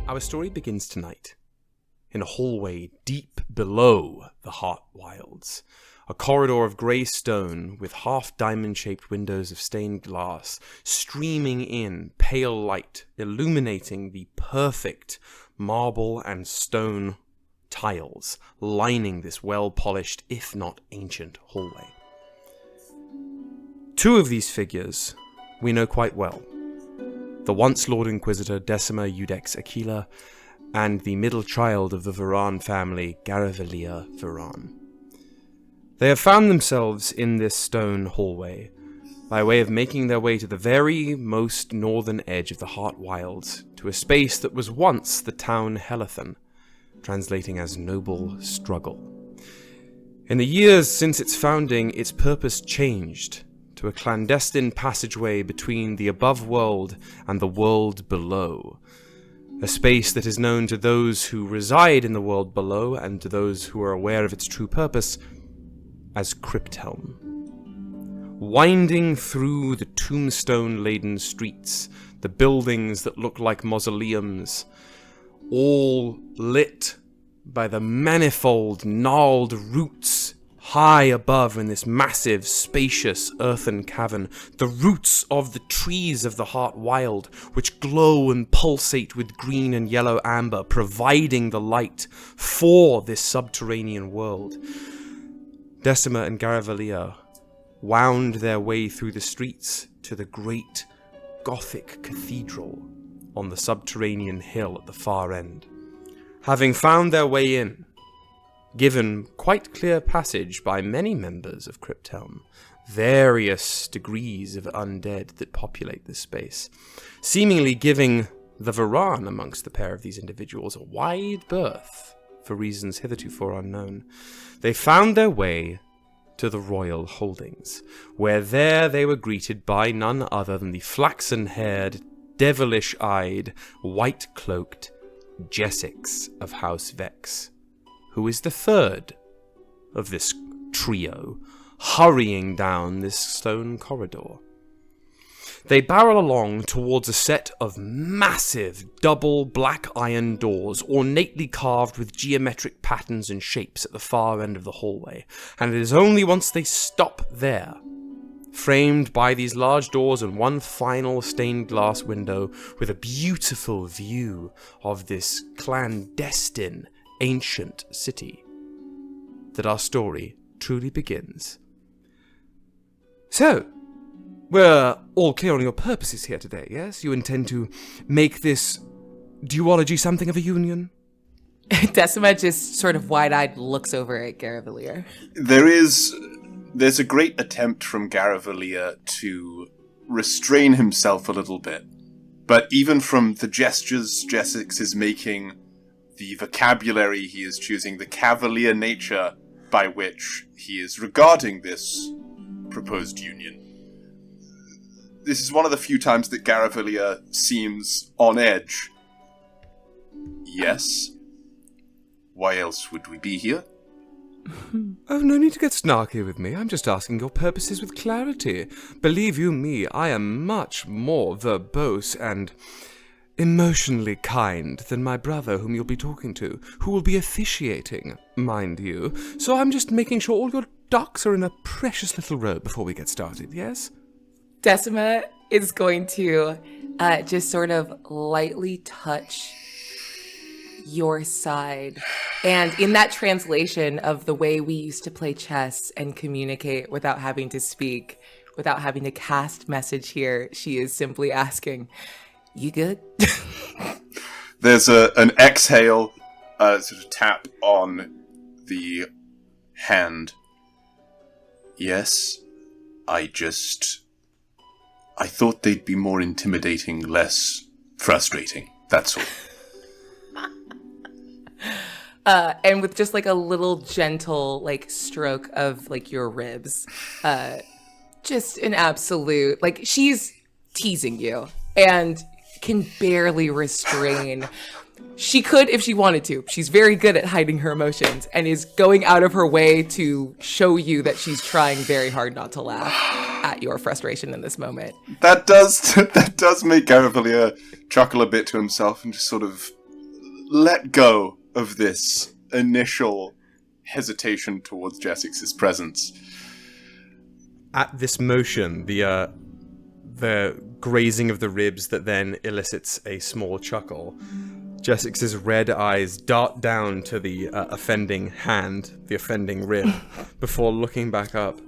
Our story begins tonight, in a hallway deep below the Heart Wilds. A corridor of grey stone with half-diamond-shaped windows of stained glass, streaming in pale light, illuminating the perfect marble and stone tiles lining this well-polished, if not ancient, hallway. Two of these figures we know quite well. The once Lord Inquisitor Decima Iudex Aquila, and the middle child of the Viraan family, Garavellir Viraan. They have found themselves in this stone hallway, by way of making their way to the very most northern edge of the Heart Wilds, to a space that was once the town Helathan, translating as Noble Struggle. In the years since its founding, its purpose changed to a clandestine passageway between the above world and the world below, a space that is known to those who reside in the world below and to those who are aware of its true purpose as Crypthelm. Winding through the tombstone-laden streets, the buildings that look like mausoleums, all lit by the manifold gnarled roots high above in this massive, spacious earthen cavern, the roots of the trees of the Heart Wild, which glow and pulsate with green and yellow amber, providing the light for this subterranean world. Decima and Garavellir wound their way through the streets to the great Gothic cathedral on the subterranean hill at the far end. Having found their way in, given quite clear passage by many members of Crypthelm, various degrees of undead that populate this space, seemingly giving the Viraan amongst the pair of these individuals a wide berth, for reasons hitherto unknown, they found their way to the royal holdings, where there they were greeted by none other than the flaxen-haired, devilish-eyed, white-cloaked Jessix of House Vex, who is the third of this trio, hurrying down this stone corridor. They barrel along towards a set of massive double black iron doors, ornately carved with geometric patterns and shapes at the far end of the hallway, and it is only once they stop there, framed by these large doors and one final stained glass window with a beautiful view of this clandestine ancient city, that our story truly begins. So, we're all clear on your purposes here today, yes? You intend to make this duology something of a union? Decima just sort of wide-eyed looks over at Garavellir. There's a great attempt from Garavellir to restrain himself a little bit. But even from the gestures Jessix is making, the vocabulary he is choosing, the cavalier nature by which he is regarding this proposed union, this is one of the few times that Garavellir seems on edge. Yes? Why else would we be here? Oh, no need to get snarky with me. I'm just asking your purposes with clarity. Believe you me, I am much more verbose and emotionally kind than my brother whom you'll be talking to, who will be officiating, mind you. So I'm just making sure all your ducks are in a precious little row before we get started, yes? Decima is going to just sort of lightly touch your side. And in that translation of the way we used to play chess and communicate without having to speak, without having to cast message here, she is simply asking, "You good?" There's an exhale, sort of tap on the hand. Yes, I thought they'd be more intimidating, less frustrating. That's all. And with just like a little gentle like stroke of like your ribs, just an absolute, like she's teasing you and can barely restrain. She could if she wanted to. She's very good at hiding her emotions and is going out of her way to show you that she's trying very hard not to laugh at your frustration in this moment. That does make Garavellir chuckle a bit to himself and just sort of let go of this initial hesitation towards Jessix's presence. At this motion, the grazing of the ribs that then elicits a small chuckle, Jessix's red eyes dart down to the offending hand, the offending rib, before looking back up.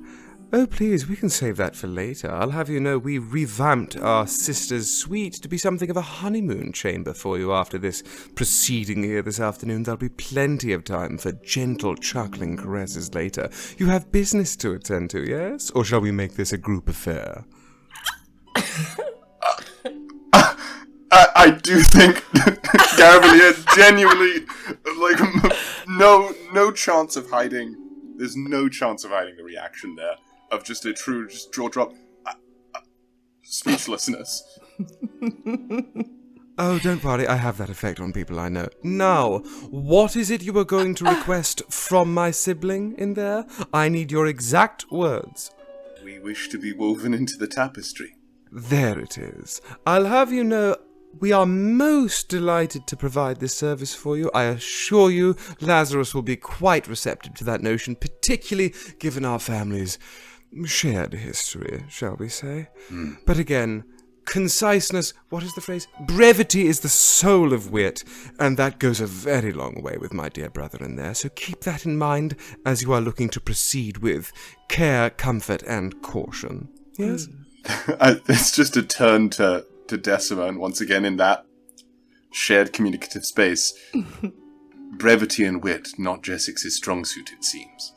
Oh, please, we can save that for later. I'll have you know we revamped our sister's suite to be something of a honeymoon chamber for you after this proceeding here this afternoon. There'll be plenty of time for gentle chuckling caresses later. You have business to attend to, yes? Or shall we make this a group affair? I do think Garavellir genuinely, no chance of hiding. There's no chance of hiding the reaction there. Of just a true, jaw drop, speechlessness. Oh, don't worry, I have that effect on people I know. Now, what is it you were going to request from my sibling in there? I need your exact words. We wish to be woven into the tapestry. There it is. I'll have you know, we are most delighted to provide this service for you. I assure you, Lazarus will be quite receptive to that notion, particularly given our family's shared history, shall we say. But again, conciseness, what is the phrase? Brevity is the soul of wit, and that goes a very long way with my dear brother in there, so keep that in mind as you are looking to proceed with care, comfort, and caution. Yes? It's just a turn to Decima, and once again in that shared communicative space, brevity and wit, not Jessix's strong suit, it seems.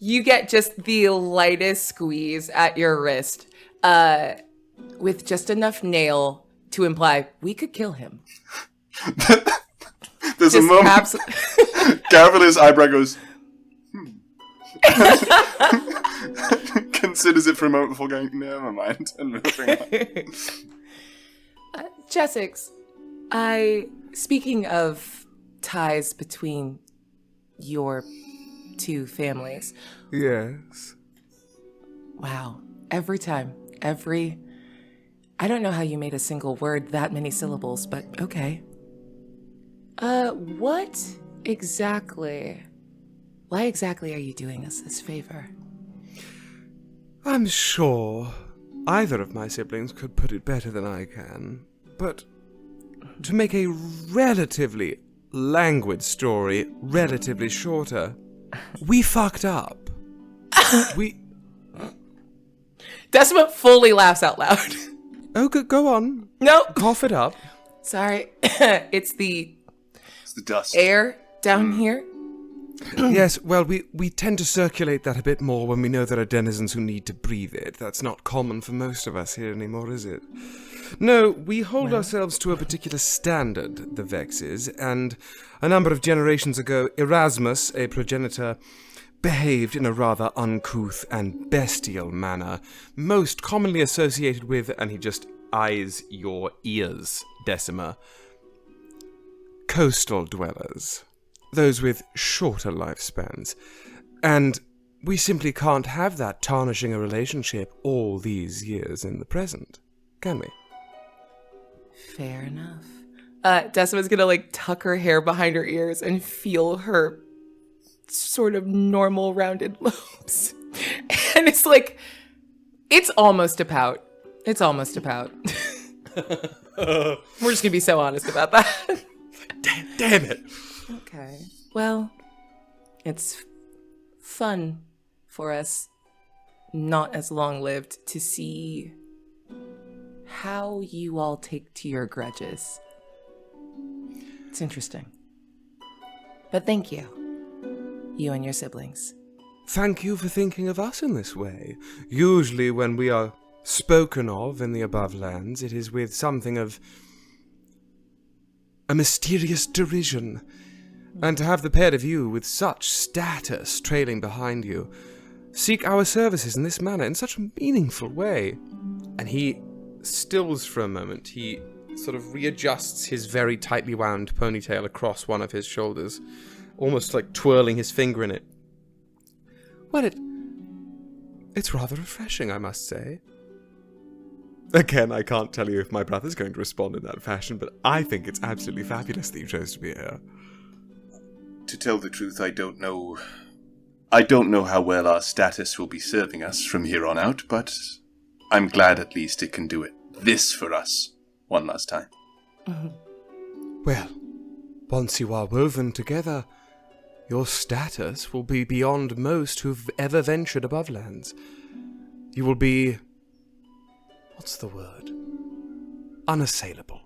You get just the lightest squeeze at your wrist, with just enough nail to imply we could kill him. There's a moment. Garavillir's eyebrow goes, considers it for a moment before going, never mind, and moving on. Jessix, speaking of ties between your two families. Yes. Wow. Every time. I don't know how you made a single word that many syllables, but okay. Why exactly are you doing us this favor? I'm sure either of my siblings could put it better than I can, but to make a relatively languid story relatively shorter, we fucked up. Decima fully laughs out loud. Oh, go on. No. Cough it up. Sorry. It's the dust. Air down here. Yes, well, we tend to circulate that a bit more when we know there are denizens who need to breathe it. That's not common for most of us here anymore, is it? No, we hold ourselves to a particular standard, the Vexes, and a number of generations ago, Erasmus, a progenitor, behaved in a rather uncouth and bestial manner, most commonly associated with, and he just eyes your ears, Decima, coastal dwellers. Those with shorter lifespans. And we simply can't have that tarnishing a relationship all these years in the present, can we? Fair enough. Decima's gonna, tuck her hair behind her ears and feel her sort of normal rounded lobes. And it's almost a pout. It's almost a pout. We're just gonna be so honest about that. Damn it. Okay. Well, it's fun for us, not as long-lived, to see how you all take to your grudges. It's interesting. But thank you. You and your siblings. Thank you for thinking of us in this way. Usually when we are spoken of in the above lands, it is with something of a mysterious derision. And to have the pair of you with such status trailing behind you seek our services in this manner, in such a meaningful way. And he stills for a moment. He sort of readjusts his very tightly wound ponytail across one of his shoulders, almost like twirling his finger in it. Well, it's rather refreshing, I must say. Again, I can't tell you if my brother's going to respond in that fashion, but I think it's absolutely fabulous that you chose to be here. To tell the truth, I don't know how well our status will be serving us from here on out, but I'm glad at least it can do this for us one last time. Mm-hmm. Well, once you are woven together, your status will be beyond most who've ever ventured above lands. You will be... what's the word? Unassailable.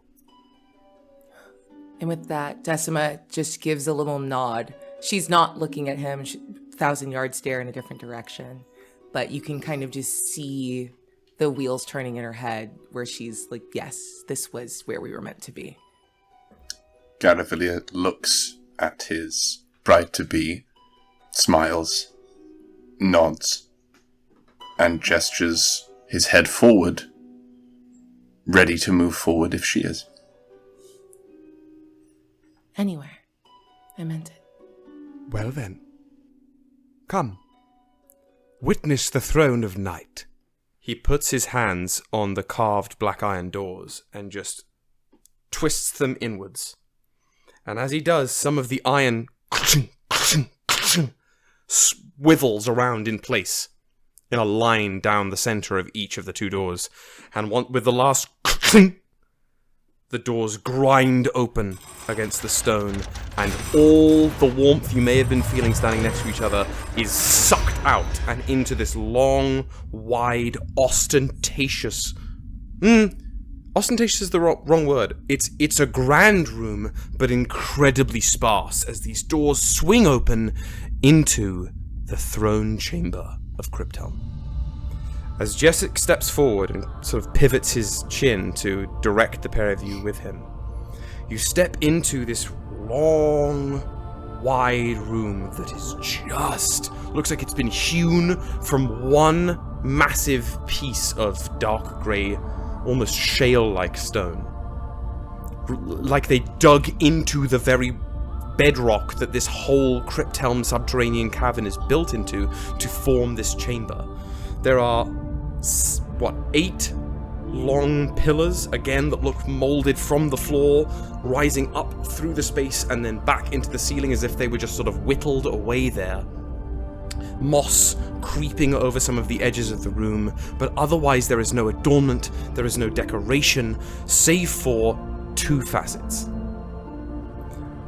And with that, Decima just gives a little nod. She's not looking at him, 1,000-yard stare in a different direction. But you can kind of just see the wheels turning in her head where she's like, yes, this was where we were meant to be. Garavellir looks at his bride-to-be, smiles, nods, and gestures his head forward, ready to move forward if she is. Anywhere. I meant it. Well then. Come. Witness the throne of night. He puts his hands on the carved black iron doors and just twists them inwards. And as he does, some of the iron swivels around in place in a line down the center of each of the two doors. And with the last the doors grind open against the stone, and all the warmth you may have been feeling standing next to each other is sucked out and into this long, wide, ostentatious... ostentatious is the wrong word. It's a grand room, but incredibly sparse, as these doors swing open into the throne chamber of Crypthelm. As Jessic steps forward and sort of pivots his chin to direct the pair of you with him, you step into this long, wide room that is just... looks like it's been hewn from one massive piece of dark grey, almost shale-like stone. Like they dug into the very bedrock that this whole Crypthelm subterranean cavern is built into to form this chamber. There are, 8 long pillars, again, that look molded from the floor, rising up through the space and then back into the ceiling as if they were just sort of whittled away there. Moss creeping over some of the edges of the room, but otherwise there is no adornment, there is no decoration, save for 2 facets.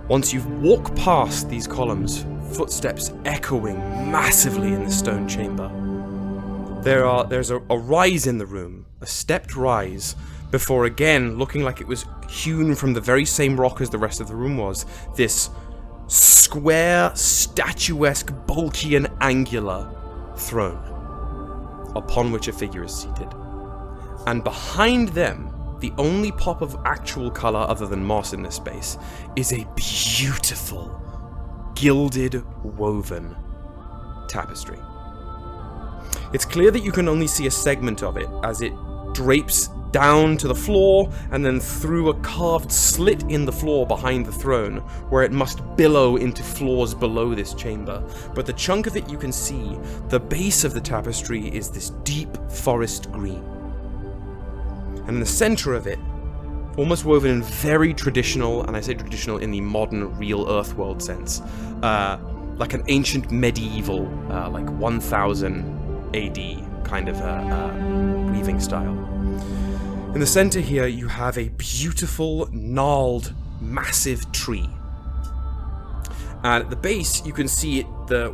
Once you walk past these columns, footsteps echoing massively in the stone chamber, there's a rise in the room, a stepped rise, before again, looking like it was hewn from the very same rock as the rest of the room was, this square, statuesque, bulky and angular throne, upon which a figure is seated. And behind them, the only pop of actual colour other than moss in this space, is a beautiful, gilded, woven tapestry. It's clear that you can only see a segment of it, as it drapes down to the floor and then through a carved slit in the floor behind the throne, where it must billow into floors below this chamber. But the chunk of it you can see, the base of the tapestry is this deep forest green. And in the center of it, almost woven in very traditional, and I say traditional in the modern real Earthworld sense, like an ancient medieval, like 1000 AD kind of weaving style. In the center here, you have a beautiful, gnarled, massive tree. And at the base, you can see it,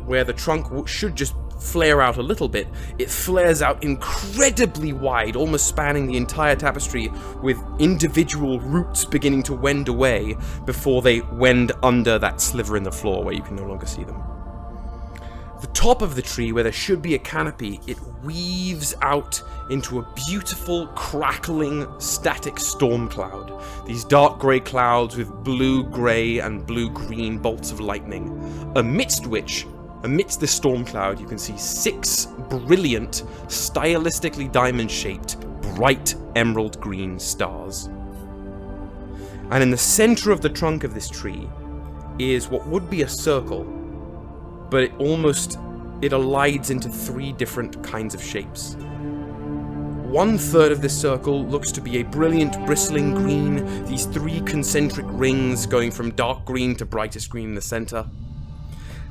where the trunk should just flare out a little bit. It flares out incredibly wide, almost spanning the entire tapestry, with individual roots beginning to wend away before they wend under that sliver in the floor where you can no longer see them. The top of the tree, where there should be a canopy, it weaves out into a beautiful, crackling, static storm cloud. These dark grey clouds with blue-grey and blue-green bolts of lightning, amidst this storm cloud, you can see 6 brilliant, stylistically diamond-shaped, bright emerald green stars. And in the center of the trunk of this tree is what would be a circle, but it elides into 3 different kinds of shapes. 1/3 of this circle looks to be a brilliant bristling green, these 3 concentric rings going from dark green to brightest green in the center.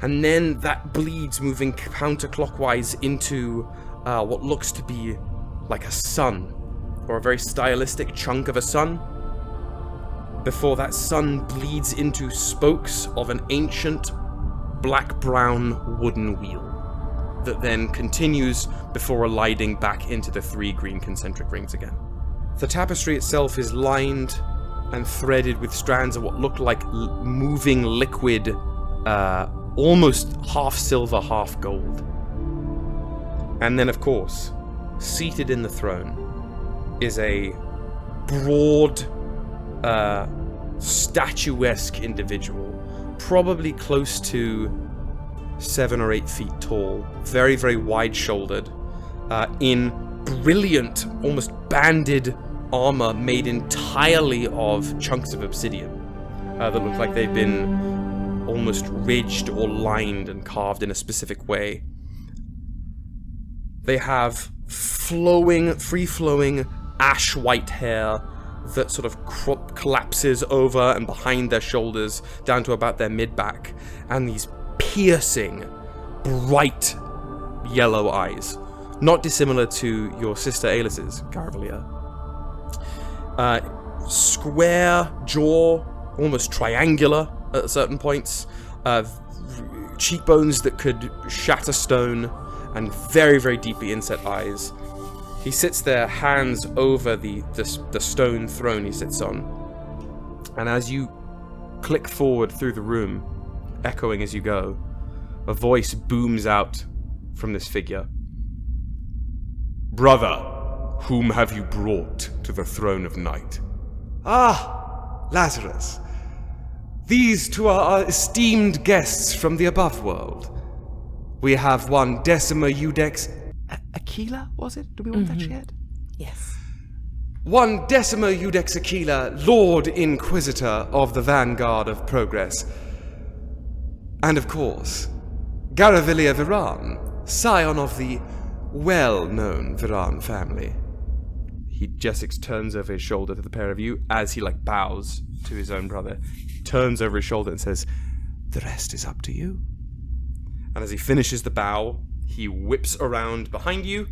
And then that bleeds, moving counterclockwise into what looks to be like a sun, or a very stylistic chunk of a sun, before that sun bleeds into spokes of an ancient black-brown wooden wheel that then continues before alighting back into the 3 green concentric rings again. The tapestry itself is lined and threaded with strands of what look like moving liquid, almost half silver, half gold. And then, of course, seated in the throne is a broad, statuesque individual, probably close to 7 or 8 feet tall, very, very wide-shouldered, in brilliant, almost banded armor made entirely of chunks of obsidian that look like they've been almost ridged or lined and carved in a specific way. They have free-flowing, ash-white hair that sort of collapses over and behind their shoulders down to about their mid-back, and these piercing, bright yellow eyes, not dissimilar to your sister Aelys's, Garavellir. Square jaw, almost triangular at certain points, cheekbones that could shatter stone, and very, very deeply inset eyes. He sits there, hands over the stone throne he sits on, and as you click forward through the room, echoing as you go, a voice booms out from this figure. "Brother, whom have you brought to the throne of night?" "Ah, Lazarus. These two are our esteemed guests from the above world. We have one Decima Udex... Aquila, was it? Do we want that shared? Yes. One Decima Udex Aquila, Lord Inquisitor of the Vanguard of Progress. And of course, Garavellir Viraan, scion of the well-known Viraan family." Jessix turns over his shoulder to the pair of you as he bows to his own brother. He turns over his shoulder and says, "The rest is up to you." And as he finishes the bow, he whips around behind you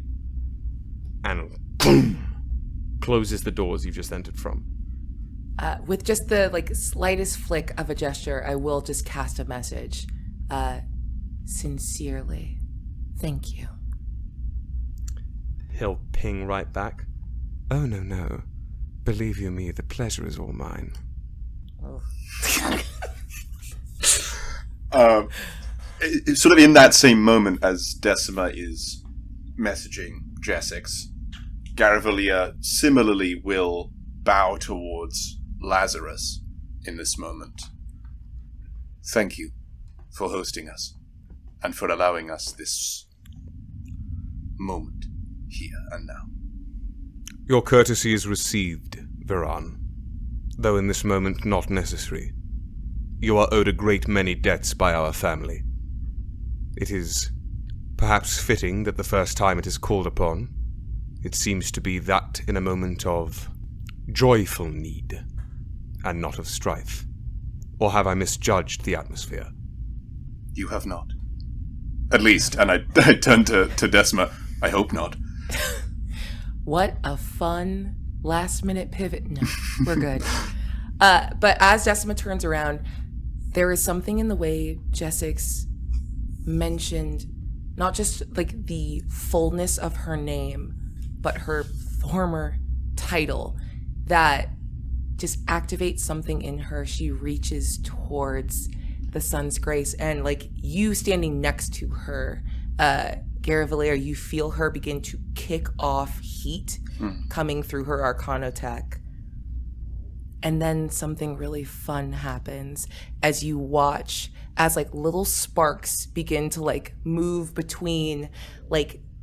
and boom, closes the doors you've just entered from. With just the slightest flick of a gesture, I will just cast a message. Sincerely, thank you. He'll ping right back. "Oh, no. Believe you me, the pleasure is all mine." Sort of in that same moment as Decima is messaging Jessix, Garavellir similarly will bow towards Lazarus in this moment. "Thank you for hosting us and for allowing us this moment here and now." "Your courtesy is received, Viraan, though in this moment not necessary. You are owed a great many debts by our family. It is perhaps fitting that the first time it is called upon, it seems to be that in a moment of joyful need, and not of strife. Or have I misjudged the atmosphere?" "You have not. At least," and I turn to Decima, "I hope not." What a fun last-minute pivot. No, we're good. But as Decima turns around, there is something in the way Jessix mentioned not just the fullness of her name, but her former title that just activates something in her. She reaches towards the sun's grace, and you standing next to her, Garavellir, you feel her begin to kick off heat coming through her Arcanotech. And then something really fun happens as you watch as little sparks begin to move between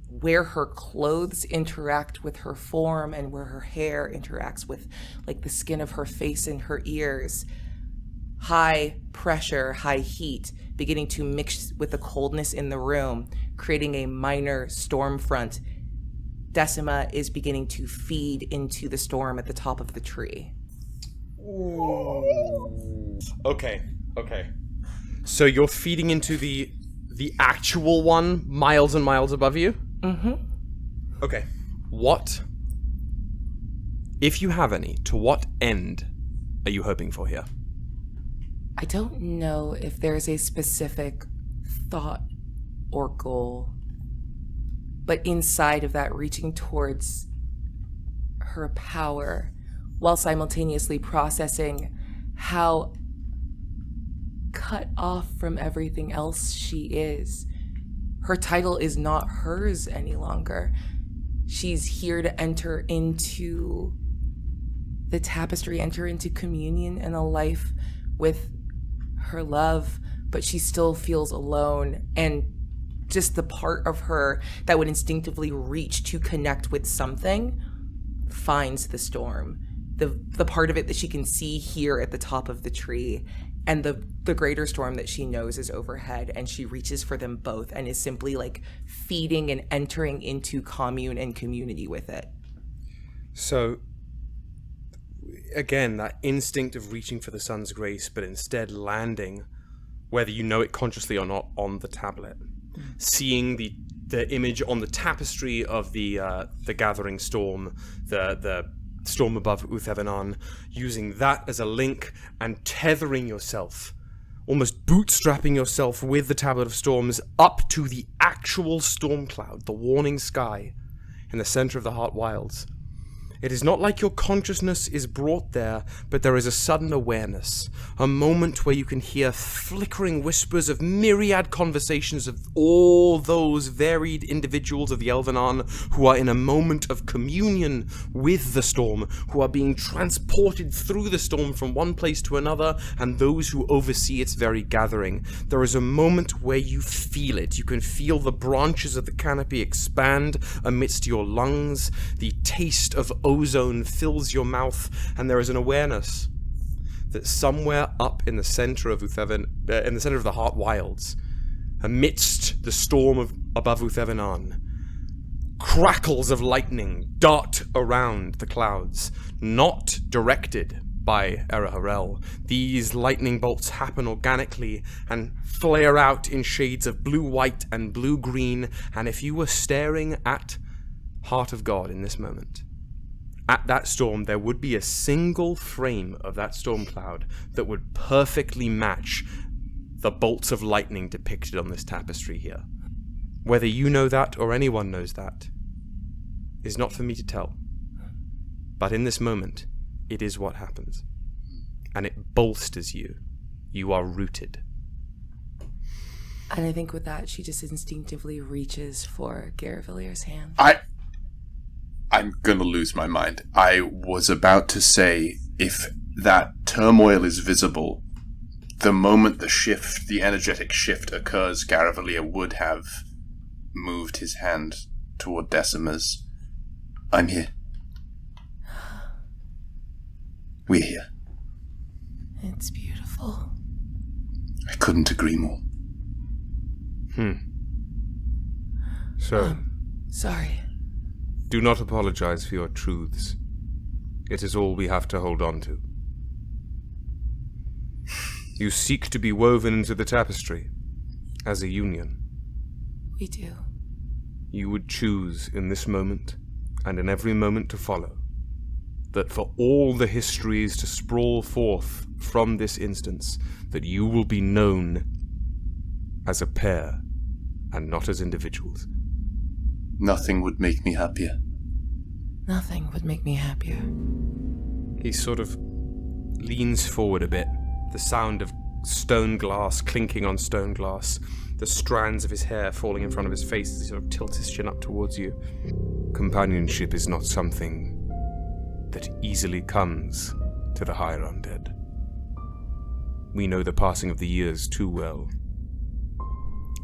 where her clothes interact with her form and where her hair interacts with the skin of her face and her ears. High pressure, high heat beginning to mix with the coldness in the room, creating a minor storm front. Decima is beginning to feed into the storm at the top of the tree. Okay. So you're feeding into the actual one miles and miles above you? Mm-hmm. Okay. What, if you have any, to what end are you hoping for here? I don't know if there's a specific thought or goal, but inside of that, reaching towards her power while simultaneously processing how cut off from everything else she is. Her title is not hers any longer. She's here to enter into the tapestry, enter into communion and a life with her love, but she still feels alone, and just the part of her that would instinctively reach to connect with something finds the storm. The part of it that she can see here at the top of the tree, and the greater storm that she knows is overhead, and she reaches for them both and is simply like feeding and entering into commune and community with it. So, again, that instinct of reaching for the sun's grace, but instead landing, whether you know it consciously or not, on the tablet. Seeing the image on the tapestry of the gathering storm, the storm above Ythae'el, using that as a link and tethering yourself, almost bootstrapping yourself with the Tablet of Storms up to the actual storm cloud, the warning sky in the center of the Heart Wilds. It is not like your consciousness is brought there, but there is a sudden awareness, a moment where you can hear flickering whispers of myriad conversations of all those varied individuals of the Elvenar who are in a moment of communion with the storm, who are being transported through the storm from one place to another, and those who oversee its very gathering. There is a moment where you feel it. You can feel the branches of the canopy expand amidst your lungs, the taste of ozone fills your mouth, and there is an awareness that somewhere up in the center of Ythae'el, in the center of the Heart Wilds, amidst the storm above Ythae'el, crackles of lightning dart around the clouds, not directed by Erahurel. These lightning bolts happen organically and flare out in shades of blue-white and blue-green, and if you were staring at Heart of God in this moment, at that storm, there would be a single frame of that storm cloud that would perfectly match the bolts of lightning depicted on this tapestry here. Whether you know that or anyone knows that is not for me to tell. But in this moment, it is what happens. And it bolsters you. You are rooted. And I think with that, she just instinctively reaches for Garavillier's hand. I'm gonna lose my mind. I was about to say, if that turmoil is visible, the moment the energetic shift occurs, Garavellir would have moved his hand toward Decima's. I'm here. We're here. It's beautiful. I couldn't agree more. So, Sorry. do not apologize for your truths. It is all we have to hold on to. You seek to be woven into the tapestry, as a union. We do. You would choose in this moment, and in every moment to follow, that for all the histories to sprawl forth from this instance, that you will be known as a pair, and not as individuals. Nothing would make me happier. Nothing would make me happier. He sort of leans forward a bit, the sound of stone glass clinking on stone glass, the strands of his hair falling in front of his face as he sort of tilts his chin up towards you. Companionship is not something that easily comes to the higher undead. We know the passing of the years too well,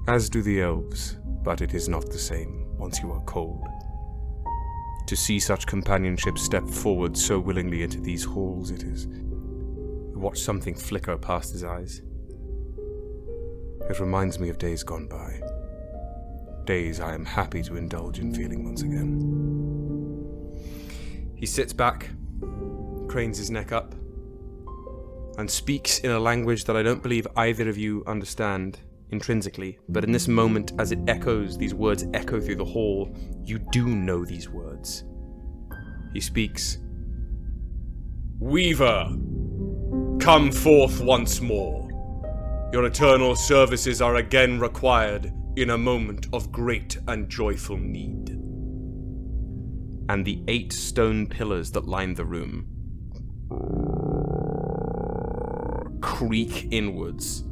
as do the elves, but it is not the same once you are cold. To see such companionship step forward so willingly into these halls, it is... You watch something flicker past his eyes. It reminds me of days gone by. days I am happy to indulge in feeling once again. He sits back, cranes his neck up, and speaks in a language that I don't believe either of you understand intrinsically, but in this moment, as it echoes, these words echo through the hall, you do know these words. He speaks, "Weaver, come forth once more. Your eternal services are again required in a moment of great and joyful need." And the 8 stone pillars that line the room creak inwards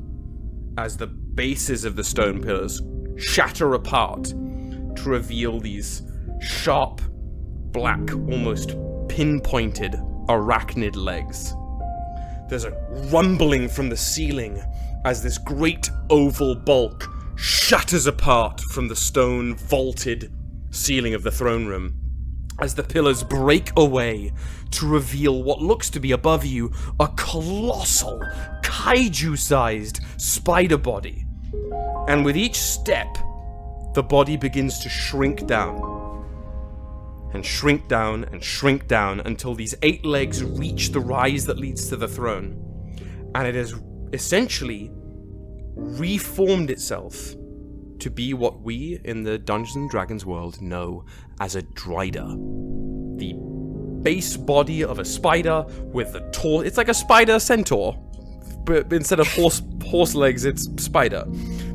as the bases of the stone pillars shatter apart to reveal these sharp, black, almost pinpointed arachnid legs. There's a rumbling from the ceiling as this great oval bulk shatters apart from the stone vaulted ceiling of the throne room, as the pillars break away to reveal what looks to be above you a colossal, kaiju-sized spider body. And with each step, the body begins to shrink down, and shrink down, and shrink down, until these 8 legs reach the rise that leads to the throne. And it has essentially reformed itself to be what we in the Dungeons & Dragons world know as a Drider. The base body of a spider with the it's like a spider centaur, but instead of horse legs, it's spider.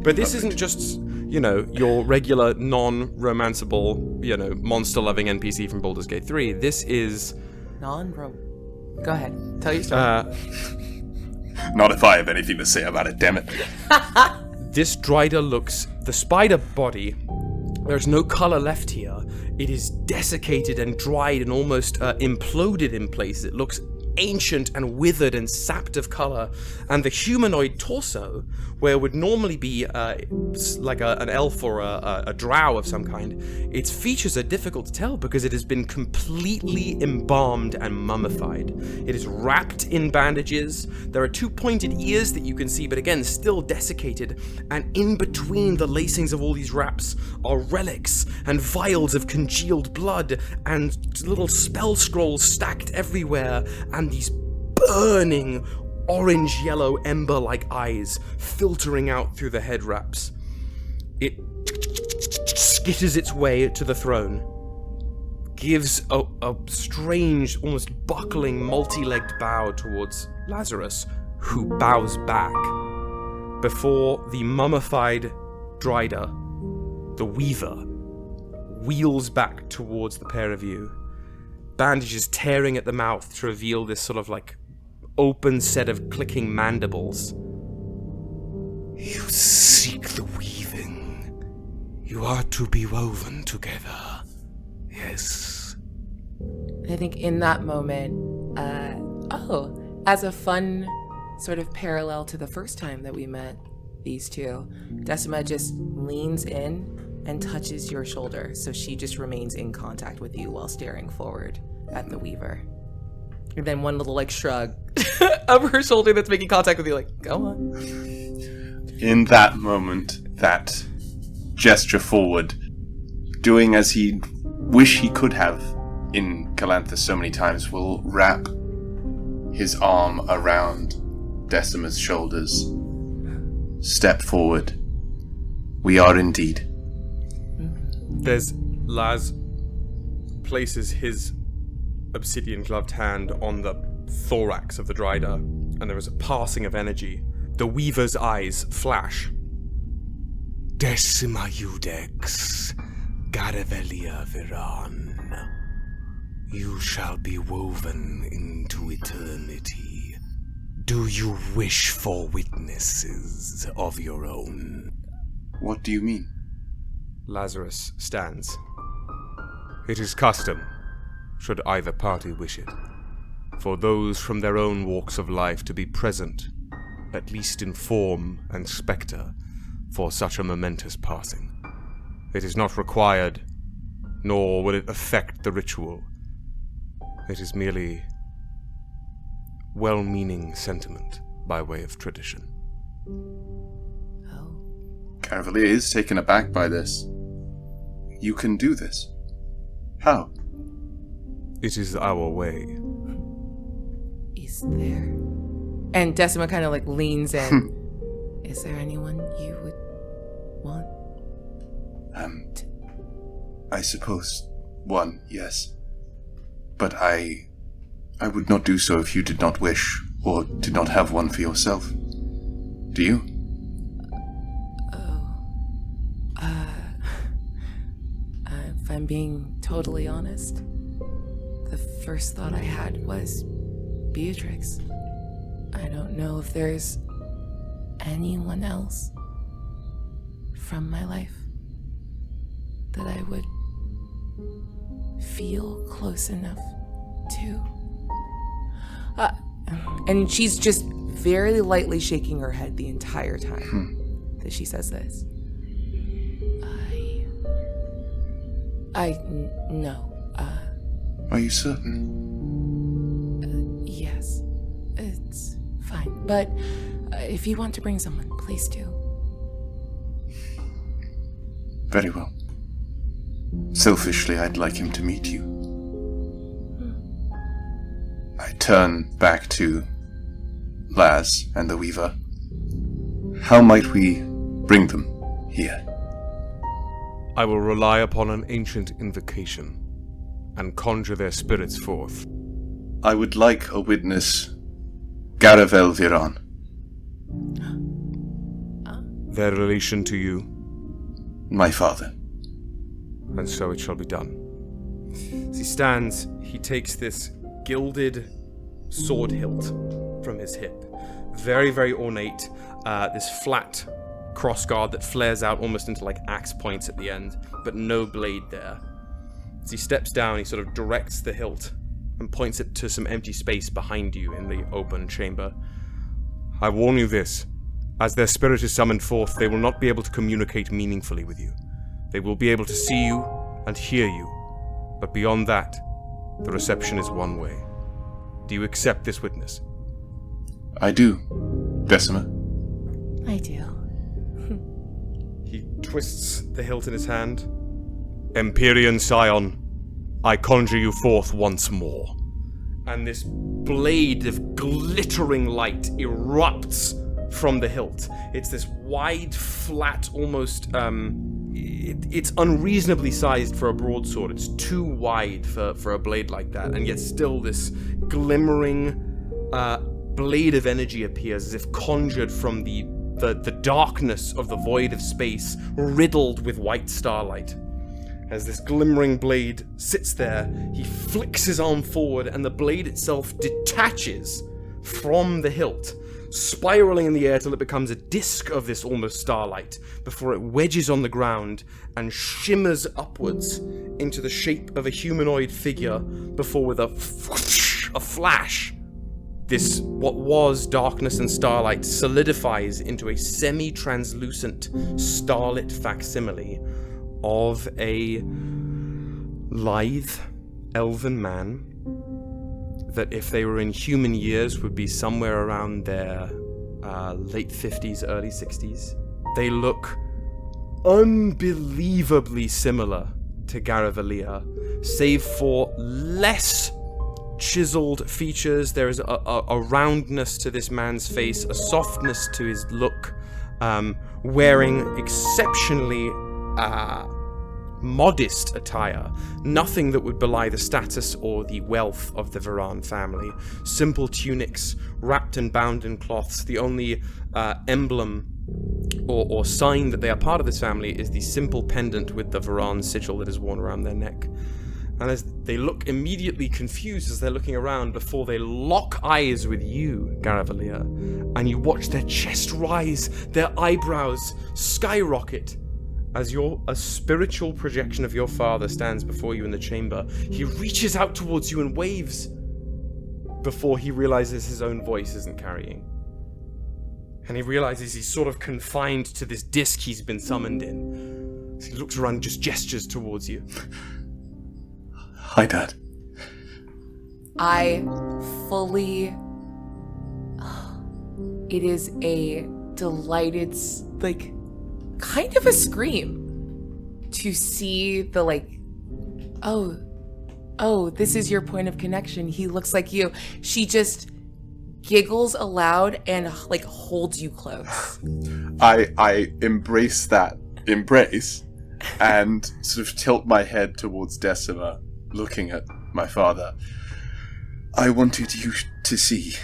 But this isn't just, your regular non-romanceable, monster-loving NPC from Baldur's Gate 3. This is... Go ahead. Tell your story. Not if I have anything to say about it, damn it. This Drider looks... The spider body, there's no color left here. It is desiccated and dried and almost imploded in places. It looks ancient and withered and sapped of color. And the humanoid torso, where would normally be like an elf or a drow of some kind, its features are difficult to tell because it has been completely embalmed and mummified. It is wrapped in bandages. There are 2 pointed ears that you can see, but again, still desiccated. And in between the lacings of all these wraps are relics and vials of congealed blood and little spell scrolls stacked everywhere, and these burning orange-yellow ember-like eyes filtering out through the head wraps. It skitters its way to the throne, gives a strange, almost buckling, multi-legged bow towards Lazarus, who bows back before the mummified Drider, the Weaver, wheels back towards the pair of you, bandages tearing at the mouth to reveal this sort of like open set of clicking mandibles. You seek the weaving. You are to be woven together. Yes. I think in that moment, as a fun sort of parallel to the first time that we met these two, Decima just leans in and touches your shoulder, so she just remains in contact with you while staring forward at the Weaver. And then one little shrug of her shoulder that's making contact with you, go on. In that moment, that gesture forward, doing as he wish he could have in Galanthus so many times, will wrap his arm around Decima's shoulders. Step forward. We are indeed. There's Laz places his obsidian-gloved hand on the thorax of the Drider, and there is a passing of energy. The Weaver's eyes flash. Decima Ludex, Garavellir Viraan. You shall be woven into eternity. Do you wish for witnesses of your own? What do you mean? Lazarus stands. It is custom, should either party wish it, for those from their own walks of life to be present, at least in form and spectre, for such a momentous passing. It is not required, nor will it affect the ritual. It is merely well-meaning sentiment by way of tradition. Garavellir is taken aback by this. you can do this. How? It is our way. Is there? And Decima kind of like leans in. Is there anyone you would want? I suppose one, yes. But I would not do so if you did not wish or did not have one for yourself. Do you? If I'm being totally honest, the first thought I had was Beatrix. I don't know if there's anyone else from my life that I would feel close enough to. And she's just very lightly shaking her head the entire time that she says this. No. Are you certain? Yes. It's fine. But if you want to bring someone, please do. Very well. Selfishly, I'd like him to meet you. I turn back to Laz and the Weaver. How might we bring them here? I will rely upon an ancient invocation and conjure their spirits forth. I would like a witness, Garavellir Viraan. Their relation to you, My father. and so it shall be done. As he stands, he takes this gilded sword hilt from his hip. Very, very ornate. This flat crossguard that flares out almost into like axe points at the end, but no blade there. As he steps down, he sort of directs the hilt and points it to some empty space behind you in the open chamber. I warn you this. As their spirit is summoned forth, they will not be able to communicate meaningfully with you. They will be able to see you and hear you, but beyond that, the reception is one way. Do you accept this witness? I do, Decima. I do. He twists the hilt in his hand. Empyrean Scion, I conjure you forth once more. And this blade of glittering light erupts from the hilt. It's this wide, flat, almost, it's unreasonably sized for a broadsword. It's too wide for a blade like that, and yet still this glimmering blade of energy appears as if conjured from the darkness of the void of space, riddled with white starlight. As this glimmering blade sits there, he flicks his arm forward, and the blade itself detaches from the hilt, spiraling in the air till it becomes a disc of this almost starlight, before it wedges on the ground and shimmers upwards into the shape of a humanoid figure, before with a flash, this, what was darkness and starlight, solidifies into a semi-translucent starlit facsimile of a lithe elven man that, if they were in human years, would be somewhere around their late 50s, early 60s. They look unbelievably similar to Garavellir, save for less chiseled features. There is a roundness to this man's face, a softness to his look, wearing exceptionally modest attire, nothing that would belie the status or the wealth of the Viraan family. Simple tunics, wrapped and bound in cloths. The only emblem or sign that they are part of this family is the simple pendant with the Viraan sigil that is worn around their neck. And as they look immediately confused as they're looking around, before they lock eyes with you, Garavellir, and you watch their chest rise, their eyebrows skyrocket, as a spiritual projection of your father stands before you in the chamber. He reaches out towards you and waves, before he realizes his own voice isn't carrying. And he realizes he's sort of confined to this disc he's been summoned in. So he looks around and just gestures towards you. Hi, Dad. I fully... It is a delighted, like, kind of a scream. to see the oh, this is your point of connection. He looks like you. She just giggles aloud and holds you close. I embrace that embrace and sort of tilt my head towards Decima, looking at my father. I wanted you to see.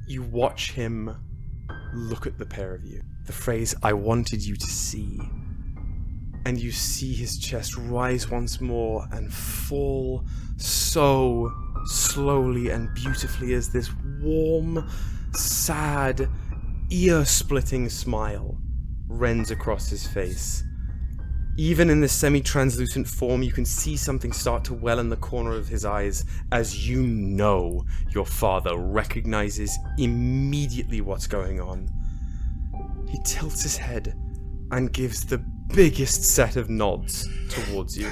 You watch him look at the pair of you. The phrase, I wanted you to see. And you see his chest rise once more and fall so slowly and beautifully as this warm, sad, ear-splitting smile rends across his face. Even in this semi-translucent form, you can see something start to well in the corner of his eyes as you know your father recognizes immediately what's going on. He tilts his head and gives the biggest set of nods towards you.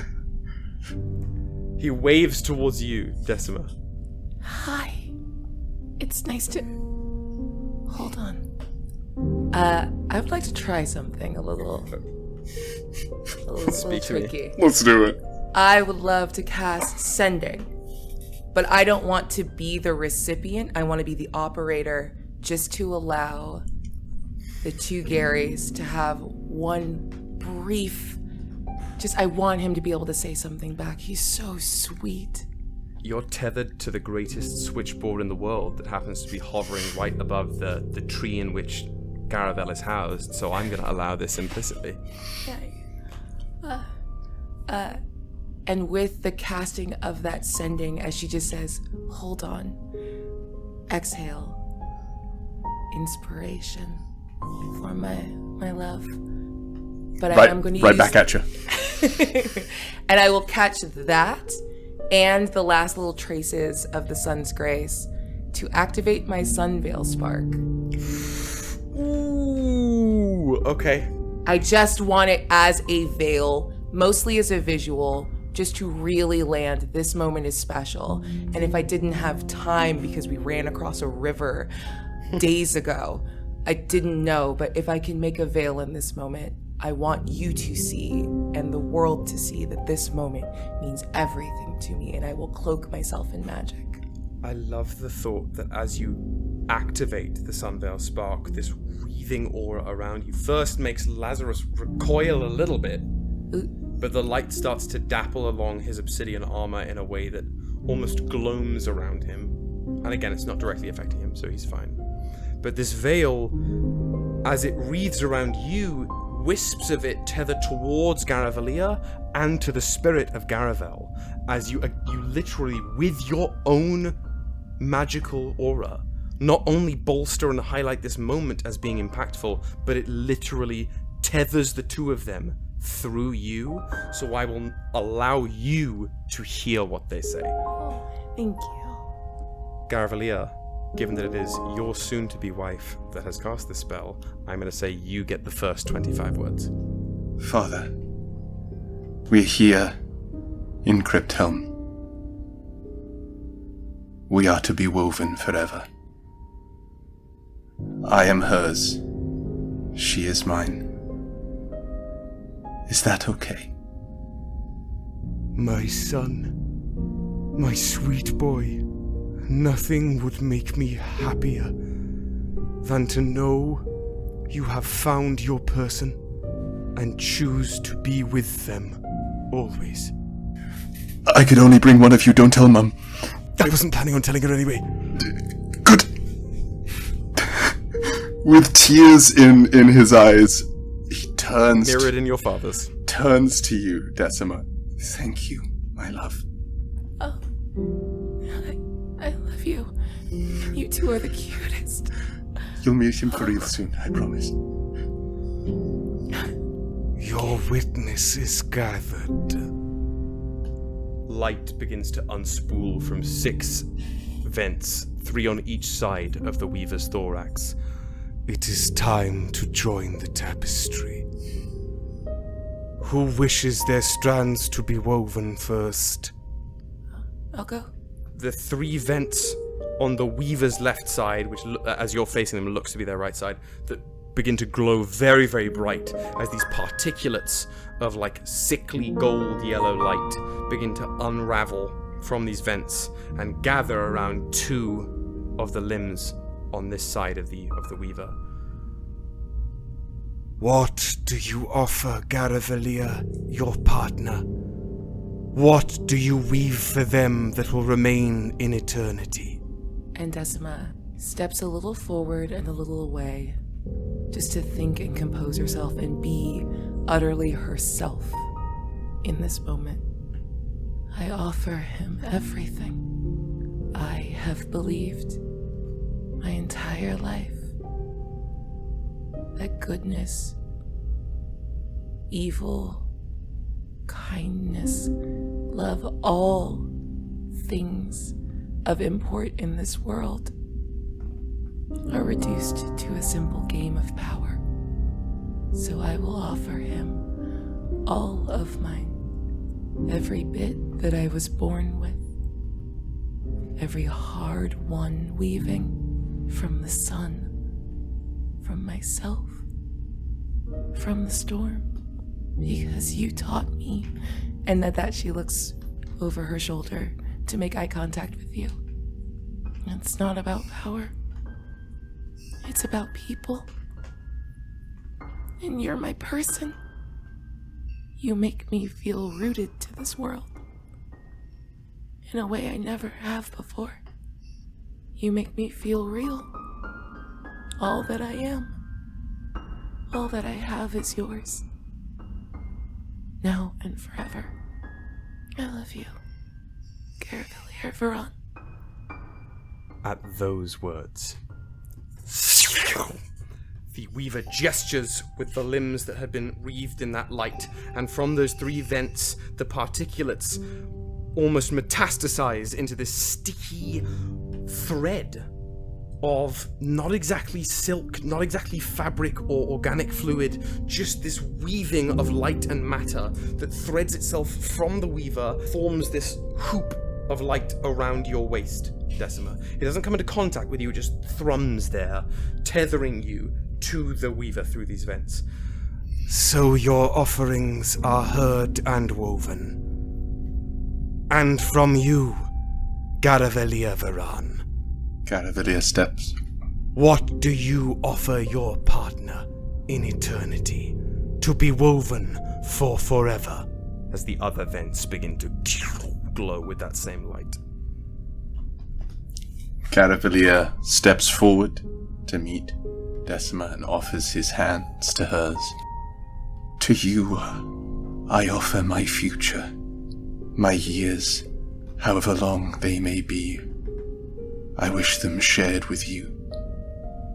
He waves towards you, Decima. Hi. It's nice to... Hold on. I would like to try something a little tricky. Let's do it. I would love to cast Sending, but I don't want to be the recipient. I want to be the operator, just to allow the two Garys to have one brief... I want him to be able to say something back. He's so sweet. You're tethered to the greatest switchboard in the world that happens to be hovering right above the tree in which Garavellir is housed, so I'm going to allow this implicitly. And with the casting of that Sending, as she just says, hold on, exhale, inspiration for my love. But I am going to use... Right back at you. And I will catch that and the last little traces of the sun's grace to activate my Sunveil Spark. Ooh, okay. I just want it as a veil, mostly as a visual, just to really land this moment is special. And if I didn't have time because we ran across a river days ago, I didn't know, but if I can make a veil in this moment, I want you to see and the world to see that this moment means everything to me, and I will cloak myself in magic. I love the thought that as you activate the Sunveil Spark, this wreathing aura around you first makes Lazarus recoil a little bit, but the light starts to dapple along his obsidian armor in a way that almost gloams around him. And again, it's not directly affecting him, so he's fine. But this veil, as it wreathes around you, wisps of it tether towards Garavellir and to the spirit of Garavel, as you literally, with your own magical aura, not only bolster and highlight this moment as being impactful, but it literally tethers the two of them through you, so I will allow you to hear what they say. Oh, thank you. Garavellir, given that it is your soon-to-be wife that has cast this spell, I'm going to say you get the first 25 words. Father, we're here in Crypthelm. We are to be woven forever. I am hers. She is mine. Is that okay? My son, my sweet boy, nothing would make me happier than to know you have found your person and choose to be with them always. I could only bring one of you, don't tell Mum. I wasn't planning on telling her anyway. Good. With tears in his eyes, he turns... Mirrored in your father's. Turns to you, Decima. Thank you, my love. Oh, I love you. You two are the cutest. You'll meet him for real soon, I promise. Your witness is gathered. Light begins to unspool from 6 vents, 3 on each side of the Weaver's thorax. It is time to join the tapestry. Who wishes their strands to be woven first? I'll go. The 3 vents on the Weaver's left side, which, as you're facing them, looks to be their right side, that begin to glow very, very bright as these particulates of like sickly gold yellow light begin to unravel from these vents and gather around two of the limbs on this side of the weaver. What do you offer, Garavellir, your partner? What do you weave for them that will remain in eternity? And Decima steps a little forward and a little away, just to think and compose herself and be utterly herself in this moment. I offer him everything I have believed my entire life. That goodness, evil, kindness, love, all things of import in this world are reduced to a simple game of power. So I will offer him all of mine, every bit that I was born with, every hard-won weaving from the sun, from myself, from the storm, because you taught me. And at that she looks over her shoulder to make eye contact with you. It's not about power. It's about people. And you're my person. You make me feel rooted to this world in a way I never have before. You make me feel real. All that I am, all that I have is yours. Now and forever. I love you, Garavellir Viraan. At those words, the weaver gestures with the limbs that had been wreathed in that light, and from those three vents, the particulates almost metastasize into this sticky thread of not exactly silk, not exactly fabric or organic fluid, just this weaving of light and matter that threads itself from the weaver, forms this hoop of light around your waist, Decima. It doesn't come into contact with you, it just thrums there, tethering you to the weaver through these vents. So your offerings are heard and woven. And from you, Garavellir Viraan. Garavellir steps. What do you offer your partner in eternity, to be woven for forever? As the other vents begin to glow with that same light. Garavellir steps forward to meet Decima and offers his hands to hers. To you, I offer my future, my years, however long they may be. I wish them shared with you.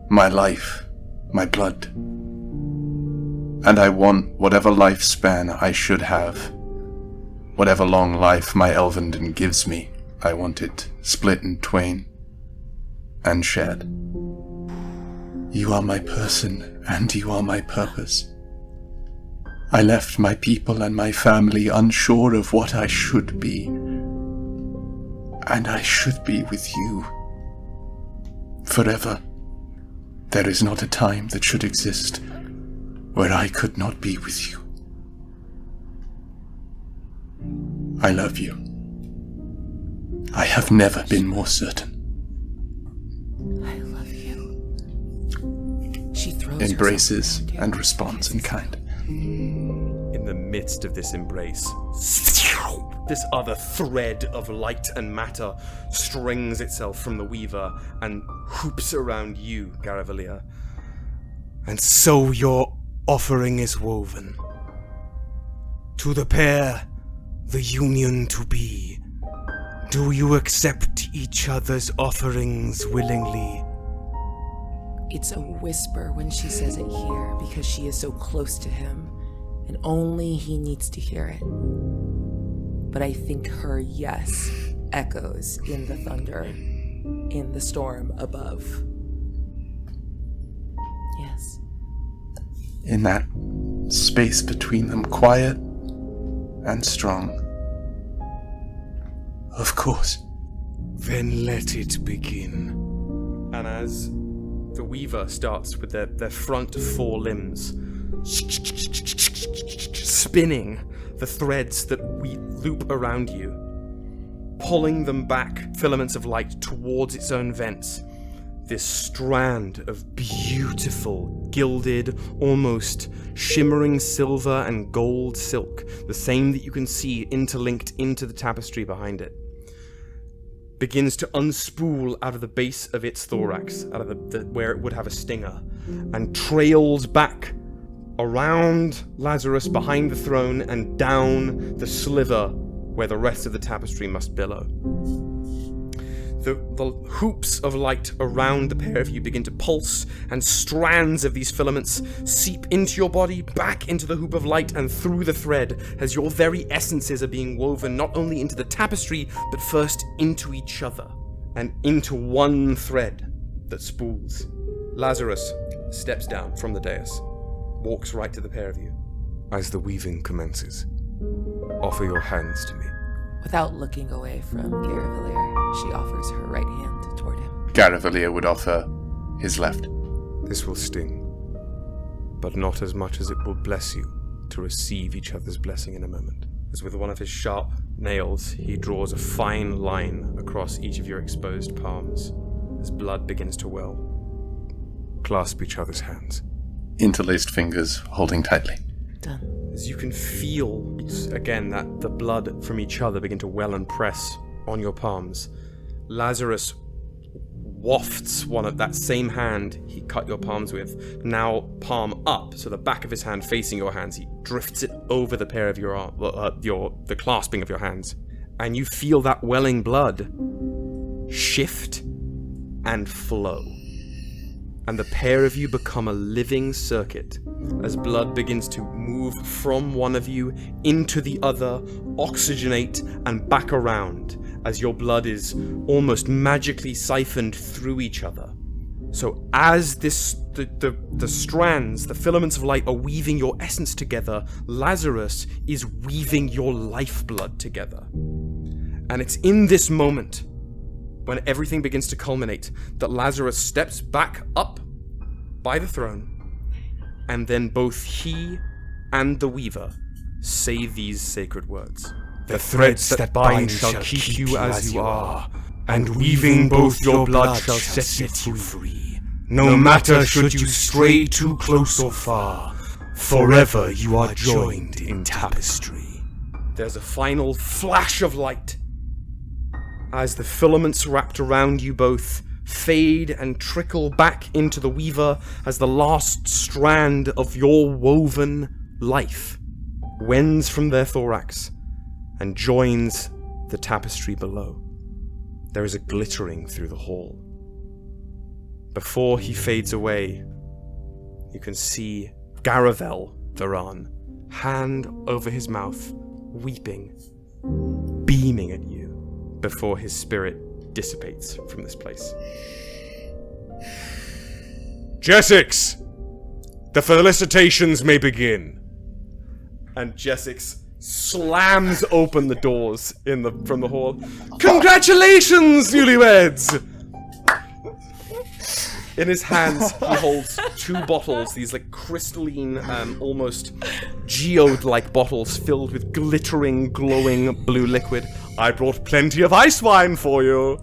My life, my blood. And I want whatever lifespan I should have. Whatever long life my Elvenden gives me, I want it split in twain and shared. You are my person, and you are my purpose. I left my people and my family unsure of what I should be. And I should be with you. Forever. There is not a time that should exist where I could not be with you. I love you. I have never been more certain. I love you. She throws Embraces herself around you. and responds in kind. In the midst of this embrace, this other thread of light and matter strings itself from the weaver and hoops around you, Garavellir. And so your offering is woven. To the pair, the union to be. Do you accept each other's offerings willingly? It's a whisper when she says it here because she is so close to him and only he needs to hear it. But I think her yes echoes in the thunder, in the storm above. Yes. In that space between them, quiet and strong. Of course. Then let it begin. And as The Weaver starts with their front four limbs spinning the threads that we loop around you, pulling them back, filaments of light, towards its own vents. This strand of beautiful, gilded, almost shimmering silver and gold silk, the same that you can see interlinked into the tapestry behind it, begins to unspool out of the base of its thorax, out of the where it would have a stinger, and trails back around Lazarus behind the throne and down the sliver where the rest of the tapestry must billow. The hoops of light around the pair of you begin to pulse, and strands of these filaments seep into your body, back into the hoop of light, and through the thread, as your very essences are being woven not only into the tapestry, but first into each other, and into one thread that spools. Lazarus steps down from the dais, walks right to the pair of you. As the weaving commences, offer your hands to me. Without looking away from Garavellir, she offers her right hand toward him. Garavellir would offer his left. This will sting, but not as much as it will bless you to receive each other's blessing in a moment. As with one of his sharp nails, he draws a fine line across each of your exposed palms, as blood begins to well. Clasp each other's hands. Interlaced fingers holding tightly. Done. As you can feel, again, that the blood from each other begin to well and press on your palms, Lazarus wafts one of that same hand he cut your palms with, now palm up, so the back of his hand facing your hands, he drifts it over the pair of your arm, the clasping of your hands, and you feel that welling blood shift and flow. And the pair of you become a living circuit as blood begins to move from one of you into the other, oxygenate, and back around as your blood is almost magically siphoned through each other. So as the strands, the filaments of light are weaving your essence together, Lazarus is weaving your lifeblood together. And it's in this moment, when everything begins to culminate, that Lazarus steps back up by the throne, and then both he and the Weaver say these sacred words. The threads that bind shall keep you as you are, and weaving both your blood shall set you free. No matter should you stray too close or far, forever you are joined in tapestry. There's a final flash of light as the filaments wrapped around you both fade and trickle back into the Weaver as the last strand of your woven life wends from their thorax and joins the tapestry below. There is a glittering through the hall. Before he fades away, you can see Garavellir, Viraan, hand over his mouth, weeping, beaming at you, before his spirit dissipates from this place. Jessix! The felicitations may begin. And Jessix slams open the doors from the hall. Congratulations, newlyweds! In his hands, he holds two bottles, these like crystalline, almost geode-like bottles filled with glittering, glowing blue liquid. I brought plenty of ice wine for you.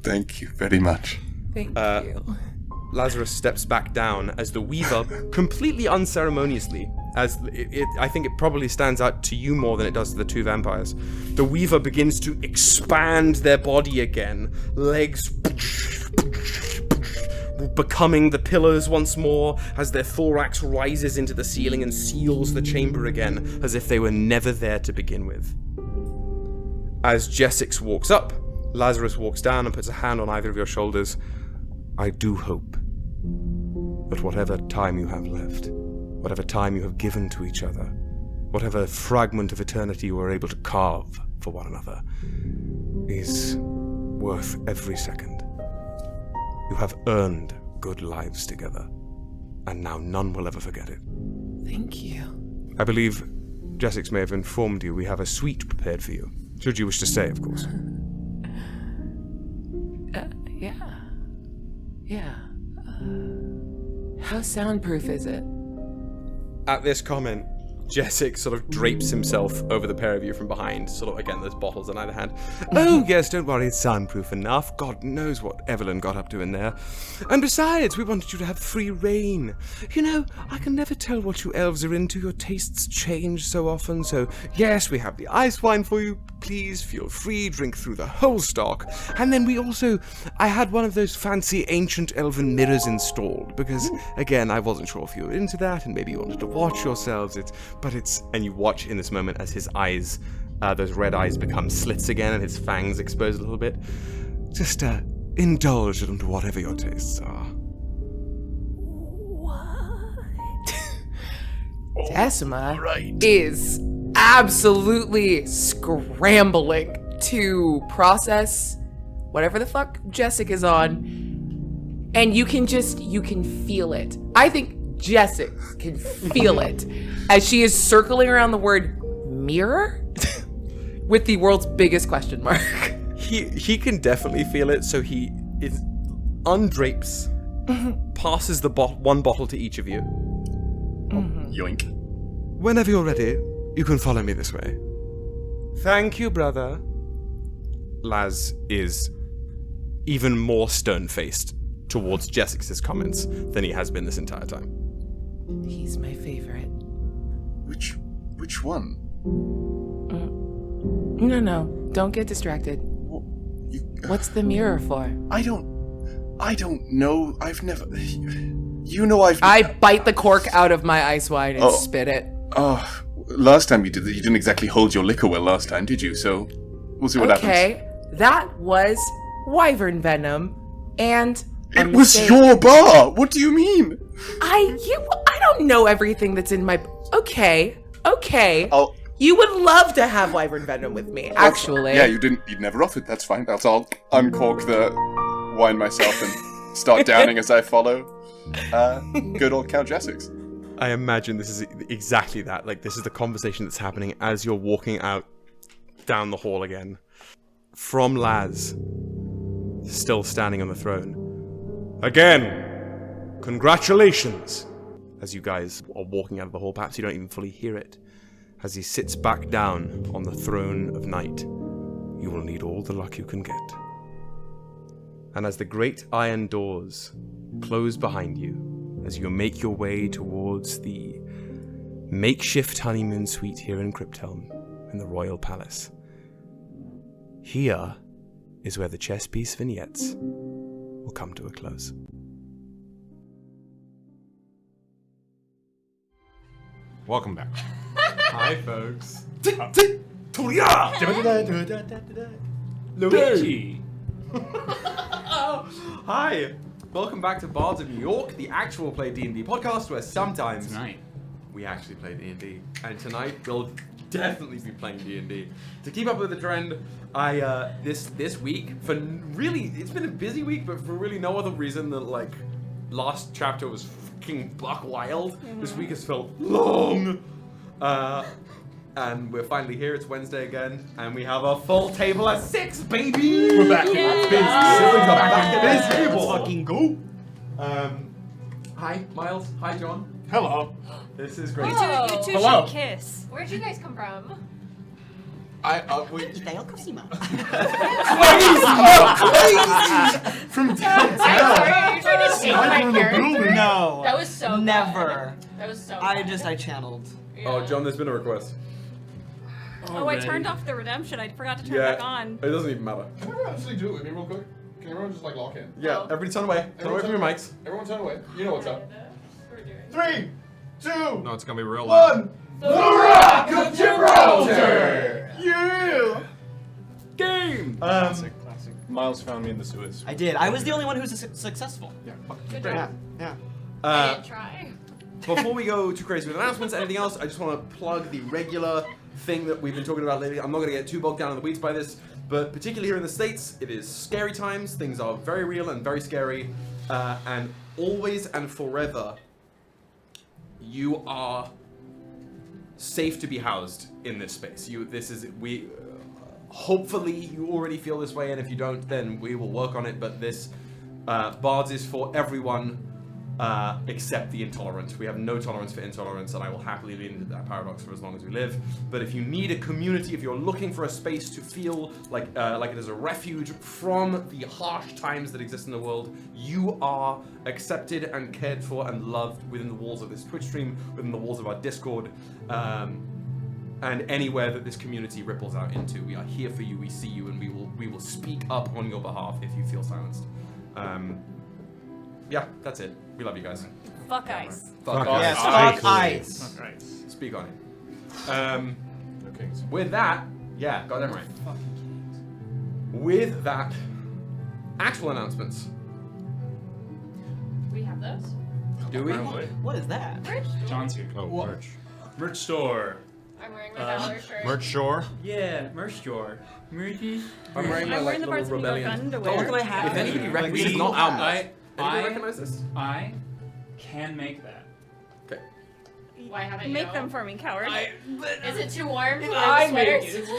Thank you very much. Thank you. Lazarus steps back down as the Weaver, completely unceremoniously, as I think it probably stands out to you more than it does to the two vampires. The Weaver begins to expand their body again, legs becoming the pillars once more as their thorax rises into the ceiling and seals the chamber again, as if they were never there to begin with. As Jessix walks up, Lazarus walks down and puts a hand on either of your shoulders. I do hope that whatever time you have left, whatever time you have given to each other, whatever fragment of eternity you are able to carve for one another, is worth every second. You have earned good lives together, and now none will ever forget it. Thank you. I believe Jessix may have informed you we have a suite prepared for you, should you wish to stay, of course. Yeah. Yeah. How soundproof is it? At this comment, Jessic sort of drapes himself over the pair of you from behind. Sort of, again, there's bottles on either hand. Oh, yes, don't worry, it's soundproof enough. God knows what Evelyn got up to in there. And besides, we wanted you to have free reign. You know, I can never tell what you elves are into. Your tastes change so often. So, yes, we have the ice wine for you. Please feel free, drink through the whole stock. And then I had one of those fancy ancient elven mirrors installed. Because, again, I wasn't sure if you were into that, and maybe you wanted to watch yourselves. And you watch in this moment as his eyes, those red eyes become slits again and his fangs expose a little bit. Just indulge into whatever your tastes are. Decima is absolutely scrambling to process whatever the fuck Jessic is on. And you can feel it. I think Jessic can feel it as she is circling around the word mirror with the world's biggest question mark. He can definitely feel it, so he undrapes, passes the one bottle to each of you. Yoink. Whenever you're ready, you can follow me this way. Thank you, brother. Laz is even more stone-faced towards Jessic's comments than he has been this entire time. He's my favorite. Which one? No, don't get distracted. What's the mirror for? I don't know. I've never. I bite the cork out of my ice wine and spit it. Oh, last time you did that, you didn't exactly hold your liquor well last time, did you? So, we'll see what happens. Okay, that was wyvern venom, and it was your bar! What do you mean? I don't know everything that's in my... Okay. You would love to have wyvern venom with me, actually. Yeah, you'd never offered, that's fine. I'll uncork the wine myself and start downing as I follow. Good old Count Jessic's. I imagine this is exactly that. Like, this is the conversation that's happening as you're walking out down the hall again. From Laz, still standing on the throne. Again, congratulations! As you guys are walking out of the hall, perhaps you don't even fully hear it. As he sits back down on the throne of night, you will need all the luck you can get. And as the great iron doors close behind you, as you make your way towards the makeshift honeymoon suite here in Crypthelm, in the Royal Palace, here is where the chess piece vignettes will come to a close. Welcome back. Hi, folks. Luigi! Hi. Welcome back to Bards of New York, the actual play D&D podcast, where sometimes Tonight. we actually play D&D, and tonight we'll definitely be playing D&D. To keep up with the trend, I this week, for really, it's been a busy week, but for really no other reason than, like, last chapter was fucking buck wild. This week has felt long. And we're finally here. It's Wednesday again, and we have a full table of 6, baby. We're back. Back at this table. Let's fucking go. Hi, Miles. Hi, John. Hello. This is great. You two Hello. should kiss. Where'd you guys come from? Ythae'el Cosima. From I'm sorry, are you trying to take my character? No. That was so Never. Good. That was so I channeled. Yeah. Oh, John, there's been a request. Oh, I turned off the redemption. I forgot to turn Yeah, back on. it doesn't even matter. Can everyone actually do it with me real quick? Can everyone just like lock in? Yeah, everybody turn away. Turn away from your mics. Everyone turn away. You know what's up. We're doing 3, 2, No, it's gonna be real loud. 1. The Rock of Gibraltar! Yeah! Game! Classic. Miles found me in the sewers. I did. I was the only one who was successful. Yeah. good Yeah. job. Yeah. I didn't try. Before we go too crazy with announcements, anything else, I just want to plug the regular thing that we've been talking about lately. I'm not going to get too bogged down in the weeds by this, but particularly here in the States, it is scary times. Things are very real and very scary, and always and forever, you are safe to be housed in this space. Hopefully you already feel this way, and if you don't, then we will work on it, but this Bards is for everyone except the intolerant. We have no tolerance for intolerance, and I will happily lean into that paradox for as long as we live. But if you need a community, if you're looking for a space to feel like it is a refuge from the harsh times that exist in the world, you are accepted and cared for and loved within the walls of this Twitch stream, within the walls of our Discord, and anywhere that this community ripples out into. We are here for you, we see you, and we will speak up on your behalf if you feel silenced. Yeah, that's it. We love you guys. Fuck ice. Fuck ice. Yes, fuck ice. Fuck ice. Speak on it. No kings. With that, yeah, got them right. Fucking kings. With that, actual announcements. We have those. Do we? What is that? Merch. John's here. Oh, merch. Merch store. I'm wearing my Valor shirt. Merch shore. Yeah, merch store. Merchy. I'm wearing my I'm wearing the little Bards of New York rebellion. underwear. Don't look at my hat. If anybody recognizes, We- this is not our merch. I Anybody recognize this? I can make that. Okay. Why haven't you? Make them for me, coward. Is it too warm for I the make sweaters?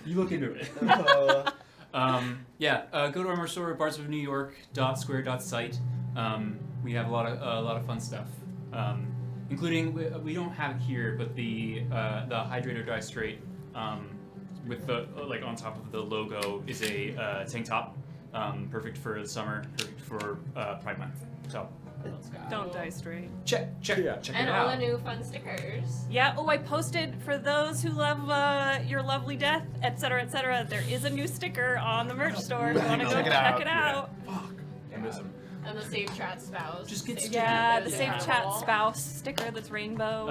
You look into it. Go to our merch store, Bards of New York .square.site. We have a lot of fun stuff, including we don't have it here, but the Hydrator Die Straight with the on top of the logo is a tank top, perfect for the summer, perfect for Pride Month. So Let's go. Don't die straight. check And it all the out. new fun stickers. Yeah. Oh, I posted for those who love your lovely death, etc., etc. There is a new sticker on the merch store. If you want to go check it out. I miss 'em. And the Save Chat spouse. Just get Save Yeah, Chat the is Safe Chat incredible. spouse sticker that's rainbow.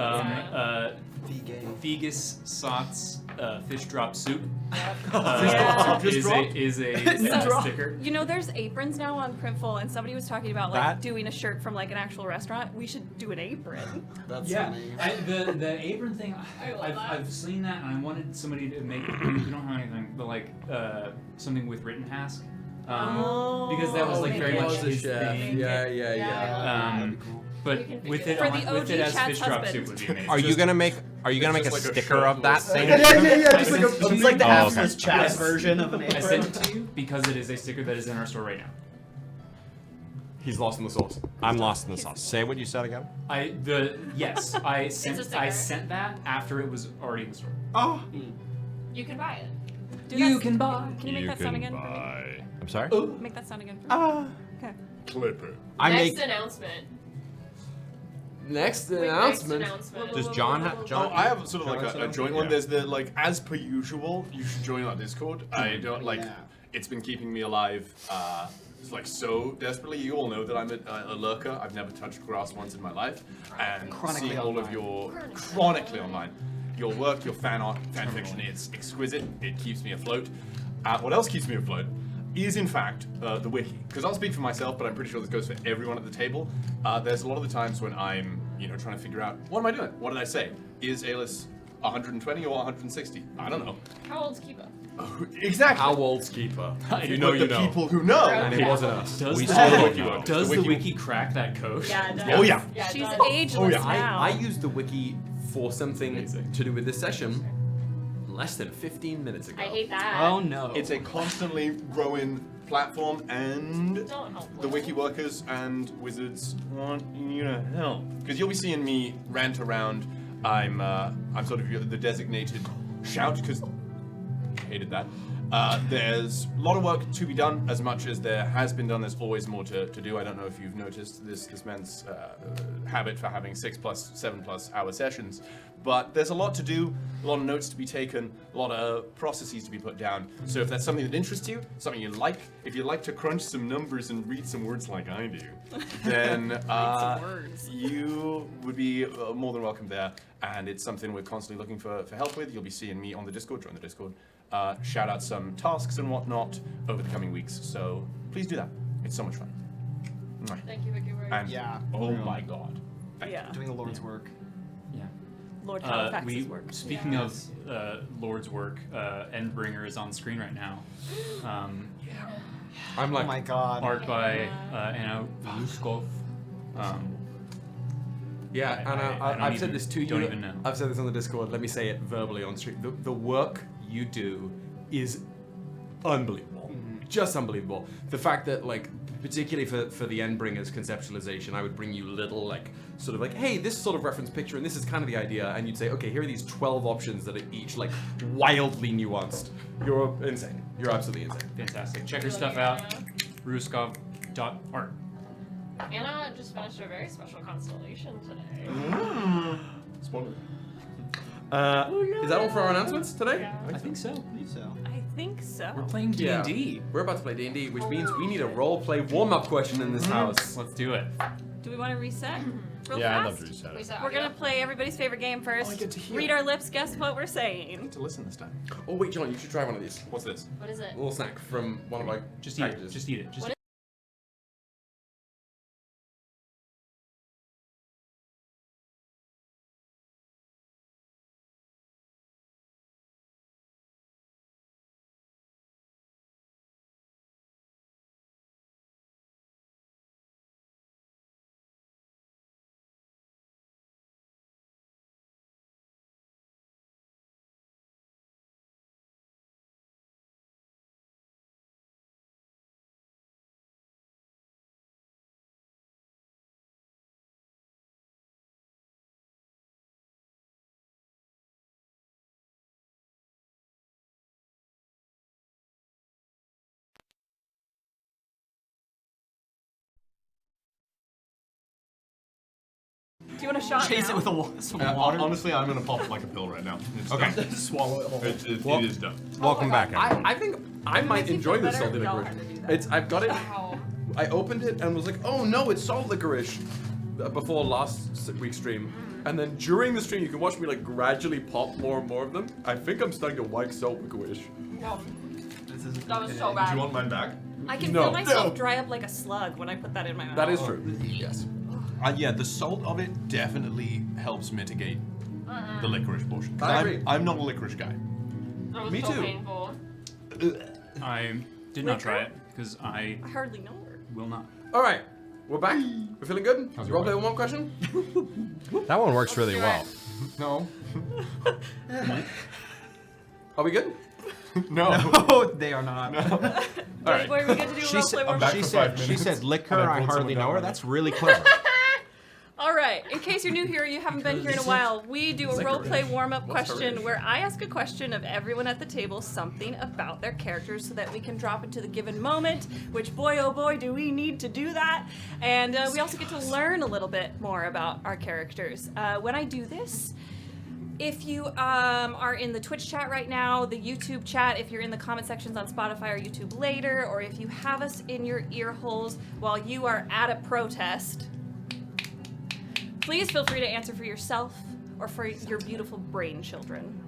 Vegan. Yeah. Theagus Sot's fish drop soup Yeah. is a sticker. You know, there's aprons now on Printful, and somebody was talking about like That- doing a shirt from like an actual restaurant. We should do an apron. That's Yeah, funny. the apron thing. I love that. I've seen that, and I wanted somebody to make. We don't have anything, but like something with written task, because that was like very much his thing. Yeah. But We can with figure it, it out. For the with it OG as Chad's fish drop husband. soup would be amazing. Are you gonna make a just like a sticker shirt of that with- thing? Just like a- it's like the Oh, okay. Aelys Chaz version of an I apron. sent it to you because it is a sticker that is in our store right now. He's lost in the sauce. I'm lost in the sauce. Say what you said again. I sticker. sent that after it was already in the store. Oh. You can buy it. Do You that- can buy. Can you make that sound again for me? I'm sorry. Make that sound again for me. Okay. Clipper. I Next make. announcement. Next Wait, announcement. Next announcement. Does John have? Oh, John. I have sort of John like has a something? joint one. Yeah. There's the like, as per usual, you should join our Discord. I don't like. Yeah. It's been keeping me alive. It's like so desperately. You all know that I'm a lurker. I've never touched grass once in my life, and Chronically seeing all of online. your chronically online, your work, your fan art, fan fiction, it's exquisite. It keeps me afloat. What else keeps me afloat is in fact the wiki. Because I'll speak for myself, but I'm pretty sure this goes for everyone at the table. There's a lot of the times when I'm, trying to figure out what am I doing? What did I say? Is Aelys 120 or 160? I don't know. How old's Kiba? Exactly. How old's keeper? If you know, But you the know. people who know. And it wasn't us. Does We the, saw the wiki wiki. book. does The the wiki- wiki crack that code? Yeah, it does. Oh yeah. Yeah, it She's does. ageless yeah. now. I used the wiki for something Amazing. to do with this session less than 15 minutes ago. I hate that. Oh no. It's a constantly growing platform, and Don't help the with wiki workers and wizards want you to help. Because you'll be seeing me rant around. I'm sort of the designated shout because hated that. There's a lot of work to be done. As much as there has been done, there's always more to do. I don't know if you've noticed this man's habit for having 6+, 7+ hour sessions, but there's a lot to do, a lot of notes to be taken, a lot of processes to be put down. So if that's something that interests you, something you like, if you like to crunch some numbers and read some words like I do, then words. you would be more than welcome there. And it's something we're constantly looking for help with. You'll be seeing me on the Discord, join the Discord. Shout out some tasks and whatnot over the coming weeks. So please do that. It's so much fun. Mwah. Thank you, Vicky. And Yeah. oh my god. Yeah. Doing the Lord's work. Yeah. Lord Halifax's work. Speaking of Lord's work, Endbringer is on screen right now. I'm Oh like, my god. Art by Anna Luskov. yeah, and I've said this to you. Don't even know. I've said this on the Discord. Let me say it verbally on stream. The work you do is unbelievable. just unbelievable. The fact that, like, particularly for the Endbringers conceptualization, I would bring you little, like, sort of like, hey, this sort of reference picture, and this is kind of the idea, and you'd say, okay, here are these 12 options that are each, like, wildly nuanced. You're insane. You're absolutely insane. Fantastic. Check her stuff out. Ruskov.art. Anna just finished a very special constellation today. Spoiler. Is that all for our announcements today? Yeah. I think so. I think so. We're playing D&D. We're about to play D&D, which means we need a role-play warm-up question in this house. Let's do it. Do we want to reset real Yeah, I'd fast? love to reset it. We're going to play everybody's favorite game first. I get to hear. Read our lips, guess what we're saying. To listen this time. Oh, wait, John, you should try one of these. What's this? What is it? A little snack from one of our Just eat it. packages. Just eat it. Just What Do you want a shot Chase now? it with some water. Honestly, I'm gonna pop like a pill right now. It's Okay. done. Swallow it whole. It is done. Welcome back. I think I might makes you enjoy feel this better salty if y'all licorice. had to do that. It's I've got it. Wow. I opened it and was like, oh no, it's salt licorice before last week's stream. And then during the stream, you can watch me like gradually pop more and more of them. I think I'm starting to like salt licorice. No, This is that was so Do bad. you want mine back? I can No. feel myself No. dry up like a slug when I put that in my mouth. That is true. Yes. Yeah, the salt of it definitely helps mitigate the licorice portion. 'Cause I agree. I'm not a licorice guy. That was Me so too. painful. I did not try it because I I hardly know her. will not. All right, we're back. We're feeling good. How's your Roleplay wife? one more question. That one works really do well. No. Are we good? No. No, they are not. All right. Where we get to do She roleplay said, warm-up? back she for said, 5 she minutes, said liquor, and I I pulled hardly someone know down her. on That's really clever. All right, in case you're new here, you haven't been here in a while, we do a roleplay warm-up question where I ask a question of everyone at the table, something about their characters, so that we can drop into the given moment, which boy, oh boy, do we need to do that. And we also get to learn a little bit more about our characters. When I do this, if you are in the Twitch chat right now, the YouTube chat, if you're in the comment sections on Spotify or YouTube later, or if you have us in your ear holes while you are at a protest, please feel free to answer for yourself or for your beautiful brain children.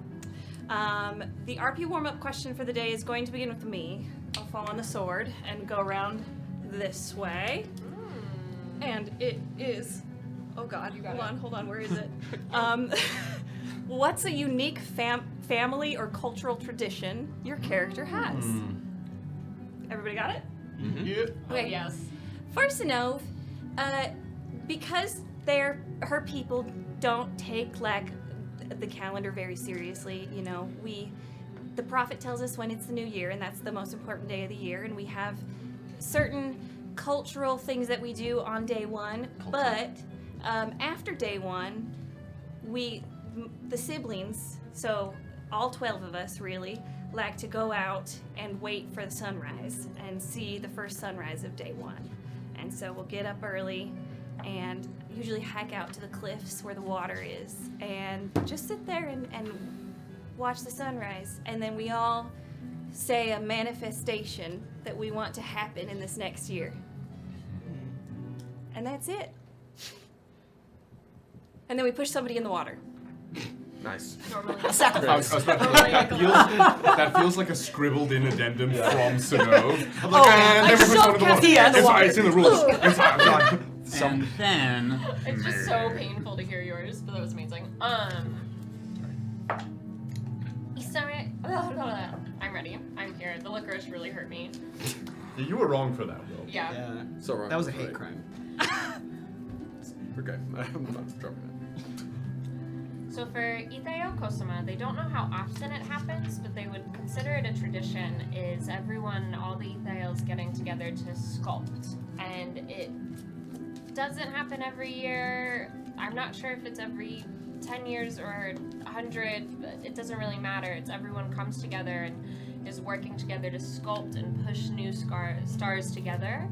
The RP warm-up question for the day is going to begin with me. I'll fall on the sword and go around this way. And it is... Oh god, hold on, where is it? What's a unique family or cultural tradition your character has? Everybody got it? Yeah. Okay. Yes. For Synnove, because her people don't take like the calendar very seriously. You know, the prophet tells us when it's the new year, and that's the most important day of the year, and we have certain cultural things that we do on day one. But after day one, the siblings, so all 12 of us really, like to go out and wait for the sunrise and see the first sunrise of day one. And so we'll get up early and usually hike out to the cliffs where the water is and just sit there and watch the sunrise. And then we all say a manifestation that we want to happen in this next year. And that's it. And then we push somebody in the water. Nice. Normally. I was about to say, that feels like a scribbled in addendum from Synnove. I'm like, and I every so person in the cast water. it in the water. It's in the rules. And then It's just so painful to hear yours, but that was amazing. Sorry. I'm ready. I'm here. The licorice really hurt me. You were wrong for that, Will. Yeah. Yeah. So wrong. That was a Right. hate crime. Okay, I'm not dropping it. So for Ythae'el Kosama, they don't know how often it happens, but they would consider it a tradition, is everyone, all the Ythae'els getting together to sculpt. And it doesn't happen every year. I'm not sure if it's every 10 years or 100, but it doesn't really matter. It's everyone comes together and is working together to sculpt and push new stars together.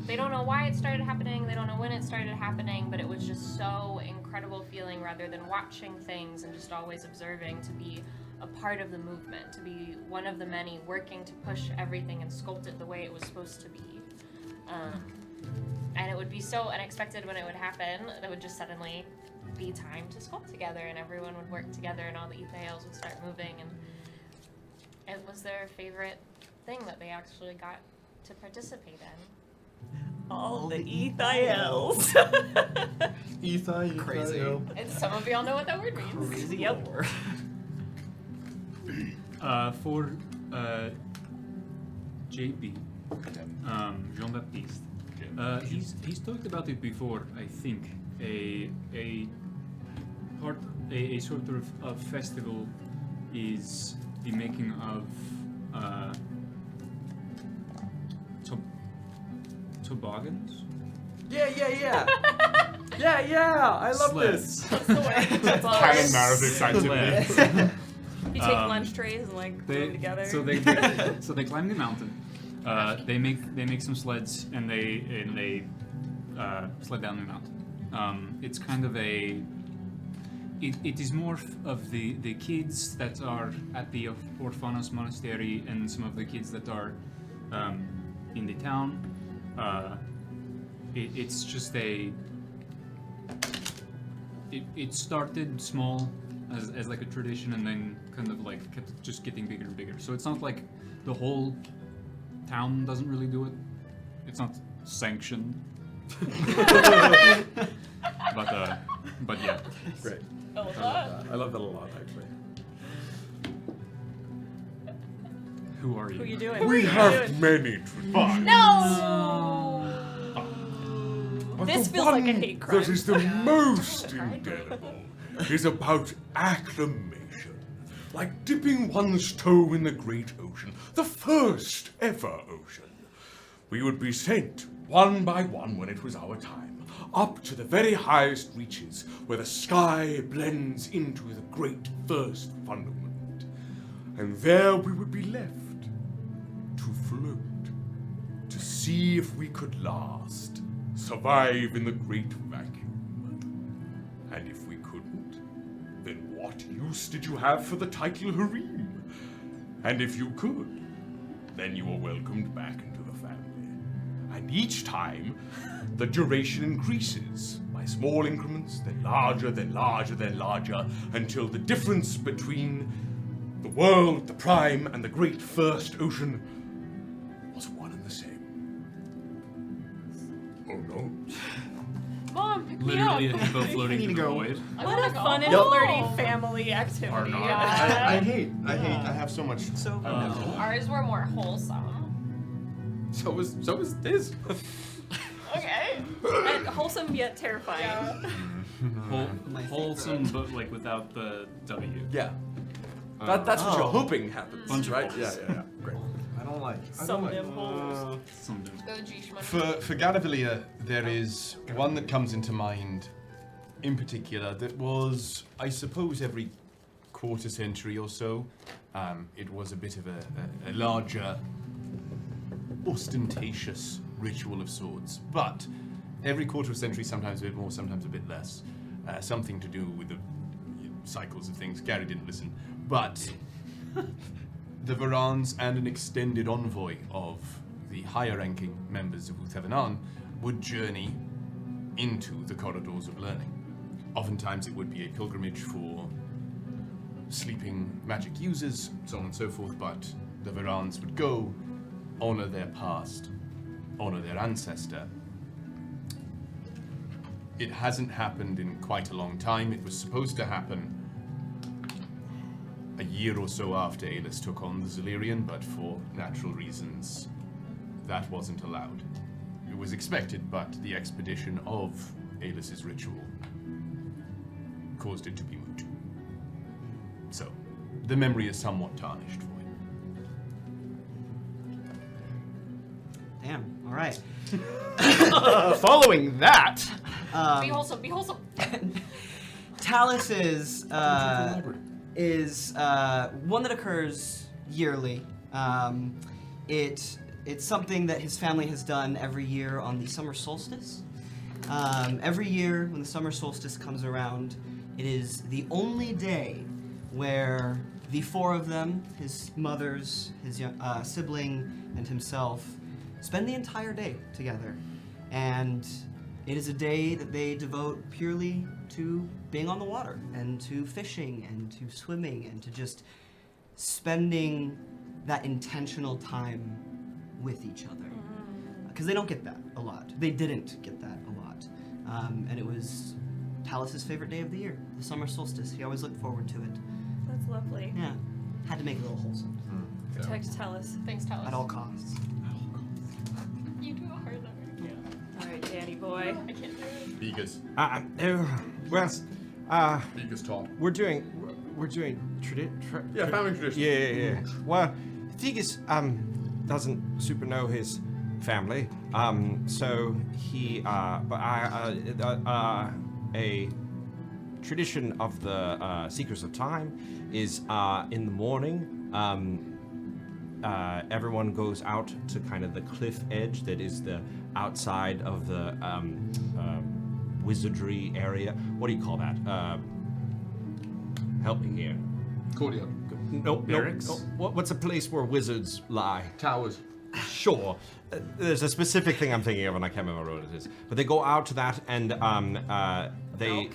They don't know why it started happening, they don't know when it started happening, but it was just so incredible feeling rather than watching things and just always observing, to be a part of the movement, to be one of the many working to push everything and sculpt it the way it was supposed to be. And it would be so unexpected when it would happen. There would just suddenly be time to sculpt together and everyone would work together and all the Ythae'els would start moving, and it was their favorite thing that they actually got to participate in. All the Ythae'els. Ythae'el. Crazy. And some of y'all know what that word means. Crazy. Yep. lore. For JB, Jean-Baptiste, he's talked about it before. I think a sort of festival is the making of toboggans. Yeah. I love Sleds. this. Canon narrative excitedly. You take lunch trays and like put them together. So they climb the mountain. They make some sleds and they sled down the mountain. It's kind of a. It is more of the kids that are at the Orphanos Monastery and some of the kids that are in the town. It's just a. It started small as like a tradition and then kind of like kept just getting bigger and bigger. So it's not like the whole town doesn't really do it. It's not sanctioned. But yeah. Great. I love that. I love that a lot, actually. Who are you? Who you doing? We Who you have doing? many traditions. No! But This the feels like a one hate crime. that is the most indelible is about acclamation. Like dipping one's toe in the great ocean, the first ever ocean. We would be sent, one by one when it was our time, up to the very highest reaches where the sky blends into the great first fundament. And there we would be left to float, to see if we could last, survive in the great vacuum. And if we couldn't, then what use did you have for the title Harem? And if you could, then you were welcomed back into the family. And each time, the duration increases by small increments, then larger, then larger, then larger, until the difference between the world, the prime, and the great first ocean was one and the same. Oh no. Mom, pick Literally me a up. hippo floating need in to the go. void. What a fun and Yep. flirty family activity. Or not. I hate. I have so much. So Ours were more wholesome. So was this. Okay. and wholesome yet terrifying. Wholesome, but like without the W. Yeah. That's what you're Oh. hoping happens, Bunch of right? holes. Yeah. Great. I don't like. Some of them holes. Some do. Go G-Shman. For Garavellir, there is one that comes into mind in particular that was, I suppose, every quarter century or so. It was a bit of a larger, ostentatious ritual of sorts. But every quarter of a century, sometimes a bit more, sometimes a bit less. Something to do with the cycles of things. Gary didn't listen. But the Viraans and an extended envoy of the higher-ranking members of Uthevenan would journey into the corridors of learning. Oftentimes it would be a pilgrimage for sleeping magic users, so on and so forth, but the Viraans would go, honor their past, honor their ancestor. It hasn't happened in quite a long time. It was supposed to happen a year or so after Aelys took on the Zilirian, but for natural reasons, that wasn't allowed. It was expected, but the expedition of Aelys's ritual caused it to be moot. So, the memory is somewhat tarnished for him. Damn. All right. Following that, Be wholesome, be wholesome. Talis is one that occurs yearly. It's something that his family has done every year on the summer solstice. Every year when the summer solstice comes around, it is the only day where the four of them, his mothers, his sibling, and himself, spend the entire day together. And it is a day that they devote purely to being on the water and to fishing and to swimming and to just spending that intentional time with each other. Because they don't get that a lot. They didn't get that a lot. And it was Talis' favorite day of the year, the summer solstice. He always looked forward to it. That's lovely. Yeah. Had to make it a little wholesome. Protect Talis. Thanks, Talis. At all costs. You do a hard letter. All right, Danny boy. I can't do it. Vegas. Vegas taught. We're doing family tradition. Yeah. Well, Theagus doesn't super know his family, so he a tradition of the Seekers of Time is in the morning. Everyone goes out to kind of the cliff edge that is the outside of the wizardry area. What do you call that? Help me here. Courtyard. No. Barracks? What's a place where wizards lie? Towers. Sure. There's a specific thing I'm thinking of, and I can't remember what it is. But they go out to that, and they.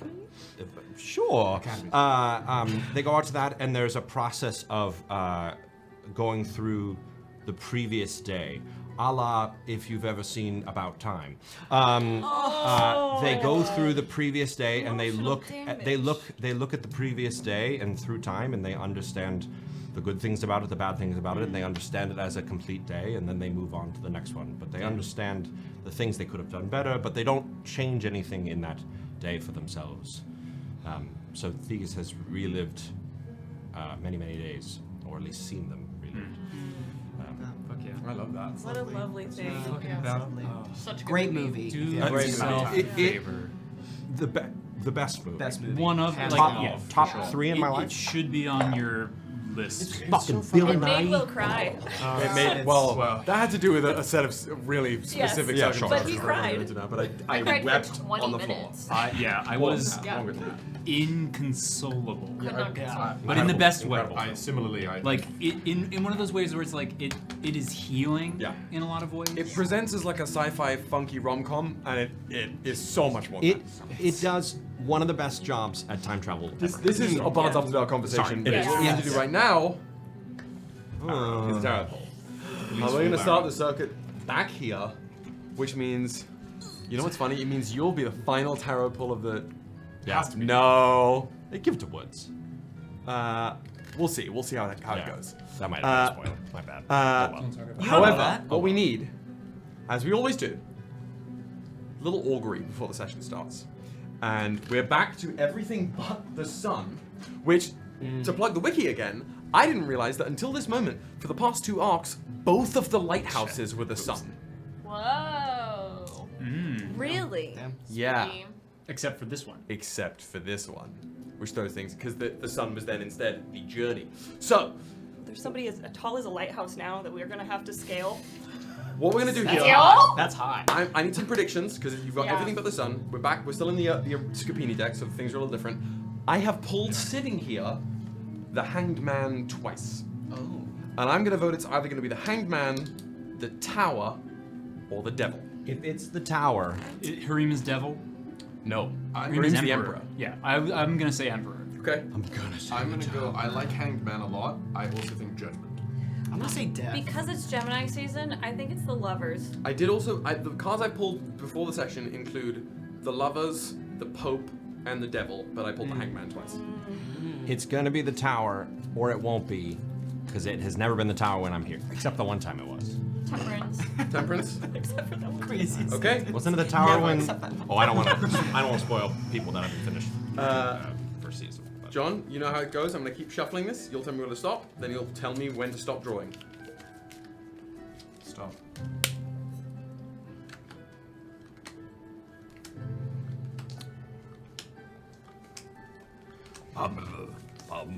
Sure. They go out to that, and there's a process of going through the previous day, a la if you've ever seen About Time. They go through the previous day, and they look at the previous day and through time, and they understand the good things about it, the bad things about it, and they understand it as a complete day, and then they move on to the next one. But they understand the things they could have done better, but they don't change anything in that day for themselves. So Theagus has relived many, many days, or at least seen them relived. Fuck yeah. I love that. What a lovely thing. Such a good Great movie. Do yourself a favor. The best movie. Best movie. One of Top three in my life. It should be on your list. It's fucking Bill It made Nye. Will cry. It made, well, that had to do with a set of really specific Yes, circumstances. but he we're not cried. gonna get into now, but I cried for wept 20 on the floor. minutes. I was Longer than that. inconsolable. Could not console. But in the best way. Similarly, Like in one of those ways where it's like it is healing in a lot of ways. It presents as like a sci-fi funky rom-com, and it is so much more. It does one of the best jobs at time travel ever. This is a Bards of New York conversation. Sorry, it is. What we need to do right now is terrible. We're going to start the circuit back here, which means, you know what's funny? It means you'll be the final tarot pull of the. Yeah. No. They give it to Woods. We'll see. We'll see how it goes. That might have been a spoiler. My bad. However, what we need, as we always do, a little augury before the session starts. And we're back to everything but the sun, which, to plug the wiki again, I didn't realize that until this moment, for the past 2 arcs, both of the lighthouses were the sun. Whoa. Really? Yeah. Except for this one. Except for this one, which throws things, because the sun was then instead the journey. So, There's somebody as tall as a lighthouse now that we're gonna have to scale. what we're going to do here... That's high. I need some predictions, because you've got everything but the sun. We're back. We're still in the Scupini deck, so things are a little different. I have pulled, sitting here, the Hanged Man twice. Oh. And I'm going to vote it's either going to be the Hanged Man, the Tower, or the Devil. If it's the tower, Harima's devil. No. Harima's Harima's the Emperor. Yeah, I'm gonna say Emperor. Okay. I'm gonna say I'm gonna go. I like Hanged Man a lot. I also think Judgment. I'm gonna say death. Because it's Gemini season, I think it's the lovers. I did also... the cards I pulled before the section include the Lovers, the Pope, and the Devil, but I pulled the Hanged Man twice. it's gonna be the tower, or it won't be, because it has never been the tower when I'm here, except the one time it was. Temperance. Temperance? Except for that one. Crazy. Okay. Wasn't it the tower when? except that. Oh, I don't want to spoil people that haven't finished. sees them. But John, you know how it goes. I'm going to keep shuffling this. You'll tell me when to stop. Then you'll tell me when to stop drawing. Stop.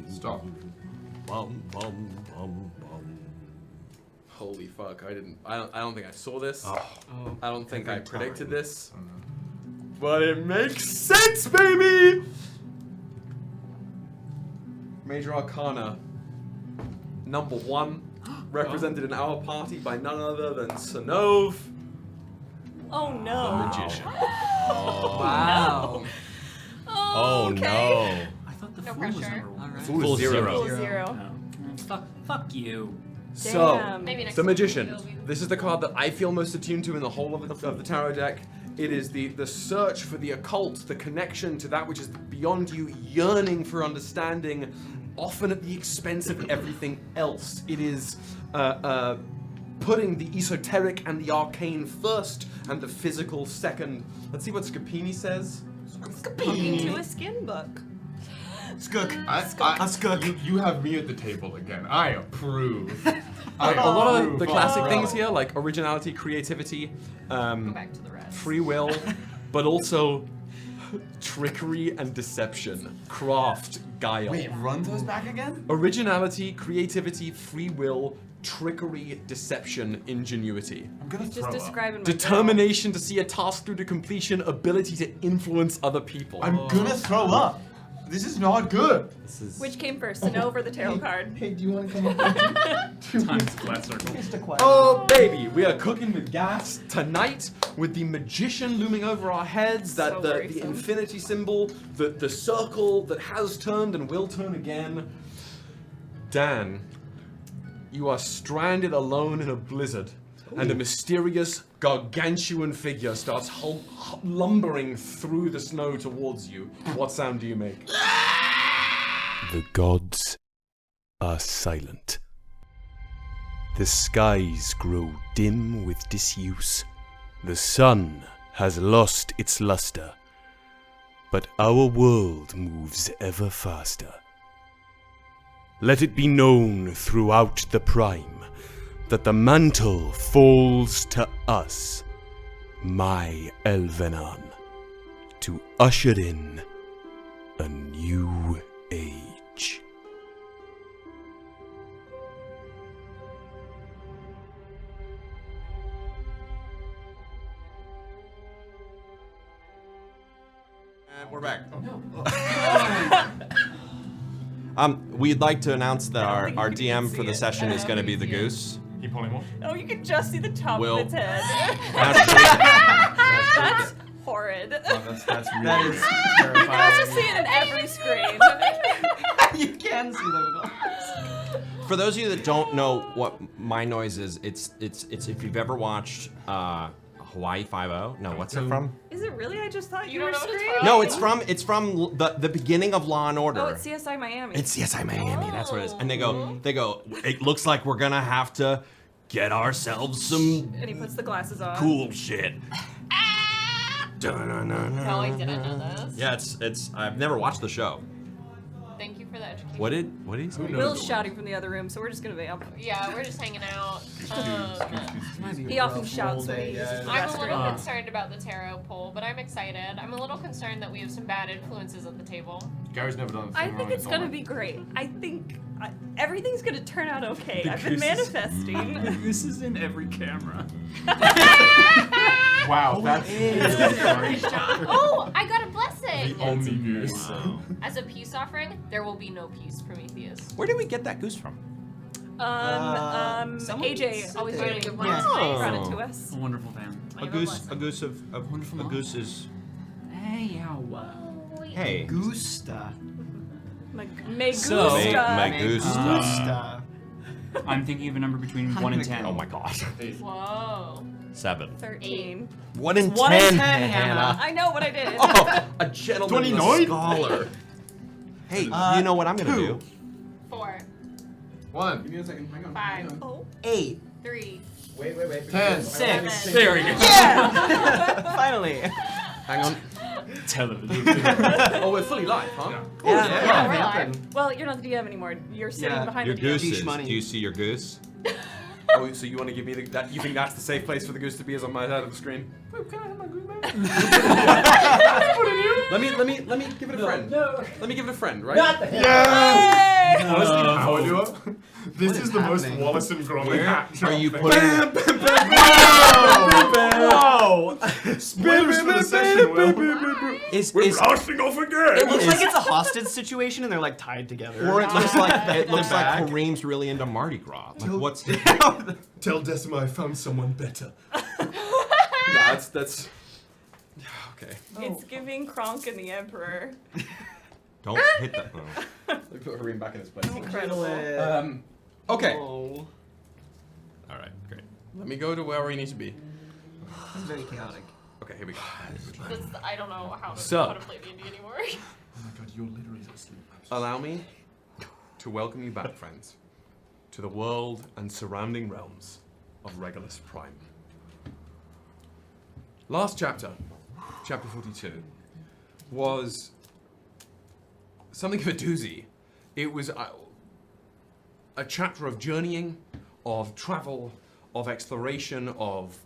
Stop. Holy fuck! I don't think I saw this. I don't think I predicted this. But it makes sense, baby. Major Arcana number 1, represented in our party by none other than Synnove. Oh no. the magician. Wow. Oh, okay. no. I thought the No fool was pressure. number 1. All right. Fool is 0. Full 0. Fuck you. So, Damn. Maybe next the time Magician. it'll be- This is the card that I feel most attuned to in the whole of the tarot deck. It is the search for the occult, the connection to that which is beyond you, yearning for understanding, often at the expense of everything else. It is putting the esoteric and the arcane first, and the physical second. Let's see what Scapini says. Talking to a skin book. Skook. You have me at the table again. I approve. A lot of the classic things here, like originality, creativity, Go back to the rest. free will, but also trickery and deception, craft, guile. Wait, run those back again? Originality, creativity, free will, trickery, deception, ingenuity. I'm gonna Just throw up. describing my Determination to see a task through to completion, ability to influence other people. I'm gonna throw up. This is not good. This is Which came first, Synnove or the tarot card? Hey, do you want to come up with Times flat circle. just a quiet? Oh baby, we are cooking with gas tonight with the magician looming over our heads, that So the worrisome. infinity symbol, the circle that has turned and will turn again. Dan, you are stranded alone in a blizzard, and a mysterious gargantuan figure starts lumbering through the snow towards you. What sound do you make? The gods are silent. The skies grow dim with disuse. The sun has lost its luster. But our world moves ever faster. Let it be known throughout the prime that the mantle falls to us, my Elvenan, to usher in a new age. And we're back. We'd like to announce that our DM for the session is going to be the goose. Keep pulling more. Oh, you can just see the top Will. of its head. Actually, That's horrid. That's really That is You can also terrifying. see it in every screen. You can see them. for those of you that don't know what my noise is, it's if you've ever watched Hawaii Five-0. No, what's it from? Is it really? I just thought you, You were don't know what it's screaming. from? No, it's from the beginning of Law and Order. Oh, it's CSI Miami. It's CSI Miami, that's what it is. And they go, it looks like we're gonna have to get ourselves some And he puts the glasses on. cool shit. No, I didn't know this. Yeah, it's I've never watched the show. Thank you for the education. What did he say? Will's shouting from the other room, so we're just gonna be up. Yeah, we're just hanging out. He often shouts when he uses the I'm a restroom. little concerned about the tarot poll, but I'm excited. I'm a little concerned that we have some bad influences at the table. Gary's never done a thing I wrong think in it's his gonna life. be great. I think everything's gonna turn out okay. The I've been goose is- manifesting. This is in every camera. Wow, that's Oh, I got a blessing! only news. As a peace offering, there will be no peace, Prometheus. Where did we get that goose from? someone AJ said always that. doing good Yeah. ones. Brought it to Oh. us. A wonderful fan. A goose is. Hey, how Hey. Gusta. Me So- gusta. My goose. Gusta. I'm thinking of a number between 1 and 10. Oh my god. Whoa. 7. 13. 1 in 10, 1 in 10, Hannah. I know what I did. Oh, a gentleman, a 29? scholar. Hey, you know what I'm gonna do? 4. 1. Give me a second, hang on. 5. Oh. 8. 3. Wait. 10. 6. There we go. Yeah! Finally. Hang on. television. Oh, we're fully live, huh? Yeah, we're vamping. live. Well, you're not the DM anymore. You're sitting Yeah. behind Your the DM. gooses. money. Do you see your goose? Oh, so you want to give me that? You think that's the safe place for the goose to be? Is on my side of the screen? Oh, can I have my goose back? Let me give it a friend. No. Let me give it a friend, right? Not the Hey! Honestly, how I do it? This What is is the most happening? Wallace and Gromit Where hat are job you thing. putting? Whoa! Spoilers for the session, Will. Is We're blasting off again! It looks like it's a hostage situation and they're like tied together. or it looks like bag. Kareem's really into Mardi Gras. Like what's? Tell Decima I found someone better. Yeah, that's. Okay. It's giving Kronk and the Emperor. Don't hit that. Oh. Let me put Hareem back in his place. Incredible. Okay. Oh. All right. Great. Let me go to where we need to be. It's very chaotic. Okay. Here we go. I don't know how So- to play D&D anymore. Oh my god, you're literally asleep. Allow me to welcome you back, friends, to the world and surrounding realms of Regolus Prime. Last chapter, chapter 42, was something of a doozy. It was a chapter of journeying, of travel, of exploration, of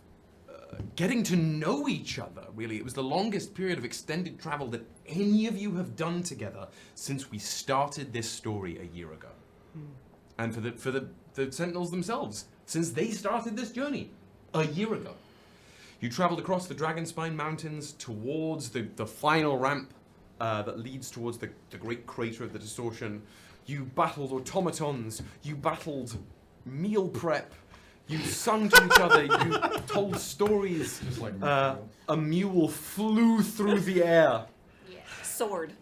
getting to know each other, really. It was the longest period of extended travel that any of you have done together since we started this story a year ago. And for the Sentinels themselves, since they started this journey a year ago. You traveled across the Dragonspine Mountains towards the final ramp that leads towards the great crater of the Distortion. You battled automatons, you battled meal prep, you sung to each other, you told stories. Just like a mule flew through the air, Sword.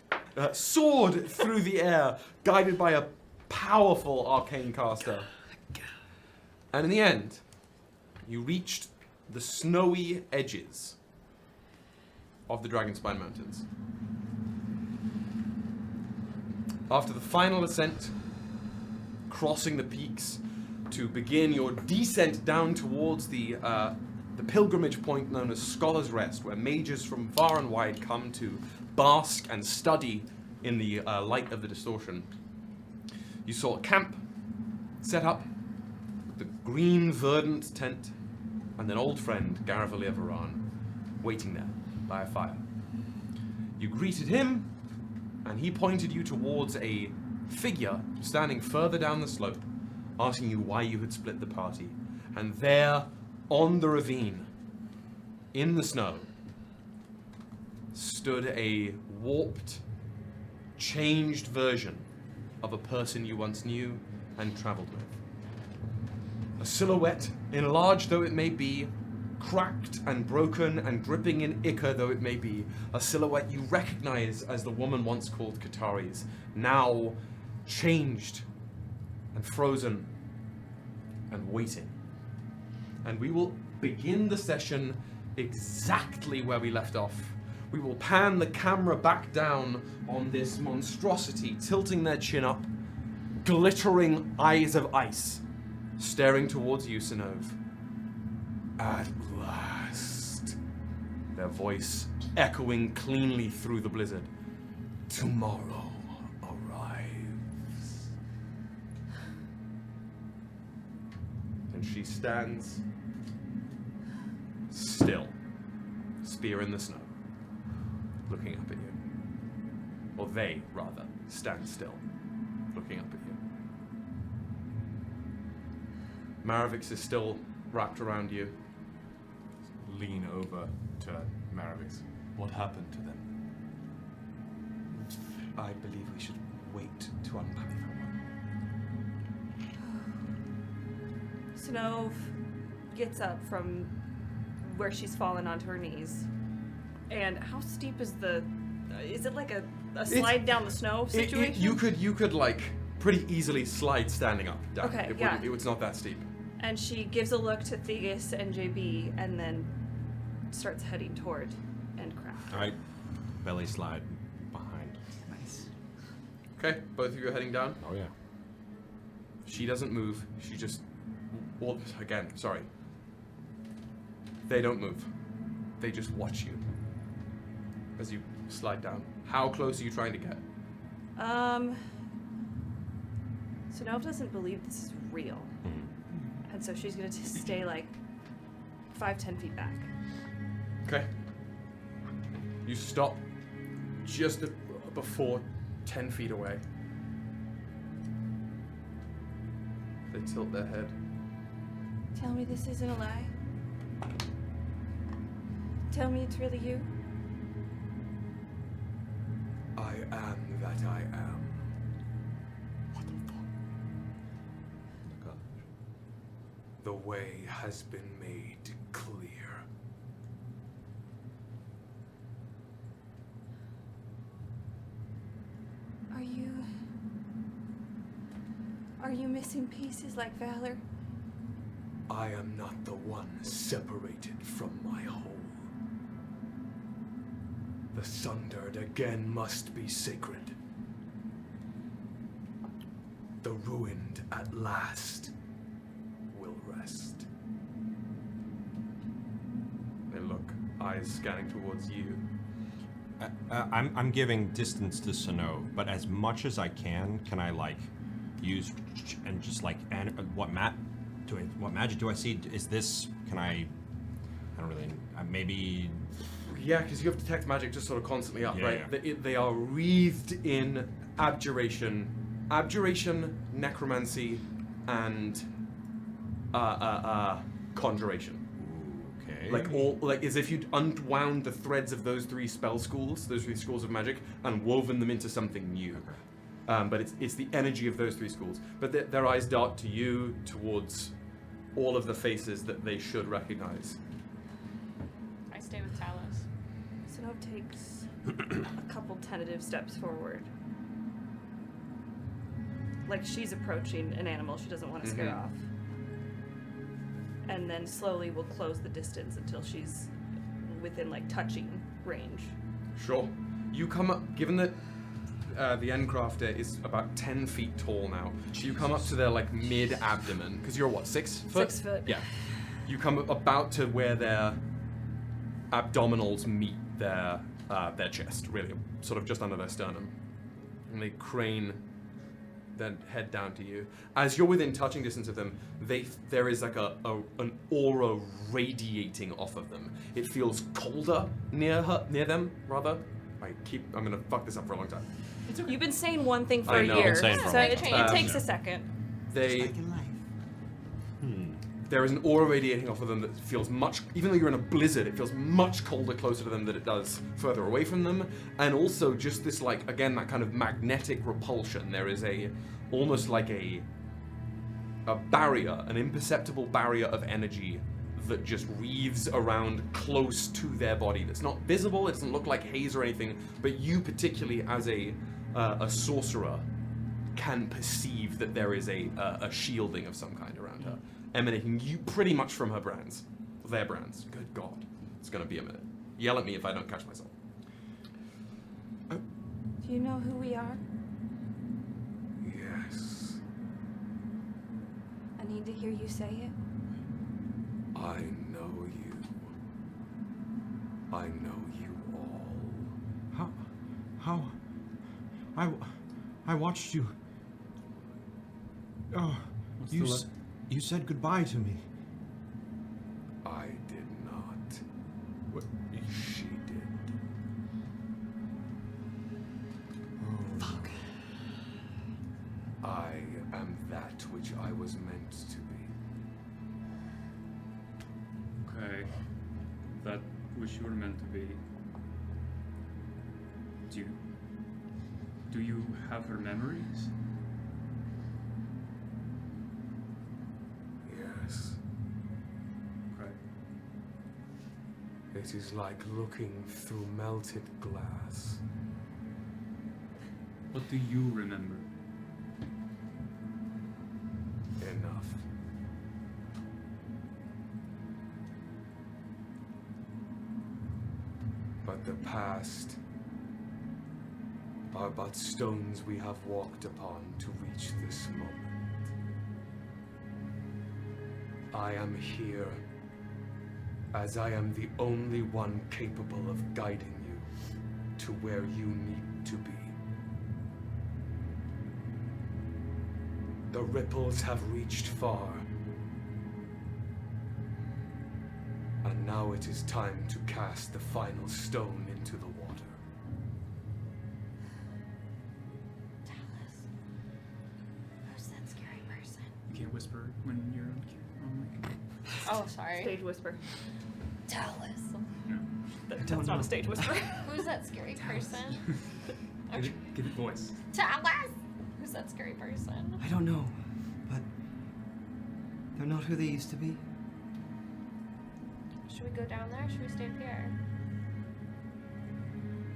soared through the air, guided by a powerful arcane caster. And in the end, you reached the snowy edges of the Dragonspine Mountains. After the final ascent, crossing the peaks to begin your descent down towards the pilgrimage point known as Scholar's Rest, where mages from far and wide come to bask and study in the light of the Distortion. You saw a camp set up with the green verdant tent and an old friend, Garavellir Viraan, waiting there by a fire. You greeted him, and he pointed you towards a figure standing further down the slope, asking you why you had split the party. And there, on the ravine, in the snow, stood a warped, changed version of a person you once knew and traveled with. A silhouette, enlarged though it may be, cracked and broken and dripping in ichor though it may be, a silhouette you recognize as the woman once called Kataris, now changed and frozen and waiting. And we will begin the session exactly where we left off. We will pan the camera back down on this monstrosity, tilting their chin up, glittering eyes of ice, staring towards you, Synnove. At last, their voice echoing cleanly through the blizzard. Tomorrow arrives. And she stands still, spear in the snow, looking up at you. Or they, rather, stand still, looking up at you. Maravix is still wrapped around you. Lean over to Maravix. What happened to them? I believe we should wait to unpack them. Synnove gets up from where she's fallen onto her knees. And how steep is the... is it like a slide down the snow situation? You could like pretty easily slide standing up down. Okay, It's not that steep. And she gives a look to Theagus and JB and then starts heading toward Endcraft. All right, belly slide behind. Nice. Okay, both of you are heading down. Oh yeah. She doesn't move. She just... Well, again, sorry. They don't move. They just watch you as you slide down. How close are you trying to get? Synnove doesn't believe this is real. And so she's going to stay like 5-10 feet back. Okay. You stop just before 10 feet away. They tilt their head. Tell me this isn't a lie. Tell me it's really you. I am that I am. What the fuck? The way has been made clear. Are you missing pieces like Valor? I am not the one separated from my whole. The sundered again must be sacred. The ruined at last will rest. They look, eyes scanning towards you. I'm giving distance to Synnove, but as much as I can I like use and just like what magic do I see? Is this? I don't really. Maybe. Yeah, because you have detect magic just sort of constantly up, right? Yeah. They are wreathed in abjuration, necromancy, and conjuration. Okay. Like as if you'd unwound the threads of those three spell schools, those three schools of magic, and woven them into something new. Okay. But it's the energy of those three schools. But their eyes dart to you, towards all of the faces that they should recognize. I stay with Talis. Synnove takes a couple tentative steps forward. Like she's approaching an animal she doesn't want to scare off. And then slowly will close the distance until she's within like touching range. Sure. You come up, given that the Endcrafter is about 10 feet tall now, you come up to their like mid-abdomen, because you're what, 6 foot? 6 foot. Yeah. You come about to where their abdominals meet their chest, really, sort of just under their sternum. And they crane their head down to you. As you're within touching distance of them, there is like an aura radiating off of them. It feels colder near them, rather. I'm gonna fuck this up for a long time. You've been saying one thing for I a know. year, Same for so a it long takes a second. Just like in life. There is an aura radiating off of them that feels much, even though you're in a blizzard, it feels much colder closer to them than it does further away from them. And also just this, like, again, that kind of magnetic repulsion. There is almost like a barrier, an imperceptible barrier of energy that just weaves around close to their body. That's not visible, it doesn't look like haze or anything, but you particularly as a sorcerer can perceive that there is a shielding of some kind around her, emanating you pretty much from their brands. Good God, it's gonna be a minute. Yell at me if I don't catch myself. Do you know who we are? Yes, I need to hear you say it. I know you. I know you all. How? I watched you. Oh, you said goodbye to me. I did not. What? She did. Fuck. I am that which I was meant to be. Okay. That which you were meant to be. Do you have her memories? Yes. Okay. It is like looking through melted glass. What do you remember? Enough. But the past are but stones we have walked upon to reach this moment. I am here as I am the only one capable of guiding you to to where you need to be. The ripples have reached far, and now it is time to cast the final stone into the water. Talis. Who's that scary person? You can't whisper when you're on mic. Oh, sorry. Stage whisper. Talis. That's not a stage whisper. Who's that scary person? Give it voice. Talis! Who's that scary person? I don't know, but they're not who they used to be. Should we go down there? Or should we stay up here?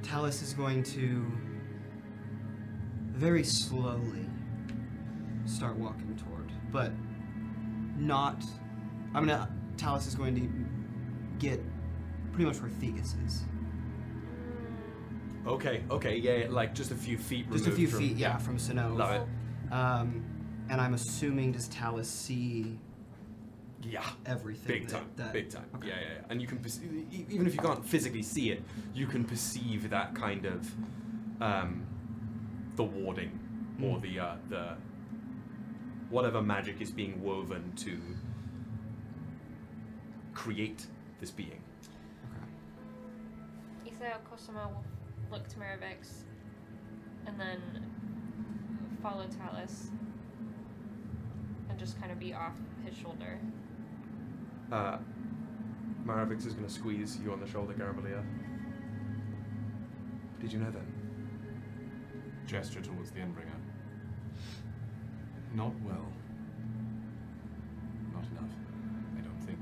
Talis is going to very slowly start walking toward, but not. Talis is going to get pretty much where Theagus is. Okay, yeah, like just a few feet removed. Just a few feet, yeah, from Synnove. Love it. And I'm assuming, does Talis see everything? Big time. Okay. Yeah. And you can, even if you can't physically see it, you can perceive that kind of, the warding, or the whatever magic is being woven to create this being. Ythae'el Cosima will look to Nevrikos and then follow Talis and just kind of be off his shoulder. Nevrikos is going to squeeze you on the shoulder, Garavellir. Did you know that? Gesture towards the Endbringer. Not well. Not enough, I don't think.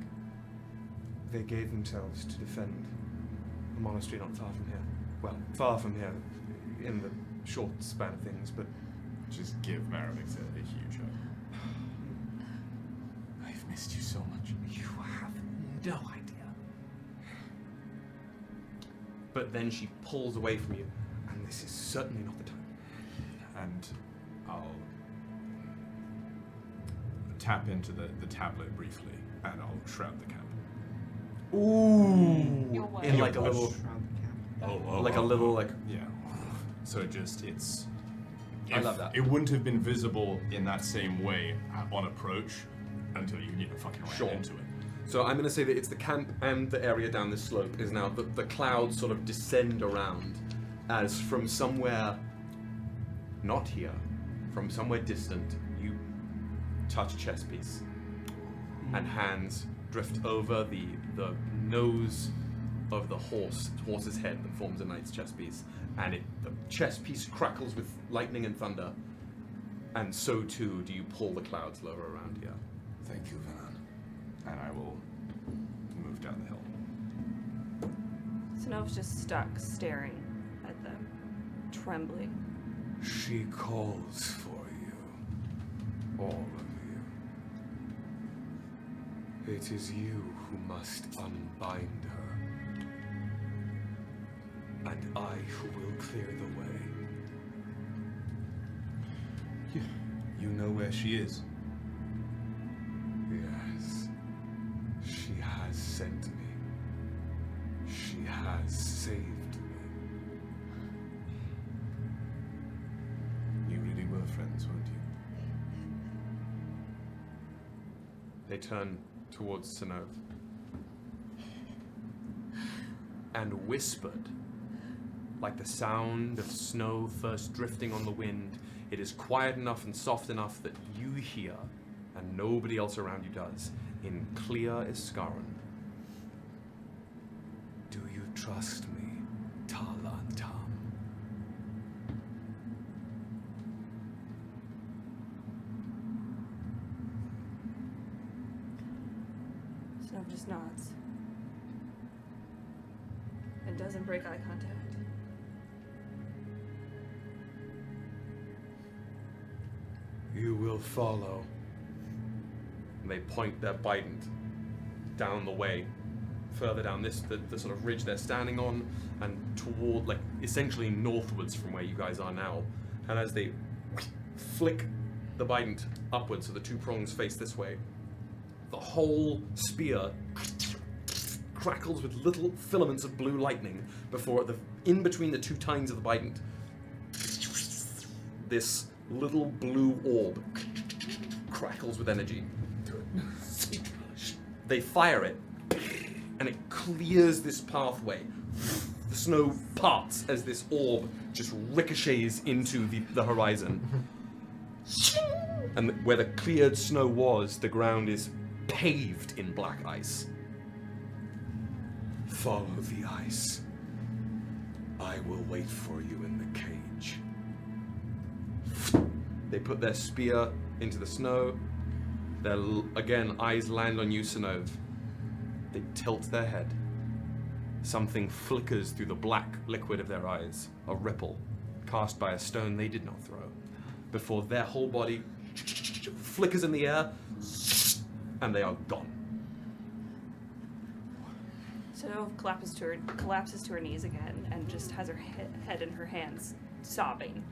They gave themselves to defend a monastery not far from here. Well, far from here, in the short span of things, but... Just give Nevrikos a huge hug. I've missed you so much. You have no idea. But then she pulls away from you, and this is certainly not the time. And I'll tap into the tablet briefly, and I'll shroud the camp. Ooh! You'll what? In like a little... like a little, like... Yeah. So it's... I love that. It wouldn't have been visible in that same way on approach until you fucking ran into it. So I'm going to say that it's the camp and the area down this slope is now the clouds sort of descend around as from somewhere, not here, from somewhere distant, you touch a chess piece and hands drift over the nose of the horse's head that forms a knight's chess piece, and the chess piece crackles with lightning and thunder, and so too do you pull the clouds lower around here. Thank you, Viraan. And I will move down the hill. Synnove's just stuck staring at them, trembling. She calls for you, all of you. It is you who must unbind her, and I who will clear the way. You know where she is? Yes, she has sent me. She has saved me. You really were friends, weren't you? They turn towards Synnove and whispered, like the sound of snow first drifting on the wind. It is quiet enough and soft enough that you hear, and nobody else around you does, in clear Iskaran. Do you trust me, Talantam? Synnove just nods and doesn't break eye contact. You will follow. And they point their bident down the way, further down the sort of ridge they're standing on, and toward, like, essentially northwards from where you guys are now. And as they flick the bident upwards, so the two prongs face this way, the whole spear crackles with little filaments of blue lightning before in between the two tines of the bident. This little blue orb crackles with energy. They fire it, and it clears this pathway. The snow parts as this orb just ricochets into the horizon. And where the cleared snow was, the ground is paved in black ice. Follow the ice. I will wait for you in the cage. They put their spear into the snow. Their, again, eyes land on you, Synnove. They tilt their head. Something flickers through the black liquid of their eyes, a ripple cast by a stone they did not throw, before their whole body flickers in the air, and they are gone. Synnove collapses to her knees again and just has her head in her hands, sobbing.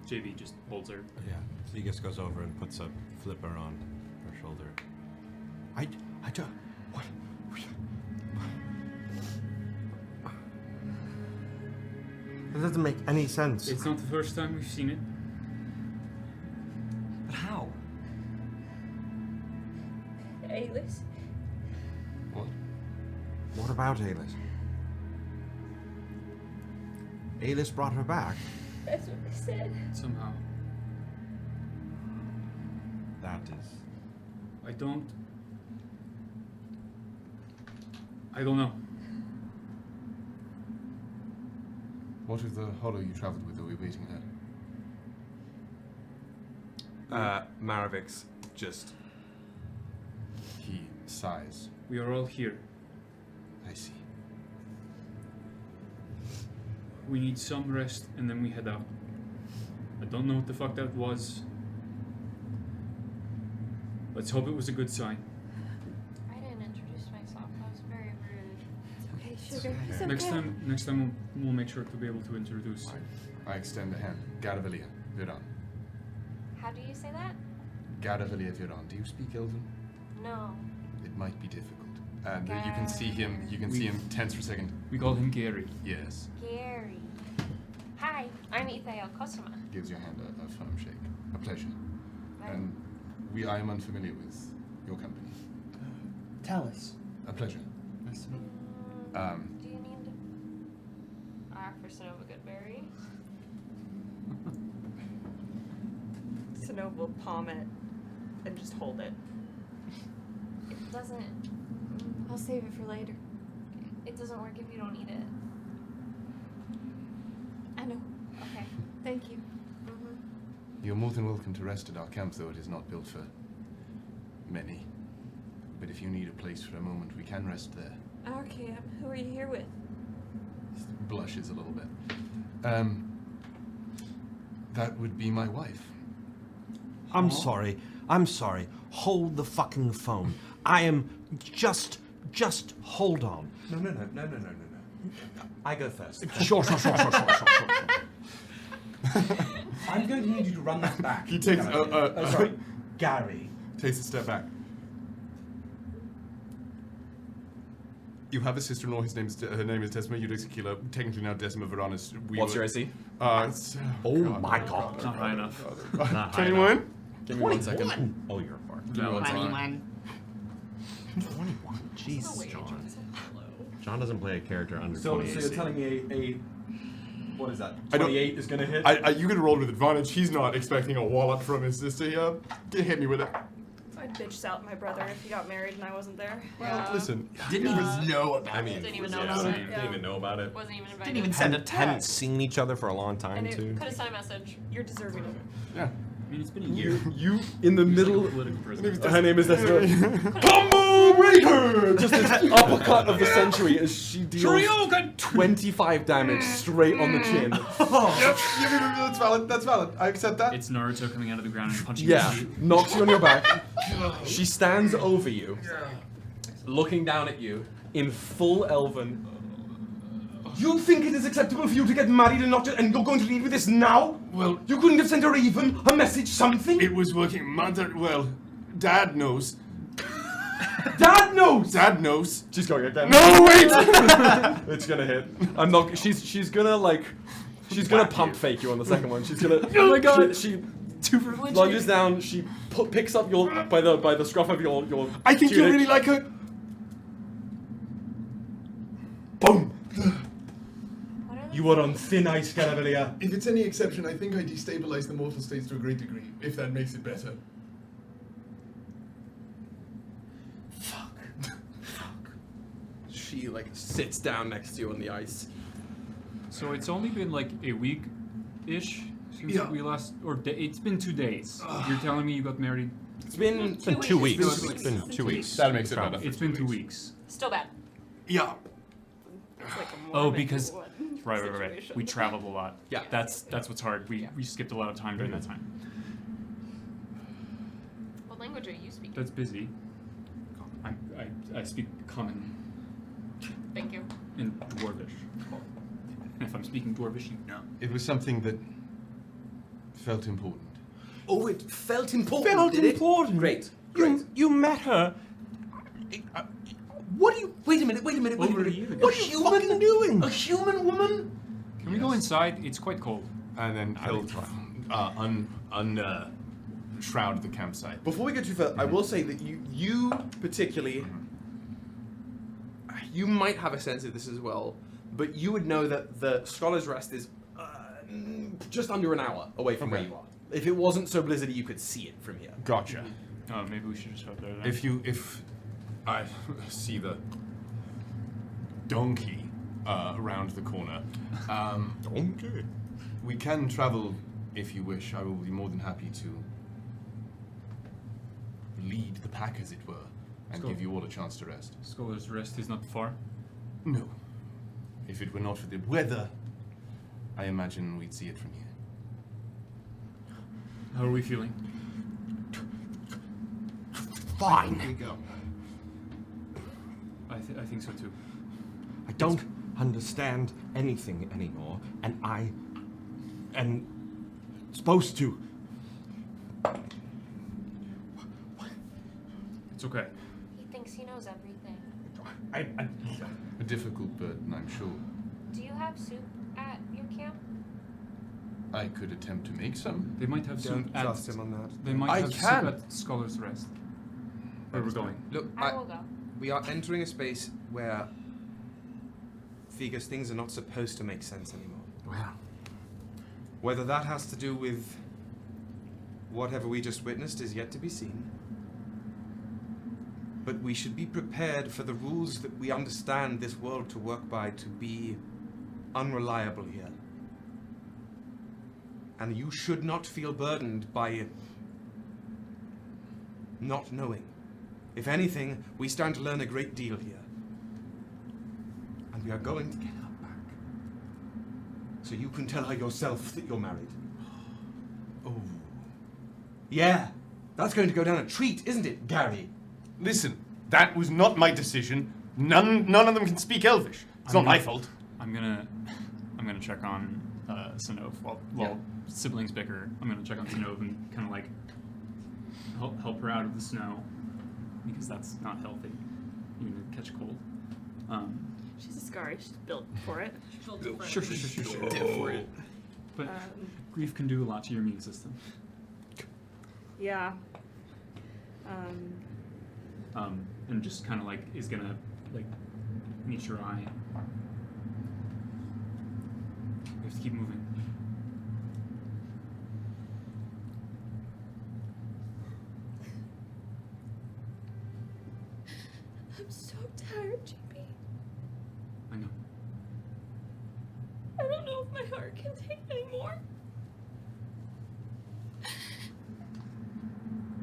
JB just holds her. Yeah, Theagus goes over and puts a flipper on her shoulder. I don't... What? That doesn't make any sense. It's not the first time we've seen it. But how? Aelys? What? What about Aelys? Aelys brought her back. That's what they said. Somehow. That is... I don't know. What of the hollow you travelled with? Are we waiting there? Maravix just... He sighs. We are all here. I see. We need some rest and then we head out. I don't know what the fuck that was. Let's hope it was a good sign. I didn't introduce myself. That was very rude. It's okay, sugar. It's okay. Next time we'll make sure to be able to introduce. I extend a hand. Garavellir, Viraan. How do you say that? Garavellir, Viraan. Do you speak Elven? No. It might be difficult. And you can see him. You can see him tense for a second. We call him Gary. Yes. Gary. Hi, I'm Ythae'el. Gives your hand a firm shake. A pleasure. And I am unfamiliar with your company. Talis. A pleasure. Nice to meet you. Do you need to offer Synnove a good berry? Synnove will palm it and just hold it. It doesn't... I'll save it for later. It doesn't work if you don't eat it. I know. Okay. Thank you. You're more than welcome to rest at our camp, though it is not built for many. But if you need a place for a moment, we can rest there. Our camp. Who are you here with? Blushes a little bit. That would be my wife. I'm sorry. Hold the fucking phone. I am just hold on. No. I go first. Sure. I'm going to need you to run that back. He takes sorry, Gary. Takes a step back. You have a sister-in-law. Her name is Decima, ludex Aquila. Technically now Decima Viraan is... What's your AC? My God. Not high enough. 21? Give me 1 second. Oh, you're far. Give me 1 second. 21. Jesus, John. John doesn't play a character under So 20 you're telling me what is that? I don't- 28 is going to hit? You could roll with advantage. He's not expecting a wallop from his sister here. Hit me with it. I'd bitch out my brother if he got married and I wasn't there. Well, listen. Didn't even know about it. Didn't even know about it. Didn't even know about it. Wasn't even invited. Didn't even send a Hadn't text. seen each other for a long time, And it too. Could have sent a message. You're deserving of it. Yeah. I mean, it's been a year. You in the middle. Political prisoner. Her name is Decima. Combo breaker! Just this uppercut of the century as she deals 25 damage straight on the chin. Yep. That's valid. I accept that. It's Naruto coming out of the ground and punching Yeah, you. knocks you on your back. She stands over you, looking down at you in full elven. You think it is acceptable for you to get married and and you're going to leave with this now? Well, You couldn't have sent her even a message, something? it was working. Well, Dad knows. Dad knows! Dad knows. She's going again. No, wait! It's gonna hit. I'm not. She's gonna like. She's gonna pump fake you on the second one. She's gonna. Oh my god! She lunges down. She picks up your by the scruff of your. I think you'll really like her. Boom. You are on thin ice, Garavellir. If it's any exception, I think I destabilize the mortal states to a great degree, if that makes it better. Fuck. She like sits down next to you on the ice. So it's only been like a week-ish since we last, or it's been 2 days. You're telling me you got married? It's been 2 weeks. It's been 2 weeks. That makes it better. It's been 2 weeks. Still bad. Yeah. It's like a Oh, Mormon because right. situation. We traveled a lot. Yeah. That's what's hard. We skipped a lot of time during that time. What language are you speaking? That's busy. I speak common Thank you. in Dwarvish. And if I'm speaking Dwarvish, you know. It was something that felt important. Oh, it felt important. Did it? Great. You met her. What are you? Wait a minute. Over a year ago. What are you fucking doing? A human woman? Can we go inside? It's quite cold. And then he'll shroud the campsite. Before we go too far, I will say that you particularly, you might have a sense of this as well, but you would know that the Scholar's Rest is just under an hour away from where you are. If it wasn't so blizzardy, you could see it from here. Gotcha. Oh, maybe we should just go there then. If I see the donkey around the corner, Donkey. we can travel if you wish. I will be more than happy to lead the pack, as it were, and give you all a chance to rest. Scholar's Rest is not far. No. If it were not for the weather, I imagine we'd see it from here. How are we feeling? Fine. Here we go. I think so too. I don't understand anything anymore, and I am supposed to. It's okay. He thinks he knows everything. A difficult burden, I'm sure. Do you have soup at your camp? I could attempt to make some. They might have soup Don't at. trust him on that. They might I have can. soup at Scholar's Rest. Where we're going. Look, I will go. we are entering a space where Theagus, things are not supposed to make sense anymore. Well, Whether that has to do with whatever we just witnessed is yet to be seen. But we should be prepared for the rules that we understand this world to work by to be unreliable here. And you should not feel burdened by not knowing. If anything, we stand to learn a great deal here. And we are going to get her back. So you can tell her yourself that you're married. Oh. Yeah, that's going to go down a treat, isn't it, Gary? Listen, that was not my decision. None of them can speak Elvish. It's not my fault. I'm gonna check on Synnove while siblings bicker. I'm gonna check on Synnove and kind of like help her out of the snow because that's not healthy. You're gonna catch a cold. She's a Scary. She's built for it. Sure. For it. But grief can do a lot to your immune system. Yeah. And just kind of like is gonna like meet your eye. We have to keep moving. I'm so tired, JP. I know. I don't know if my heart can take anymore.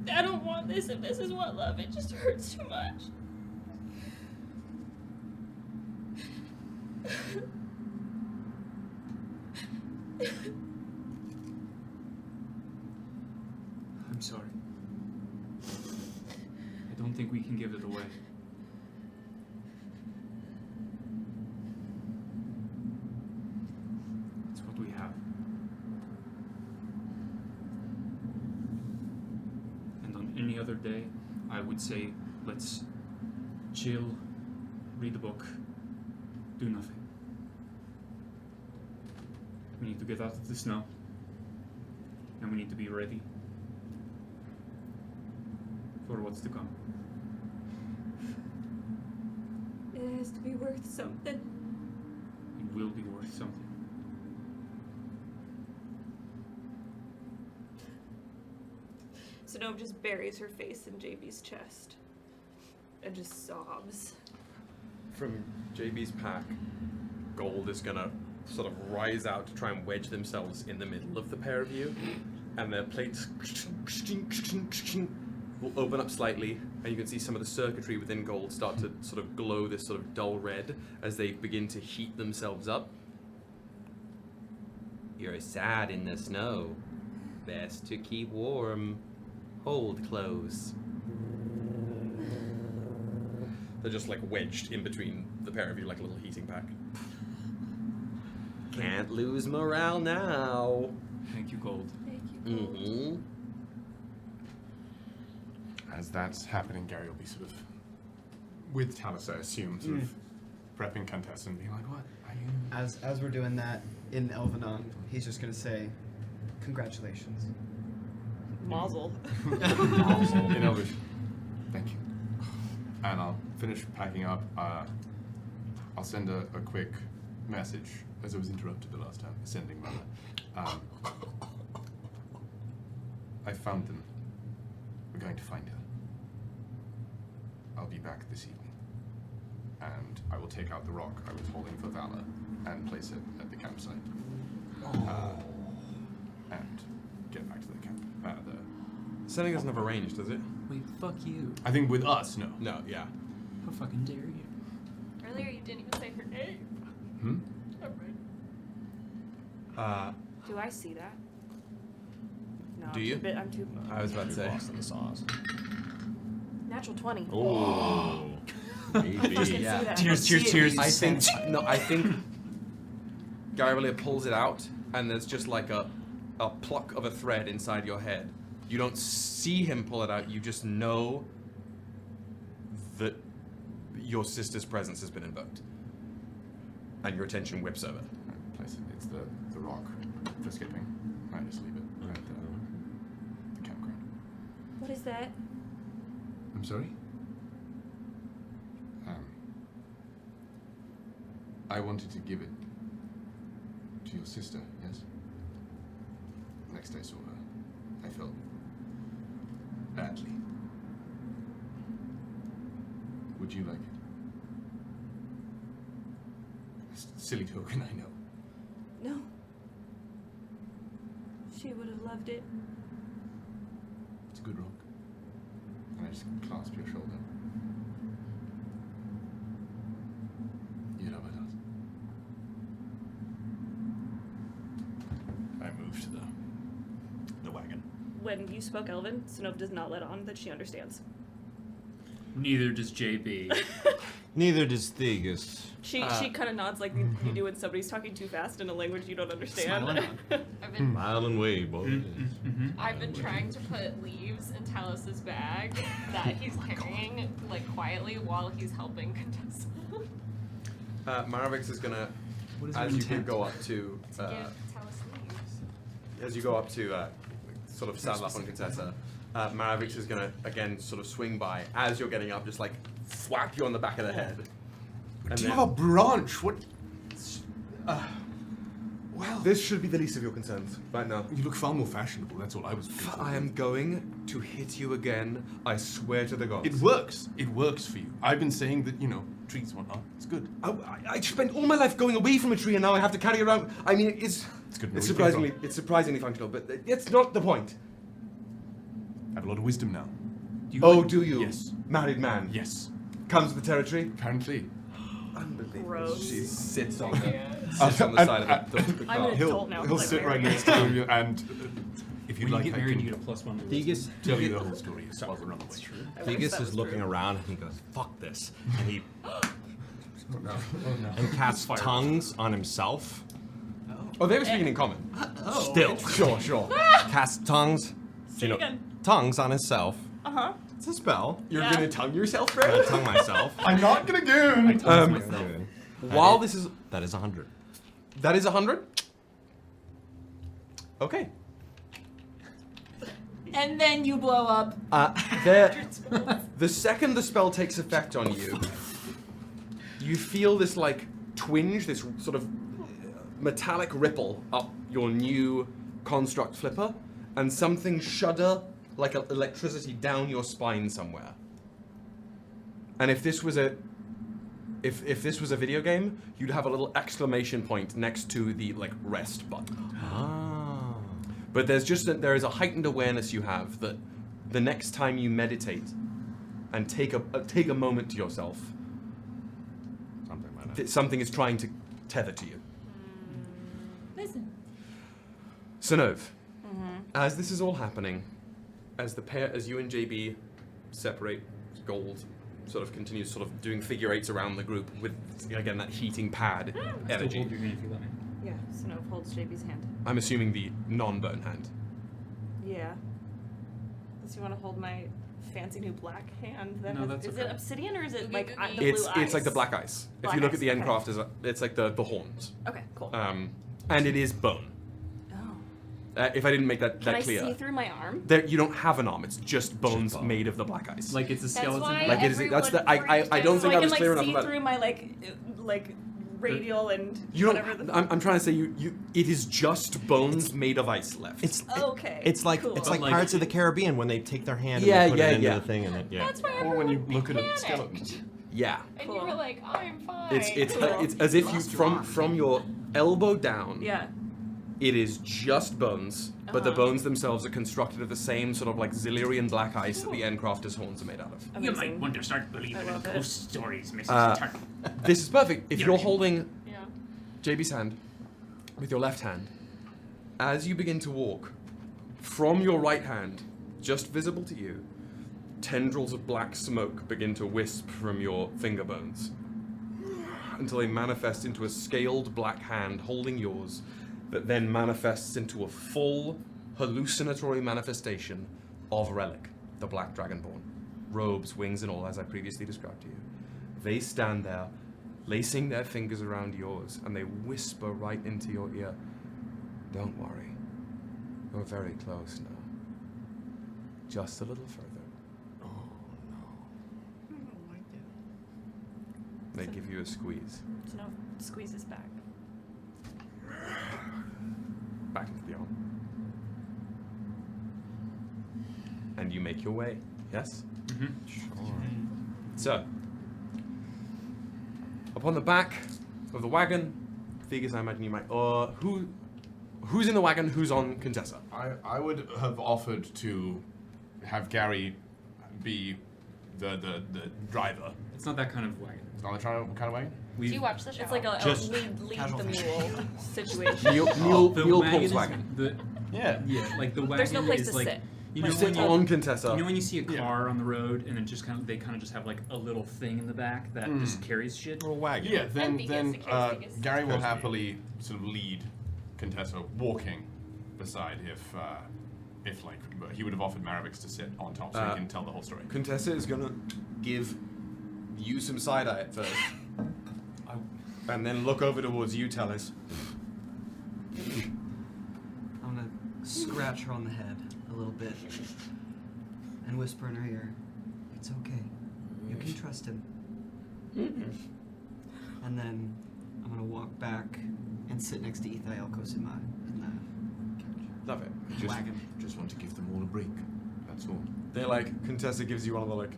I don't want this if this is what love. It just hurts too much. I'm sorry. I don't think we can give it away. It's what we have. And on any other day, I would say let's Chill. Read the book. Do nothing. We need to get out of the snow. And we need to be ready for what's to come. It has to be worth something. It will be worth something. Synnove just buries her face in JB's chest and just sobs. From JB's pack, Gold is gonna sort of rise out to try and wedge themselves in the middle of the pair of you, and their plates will open up slightly, and you can see some of the circuitry within Gold start to sort of glow this sort of dull red as they begin to heat themselves up. You're sad in the snow. Best to keep warm. Hold close. They're just like wedged in between the pair of you like a little heating pack. Can't lose morale now. Thank you, Gold. Thank you, Gold. Mm-hmm. As that's happening, Gary will be sort of with Talis, I assume, sort of prepping Countess and being like, "What are you?" As we're doing that in Elvenon, he's just gonna say, "Congratulations." Mazel. In Elvish. Thank you. And I'll finish packing up. I'll send a quick message, as I was interrupted the last time, sending Mother. I found them. We're going to find her. I'll be back this evening. And I will take out the rock I was holding for Valor and place it at the campsite. And get back to the camp. Sending doesn't have a range, does it? Wait, fuck you. I think with us, no. No, yeah. How fucking dare you? Earlier you didn't even say her name. Hmm? Do I see that? No, Do you? I'm too. I was about to say. Lost in the sauce. Natural 20. Oh. Maybe. I fucking Yeah. see that. Cheers. I think Garavellir pulls it out, and there's just like a pluck of a thread inside your head. You don't see him pull it out, you just know that your sister's presence has been invoked. And your attention whips over. Place it. It's the rock for skipping. I just leave it at the campground. What is that? I'm sorry? I wanted to give it to your sister, yes? Next I saw her, I felt badly. Would you like it? Silly token, I know. No. She would have loved it. It's a good rock. And I just clasp your shoulder. You know what else? I moved to the wagon. When you spoke Elven, Synnove does not let on that she understands. Neither does JB. Neither does Theagus. She kind of nods like you do when somebody's talking too fast in a language you don't understand. I've been Mile and way, boys. I've been trying to put leaves in Talis's bag that he's carrying, like quietly, while he's helping Contessa. Maravix is gonna, What is as your you can intent? go up to, Give Talis leaves. as you go up to sort of saddle up on Contessa, Maravix is gonna again sort of swing by as you're getting up, just like whack you on the back of the head. And Do you have a branch? What? Well, this should be the least of your concerns right now. you look far more fashionable. That's all I was. I am going to hit you again. I swear to the gods. It works. It works for you. I've been saying that, trees and whatnot. It's good. I spent all my life going away from a tree, and now I have to carry around. I mean, it's good. It's surprisingly functional, but it's not the point. I have a lot of wisdom now. Do you? Yes. Married man. Yes. Comes with the territory. Apparently. Unbelievable. Gross. She sits on the side of the car. I'm an adult now. He'll sit right next to you, and if you'd When like, you get I married, can you get a +1. Theagus, tell you the whole story while we're on the way. Theagus is looking around and he goes, "Fuck this," and he Oh no. and casts tongues on himself. Oh, they were speaking in common. Still, Sure. casts tongues. Say it again. Tongues on himself. Uh-huh. It's a spell. You're Yeah. gonna tongue yourself, I'm gonna Brandon? tongue myself. I'm not gonna goon. While this is... That is 100. That is 100? Okay. And then you blow up. The second the spell takes effect on you, you feel this like twinge, this sort of metallic ripple up your new construct flipper, and something shudder like electricity down your spine somewhere. And if this was a this was a video game, you'd have a little exclamation point next to the like rest button. But there is a heightened awareness you have that the next time you meditate and take a moment to yourself, something is trying to tether to you. Listen. Synnove, as this is all happening, as you and JB separate, Gold sort of continues sort of doing figure eights around the group with, again, that heating pad energy. Hold your hand if you let me. Yeah, Synnove holds JB's hand. I'm assuming the non-bone hand. Yeah. Does he want to hold my fancy new black hand? That No, has, that's is okay. it obsidian or is it like the It's blue eyes? it's like the black ice. Black if you look ice, at the end okay. craft, it's like the horns. Okay, cool. And it is bone. Oh. If I didn't make that Can I clear. see through my arm? You don't have an arm. It's just bones made of the black ice. Like it's a skeleton. why Like it is. That's the. I don't So think I I can was like clear enough see about through it. my like radial and You whatever don't. the. I'm trying to say you. It is just bones made of ice left. Okay. It's like cool. it's like Like- Pirates of the Caribbean when they take their hand Yeah, and they put yeah, it into yeah. the thing and it, That's why Or when you everyone look at a panicked. skeleton. Yeah. And you were like, I'm fine. It's as if you from your elbow down. Yeah. It is just bones, but the Uh-huh. bones themselves are constructed of the same sort of like Zillyrian black ice that the Endcrafter's horns are made out of. You Amazing. might want to start believing I in love it. ghost stories, Mrs. Uh, This is perfect. If Yeah. you're holding Yeah. JB's hand with your left hand, as you begin to walk, from your right hand, just visible to you, tendrils of black smoke begin to wisp from your finger bones until they manifest into a scaled black hand holding yours that then manifests into a full hallucinatory manifestation of Relic, the Black Dragonborn. Robes, wings, and all, as I previously described to you. They stand there, lacing their fingers around yours, and they whisper right into your ear, "Don't worry. You're very close now. Just a little further." They give you a squeeze. Synnove squeezes back. Back into the arm. And you make your way, yes? So, upon the back of the wagon, Theagus, I imagine you might. Who's in the wagon? Who's on Contessa? I would have offered to have Gary be the driver. It's not that kind of wagon. It's not the kind of wagon? Do you watch the show? It's like a Just lead casual the fishing. mule situation. Neil The pulls wagon is wagon. Yeah. like the wagon There's no place is to like sit. you You know sit when you, on Contessa. you know when you see a car on the road and it just they kind of just have like a little thing in the back that just carries shit. little wagon. Yeah, then Theagus, Theagus. Gary will happily sort of lead Contessa walking beside if like he would have offered Maravix to sit on top so he can tell the whole story. Contessa is gonna give you some side eye at first, and then look over towards you, Talis. I'm gonna scratch her on the head a little bit and whisper in her ear, "It's okay. You can trust him." And then I'm gonna walk back and sit next to Ythae'el Cosima in the Love it. wagon. Just want to give them all a break. That's all. They're like, Contessa gives you one of the like.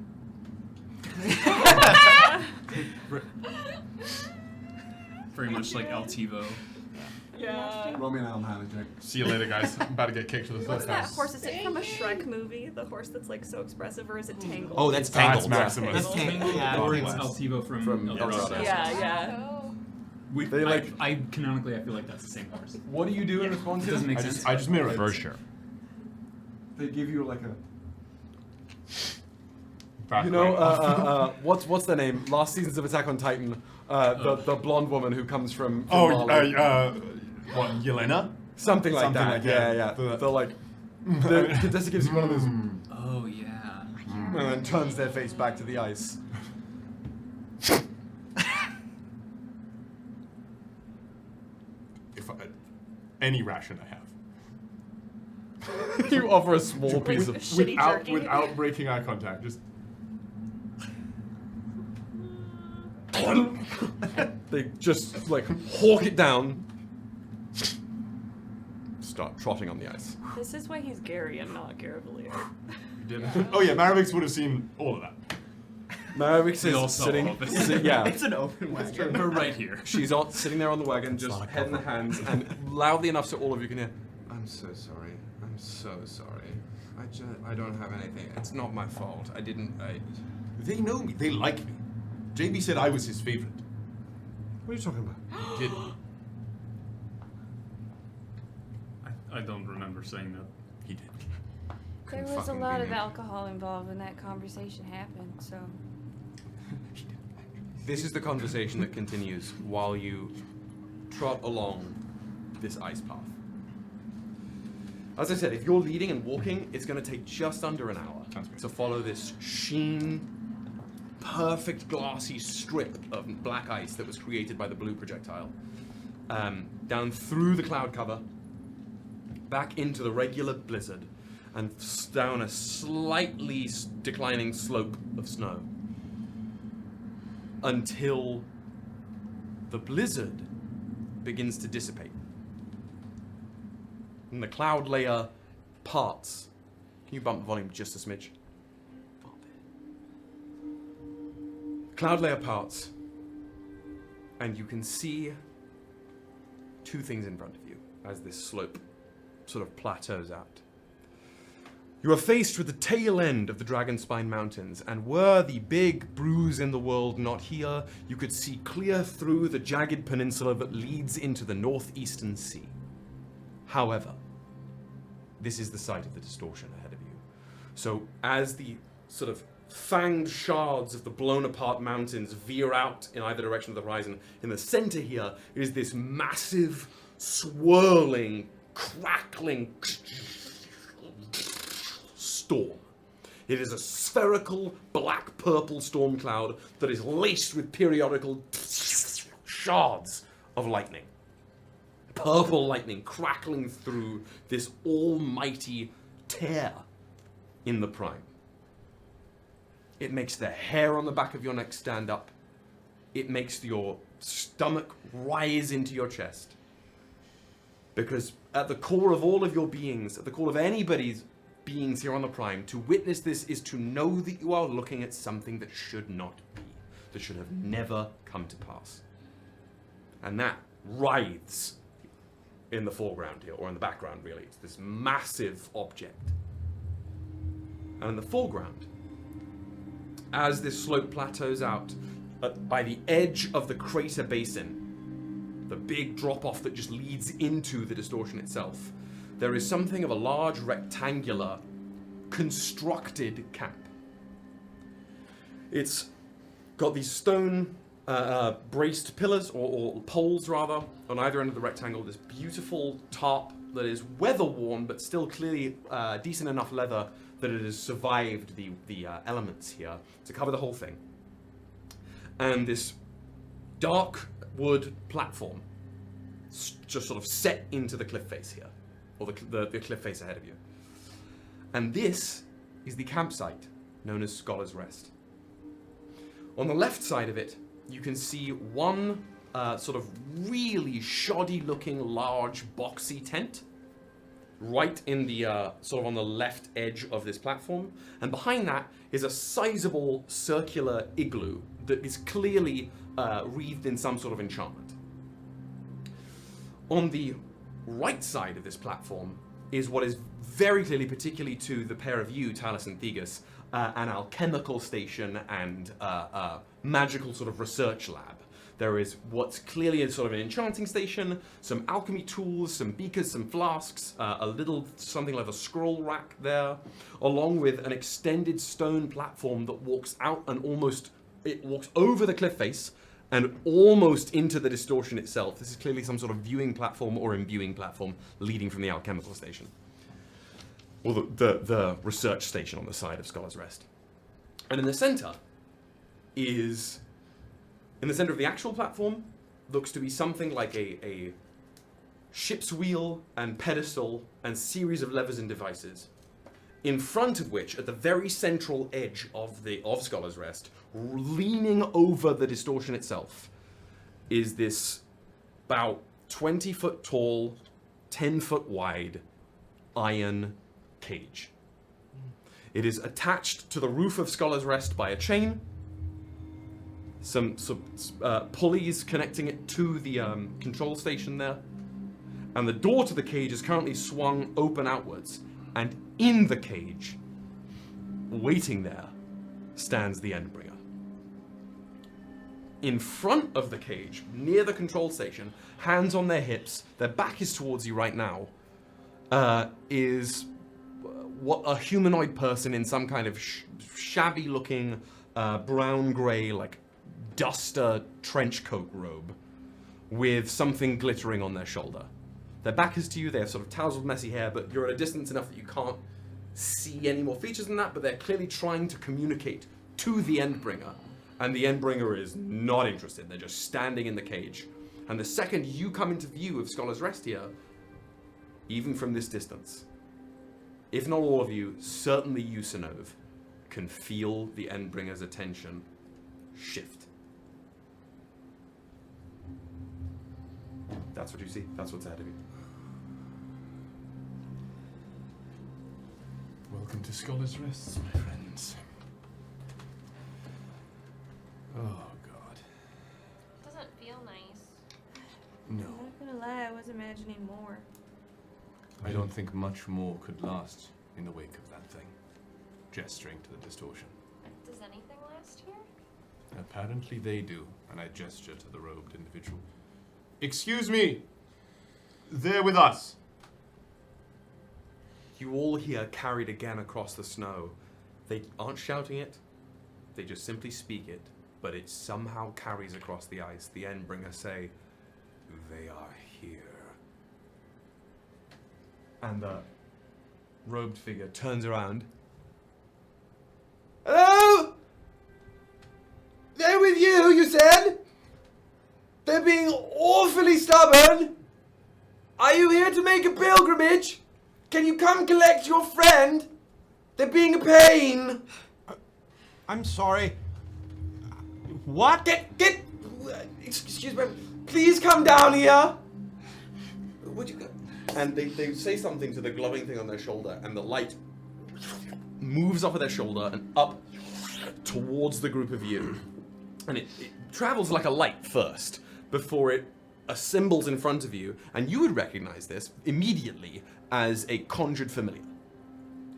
Very much like El Tivo. Yeah. Roll me an arm hand check. See you later, guys. I'm about to get kicked to the What's third that house. horse? Is it from a Shrek movie? The horse that's like so expressive, or is it Tangled? Oh, that's That's Tangled. Maximus. That's Tangled. Yeah, Or it's Tangled. El Tivo from From El El Dorado. Dorado. Yeah. They like- I canonically I feel like that's the same horse. What do you do in response It to doesn't them? make sense. I just mirror it. For sure. They give you like a. Back You know, right. what's their name? Last seasons of Attack on Titan, the blonde woman who comes from Oh, Mali. what, Yelena? Something like something that. like yeah, that. yeah. The- They're like, the Contessa gives you one of those. Oh yeah. And then turns their face back to the ice. If any ration I have. You offer a small piece of without breaking eye contact, just They just like hawk it down. Start trotting on the ice. This is why he's Gary and not Garavellir. Oh yeah, Maravix would have seen all of that. Maravix We all is saw sitting. all of this. Yeah, It's an open wagon. We're right here. she's sitting there on the wagon, just head in the hands, and loudly enough so all of you can hear. I'm so sorry. I'm so sorry. I don't have anything. It's not my fault. I didn't. They know me. They like me. JB said I was his favorite. What are you talking about? He did. I don't remember saying that. He did. There was a lot of alcohol involved when that conversation happened, so. This is the conversation that continues while you trot along this ice path. As I said, if you're leading and walking, it's going to take just under an hour to follow this perfect glassy strip of black ice that was created by the blue projectile. Down through the cloud cover, back into the regular blizzard, and down a slightly declining slope of snow. Until the blizzard begins to dissipate. And the cloud layer parts. Can you bump the volume just a smidge? Cloud layer parts. And you can see two things in front of you as this slope sort of plateaus out. You are faced with the tail end of the Dragonspine Mountains, and were the big bruise in the world not here, you could see clear through the jagged peninsula that leads into the northeastern sea. However, this is the site of the distortion ahead of you. So as the sort of fanged shards of the blown apart mountains veer out in either direction of the horizon, in the center here is this massive, swirling, crackling storm. It is a spherical black-purple storm cloud that is laced with periodical shards of lightning. Purple lightning crackling through this almighty tear in the prime. It makes the hair on the back of your neck stand up. It makes your stomach rise into your chest. Because at the core of all of your beings, at the core of anybody's beings here on the Prime, to witness this is to know that you are looking at something that should not be, that should have never come to pass. And that writhes in the foreground here, or in the background really. It's this massive object. And in the foreground, as this slope plateaus out, by the edge of the crater basin, the big drop-off that just leads into the distortion itself, there is something of a large rectangular constructed cap. It's got these stone braced pillars, or poles rather, on either end of the rectangle, this beautiful tarp that is weather-worn but still clearly decent enough leather that it has survived the elements here to cover the whole thing. And this dark wood platform just sort of set into the cliff face here, or the cliff face ahead of you. And this is the campsite known as Scholar's Rest. On the left side of it, you can see one sort of really shoddy looking large boxy tent right in the sort of on the left edge of this platform, and behind that is a sizable circular igloo that is clearly wreathed in some sort of enchantment. On the right side of this platform is what is very clearly, particularly to the pair of you, Talis and Theagus, an alchemical station and magical sort of research lab. There is what's clearly a sort of an enchanting station, some alchemy tools, some beakers, some flasks, a little something like a scroll rack there, along with an extended stone platform that walks out and it walks over the cliff face and almost into the distortion itself. This is clearly some sort of viewing platform or imbuing platform leading from the alchemical station. Or the research station on the side of Scholar's Rest. And in the center is, in the center of the actual platform, looks to be something like a ship's wheel and pedestal and series of levers and devices, in front of which, at the very central edge of Scholar's Rest, leaning over the distortion itself, is this about 20 foot tall, 10 foot wide iron cage. It is attached to the roof of Scholar's Rest by a chain, some pulleys connecting it to the control station there, and the door to the cage is currently swung open outwards, and in the cage, waiting there, stands the Endbringer. In front of the cage, near the control station, hands on their hips, their back is towards you right now, is what a humanoid person in some kind of shabby-looking brown-grey, like duster trench coat robe, with something glittering on their shoulder. Their back is to you, they have sort of tousled, messy hair, but you're at a distance enough that you can't see any more features than that, but they're clearly trying to communicate to the Endbringer, and the Endbringer is not interested. They're just standing in the cage. And the second you come into view of Scholar's Rest here, even from this distance, if not all of you, certainly you, Synnove, can feel the Endbringer's attention shift. That's what you see. That's what's ahead of you. Welcome to Scholar's Rest, my friends. Oh, God. Doesn't feel nice. No. I'm not gonna lie, I was imagining more. I don't think much more could last in the wake of that thing. Gesturing to the distortion. Does anything last here? Apparently they do, and I gesture to the robed individual. Excuse me! They're with us! You all hear carried again across the snow. They aren't shouting it, they just simply speak it, but it somehow carries across the ice. The Endbringer say, "They are here." And the robed figure turns around. "Hello? They're with you, you said? They're being awfully stubborn. Are you here to make a pilgrimage? Can you come collect your friend? They're being a pain." I'm sorry. What? Get, excuse me, please come down here. Would you? And they say something to the glowing thing on their shoulder, and the light moves off of their shoulder and up towards the group of you. And it travels like a light first, before it assembles in front of you, and you would recognize this immediately as a conjured familiar.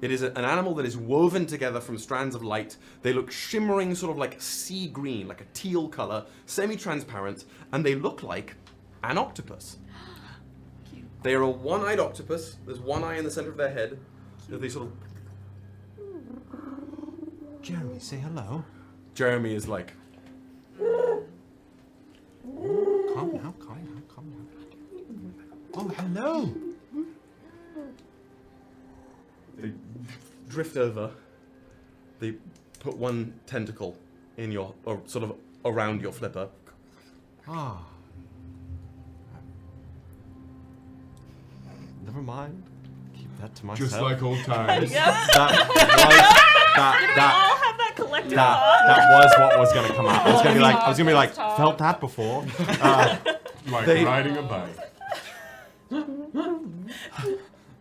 It is an animal that is woven together from strands of light. They look shimmering, sort of like sea green, like a teal color, semi-transparent, and they look like an octopus. They are a one-eyed octopus. There's one eye in the center of their head. They sort of... Jeremy, say hello. Jeremy is like... Calm down, calm down, calm down. Oh, hello. They drift over. They put one tentacle in your, or sort of around your flipper. Ah. Never mind. Keep that to myself. Just like old times. Yep. That Did we all have that collective that thought? was what was going to come out. I was going to be like, felt that before. Like They- riding a bike.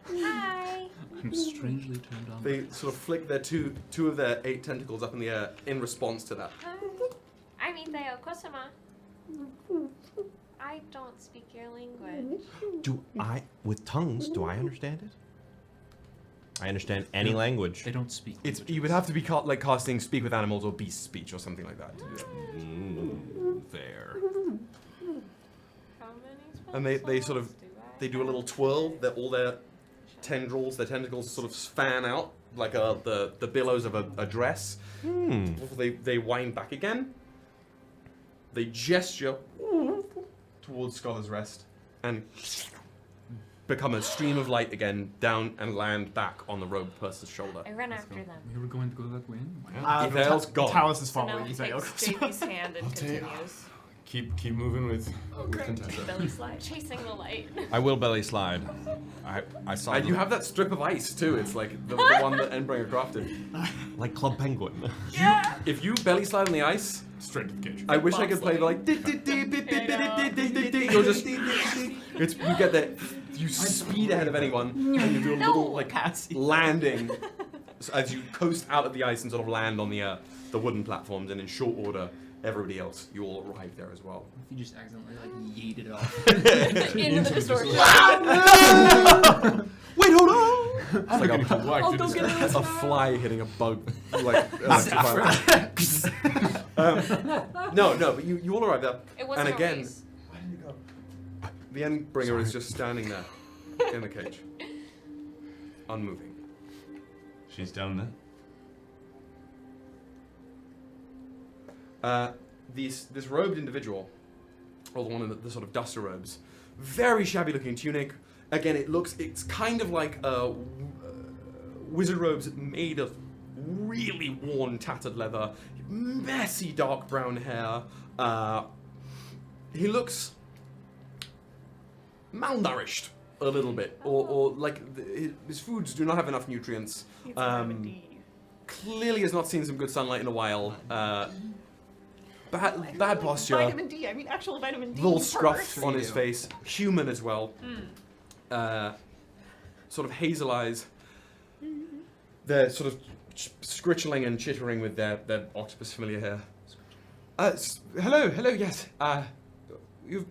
Hi. I'm strangely turned on. They sort of flick their two of their 8 tentacles up in the air in response to that. I'm Ythae'el Kosama. I don't speak your language. With tongues, do I understand it? I understand any language. They don't speak. It's you would have to be like casting Speak with Animals or Beast Speech or something like that. There. How many And they sort of they do a little twirl. All their tendrils, their tentacles sort of fan out like the billows of a dress. They wind back again. They gesture towards Scholar's Rest and become a stream of light again, down and land back on the robed person's shoulder. I run after them. We were going to go that way. Ythae'el's gone. Talis is So following now Ythae'el. takes JP's hand and continues. Keep moving with contentment. Belly slide. Chasing the light. I will belly slide. I saw. And you have that strip of ice too. It's like the one that Endbringer crafted. like Club Penguin. If you belly slide on the ice, straight to the cage. I wish I could play the like. You'll just. It's you get that. You speed ahead of anyone, and you do a little like landing as you coast out of the ice and sort of land on the wooden platforms, and in short order, everybody else you all arrive there as well. You just accidentally like yeeted it off into the distortion. Wait, hold on! I'm like I'll go get it. A fly hitting a bug, like no, but you all arrive there, It wasn't and again, a race. where did you go? The Endbringer is just standing there in the cage, unmoving. She's down Uh, there. this robed individual, or the one in the sort of duster robes, very shabby looking tunic. Again, it's kind of like wizard robes made of really worn, tattered leather, messy dark brown hair. He looks malnourished a little bit, or like his foods do not have enough nutrients. Clearly has not seen some good sunlight in a while. Bad posture. Vitamin D. I mean, actual vitamin D. Little first. scruff on his face. Human as well. Sort of hazel eyes. They're sort of scritchling and chittering with their octopus familiar hair. Hello, yes. You,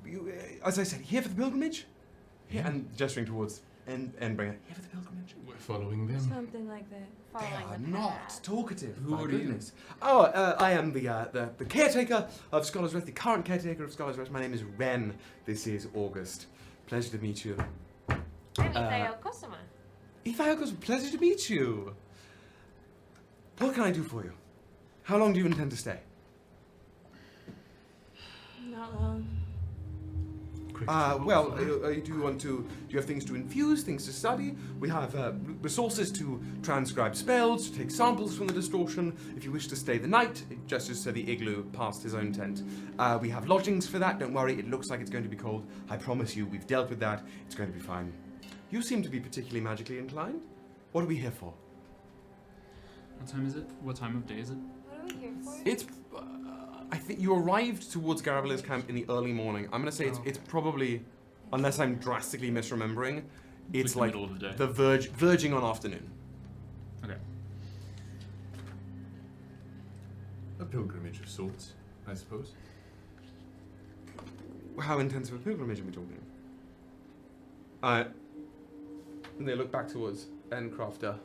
as I said, here for the pilgrimage? Here, and gesturing towards Endbringer. Here for the pilgrimage? We're following them. Something like that. They Following are the not path. talkative. Who my are goodness. Oh, I am the caretaker of Scholar's Rest, the current caretaker of Scholar's Rest. My name is Ren. This is August. Pleasure to meet you. I'm Ythae'el Kosama. Iyengar, pleasure to meet you. What can I do for you? How long do you intend to stay? Not long. Well, do you have things to infuse, things to study? We have resources to transcribe spells, to take samples from the distortion. If you wish to stay the night, it gestures to the igloo past his own tent. We have lodgings for that, don't worry, it looks like it's going to be cold. I promise you, we've dealt with that, it's going to be fine. You seem to be particularly magically inclined. What are we here for? What time is it? What time of day is it? What are we here for? It's... I think you arrived towards Garavellir's camp in the early morning. I'm going to say it's probably, unless I'm drastically misremembering, it's the like middle of the day. the verging on afternoon. Okay. A pilgrimage of sorts, I suppose. How intensive a pilgrimage are we talking? And they look back towards Endcrafter.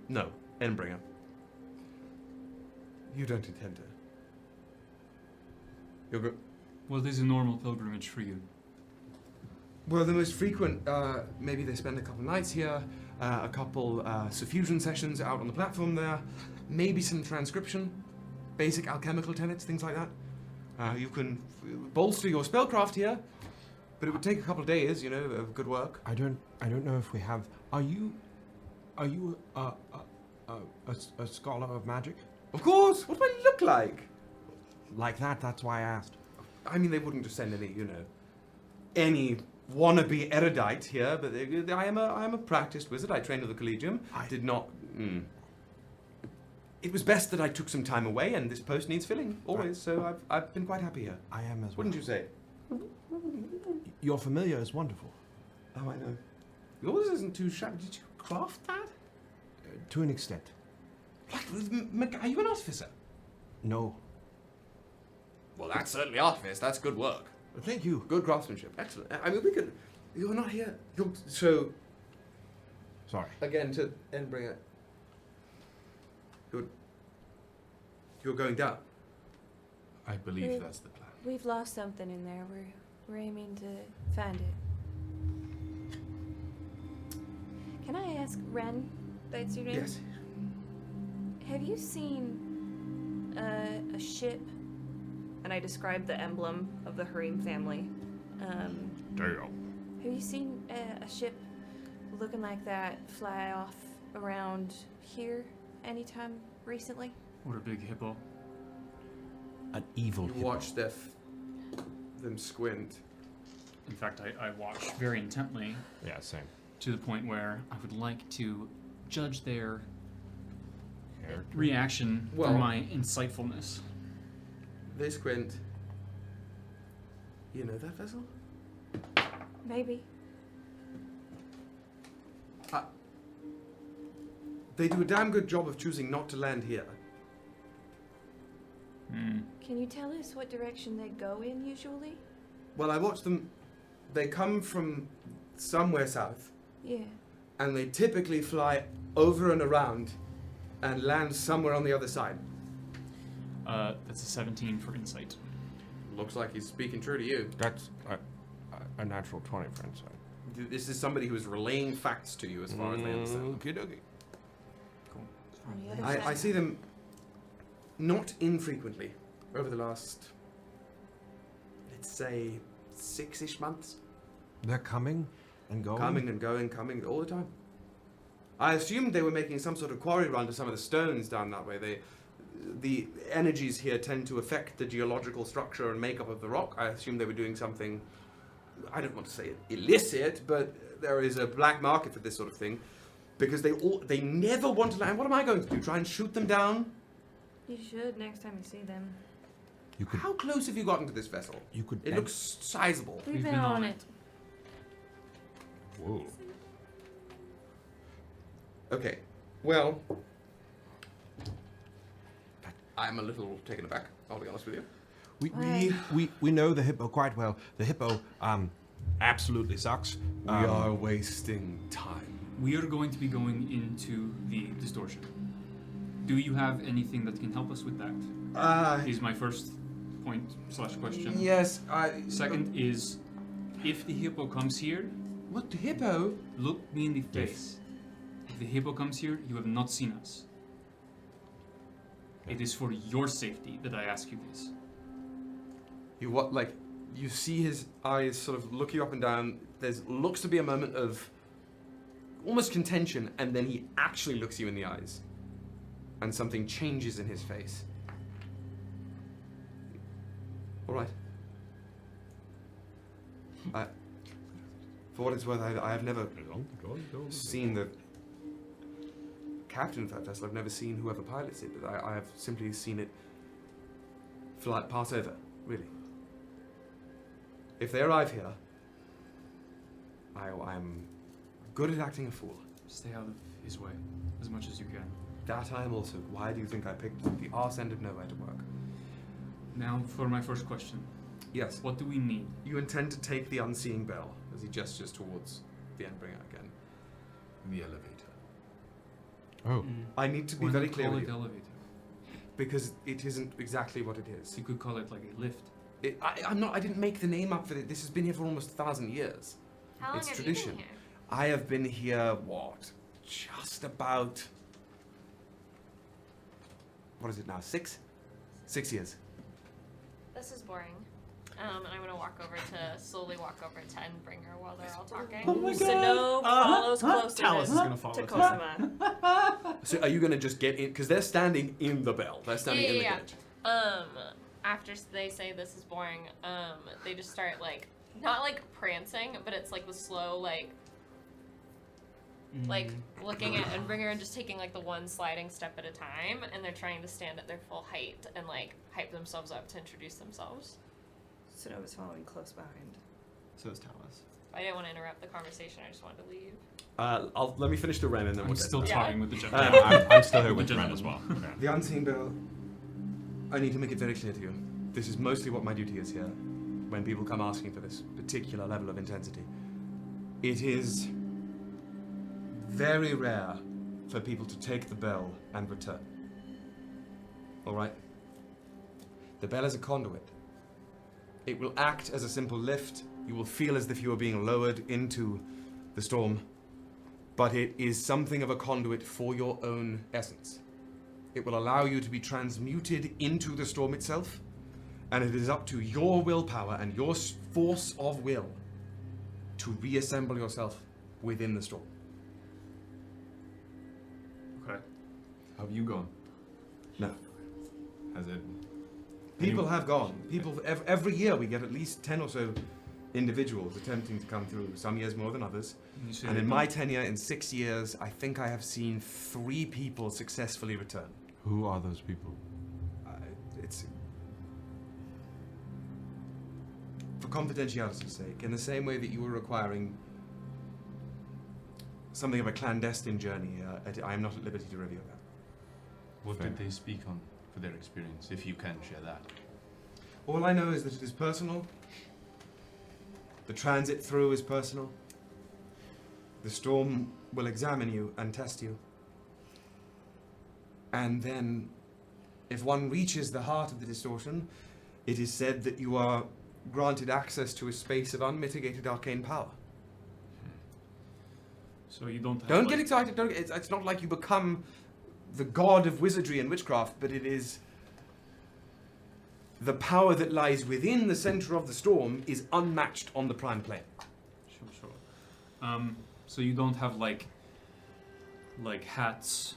No, Endbringer. You don't intend to. You're What is a normal pilgrimage for you? Well, the most frequent, maybe they spend a couple nights here, a couple suffusion sessions out on the platform there, maybe some transcription, basic alchemical tenets, things like that. You can bolster your spellcraft here, but it would take a couple of days, you know, of good work. I don't know if we have. Are you a scholar of magic? Of course. What do I look like? Like that. That's why I asked. I mean, they wouldn't just send any wannabe erudite here, but I am a practiced wizard. I trained at the Collegium. I did not. It was best that I took some time away, and this post needs filling always. So I've been quite happy here. I am as well. Wouldn't you say? Your familiar is wonderful. Oh, I know. Yours isn't too shabby. Did you craft that? To an extent. Are you an artificer? No. Well, that's certainly artifice. That's good work. Thank you. Good craftsmanship. Excellent. I mean, we could. You're not here. So. Sorry. Again, to Endbringer. You're going down. I believe that's the plan. We've lost something in there. We're aiming to find it. Can I ask, Ren? That's your name? Yes. Have you seen a ship? And I describe the emblem of the Harim family. Damn. Have you seen a ship looking like that fly off around here anytime recently? Or a big hippo. An evil You hippo. watch them squint. In fact, I watch very intently. Yeah, same. To the point where I would like to judge their reaction Well- for my insightfulness. They squint. You know that vessel? Maybe. They do a damn good job of choosing not to land here. Can you tell us what direction they go in usually? Well, I watch them. They come from somewhere south, Yeah. and they typically fly over and around and land somewhere on the other side. That's a 17 for insight. Looks like he's speaking true to you. That's a natural 20 for insight. This is somebody who is relaying facts to you as far as they understand. Okie dokie. On the other I side. see them not infrequently over the last, let's say, 6-ish months. They're coming and going? Coming and going, coming all the time. I assumed they were making some sort of quarry run to some of the stones down that way. The energies here tend to affect the geological structure and makeup of the rock. I assume they were doing something, I don't want to say illicit, but there is a black market for this sort of thing. Because they never want to land. What am I going to do? Try and shoot them down? You should next time you see them. How close have you gotten to this vessel? You could. It looks sizable. We've been on it. Whoa. Okay. Well, I'm a little taken aback, I'll be honest with you. We know the hippo quite well. The hippo absolutely sucks. We are wasting time. We are going to be going into the distortion. Do you have anything that can help us with that? Is my first point / question. Yes, Second is, if the hippo comes here... What, the hippo? Look me in the face. If the hippo comes here, you have not seen us. It is for your safety that I ask you this. You what? Like, you see his eyes sort of look you up and down. There's looks to be a moment of almost contention, and then he actually looks you in the eyes, and something changes in his face. All right. For what it's worth, I have never seen the captain of that vessel. I've never seen whoever pilots it, but I have simply seen it pass over, really. If they arrive here, I'm good at acting a fool. Stay out of his way as much as you can. That I am also. Why do you think I picked the arse end of nowhere to work? Now for my first question. Yes. What do we need? You intend to take the unseeing bell, as he gestures towards the Endbringer again. The elevator. Oh. I need to be Why very not clear call with it you. elevator? Because it isn't exactly what it is. You could call it like a lift. I didn't make the name up for it. This has been here for almost 1,000 years. How long It's have tradition. you been here? I have been here, what? Just about... What is it now? 6? 6 years. This is boring. And I'm gonna slowly walk over to Endbringer while they're all talking. Oh my God. Synnove follows closer Talis is gonna follow to too. Cosima. So are you going to just get in? Because they're standing in the bell. They're standing in the Yeah. gate. After they say this is boring, they just start like, not like prancing, but it's like the slow like looking at Endbringer and just taking like the one sliding step at a time, and they're trying to stand at their full height and like hype themselves up to introduce themselves. Synnove is following close behind. So is Talis. I didn't want to interrupt the conversation. I just wanted to leave. Let me finish the Ren and then I'm we'll get still back. talking with the Yeah, gentleman. I'm still here with with the Ren gentleman as well. Okay. The unseen bell. I need to make it very clear to you. This is mostly what my duty is here. When people come asking for this particular level of intensity, it is very rare for people to take the bell and return. All right? The bell is a conduit. It will act as a simple lift. You will feel as if you are being lowered into the storm. But it is something of a conduit for your own essence. It will allow you to be transmuted into the storm itself. And it is up to your willpower and your force of will to reassemble yourself within the storm. Okay. Have you gone? No. Has it? People have gone. People every year we get at least 10 or so individuals attempting to come through. Some years more than others. And in my tenure, in 6 years, I think I have seen 3 people successfully return. Who are those people? It's for confidentiality's sake, in the same way that you were requiring something of a clandestine journey, I am not at liberty to reveal that. What did they speak on for their experience, if you can share that? All I know is that it is personal. The transit through is personal. The storm will examine you and test you. And then, if one reaches the heart of the distortion, it is said that you are granted access to a space of unmitigated arcane power. So you don't have, Don't get excited. It's not like you become the god of wizardry and witchcraft, but it is the power that lies within the center of the storm is unmatched on the prime plane. Sure. So you don't have like hats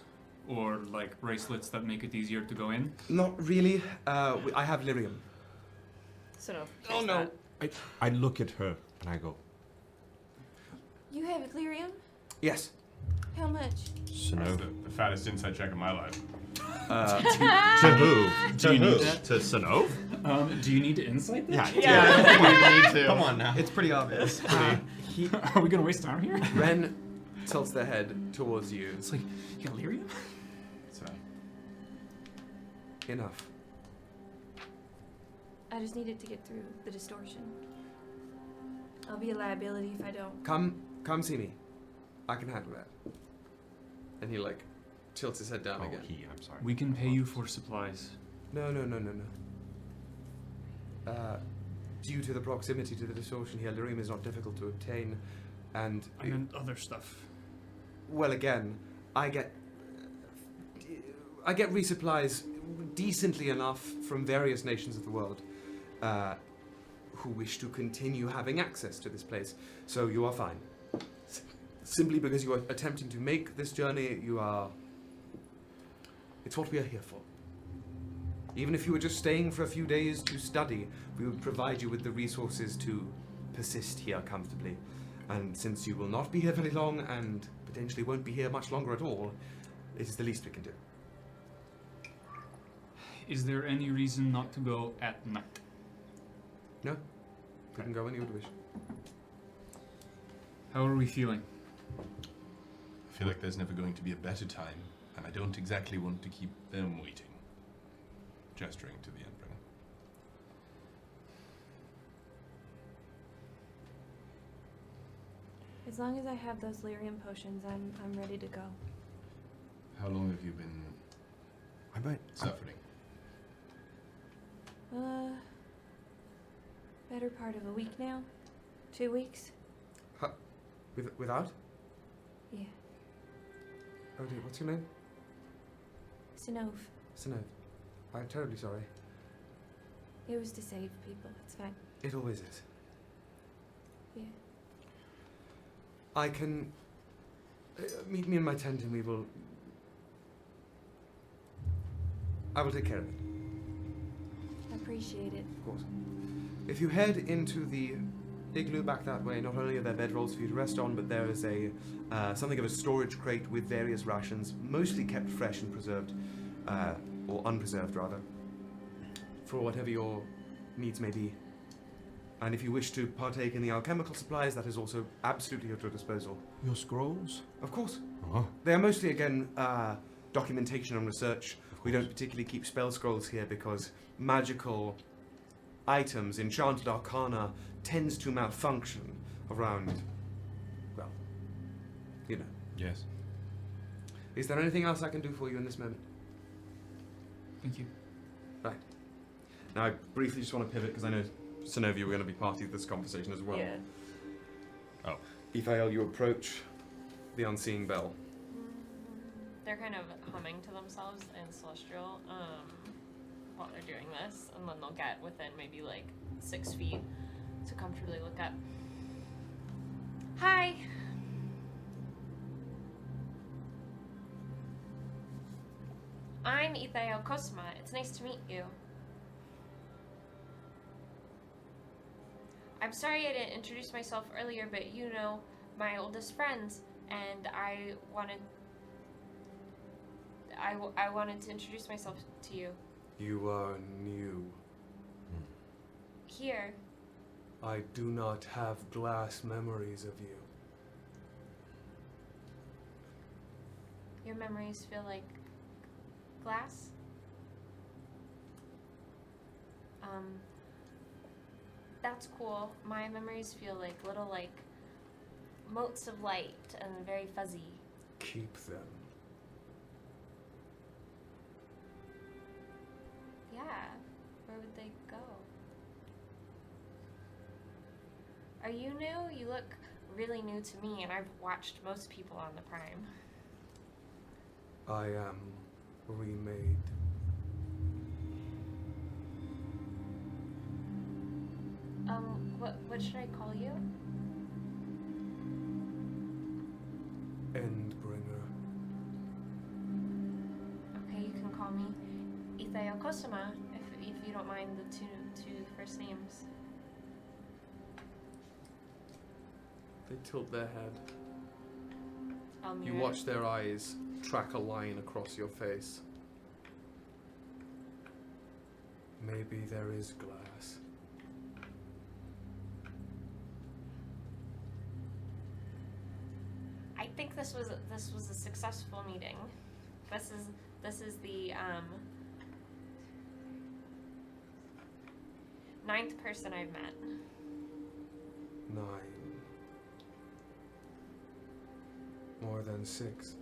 or like bracelets that make it easier to go in? Not really. I have lyrium. Synnove. Oh no. I look at her and I go, You have Illyrium? Yes. How much? Synnove. The fattest inside check of my life. To who? Do you need that? To Synnove? Do you need to insight that? Yeah, I don't think you need to. Come on now. It's pretty obvious. Are we gonna waste time here? Ren tilts their head towards you. It's like, you got lyrium? Sorry. Enough. I just needed to get through the distortion. I'll be a liability if I don't. Come see me. I can handle that. And he tilts his head down again. I'm sorry. We can pay you for supplies. No. Due to the proximity to the distortion here, lyrium is not difficult to obtain, and I meant other stuff. well, again, I get resupplies decently enough from various nations of the world, who wish to continue having access to this place. So you are fine. Simply because you are attempting to make this journey, it's what we are here for. Even if you were just staying for a few days to study, we would provide you with the resources to persist here comfortably. And since you will not be here very long, and potentially won't be here much longer at all, it is the least we can do. Is there any reason not to go at night? No? You can go when you would wish. How are we feeling? I feel like there's never going to be a better time, and I don't exactly want to keep them waiting. Gesturing to the Emperor. As long as I have those lyrium potions, I'm ready to go. How long have you been suffering? Better part of a week now. 2 weeks. Without? Yeah. Oh dear, what's your name? Synnove. Synnove. I'm terribly sorry. It was to save people. It's fine. It always is. Yeah. I can... meet me in my tent and I will take care of it. I appreciate it. Of course. If you head into the igloo back that way, not only are there bedrolls for you to rest on, but there is something of a storage crate with various rations, mostly kept fresh and preserved, or unpreserved rather, for whatever your needs may be. And if you wish to partake in the alchemical supplies, that is also absolutely at your disposal. Your scrolls? Of course. Oh. They are mostly, again, documentation and research. We don't particularly keep spell scrolls here because magical items, enchanted arcana, tends to malfunction around, well, you know. Yes. Is there anything else I can do for you in this moment? Thank you. Right. Now, I briefly just want to pivot because I know Synnove, you were going to be part of this conversation as well. Yeah. Oh. Ythae'el, you approach the unseeing bell. They're kind of humming to themselves in Celestial while they're doing this, and then they'll get within maybe like 6 feet to comfortably look up. Hi. I'm Ythae'el Cosima. It's nice to meet you. I'm sorry I didn't introduce myself earlier, but you know my oldest friends, and I wanted to introduce myself to you. You are new. Here. I do not have glass memories of you. Your memories feel like glass? That's cool. My memories feel like little, like, motes of light and very fuzzy. Keep them. Yeah. Where would they go? Are you new? You look really new to me, and I've watched most people on the Prime. I am remade. What should I call you? Endbringer. Okay, you can call me Ythae'el Cosima, if you don't mind the two first names. They tilt their head. You Mirror. watch their eyes track a line across your face. Maybe there is glass. I think this was a successful meeting. This is the 9th person I've met. 9. More than 6.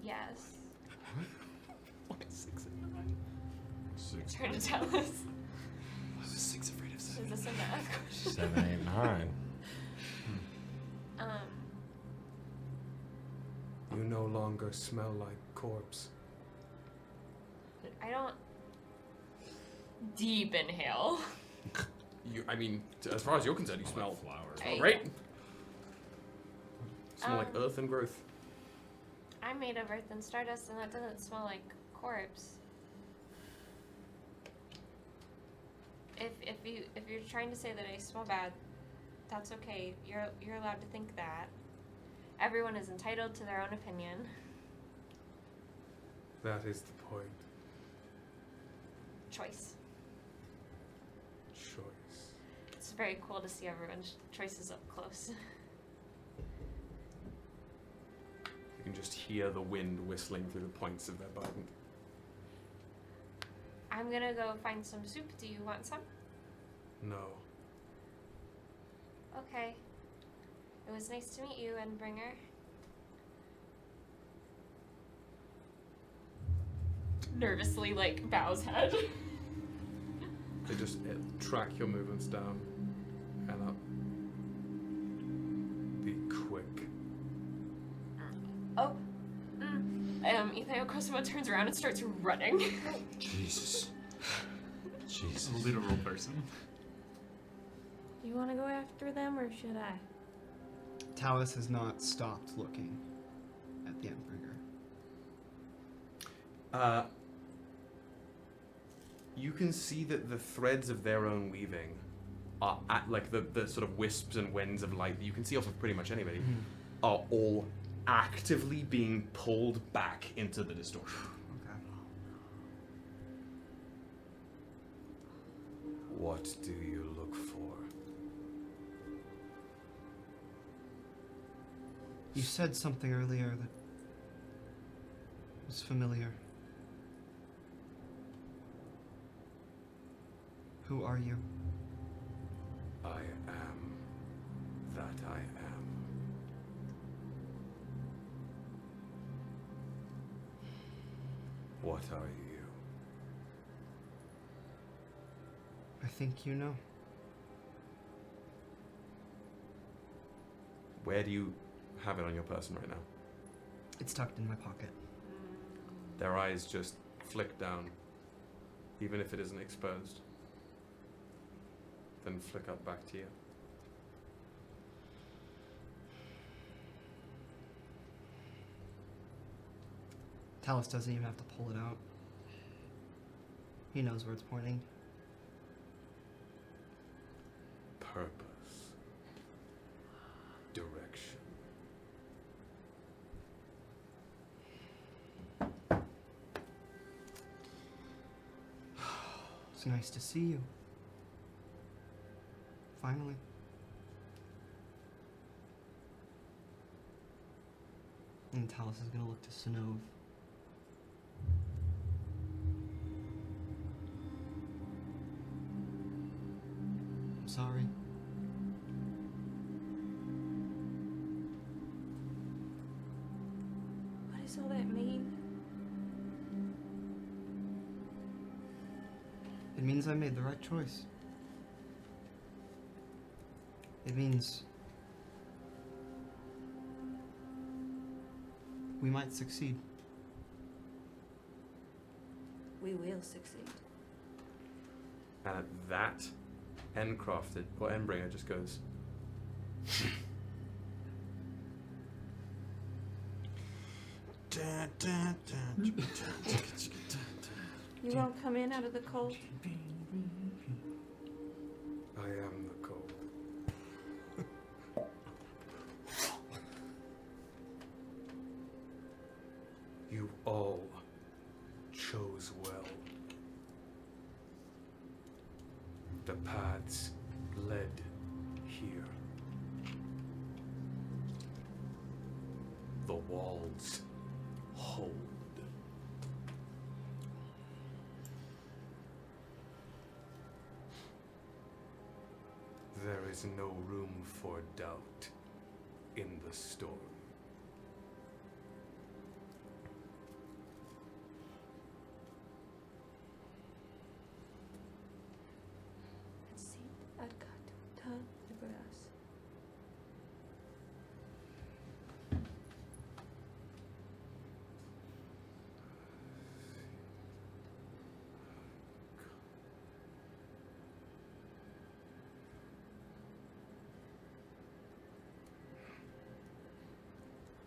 Yes. Why 6 and 9? 6. Trying to tell us. I was 6 afraid of 7. Is this a math question? 7, 8, 9. You no longer smell like corpse. I don't deep inhale. I mean, as far as you're concerned, you smell flowers. Smell great. Smell like earth and growth. I'm made of earth and stardust, and that doesn't smell like corpse. If you're trying to say that I smell bad, that's okay. You're allowed to think that. Everyone is entitled to their own opinion. That is the point. Choice. Choice. It's very cool to see everyone's choices up close. You can just hear the wind whistling through the points of their bident. I'm gonna go find some soup. Do you want some? No. Okay. It was nice to meet you, Endbringer. Nervously, like, bows head. They just track your movements down and up. Be quick. Oh. Ythae'el Cosima turns around and starts running. Jesus. Jesus. A literal person. You want to go after them, or should I? Talis has not stopped looking at the Endbringer. You can see that the threads of their own weaving are at, like, the sort of wisps and winds of light that you can see off of pretty much anybody, are all actively being pulled back into the distortion. Okay. What do you look for? You said something earlier that was familiar. Who are you? I am that I am. What are you? I think you know. Where do you have it on your person right now? It's tucked in my pocket. Their eyes just flick down, even if it isn't exposed. then flick up back to you. Talis doesn't even have to pull it out. He knows where it's pointing. Purpose. Direction. It's nice to see you. Finally. And Talis is gonna look to Synnove. I'm sorry. What does all that mean? It means I made the right choice. It means we might succeed. We will succeed. And at that, Endcrafted, or Endbringer just goes. You won't come in out of the cold? I am the cold. You all chose well. The paths led here. The walls hold. There is no room for doubt in the storm.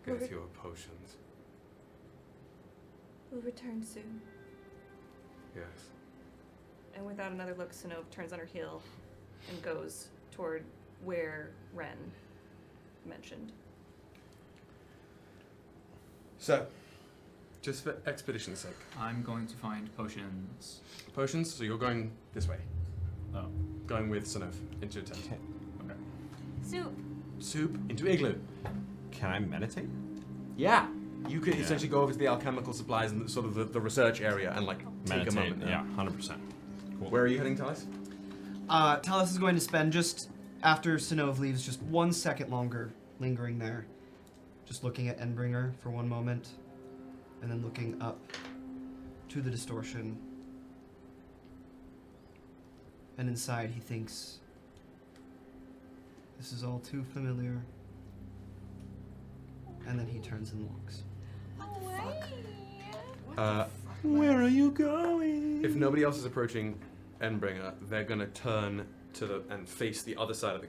Get your potions. We'll return soon. Yes. And without another look, Synnove turns on her heel and goes toward where Ren mentioned. So, just for expedition's sake. I'm going to find potions. Potions? So you're going this way. Oh. Going with Synnove into a tent. Okay. Soup. Soup into igloo. Can I meditate? Yeah. You could essentially go over to the alchemical supplies and sort of the research area and like take a moment. Yeah, 100%. Cool. Where are you heading, Talis? Talis is going to spend just after Synnove leaves, just 1 second longer lingering there, just looking at Endbringer for one moment, and then looking up to the distortion. And inside, he thinks, "This is all too familiar." And then he turns and walks. Where are you going? If nobody else is approaching Endbringer, they're gonna turn to and face the other side of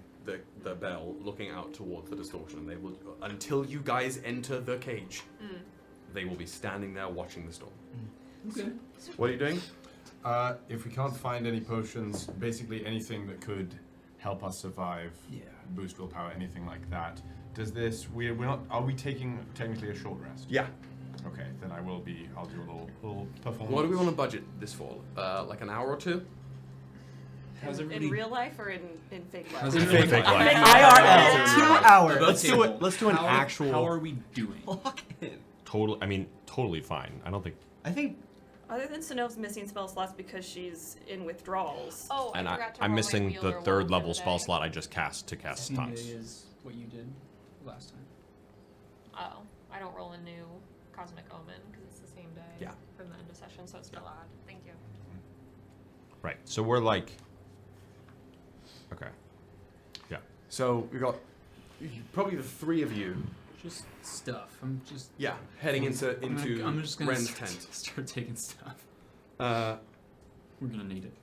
the bell, looking out towards the distortion. And they will, until you guys enter the cage, they will be standing there watching the storm. Okay. What are you doing? If we can't find any potions, basically anything that could help us survive, boost willpower, anything like that. Does this? We're not. Are we taking technically a short rest? Yeah. Okay, then I'll do a little performance. What do we want to budget this for? Like an hour or two? In real life or in fake life? In fake life. IRL, 2 hours. Let's do it. Let's do an How actual. are we doing? Totally fine. I think. Other than Synnove's missing spell slots because she's in withdrawals. Oh, And I forgot to I'm roll my missing wheel the or third roll level for the spell day. slot I just cast to cast Same taunts. day as what you did last time. Oh, I don't roll a new Cosmic Omen because it's the same day Yeah. from the end of session, so it's still odd. Thank you. Right. So we're like. Okay. Yeah. So we got probably the three of you. Just stuff. I'm just heading into I'm just gonna Ren's start, tent. start taking stuff. Uh, We're gonna need it.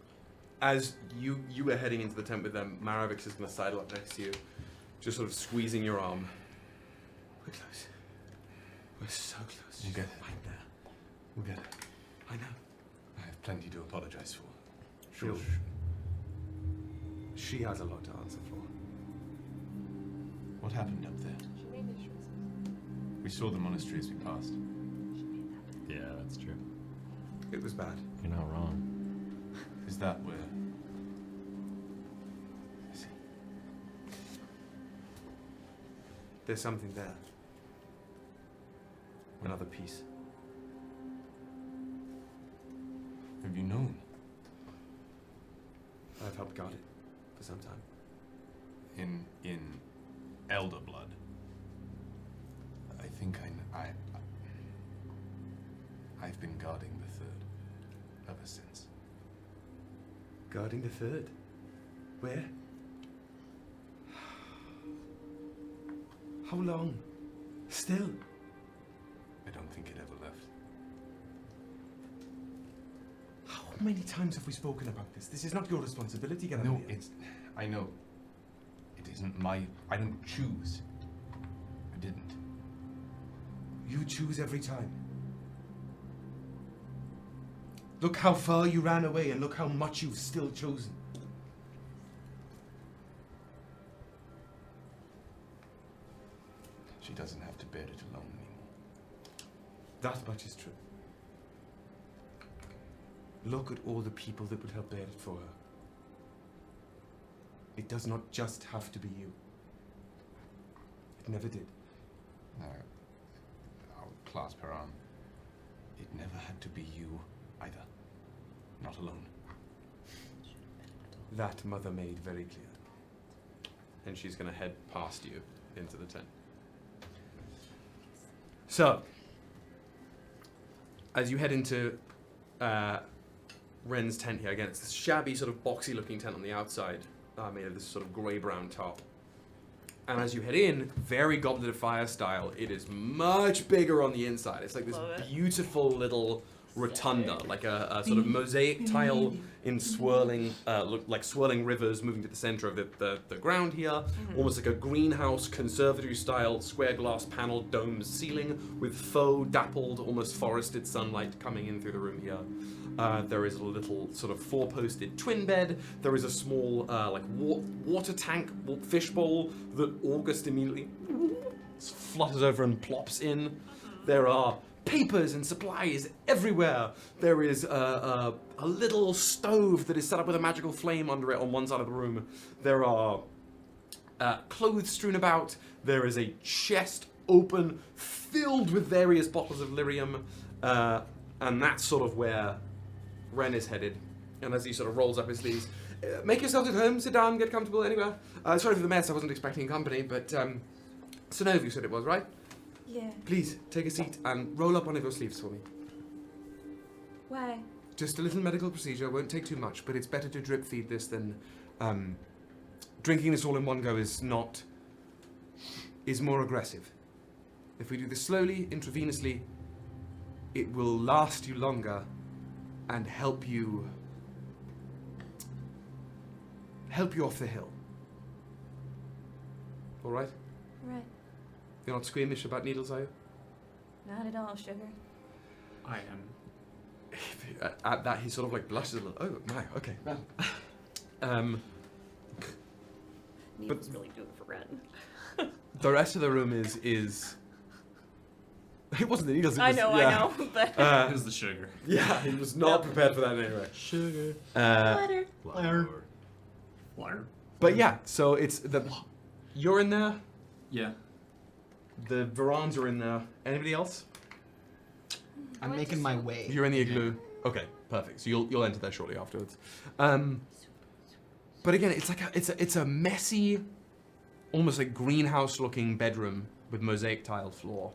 as you were heading into the tent with them, Maravix is going to sidle up next to you, just sort of squeezing your arm. We're close. We're so close. We'll get it. Right there. We'll get it. I know. I have plenty to apologize for. Sure. She has a lot to answer for. What happened up there? We saw the monastery as we passed. Yeah, that's true. It was bad. You're not wrong. Is that where? I see. There's something there. Another piece. Have you known? I've helped guard it for some time. In elder blood. I think I've been guarding the third ever since. Guarding the third? Where? How long? Still? I don't think it ever left. How many times have we spoken about this? This is not your responsibility, Garavellir. No, I know. It isn't my... I don't choose. I didn't. You choose every time. Look how far you ran away and look how much you've still chosen. She doesn't have to bear it alone anymore. That much is true. Look at all the people that would help bear it for her. It does not just have to be you. It never did. No. I'll clasp her arm. It never had to be you either. Not alone. That Mother made very clear. And she's going to head past you into the tent. So, as you head into Ren's tent here, again, it's this shabby, sort of boxy looking tent on the outside, made of this sort of grey-brown top. And as you head in, very Goblet of Fire style, it is much bigger on the inside. It's like this beautiful little rotunda, like a sort of mosaic tile in swirling, like swirling rivers moving to the center of the ground here. Almost like a greenhouse, conservatory style, square glass paneled domed ceiling with faux, dappled, almost forested sunlight coming in through the room here. There is a little sort of four-posted twin bed. There is a small like water tank, fish bowl that August immediately flutters over and plops in. There are papers and supplies everywhere. There is a little stove that is set up with a magical flame under it on one side of the room. There are clothes strewn about. There is a chest open, filled with various bottles of lyrium, and that's sort of where Ren is headed. And as he sort of rolls up his sleeves, make yourselves at home, sit down, get comfortable anywhere. Sorry for the mess, I wasn't expecting company, but Synnove, you said it was, right? Yeah. Please, take a seat and roll up one of your sleeves for me. Why? Just a little medical procedure, won't take too much, but it's better to drip feed this than drinking this all in one go is more aggressive. If we do this slowly, intravenously, it will last you longer and help you off the hill. All right? Right. You're not squeamish about needles, are you? Not at all, sugar. I am. At that, he sort of like blushes a little. Oh my, okay. Needles really do it for Ren. The rest of the room is. It wasn't the needles. It was, I know, but it was the sugar. Yeah, he was not prepared for that anyway. Sugar. Flour. But yeah, so it's you're in there. Yeah. The Viraans are in there. Anybody else? I'm making my way. You're in the igloo. Okay, perfect. So you'll enter there shortly afterwards. But again, it's like it's a messy, almost like greenhouse-looking bedroom with mosaic tile floor.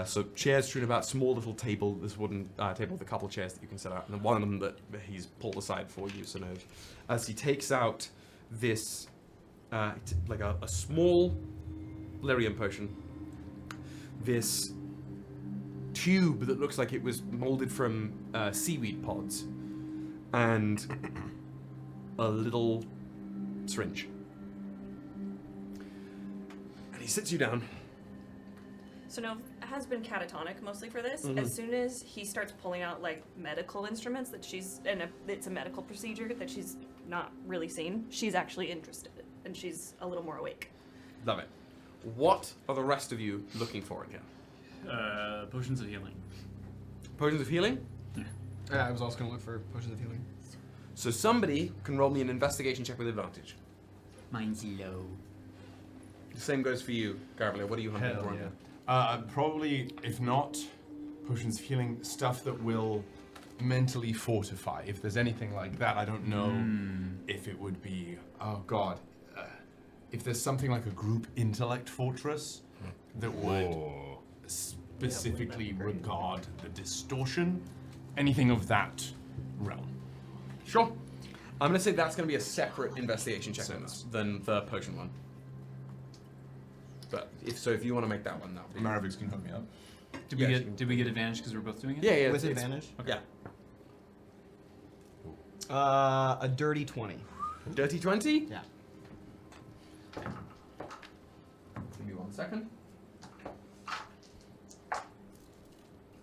So chairs strewn about, small little table, this wooden table with a couple chairs that you can set out, and then one of them that he's pulled aside for you, Synnove, as he takes out this, like a small lyrium potion, this tube that looks like it was molded from seaweed pods, and a little syringe. And he sits you down. Synnove has been catatonic mostly for this. Mhm. As soon as he starts pulling out like medical instruments that it's a medical procedure that she's not really seen, she's actually interested and she's a little more awake. Love it. What are the rest of you looking for in here? Potions of healing. Potions of healing? I was also going to look for potions of healing. So somebody can roll me an investigation check with advantage. Mine's low. The same goes for you, Garavellir. What are you hunting for? Probably, if not potions of healing, stuff that will mentally fortify. If there's anything like that, I don't know if it would be. Oh God, if there's something like a group intellect fortress that would specifically regard the distortion, anything of that realm. Sure. I'm going to say that's going to be a separate investigation check than the potion one. But if you want to make that one, that Maravix can hook me up. Did we get advantage because we're both doing it? Yeah. With advantage? Okay. Yeah. A dirty 20. Dirty 20? Yeah. Give me 1 second.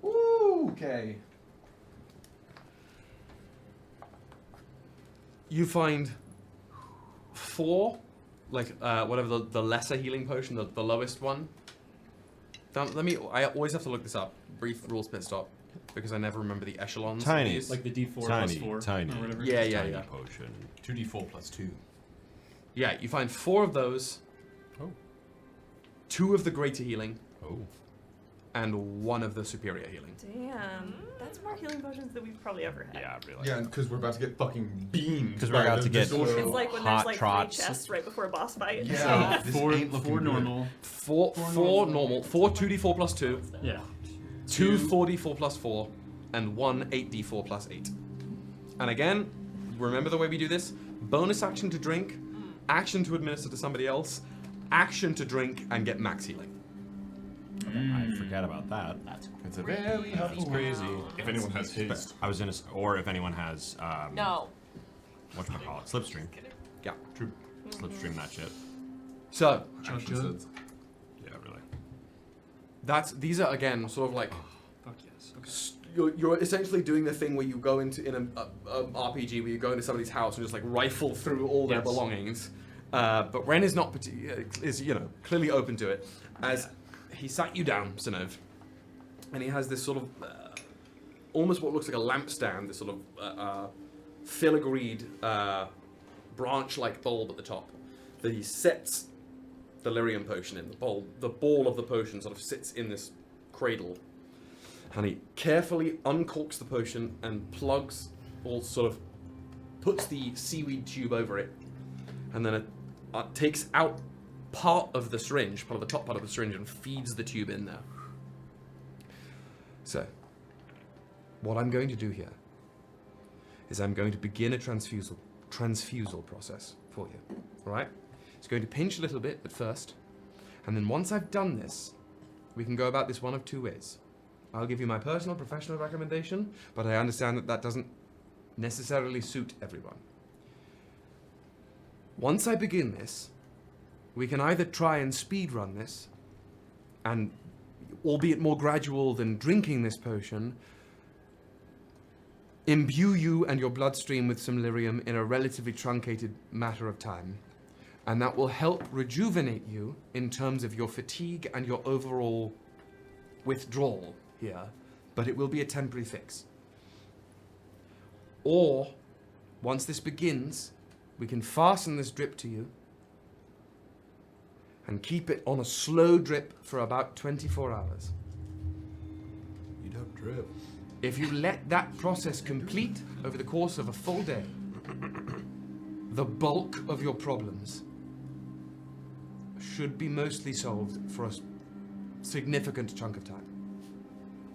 Ooh, okay. You find 4, like whatever the lesser healing potion, the lowest one. I always have to look this up. Brief rules pit stop, because I never remember the echelons. Tiny. Of these. Like the D4 Tiny, plus 4 tiny. or whatever. Yeah. Potion. 2d4 plus 2. Yeah, you find 4 of those. Oh. 2 of the greater healing. Oh. And 1 of the superior healing. Damn, that's more healing potions than we've probably ever had. Yeah, really. Yeah, because we're about to get fucking beamed. Because we're about to get It's like when there's hot like trots. 3 chests right before a boss fight. Yeah, So four normal. 4 normal. 4 2d4 plus 2. Yeah. 2 4d4 plus 4. And 1 8d4 plus 8. And again, remember the way we do this? Bonus action to drink, action to administer to somebody else, action to drink and get max healing. I forget about that. It's a very helpful crazy. If anyone has haste. I was gonna, or if anyone has No. whatchamacallit, slipstream. Yeah, true. Slipstream that shit. So, Yeah, really. these are again sort of like Fuck yes. Okay. you're essentially doing the thing where you go into in a RPG where you go into somebody's house and just like rifle through all their belongings. But Ren is not is clearly open to it as he sat you down, Synnove, and he has this sort of almost what looks like a lampstand, this sort of filigreed branch-like bulb at the top that he sets the lyrium potion in. The ball of the potion sort of sits in this cradle, and he carefully uncorks the potion and plugs, or sort of puts the seaweed tube over it, and then it takes out part of the syringe, part of the top part of the syringe, and feeds the tube in there. So, what I'm going to do here is I'm going to begin a transfusal process for you. All right? It's going to pinch a little bit at first, and then once I've done this, we can go about this one of 2 ways. I'll give you my personal professional recommendation, but I understand that that doesn't necessarily suit everyone. Once I begin this, we can either try and speedrun this, and albeit more gradual than drinking this potion, imbue you and your bloodstream with some lyrium in a relatively truncated matter of time, and that will help rejuvenate you in terms of your fatigue and your overall withdrawal here, but it will be a temporary fix. Or, once this begins, we can fasten this drip to you and keep it on a slow drip for about 24 hours. You don't drip. If you let that process complete over the course of a full day, the bulk of your problems should be mostly solved for a significant chunk of time.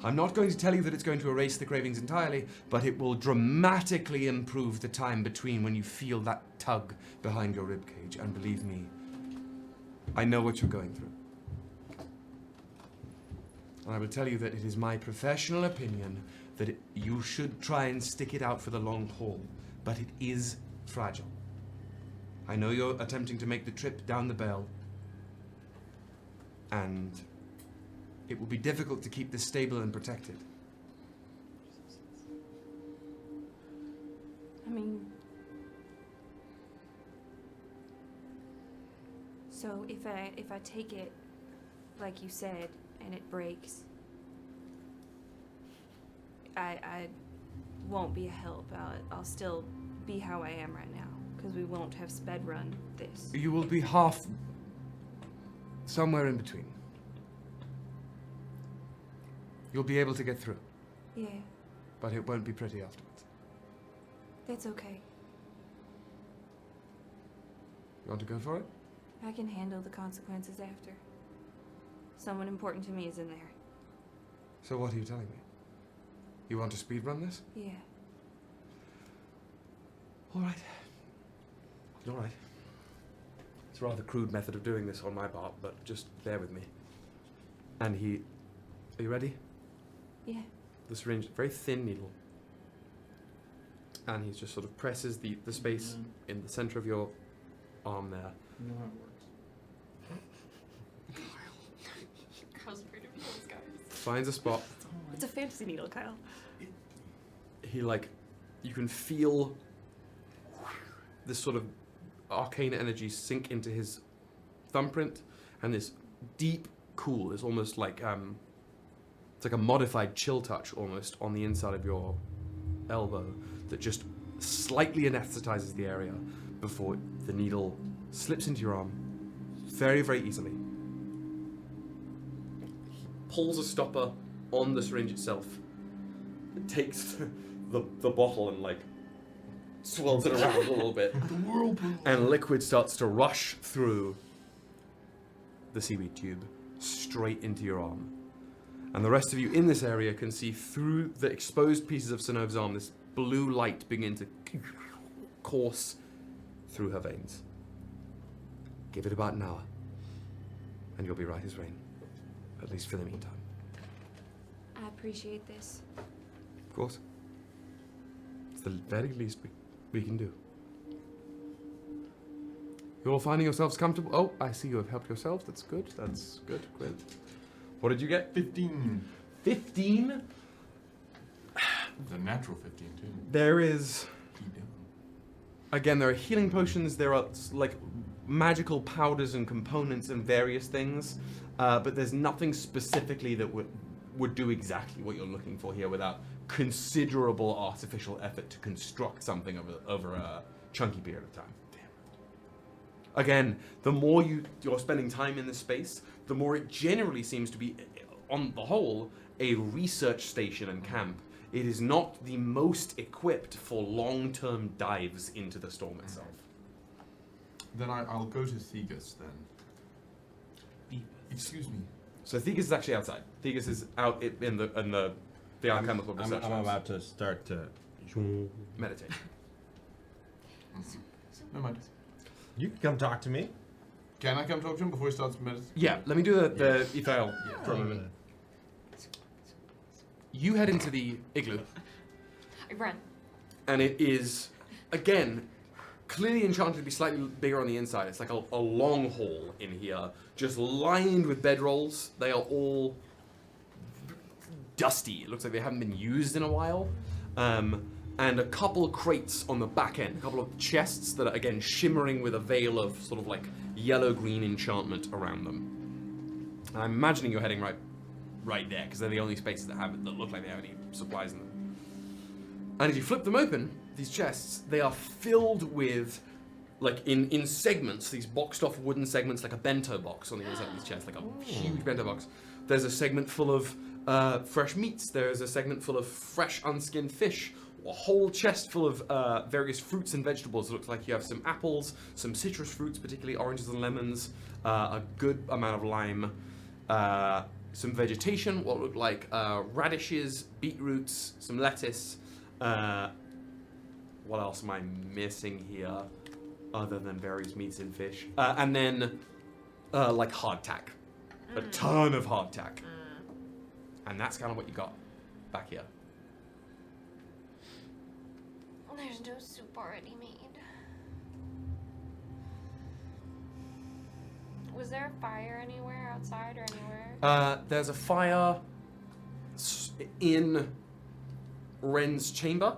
I'm not going to tell you that it's going to erase the cravings entirely, but it will dramatically improve the time between when you feel that tug behind your ribcage. And believe me, I know what you're going through. And I will tell you that it is my professional opinion that you should try and stick it out for the long haul. But it is fragile. I know you're attempting to make the trip down the bell, and it will be difficult to keep this stable and protected. I mean, so if I take it like you said and it breaks, I won't be a help. I'll still be how I am right now because we won't have sped run this. You will be half, somewhere in between. You'll be able to get through, Yeah, but it won't be pretty afterwards. that's okay. You want to go for it? I can handle the consequences after. Someone important to me is in there. So what are you telling me? You want to speedrun this? Yeah. All right. All right. It's a rather crude method of doing this on my part, but just bear with me. And he... Are you ready? Yeah. The syringe, very thin needle. And he just sort of presses the space in the center of your arm there. You know how it works. Kyle's afraid of needles, guys. Finds a spot. It's a fantasy needle, Kyle. He you can feel this sort of arcane energy sink into his thumbprint, and this deep cool is almost like it's like a modified chill touch almost on the inside of your elbow that just slightly anesthetizes the area before the needle slips into your arm very, very easily. He pulls a stopper on the syringe itself. It takes the bottle and swirls it around a little bit. The whirlpool. And liquid starts to rush through the seaweed tube straight into your arm. And the rest of you in this area can see through the exposed pieces of Synnove's arm this blue light begin to course through her veins. Give it about an hour, and you'll be right as rain. At least for the meantime. I appreciate this. Of course. It's the very least we can do. You're all finding yourselves comfortable? Oh, I see you have helped yourselves. That's good. That's good. Great. What did you get? 15. 15? The natural 15, too. There is... Again, there are healing potions. There are, magical powders and components and various things. But there's nothing specifically that would do exactly what you're looking for here without considerable artificial effort to construct something over a chunky period of time. Again, the more you're spending time in this space, the more it generally seems to be, on the whole, a research station and camp. It is not the most equipped for long-term dives into the storm itself. Then I'll go to Theagus then. Excuse me. So Theagus is actually outside. Theagus is out in the alchemical research. I'm about to start to meditate. Never mind. You can come talk to me. Can I come talk to him before he starts meditating? Yeah, let me do the Ythae'el for a moment. You head into the igloo. I run. And it is, again, clearly enchanted to be slightly bigger on the inside. It's like a long hall in here, just lined with bedrolls. They are all dusty. It looks like they haven't been used in a while. And a couple of crates on the back end, a couple of chests that are, again, shimmering with a veil of sort of yellow-green enchantment around them. And I'm imagining you're heading right there, because they're the only spaces that look like they have any supplies in them. And as you flip them open, these chests, they are filled with, in segments, these boxed off wooden segments, like a bento box on the inside of these chests, like a huge bento box. There's a segment full of fresh meats. There's a segment full of fresh unskinned fish. A whole chest full of various fruits and vegetables. It looks like you have some apples, some citrus fruits, particularly oranges and lemons, a good amount of lime, some vegetation, what look like radishes, beetroots, some lettuce. What else am I missing here other than various meats and fish? And then hardtack. A ton of hardtack. And that's kind of what you got back here. There's no soup already made. Was there a fire anywhere outside or anywhere? There's a fire in Ren's chamber,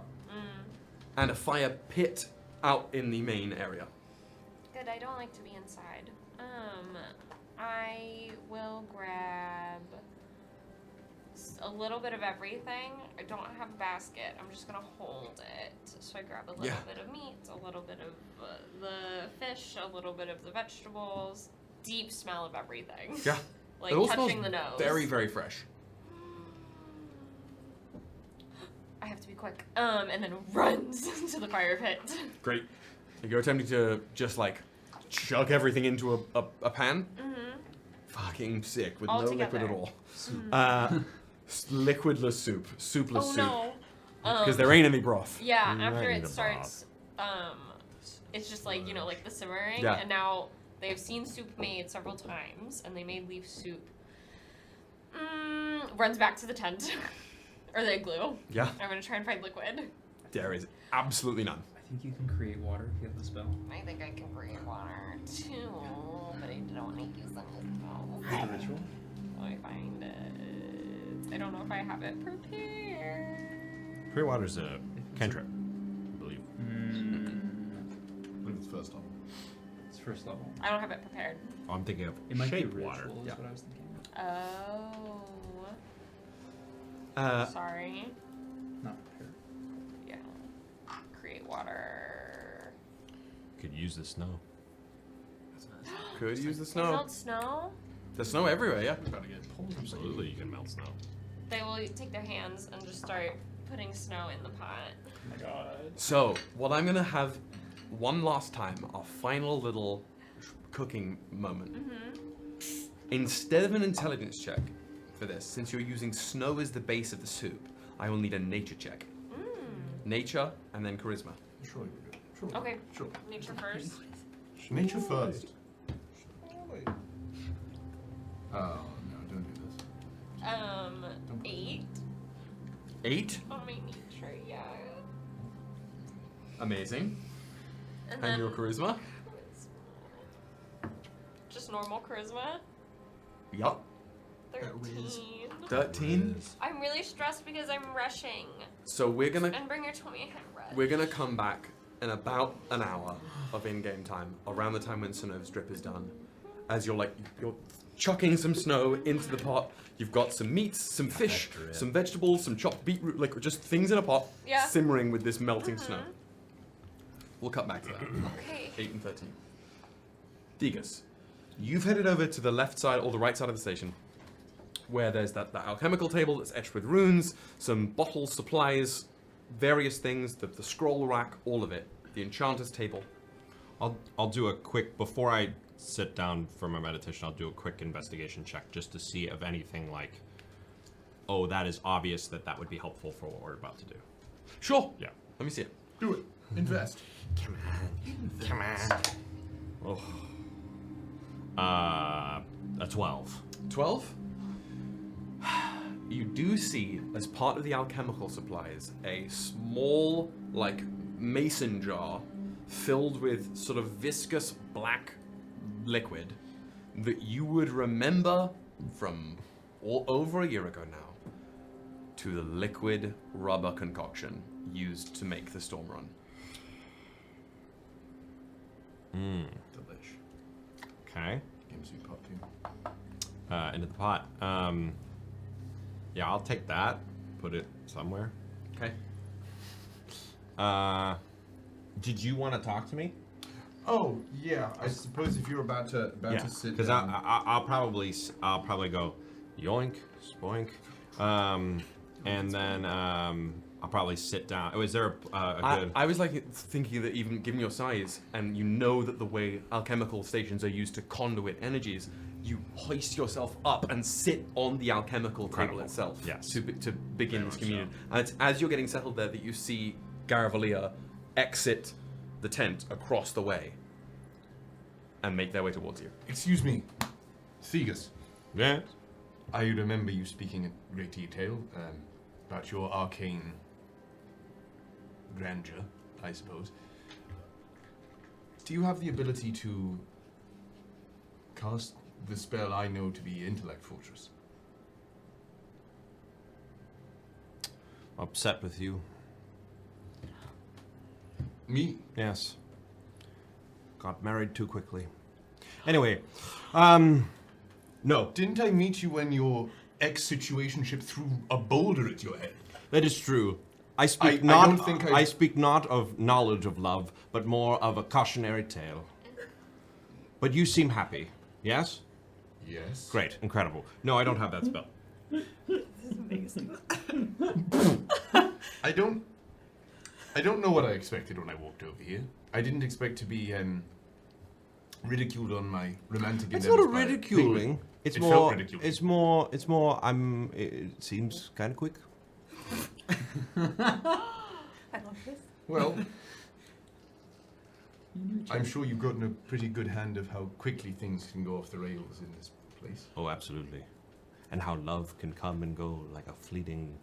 and a fire pit out in the main area. Good, I don't like to be inside. I will grab a little bit of everything. I don't have a basket. I'm just gonna hold it. So I grab a little bit of meat, a little bit of the fish, a little bit of the vegetables. Deep smell of everything. Yeah. Like it all touching smells the nose. very, very fresh. I have to be quick. And then runs into the fire pit. Great. You're attempting to just like chug everything into a pan. Fucking sick with All no together. liquid at all. Liquidless soup, soupless soup. No. Because there ain't any broth. Yeah, after it starts, it's just like, like the simmering. Yeah. And now they've seen soup made several times, and they made leaf soup. Runs back to the tent. Or the igloo. Yeah. I'm gonna try and find liquid. There is absolutely none. I think you can create water if you have the spell. I think I can create water too, but I don't want to use them as spells. What's the ritual? I find it. I don't know if I have it prepared. Free water's a cantrip, I believe. I believe it's first level. It's first level. I don't have it prepared. Oh, I'm thinking of It might be shape ritual, water. is what I was thinking. Oh. Sorry. Not prepared. Yeah. Create water. Could use the snow. Could use the Can snow. melt snow? There's snow everywhere, yeah. Absolutely, you can melt snow. They will take their hands and just start putting snow in the pot. Oh my god. So, what I'm gonna have one last time, our final little cooking moment. Instead of an intelligence check for this, since you're using snow as the base of the soup, I will need a nature check. Nature and then charisma. Sure, sure. Okay. Sure. Nature first. Nature first. Oh no! Don't do this. 8. 8. On my nature, yeah. Amazing. And And then your charisma? just normal charisma. Yup. 13. 13. I'm really stressed because I'm rushing. So we're gonna And Bringer told me I had rush. We're gonna come back in about an hour of in-game time, around the time when Synnove's drip is done. As you're chucking some snow into the pot. You've got some meats, some fish, some vegetables, some chopped beetroot, like just things in a pot, Yeah. simmering with this melting snow. We'll cut back to that. Okay. 8 and 13. Theagus, you've headed over to the left side or the right side of the station, where there's that alchemical table that's etched with runes, some bottles, supplies, various things, the scroll rack, all of it. The enchanter's table. I'll do a quick, before I sit down for my meditation, I'll do a quick investigation check just to see if anything like, oh, that is obvious that would be helpful for what we're about to do. Sure. Yeah. Let me see it. Do it. Invest. Come on. Oh. A 12. 12? You do see, as part of the alchemical supplies, a small, mason jar filled with sort of viscous black liquid that you would remember from over a year ago now to the liquid rubber concoction used to make the storm run. Delish. Okay. Gives you pot too. Into the pot. Yeah, I'll take that. Put it somewhere. Okay. Did you want to talk to me? Oh yeah, I suppose if you're about to sit because down. I'll probably go yoink, spoink, and then I'll probably sit down. Oh, is there a good? I was thinking that even given your size, and you know that the way alchemical stations are used to conduit energies, you hoist yourself up and sit on the alchemical table itself. Yes. To begin this communion. And it's as you're getting settled there that you see Garavellir exit the tent across the way and make their way towards you. Excuse me, Theagus. Yeah. I remember you speaking in great detail about your arcane grandeur, I suppose. Do you have the ability to cast the spell I know to be Intellect Fortress. Upset with you. Me? Yes. Got married too quickly. Anyway, no. Didn't I meet you when your ex-situationship threw a boulder at your head? That is true. I speak I speak not of knowledge of love, but more of a cautionary tale. But you seem happy, yes? Yes. Great, incredible. No, I don't have that spell. I don't know what I expected when I walked over here. I didn't expect to be ridiculed on my romantic It's endeavors not a by ridiculing. It It's felt more. ridiculing. It's more. It's more. It seems kind of quick. I love this. Well, I'm sure you've gotten a pretty good hand of how quickly things can go off the rails in this place. Oh, absolutely. And how love can come and go like a fleeting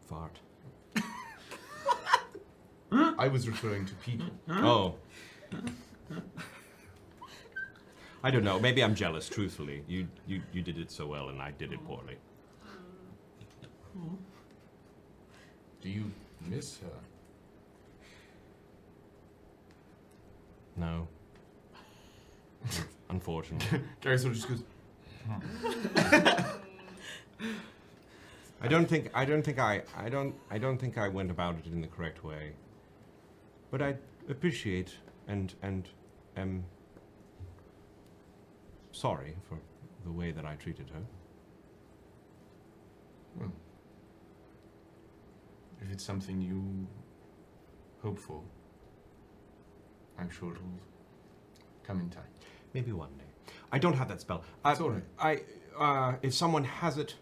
fart. I was referring to people. Oh. I don't know. Maybe I'm jealous. Truthfully, you did it so well, and I did it poorly. Do you miss her? No. Unfortunately. Gary sort of just goes. I don't think I went about it in the correct way. But I appreciate and am sorry for the way that I treated her. Well, if it's something you hope for, I'm sure it'll come in time. Maybe one day. I don't have that spell. It's all right. If someone has it,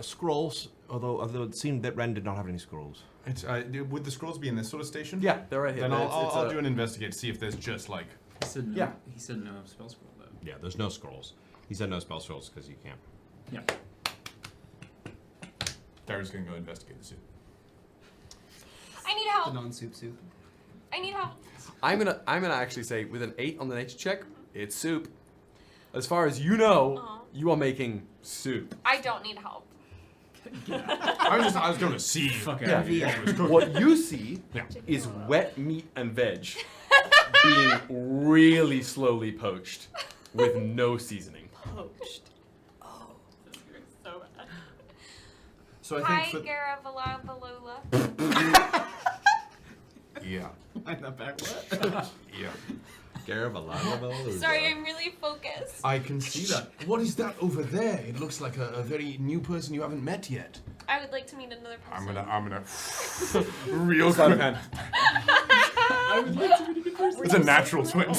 scrolls. Although it seemed that Ren did not have any scrolls. It's, would the scrolls be in this sort of station? Yeah, they're right here. Then I'll do an investigate, see if there's just like. He said no. Yeah. He said no spell scroll though. Yeah, there's no scrolls. He said no spell scrolls because you can't. Yeah. Dara's gonna go investigate the suit. I need The help. non-soup soup. I need help. I'm gonna actually say with an 8 on the nature check, it's soup. As far as you know, you are making soup. I don't need help. I was going to see. What you see is wet meat and veg being really slowly poached with no seasoning. Poached. Oh. This is so bad. So I Hi, think Garavellir. Yeah. I'm not back. What? Yeah. Garavellir. Sorry, I'm really focused. I can see that. What is that over there? It looks like a very new person you haven't met yet. I would like to meet another person. I'm gonna real quick. I would like to meet a good person. It's a natural 20.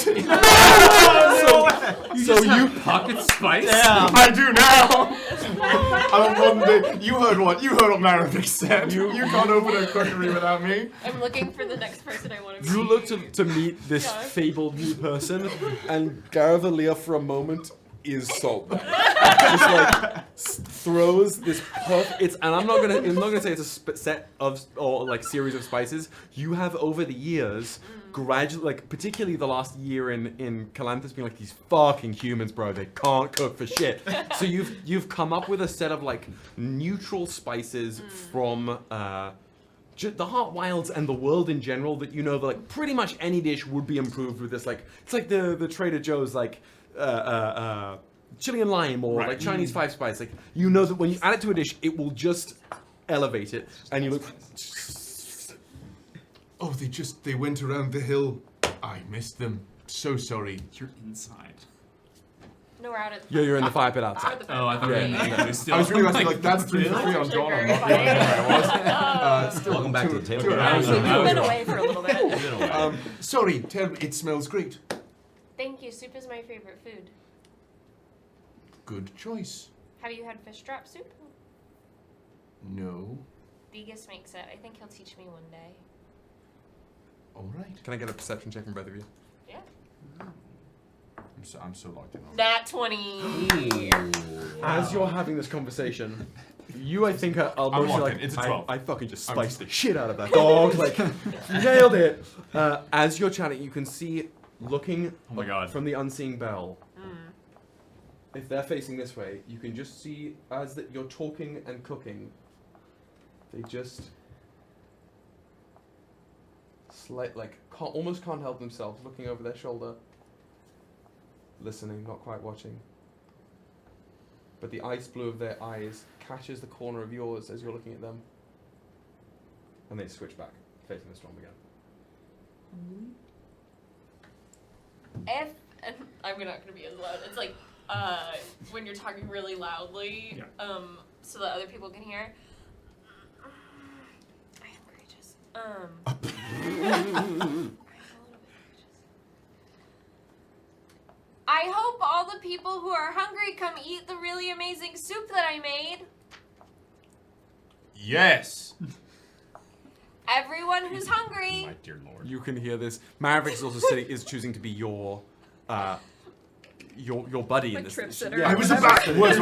So you pocket spice? Damn. I do now. I'm a modern day. You heard what Maravik said. You can't open a cookery without me. I'm looking for the next person I want to meet. You look to meet this fabled new person, and Garavellir for a moment is sold. Just like throws this puff. And I'm not gonna say it's a set of or like series of spices. You have over the years gradually, like particularly the last year in Calanthus, being like these fucking humans, bro. They can't cook for shit. So you've come up with a set of like neutral spices from. The Heart Wilds and the world in general that you know that like pretty much any dish would be improved with this. Like it's like the Trader Joe's like chili and lime or like Chinese 5 spice. Like you know that when you add it to a dish, it will just elevate it. And you look. Oh, they went around the hill. I missed them. So sorry. You're inside. No, we're out of the Yeah, you're in the fire pit outside. Oh, I thought Yeah. I was really like that's 3 for 3 on Dawn. I'm not going where I was. Still Welcome back to the table. We've been away for a little bit. Sorry, tell me, it smells great. Thank you. Soup is my favorite food. Good choice. Have you had fish drop soup? No. Theagus makes it. I think he'll teach me one day. All right. Can I get a perception check from both of you? Yeah. I'm so locked in on Nat 20. As you're having this conversation, you, I think, are I'm mostly locked like, in. It's a 12. I fucking just spiced the shit out of that dog. Like, nailed it. As you're chatting, you can see looking Oh my God. from the unseen bell. If they're facing this way, you can just see as that you're talking and cooking, they just almost can't help themselves, looking over their shoulder, listening, not quite watching. But the ice blue of their eyes catches the corner of yours as you're looking at them, and they switch back, facing the storm again. If and I'm not gonna be as loud. It's like when you're talking really loudly, so that other people can hear. I am courageous. I hope all the people who are hungry come eat the really amazing soup that I made. Yes. Everyone who's hungry. My dear lord. You can hear this. Mavericks is also is choosing to be your buddy in this. trip sitter. Yeah, I was about to. Was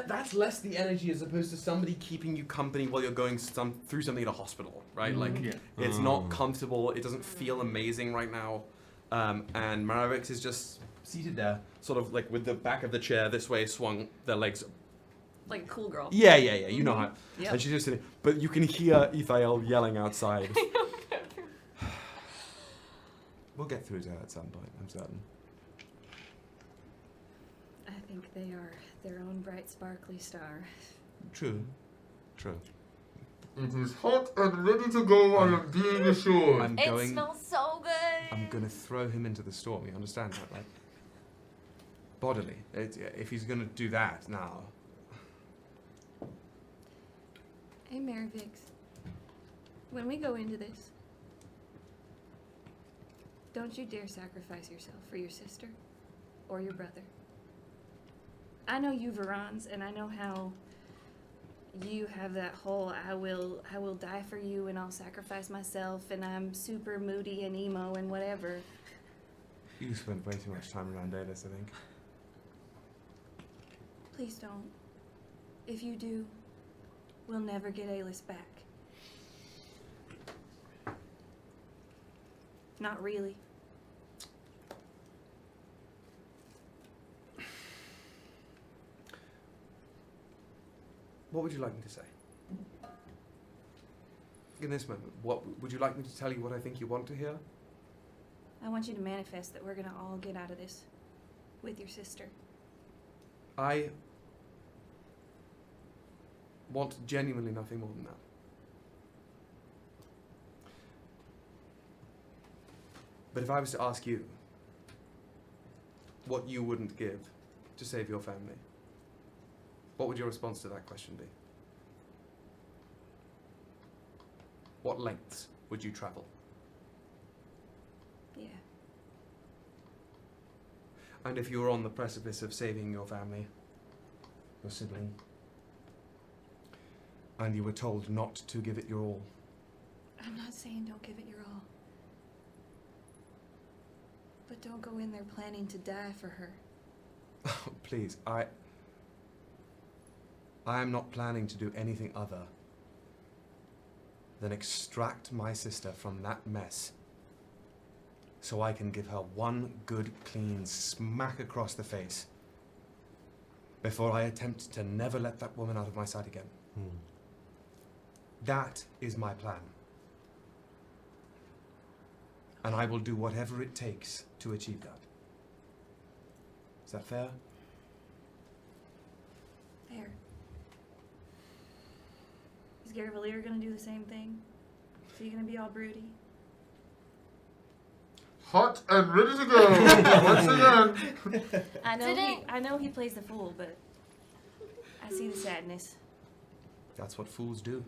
that's less the energy as opposed to somebody keeping you company while you're going through something at a hospital, right? It's not comfortable. It doesn't feel amazing right now. And Maravix is just seated there, sort of like with the back of the chair this way, swung, their legs. Like a cool girl. Yeah. You know how. Yep. And she's just sitting. But you can hear Ythae'el yelling outside. We'll get through to her at some point, I'm certain. I think they are their own bright, sparkly star. True. It is hot and ready to go I am being assured. It smells so good. I'm going to throw him into the storm. You understand that, right? Bodily. If he's going to do that now. Hey, Maravix. When we go into this, don't you dare sacrifice yourself for your sister or your brother. I know you Viraans, and I know how you have that whole I will die for you and I'll sacrifice myself and I'm super moody and emo and whatever. You spent way too much time around Aelys, I think. Please don't. If you do, we'll never get Aelys back. Not really. What would you like me to say? In this moment, what would you like me to tell you what I think you want to hear? I want you to manifest that we're gonna all get out of this with your sister. I want genuinely nothing more than that. But if I was to ask you what you wouldn't give to save your family, what would your response to that question be? What lengths would you travel? Yeah. And if you were on the precipice of saving your family, your sibling, and you were told not to give it your all? I'm not saying don't give it your all. But don't go in there planning to die for her. Please, I am not planning to do anything other than extract my sister from that mess so I can give her one good, clean smack across the face before I attempt to never let that woman out of my sight again. That is my plan. And I will do whatever it takes to achieve that. Is that fair? Fair. Is Garavellir gonna do the same thing? Is he gonna be all broody? Hot and ready to go. Once again. I know he plays the fool, but I see the sadness. That's what fools do.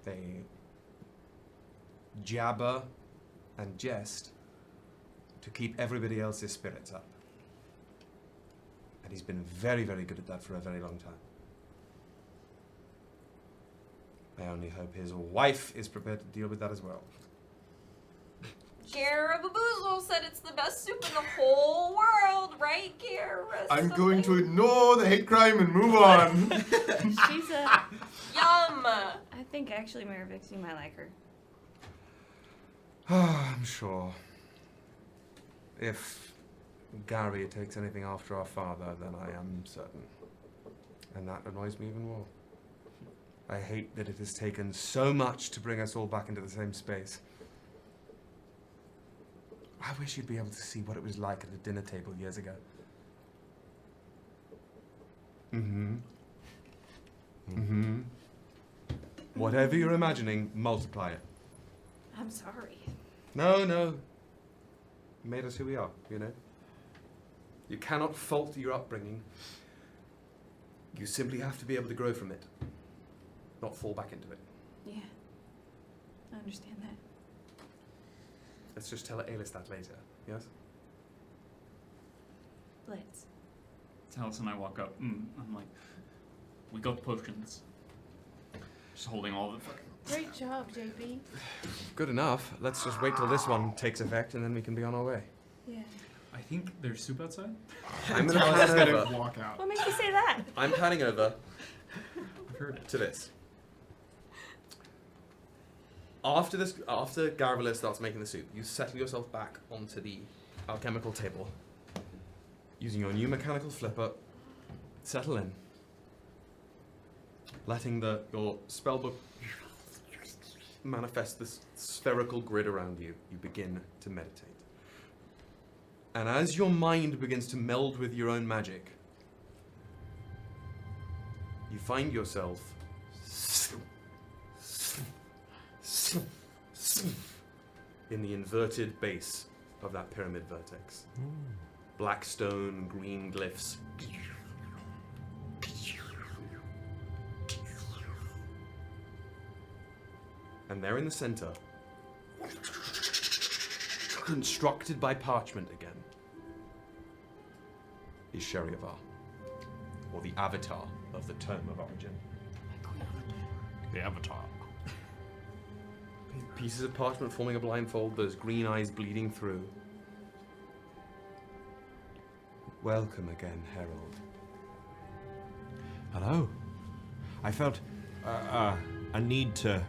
They jabber and jest to keep everybody else's spirits up. And he's been very, very good at that for a very long time. I only hope his wife is prepared to deal with that as well. Garababoozle said it's the best soup in the whole world, right, Gara? I'm going to ignore the hate crime and move on. She's Yum! I think actually, Maravix, you might like her. I'm sure. If Gary takes anything after our father, then I am certain. And that annoys me even more. I hate that it has taken so much to bring us all back into the same space. I wish you'd be able to see what it was like at the dinner table years ago. Mm-hmm. Mm-hmm. Whatever you're imagining, multiply it. I'm sorry. No, no. You made us who we are, you know? You cannot fault your upbringing. You simply have to be able to grow from it, not fall back into it. Yeah. I understand that. Let's just tell Aelys that later, yes? Let's. Talis and I walk up, and I'm like, we got the potions. Just holding all the fucking... Great job, JP. Good enough. Let's just wait till this one takes effect and then we can be on our way. Yeah. I think there's soup outside. I'm gonna pan over. Walk out. What makes you say that? I'm panning over to this. After Garavellir starts making the soup, you settle yourself back onto the alchemical table. Using your new mechanical flipper, settle in. Letting your spellbook manifest this spherical grid around you, you begin to meditate. And as your mind begins to meld with your own magic, you find yourself in the inverted base of that pyramid vertex. Black stone, green glyphs. And there in the center, constructed by parchment again, is Sheriavar, or the avatar of the Tome of Origin. The avatar. Pieces of parchment forming a blindfold, those green eyes bleeding through. Welcome again, Herald. Hello. I felt a need to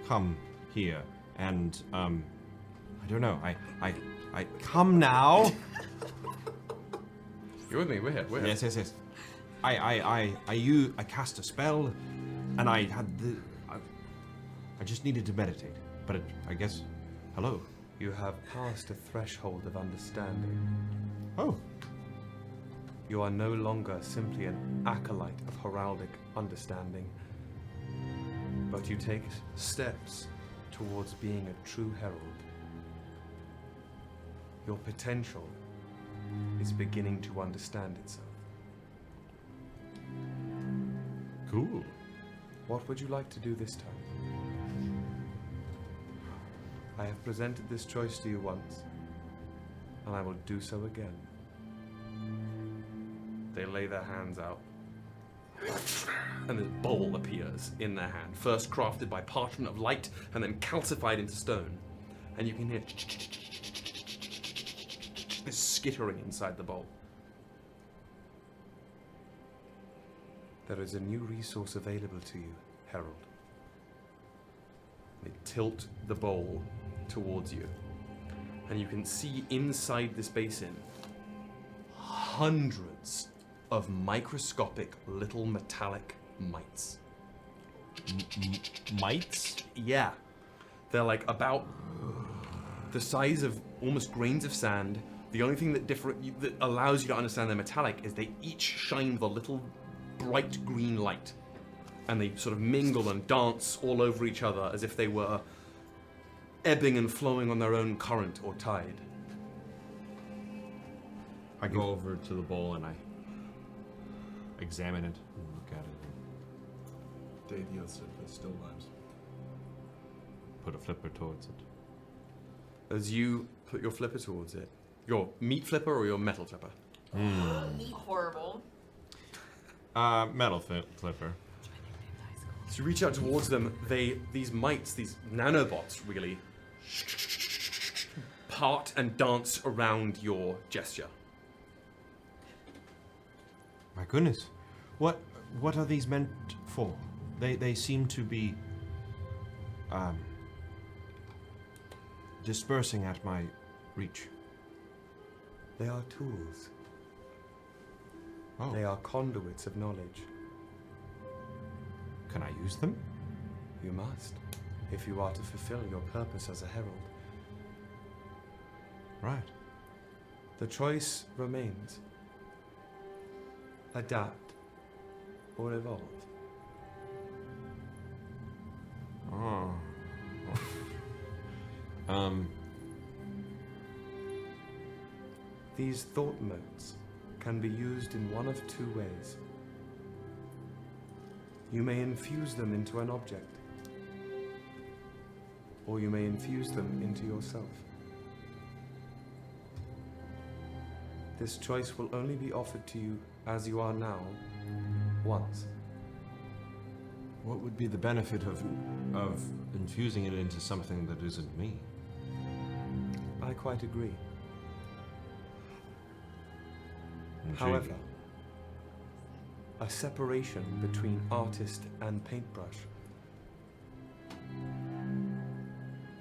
come here, and I don't know. I come now. You're with me. We're here. We're here. Yes. I cast a spell, and I just needed to meditate. But I guess, hello. You have passed a threshold of understanding. Oh. You are no longer simply an acolyte of heraldic understanding, but you take steps towards being a true herald. Your potential is beginning to understand itself. Cool. What would you like to do this time? I have presented this choice to you once, and I will do so again. They lay their hands out, and this bowl appears in their hand, first crafted by parchment of light, and then calcified into stone. And you can hear this skittering inside the bowl. There is a new resource available to you, Herald. They tilt the bowl towards you, and you can see inside this basin hundreds of microscopic little metallic mites. Mites? Yeah. They're like about the size of almost grains of sand. The only thing that allows you to understand they're metallic is they each shine the little bright green light. And they sort of mingle and dance all over each other as if they were ebbing and flowing on their own current or tide. I go over to the bowl and I examine it and look at it. Day the other with still lives. Put a flipper towards it. As you put your flipper towards it, your meat flipper or your metal flipper? Horrible. Metal flipper. So you reach out towards them, these mites, these nanobots really, part and dance around your gesture. My goodness. What are these meant for? They seem to be dispersing at my reach? They are tools. Oh. They are conduits of knowledge. Can I use them? You must, if you are to fulfill your purpose as a herald. Right. The choice remains. Adapt or evolve. Oh. These thought motes can be used in one of two ways. You may infuse them into an object, or you may infuse them into yourself. This choice will only be offered to you as you are now, once. What would be the benefit of infusing it into something that isn't me? I quite agree. Intriguing. However, a separation between artist and paintbrush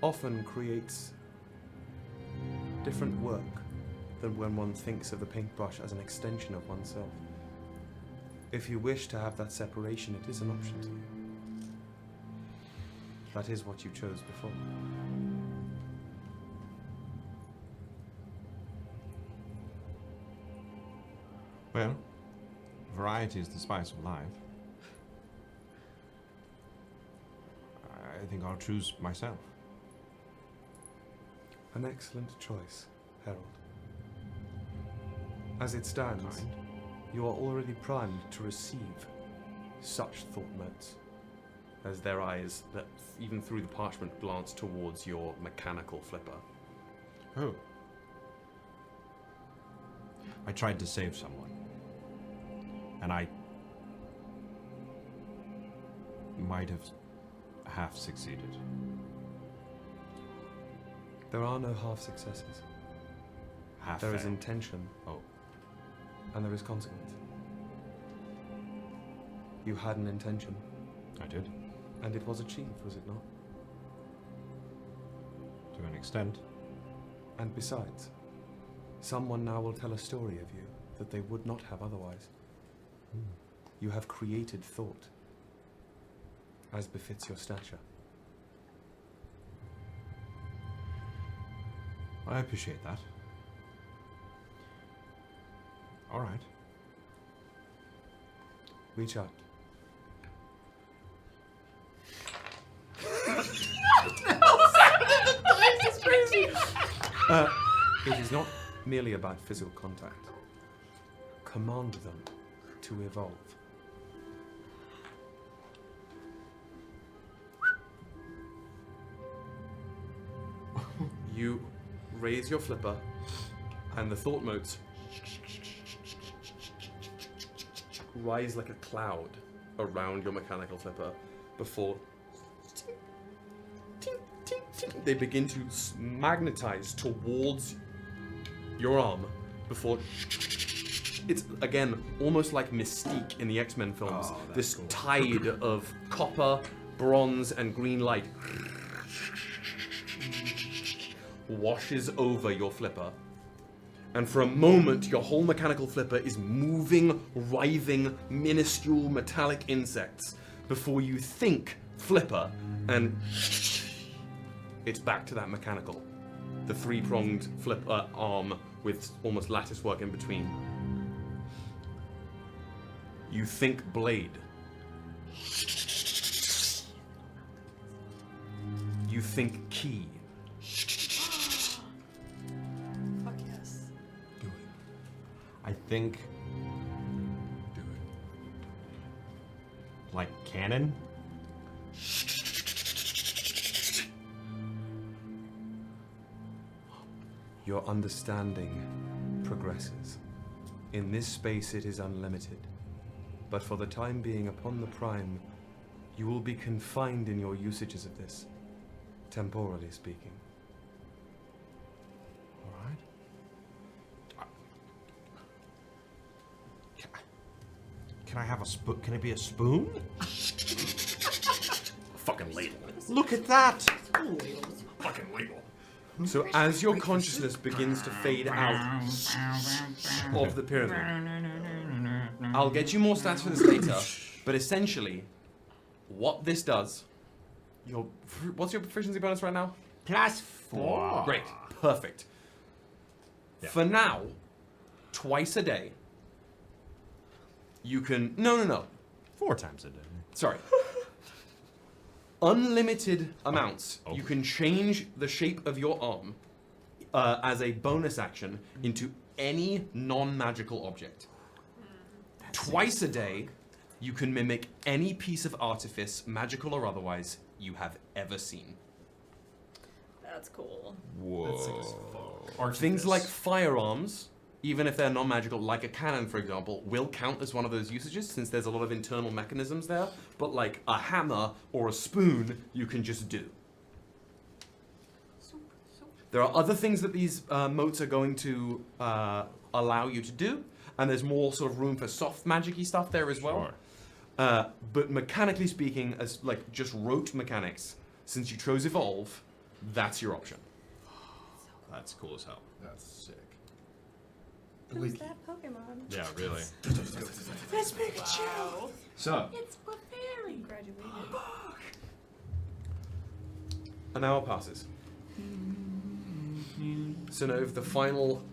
often creates different work than when one thinks of the paintbrush as an extension of oneself. If you wish to have that separation, it is an option to you. That is what you chose before. Well, variety is the spice of life. I think I'll choose myself. An excellent choice, Herald. As it stands, you are already primed to receive such thought motes. As their eyes, that even through the parchment, glance towards your mechanical flipper. Oh. I tried to save someone. And I might have half succeeded. There are no half successes. Half There is fail. intention. Oh. And there is consequence. You had an intention. I did. And it was achieved, was it not? To an extent. And besides, someone now will tell a story of you that they would not have otherwise. You have created thought, as befits your stature. I appreciate that. All right. Reach out. It is not merely about physical contact. Command them to evolve. You raise your flipper, and the thought motes rise like a cloud around your mechanical flipper before they begin to magnetize towards your arm before it's again almost like Mystique in the X-Men films. This tide of copper, bronze, and green light washes over your flipper. And for a moment, your whole mechanical flipper is moving, writhing, minuscule metallic insects before you think flipper, and it's back to that mechanical. The three-pronged flipper arm with almost lattice work in between. You think blade. You think key. Fuck yes. I think. Do it. Like cannon? Your understanding progresses. In this space it is unlimited. But for the time being upon the Prime, you will be confined in your usages of this, temporally speaking. Alright. Can I have a spoon? Can it be a spoon? Fucking ladle. Look at that! Fucking ladle. So as your consciousness begins to fade out of the pyramid, I'll get you more stats for this later, but essentially, what this does, what's your proficiency bonus right now? +4. Great, perfect. Yeah. For now, twice a day, you can, no. 4 times a day. Sorry. Unlimited amounts. You can change the shape of your arm as a bonus action into any non-magical object. Twice a day, you can mimic any piece of artifice, magical or otherwise, you have ever seen. That's cool. Whoa. Things like firearms, even if they're non-magical, like a cannon, for example, will count as one of those usages since there's a lot of internal mechanisms there. But like a hammer or a spoon, you can just do. There are other things that these motes are going to allow you to do, and there's more sort of room for soft magic-y stuff there as well. Sure. But mechanically speaking, as like just rote mechanics, since you chose Evolve, that's your option. That's cool as hell. That's sick. Who's that Pokemon? Yeah, really. That's Pikachu. So, It's Clefairy. Graduated. An hour passes. Synnove, the final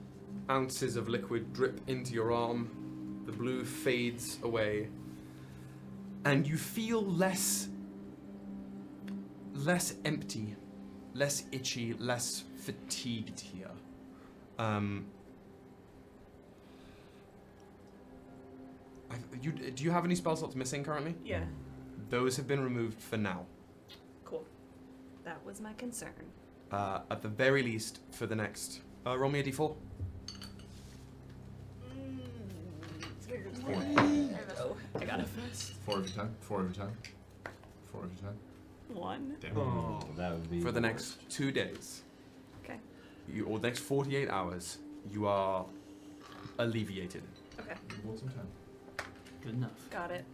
ounces of liquid drip into your arm. The blue fades away. And you feel less empty, less itchy, less fatigued here. Do you have any spell slots missing currently? Yeah. Those have been removed for now. Cool. That was my concern. At the very least, for the next... roll me a d4. Oh, I got it. 4 every time. 4 every time. 4 every time. 1. Damn. Oh, that would be For the next 2 days. Okay. Or the next 48 hours, you are alleviated. Okay. Roll some time. Good enough. Got it.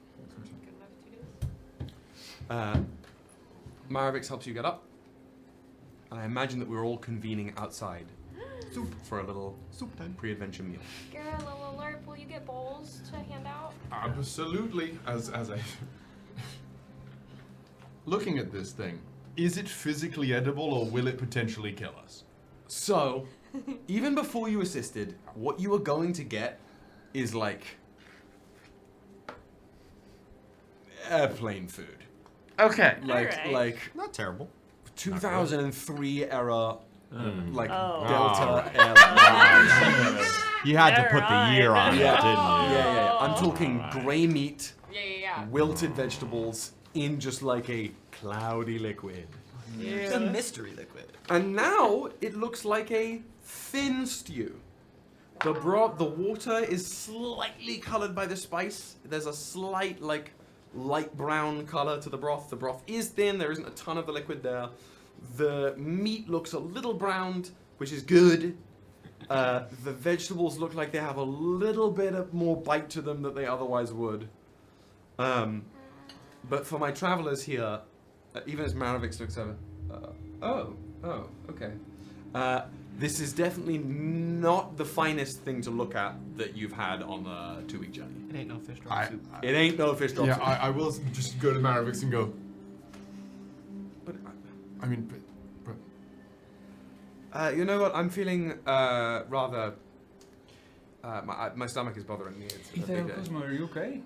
Maravix helps you get up. I imagine that we're all convening outside for a little pre-adventure meal. Gara, little alert, will you get bowls to hand out? Absolutely. As I looking at this thing, is it physically edible or will it potentially kill us? So, even before you assisted, what you are going to get is like airplane food. Okay. Like not terrible. 2003 era, like Oh. Delta Airlines. You had to put the year on it, didn't you? Yeah. I'm talking gray meat, Yeah. wilted vegetables in just like a cloudy liquid. It's a mystery liquid. And now it looks like a thin stew. The water is slightly colored by the spice. There's a slight like light brown color to the broth. The broth is thin. There isn't a ton of the liquid there. The meat looks a little browned, which is good. The vegetables look like they have a little bit of more bite to them than they otherwise would. But for my travelers here, even as Maravix looks over, okay. This is definitely not the finest thing to look at that you've had on a 2-week journey. It ain't no fish drop soup. It ain't no fish drop Yeah, soup. I will just go to Maravix and go. But I mean, you know what? I'm feeling rather. My stomach is bothering me. It's a big day. Cosmo, are you okay?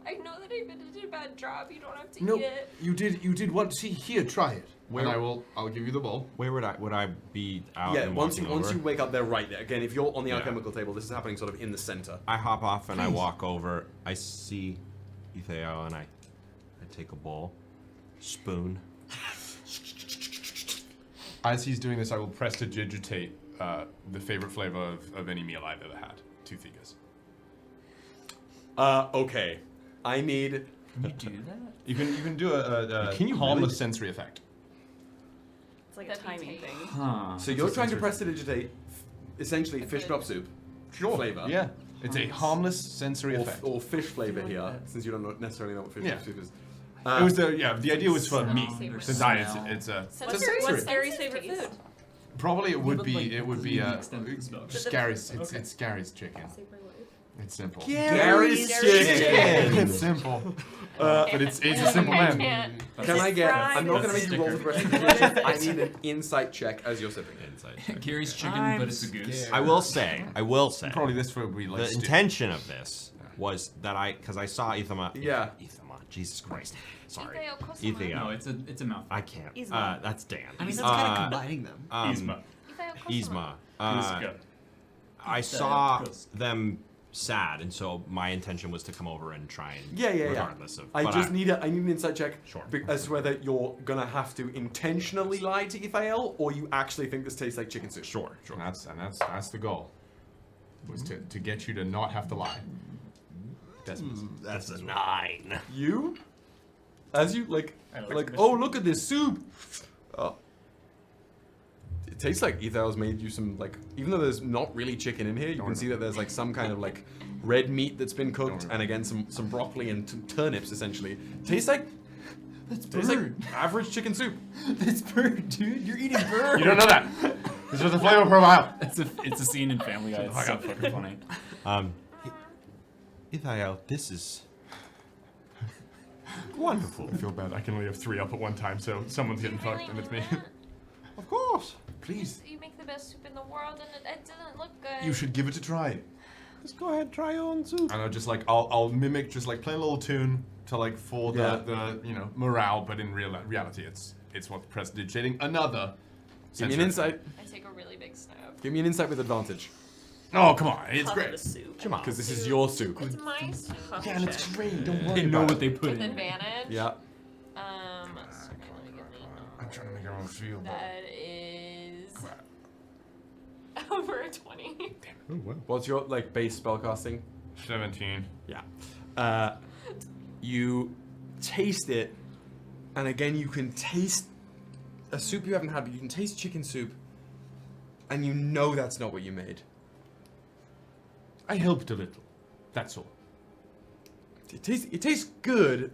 I know that I did a bad job. You don't have to no, eat it. you did want to see. Here, try it. Where- And I'll give you the bowl. Where would I be out? Yeah, and once walking you over? wake up, they're right there. Again, if you're on the Yeah. alchemical table, this is happening sort of in the center. I hop off and I Please. walk over. I see Ythae'el and I take a bowl, spoon. As he's doing this, I will prestidigitate the favorite flavor of any meal I've ever had to Theagus. Okay. I need. Can you do that? You can do a Can you harmless really- sensory effect. It's like a timing thing. Huh. So you're trying to prestidigitate, essentially fish drop soup flavor. Yeah. It's a harmless sensory effect. Or fish flavor here, since you don't necessarily know what fish drop soup is. It was the idea was for meat. Sound or Since smell. it's a Sensory? sensory. What's Gary's favorite food? Probably it would but, be. like, It would be the extent of the spell. Gary's. It's Gary's chicken. It's simple. Gary's chicken. It's simple. But it's a simple man. Can I get? I'm not going to make you roll the question. I need an insight check as you're sipping. Insight check. Gary's chicken, but it's a goose. I will say. Probably this would be like the intention of this was that because I saw Ithama. Yeah. Ithama. Jesus Christ. Sorry. Ythae'el. No, it's a mouthful. I can't. Yzma. That's Dan. I mean, that's kind of combining them. Yzma. Yzma. Yzma. I saw them sad, and so my intention was to come over and try and regardless of. I but need an insight check Sure. as to whether you're gonna have to intentionally lie to Ythae'el or you actually think this tastes like chicken soup. Sure. And that's the goal. Was to get you to not have to lie. That's a 9. You? As you like like oh look at this soup. Oh. It tastes like Ythae'el's made you some like even though there's not really chicken in here, you can see that there's like some kind of like red meat that's been cooked and again some broccoli and turnips essentially. Tastes like average chicken soup. That's bird, dude. You're eating bird. You don't know that. This is the flavor profile. It's a scene in Family Guy. It's so fucking funny. Ythae'el, this is wonderful. I feel bad. I can only have 3 up at one time, so someone's getting fucked, and it's me. Of course. Please. You make the best soup in the world, and it didn't look good. You should give it a try. Just go ahead, try your own soup. And I'll mimic just like playing a little tune to like for the morale, but in reality it's what's prestidigitating another. Give me an insight. I take a really big snap. Give me an insight with advantage. Oh come on, it's great. Come on, because this is your soup. It's my soup. Yeah, and it's great. Don't worry. They know about what they it. put With in. advantage. Yeah. So let me get the I'm trying to make everyone feel. That is over a 20. Oh, wow. What's your like base spellcasting? 17. Yeah. You taste it, and again you can taste a soup you haven't had, but you can taste chicken soup, and you know that's not what you made. I helped a little. That's all. It tastes good,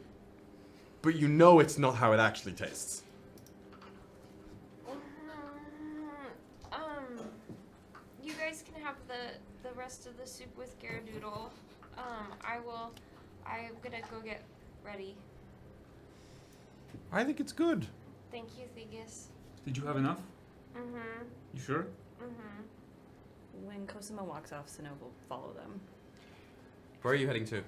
but you know it's not how it actually tastes. You guys can have the rest of the soup with Gyaradoodle. I'm gonna go get ready. I think it's good. Thank you, Theagus. Did you have enough? Mm-hmm. You sure? Mm-hmm. When Cosimo walks off, Synnove will follow them. Where are you heading to?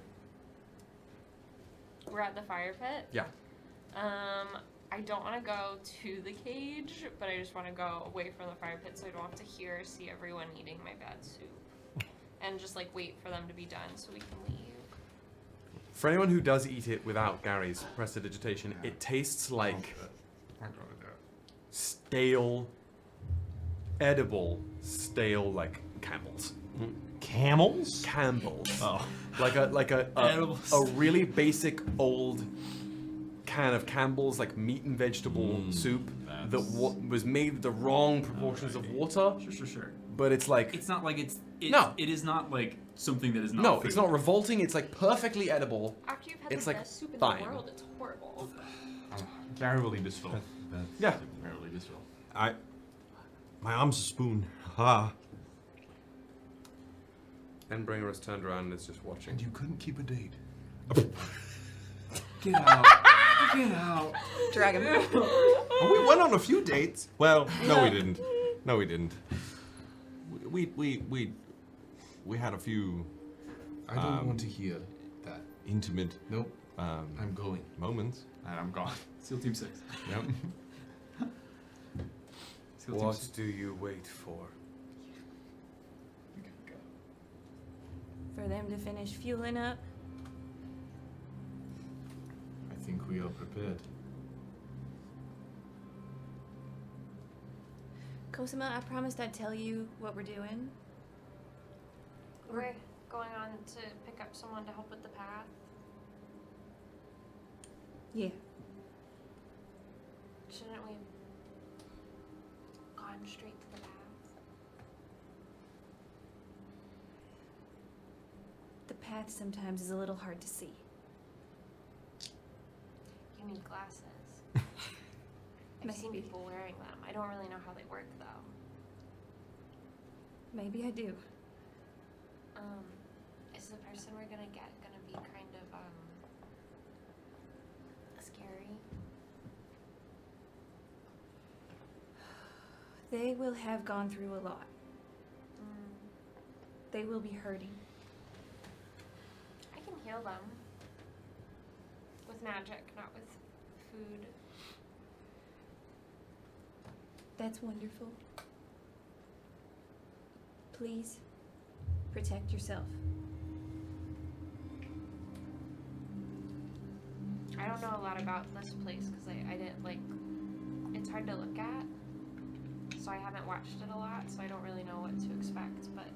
We're at the fire pit. Yeah. I don't want to go to the cage, but I just want to go away from the fire pit so I don't have to hear or see everyone eating my bad soup. And just like wait for them to be done so we can leave. For anyone who does eat it without Gary's prestidigitation, it tastes like stale, edible, stale like camels. Camels? Campbell's. Oh. Like a really basic old can of Campbell's like meat and vegetable soup that was made with the wrong proportions of water. Sure. But it's like it's not like no. It is not like something that is not. No, food. it's not revolting. It's like perfectly edible. After you've had it's the like best soup in fine. the world, it's horrible. Gary will eat this full. Yeah. Gary will eat this full. My arm's a spoon. Ah. Endbringer has turned around and is just watching. And you couldn't keep a date. Get out. Get out. Dragon. Well, we went on a few dates. Well, no, we didn't. No, we didn't. We had a few. I don't want to hear that. Intimate. Nope. I'm going. Moments. And I'm gone. SEAL Team 6. Yep. What do you wait for? For them to finish fueling up. I think we are prepared. Cosima, I promised I'd tell you what we're doing. We're going on to pick up someone to help with the path. Yeah. Shouldn't we have gone straight to the path? The path sometimes is a little hard to see. You need glasses. I've seen people wearing them. I don't really know how they work though. Maybe I do. Is the person we're gonna get gonna be kind of scary? They will have gone through a lot. They will be hurting. I can heal them. With magic, not with food. That's wonderful. Please, protect yourself. I don't know a lot about this place because I didn't like. It's hard to look at, so I haven't watched it a lot, so I don't really know what to expect. But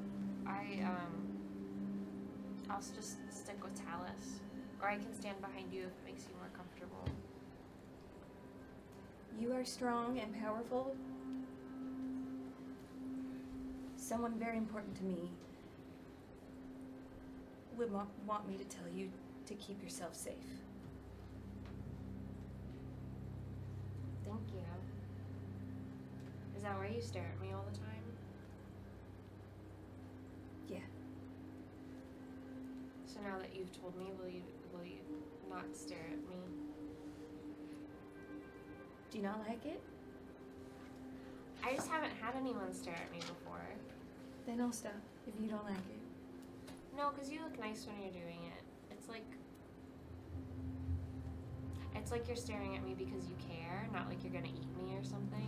I'll just stick with Talis, or I can stand behind you if it makes you more comfortable. You are strong and powerful. Someone very important to me would want me to tell you to keep yourself safe. Thank you. Is that why you stare at me all the time? Yeah. So now that you've told me, will you not stare at me? Do you not like it? I just haven't had anyone stare at me before. Then I'll stop if you don't like it. No, because you look nice when you're doing it. It's like you're staring at me because you care, not like you're gonna eat me or something.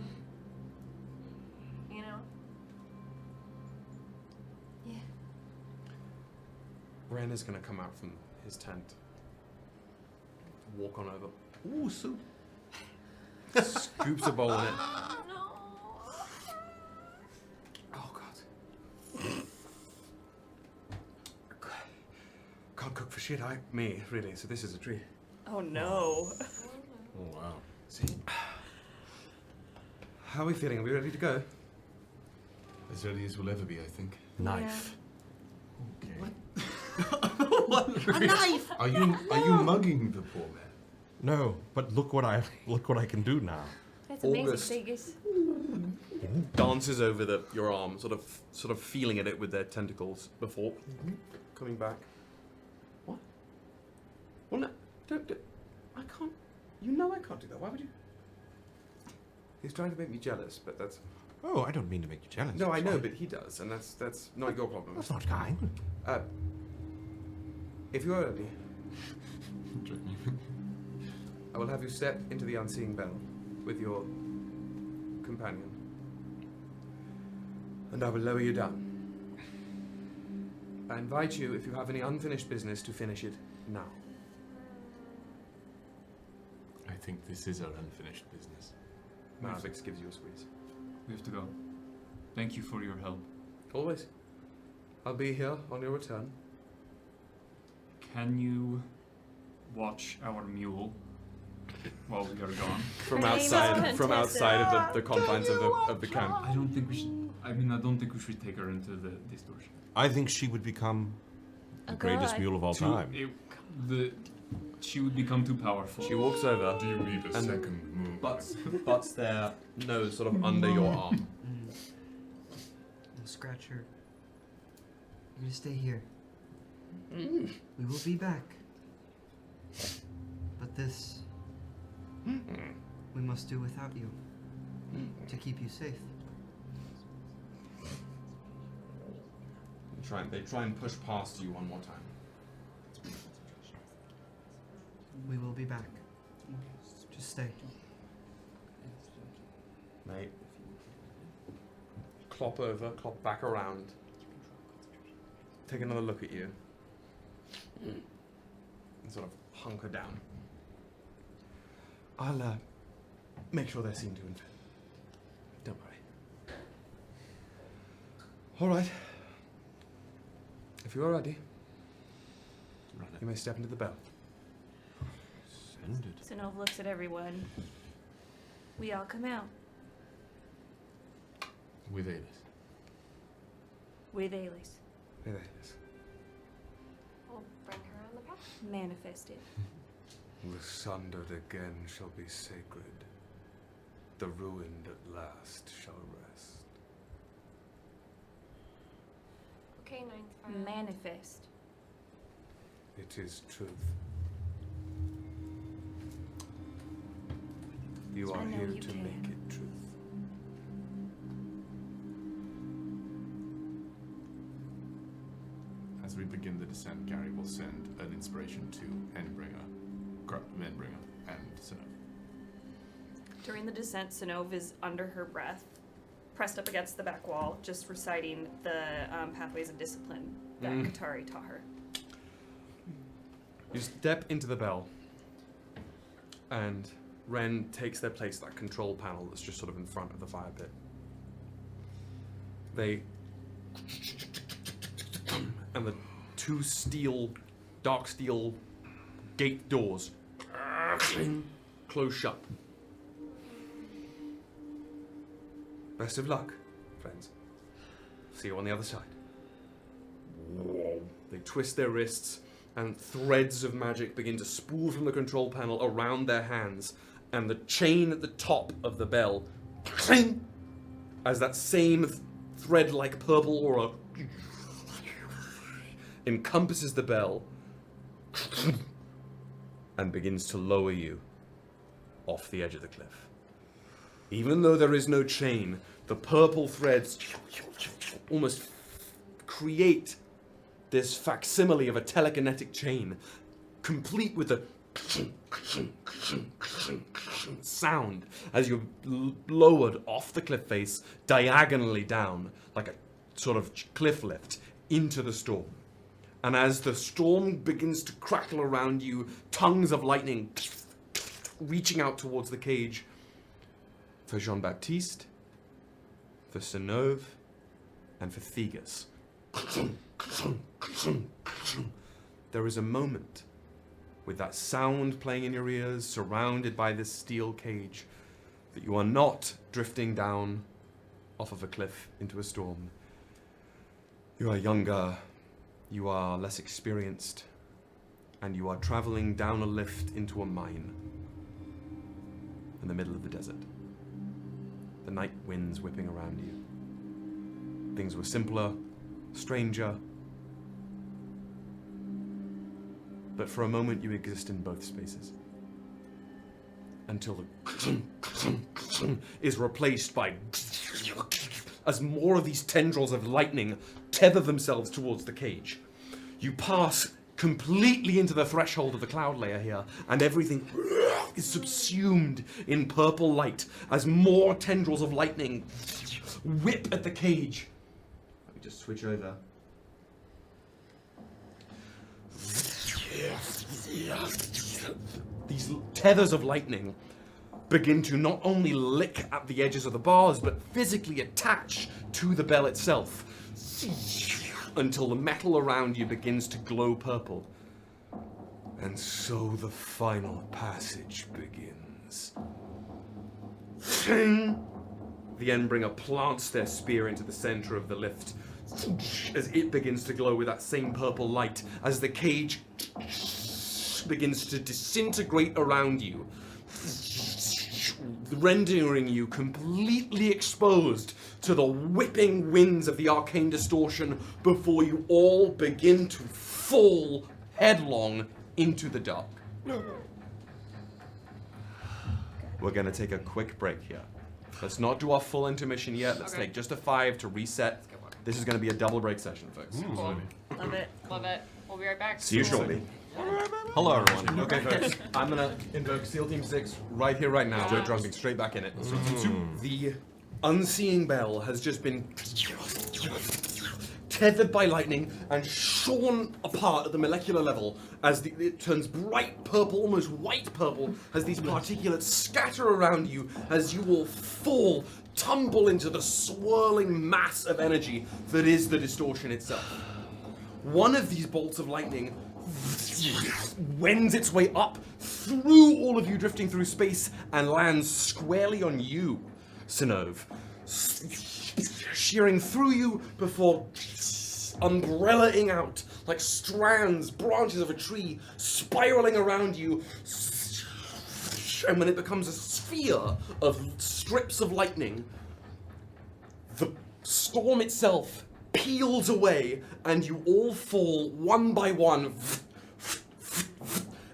You know? Yeah. Ren is going to come out from his tent. Walk on over. Ooh, soup. Scoops a bowl in it. Oh, God. Can't cook for shit, me, really, so this is a treat. Oh, no. Oh, wow. See? How are we feeling? Are we ready to go? As ready as we'll ever be, I think. Knife. Okay. What? A knife! Are you mugging the poor man? No, but look what I can do now. That's August. amazing, Theagus. Dances over your arm, sort of feeling at it with their tentacles before coming back. What? Well, no, don't. I can't. You know I can't do that. Why would you? He's trying to make me jealous, but that's. Oh, I don't mean to make you jealous. No, I know, but he does, and that's not your problem. That's not kind. If you are ready, I will have you step into the Unseeing Bell with your companion, and I will lower you down. I invite you, if you have any unfinished business, to finish it now. I think this is our unfinished business. Marvix gives you a squeeze. We have to go. Thank you for your help. Always. I'll be here on your return. Can you watch our mule while we are gone? From outside of the confines of the camp. I don't think we should. I don't think we should take her into the distortion. I think she would become the greatest mule of all time. She would become too powerful. She walks over. Do you need a second move? Butts their nose sort of under your arm. I'll scratch her. You're gonna stay here. We will be back. But this, we must do without you to keep you safe. They try and push past you one more time. We will be back. Just stay. Mate. Clop over, clop back around. Take another look at you. And sort of hunker down. I'll make sure they're seen to and don't worry. Alright. If you are ready, you may step into the bell. Send it. Synnove looks at everyone. We all come out. With Aelys. With Aelys. With Aelys. We'll bring her on the path. Manifested. The sundered again shall be sacred. The ruined at last shall rest. Okay, ninth file. manifest. It is truth. You I are know here you to can. make it truth. As we begin the descent, Gary will send an inspiration to Endbringer and Synnove. During the descent, Synnove is under her breath, pressed up against the back wall, just reciting the pathways of discipline that Katari taught her. You step into the bell, and Ren takes their place at that control panel that's just sort of in front of the fire pit. They... and the two dark steel gate doors close shut. Best of luck, friends. See you on the other side. They twist their wrists, and threads of magic begin to spool from the control panel around their hands, and the chain at the top of the bell, as that same thread-like purple aura encompasses the bell and begins to lower you off the edge of the cliff. Even though there is no chain, the purple threads almost create this facsimile of a telekinetic chain, complete with a sound as you're lowered off the cliff face diagonally down, like a sort of cliff lift, into the storm. And as the storm begins to crackle around you, tongues of lightning reaching out towards the cage, for Jean-Baptiste, for Synnove, and for Theagus, there is a moment with that sound playing in your ears, surrounded by this steel cage, that you are not drifting down off of a cliff into a storm. You are younger, you are less experienced, and you are traveling down a lift into a mine in the middle of the desert. The night winds whipping around you. Things were simpler, stranger, but for a moment you exist in both spaces. Until the is replaced by as more of these tendrils of lightning tether themselves towards the cage. You pass completely into the threshold of the cloud layer here, and everything is subsumed in purple light as more tendrils of lightning whip at the cage. Let me just switch over. These tethers of lightning begin to not only lick at the edges of the bars, but physically attach to the bell itself, until the metal around you begins to glow purple. And so the final passage begins. The Endbringer plants their spear into the center of the lift, as it begins to glow with that same purple light, as the cage begins to disintegrate around you, rendering you completely exposed to the whipping winds of the arcane distortion before you all begin to fall headlong into the dark. We're going to take a quick break here. Let's not do our full intermission yet. Let's take just a 5 to reset. This is going to be a double break session, folks. Cool. Love it. Love it. We'll be right back. See you shortly. Hello, everyone. Okay, folks. I'm going to invoke SEAL Team 6 right here, right now. We're jumping straight back in it. The unseeing bell has just been tethered by lightning and shorn apart at the molecular level as it turns bright purple, almost white purple, as these particulates scatter around you as you all fall, tumble into the swirling mass of energy that is the distortion itself. One of these bolts of lightning wends its way up through all of you drifting through space and lands squarely on you, Synnove, shearing through you before umbrellaing out like strands, branches of a tree, spiraling around you, and when it becomes a sphere of strips of lightning, the storm itself peels away, and you all fall one by one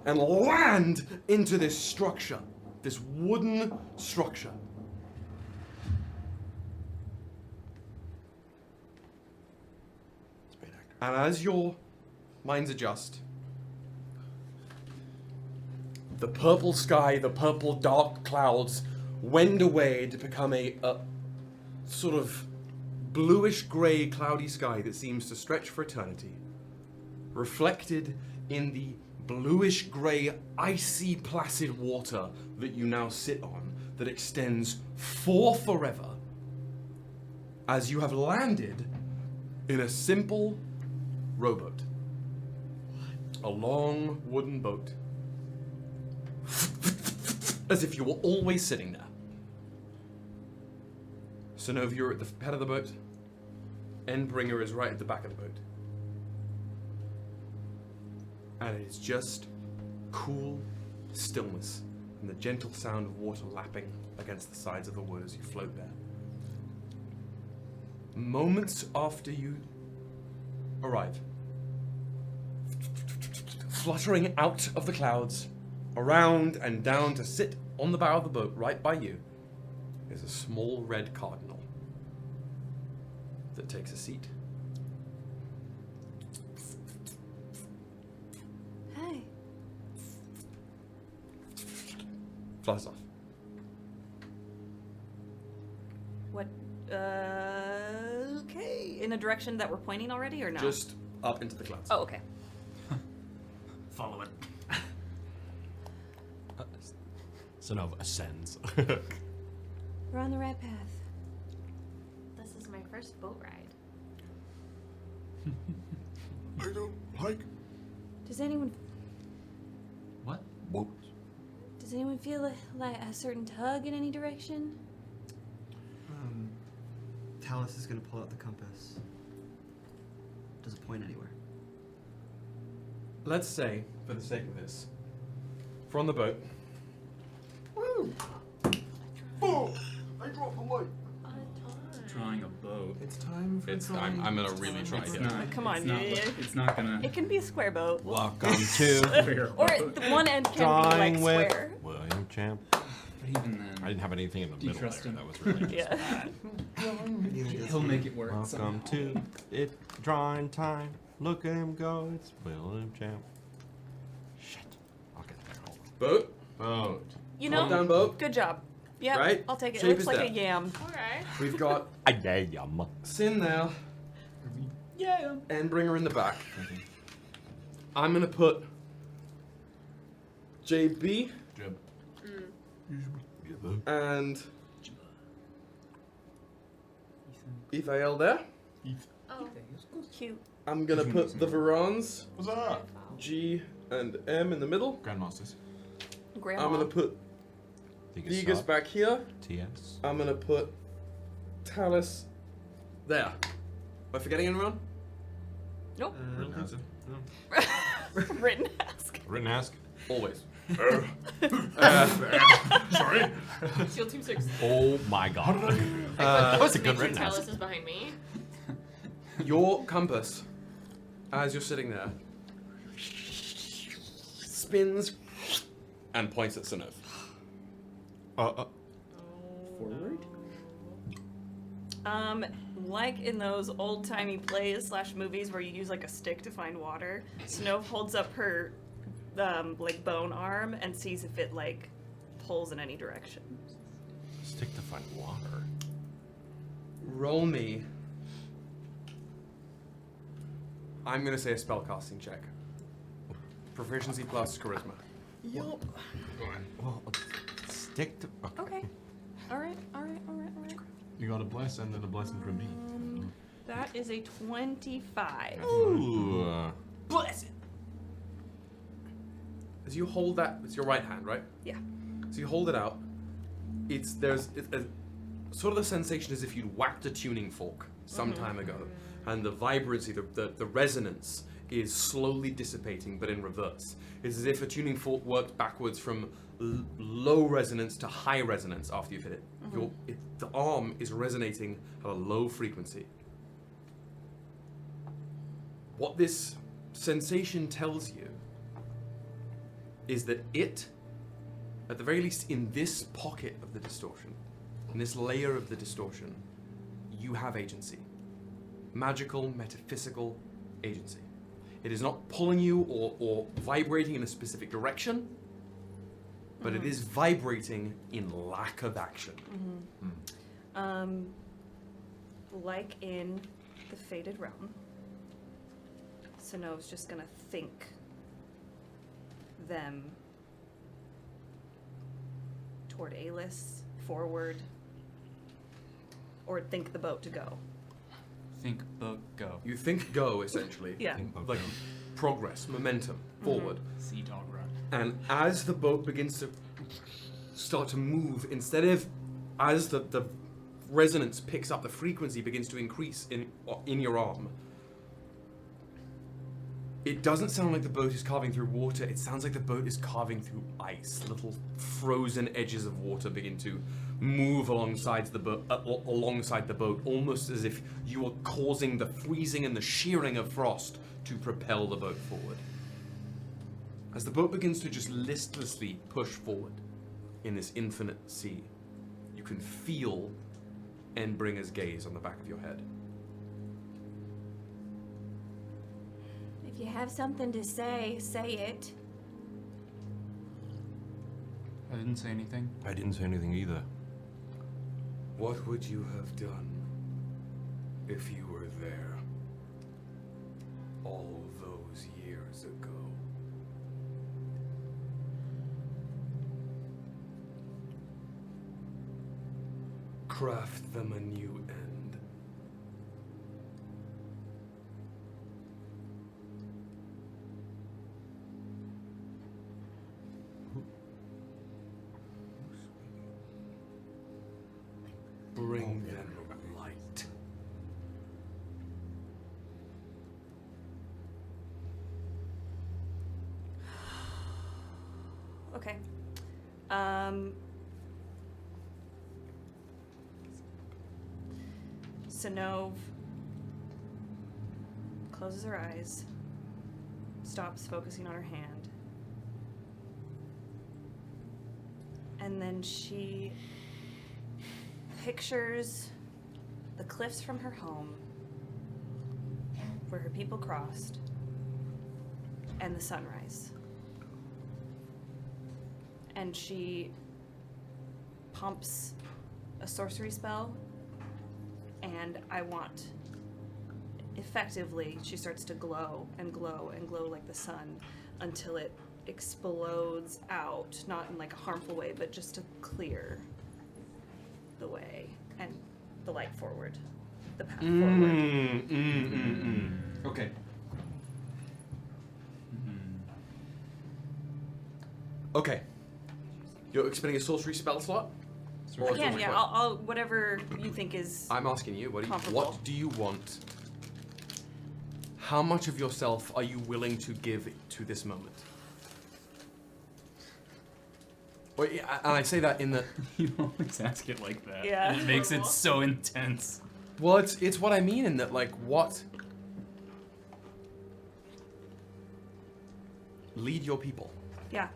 and land into this structure, this wooden structure. And as your minds adjust, the purple sky, the purple dark clouds wend away to become a sort of bluish-grey cloudy sky that seems to stretch for eternity, reflected in the bluish-grey, icy, placid water that you now sit on that extends for forever as you have landed in a simple rowboat. A long wooden boat. As if you were always sitting there. Synnove, you're at the head of the boat. Endbringer is right at the back of the boat. And it is just cool stillness and the gentle sound of water lapping against the sides of the wood as you float there. Moments after you arrive, fluttering out of the clouds, around and down to sit on the bow of the boat right by you, is a small red cardinal that takes a seat. Hi. Flies off. What? Okay. In a direction that we're pointing already, or no? Just up into the clouds. Oh, okay. Follow it. Synnove ascends. We're on the right path. This is my first boat ride. I don't like Does anyone What? boats. does anyone feel like a certain tug in any direction? Talis is going to pull out the compass. Does it point anywhere? Let's say, for the sake of this, if we're on the boat. Woo! Oh! I dropped the light. Drawing a boat. It's time for I'm gonna really try It's to. not. Come on, it's not, yeah. it's not gonna. It can be a square boat. Welcome to Or the one end can be Drawing like with square. William Champ. But even then, I didn't have anything in the do you middle trust there. him? That was really just Yeah. bad. He'll make it work. Welcome to it drawing time. Look at him go. It's William Champ. Shit. I'll get there. Hold on. Boat. Boat. You know, Hold down boat. good job. Yeah, Right? I'll take it. Shape It looks is like there. a yam. Okay. We've got A yam. Sin now. Yeah. Endbringer in the back. I'm gonna put JB Jeb. and Ythae'el there. Oh. Cute. I'm gonna put the Viraans, What's up? G and M in the middle. Grandmasters. Grandma. I'm gonna put Theagus back here. TS. I'm gonna put Talis there. Am I forgetting anyone? Nope. Written answer. Written ask. Written ask. Always. Sorry. Seal Team 6. Oh my god. That was a good written Talis ask. is behind me. Your compass, as you're sitting there, spins and points at Synnove. Forward. Like in those old-timey plays / movies where you use like a stick to find water, Synnove holds up her like bone arm and sees if it like pulls in any direction. Stick to find water. Roll me. I'm gonna say a spellcasting check. Proficiency plus charisma. Yup. Well, stick to. Okay. All right. You got a bless and then a blessing from me. That is a 25. Ooh. Bless it. As you hold that, it's your right hand, right? Yeah. So you hold it out. There's a sort of the sensation as if you'd whacked a tuning fork some time ago, and the vibrancy, the resonance is slowly dissipating, but in reverse. It's as if a tuning fork worked backwards from low resonance to high resonance after you've hit it. The arm is resonating at a low frequency. What this sensation tells you is that it, at the very least in this pocket of the distortion, in this layer of the distortion, you have agency. Magical, metaphysical agency. It is not pulling you or vibrating in a specific direction, but it is vibrating in lack of action. Like in the Fated Realm, Synnove's just gonna think them toward Aelys, forward, or think the boat to go. Think boat go. You think go, essentially. Yeah. Like progress, momentum, forward. Sea dog run. And as the boat begins to start to move, instead of as the resonance picks up, the frequency begins to increase in your arm. It doesn't sound like the boat is carving through water. It sounds like the boat is carving through ice. Little frozen edges of water begin to move alongside the boat, almost as if you are causing the freezing and the shearing of frost to propel the boat forward. As the boat begins to just listlessly push forward in this infinite sea, you can feel Endbringer's gaze on the back of your head. If you have something to say, say it. I didn't say anything. I didn't say anything either. What would you have done if you were there all those years ago? Craft them a new end. Bring them light. Okay. Synnove closes her eyes, stops focusing on her hand, and then she pictures the cliffs from her home where her people crossed and the sunrise. And she pumps a sorcery spell, and I want, effectively, she starts to glow and glow and glow like the sun until it explodes out, not in like a harmful way, but just to clear the way and the light forward, the path forward. Okay. Okay. You're expending a sorcery spell slot? Or a Again, sorcery yeah, point? I'll whatever you think is. I'm asking you, what comparable. do you want? How much of yourself are you willing to give to this moment? Well, yeah, and I say that in the... You always ask it like that. Yeah. It makes it so intense. Well, it's what I mean in that, like, what... Lead your people. Yeah.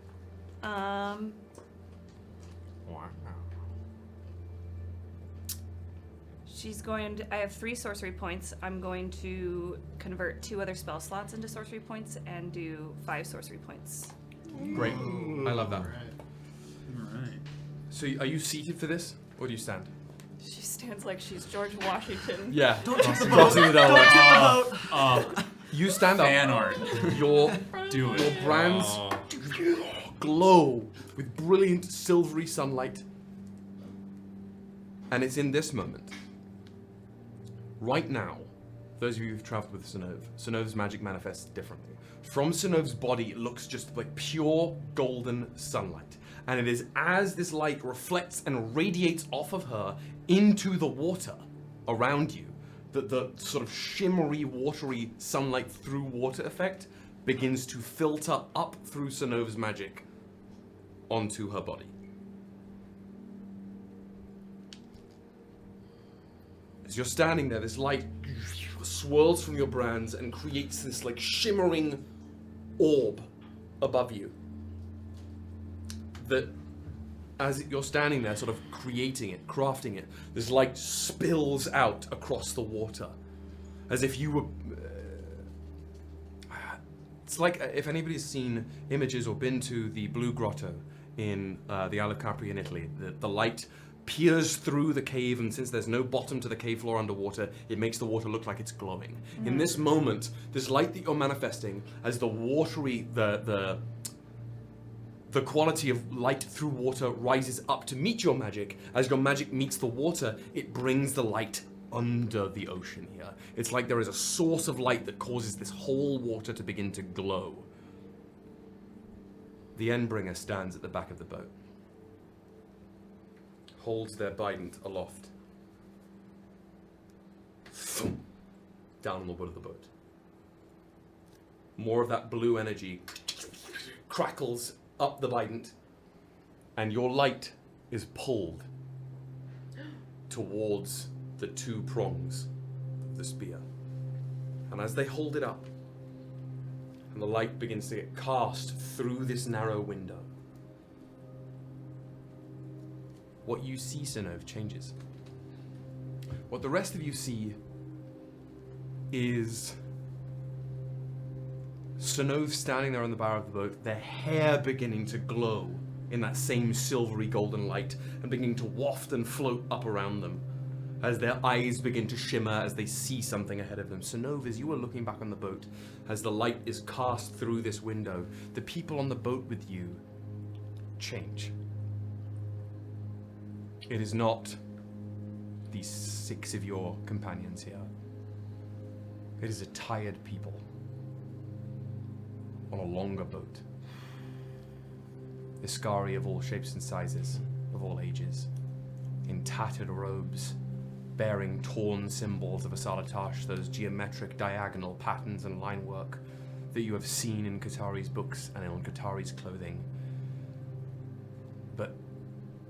She's going to. I have 3 sorcery points. I'm going to convert 2 other spell slots into sorcery points and do 5 sorcery points. Great. I love that. Alright. So, are you seated for this, or do you stand? She stands like she's George Washington. Yeah. Don't tip the Crossing boat. the Don't Delaware. tip the boat. You stand up. Fan art. Your Do it. Your brands glow with brilliant silvery sunlight. And it's in this moment, right now, those of you who've traveled with Synnove's magic manifests differently. From Synnove's body, it looks just like pure golden sunlight. And it is as this light reflects and radiates off of her into the water around you, that the sort of shimmery, watery sunlight through water effect begins to filter up through Synnove's magic onto her body. As you're standing there, this light swirls from your brands and creates this like shimmering orb above you. That as you're standing there sort of creating it, crafting it, this light spills out across the water. As if you were... it's like if anybody's seen images or been to the Blue Grotto in the Isle of Capri in Italy, the light peers through the cave, and since there's no bottom to the cave floor underwater, it makes the water look like it's glowing. In this moment, this light that you're manifesting, as the watery, the quality of light through water rises up to meet your magic, as your magic meets the water, it brings the light under the ocean here. It's like there is a source of light that causes this whole water to begin to glow. The Endbringer stands at the back of the boat, holds their bident aloft, down on the wood of the boat. More of that blue energy crackles up the bident, and your light is pulled towards the two prongs of the spear. And as they hold it up, and the light begins to get cast through this narrow window, what you see, Synnove, changes. What the rest of you see is Synnove standing there on the bow of the boat, their hair beginning to glow in that same silvery golden light and beginning to waft and float up around them as their eyes begin to shimmer as they see something ahead of them. Synnove, as you are looking back on the boat, as the light is cast through this window, the people on the boat with you change. It is not these 6 of your companions here. It is a tired people on a longer boat. Iskari of all shapes and sizes, of all ages, in tattered robes, bearing torn symbols of Asalatash, those geometric diagonal patterns and line work that you have seen in Qatari's books and on Qatari's clothing. But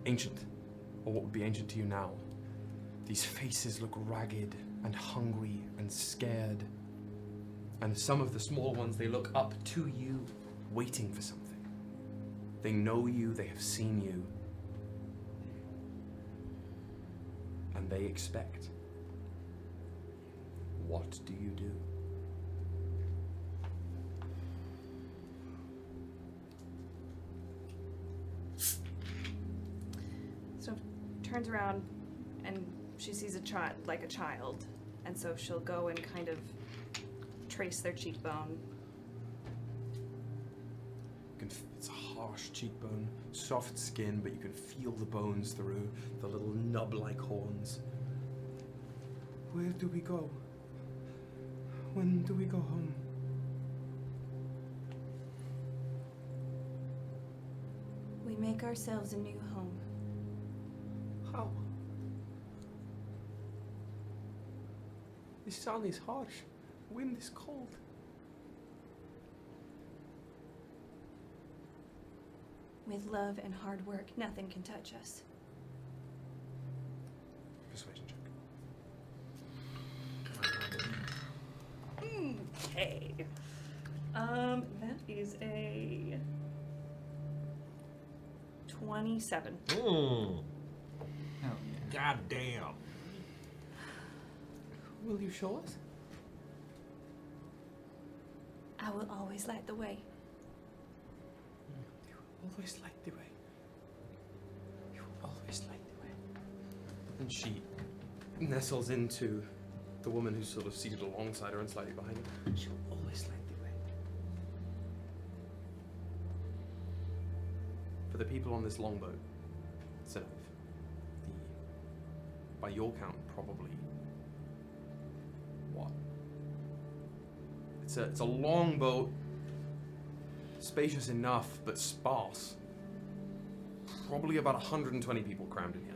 ancient, or what would be ancient to you now. These faces look ragged and hungry and scared. And some of the small ones, they look up to you, waiting for something. They know you, they have seen you. And they expect. What do you do? So turns around and she sees a child, like a child, and so she'll go and kind of trace their cheekbone. It's a harsh cheekbone, soft skin, but you can feel the bones through the little nub-like horns. Where do we go? When do we go home? We make ourselves a new home. How? The sun is harsh, wind is cold. With love and hard work, nothing can touch us. Persuasion check. Okay. That is a 27. God damn. Will you show us? I will always light the way. Always light the way. You will always light the way. And she nestles into the woman who's sort of seated alongside her and slightly behind her. She will always light the way. For the people on this longboat, Synnove, by your count, probably what? It's a long boat. Spacious enough, but sparse. Probably about 120 people crammed in here.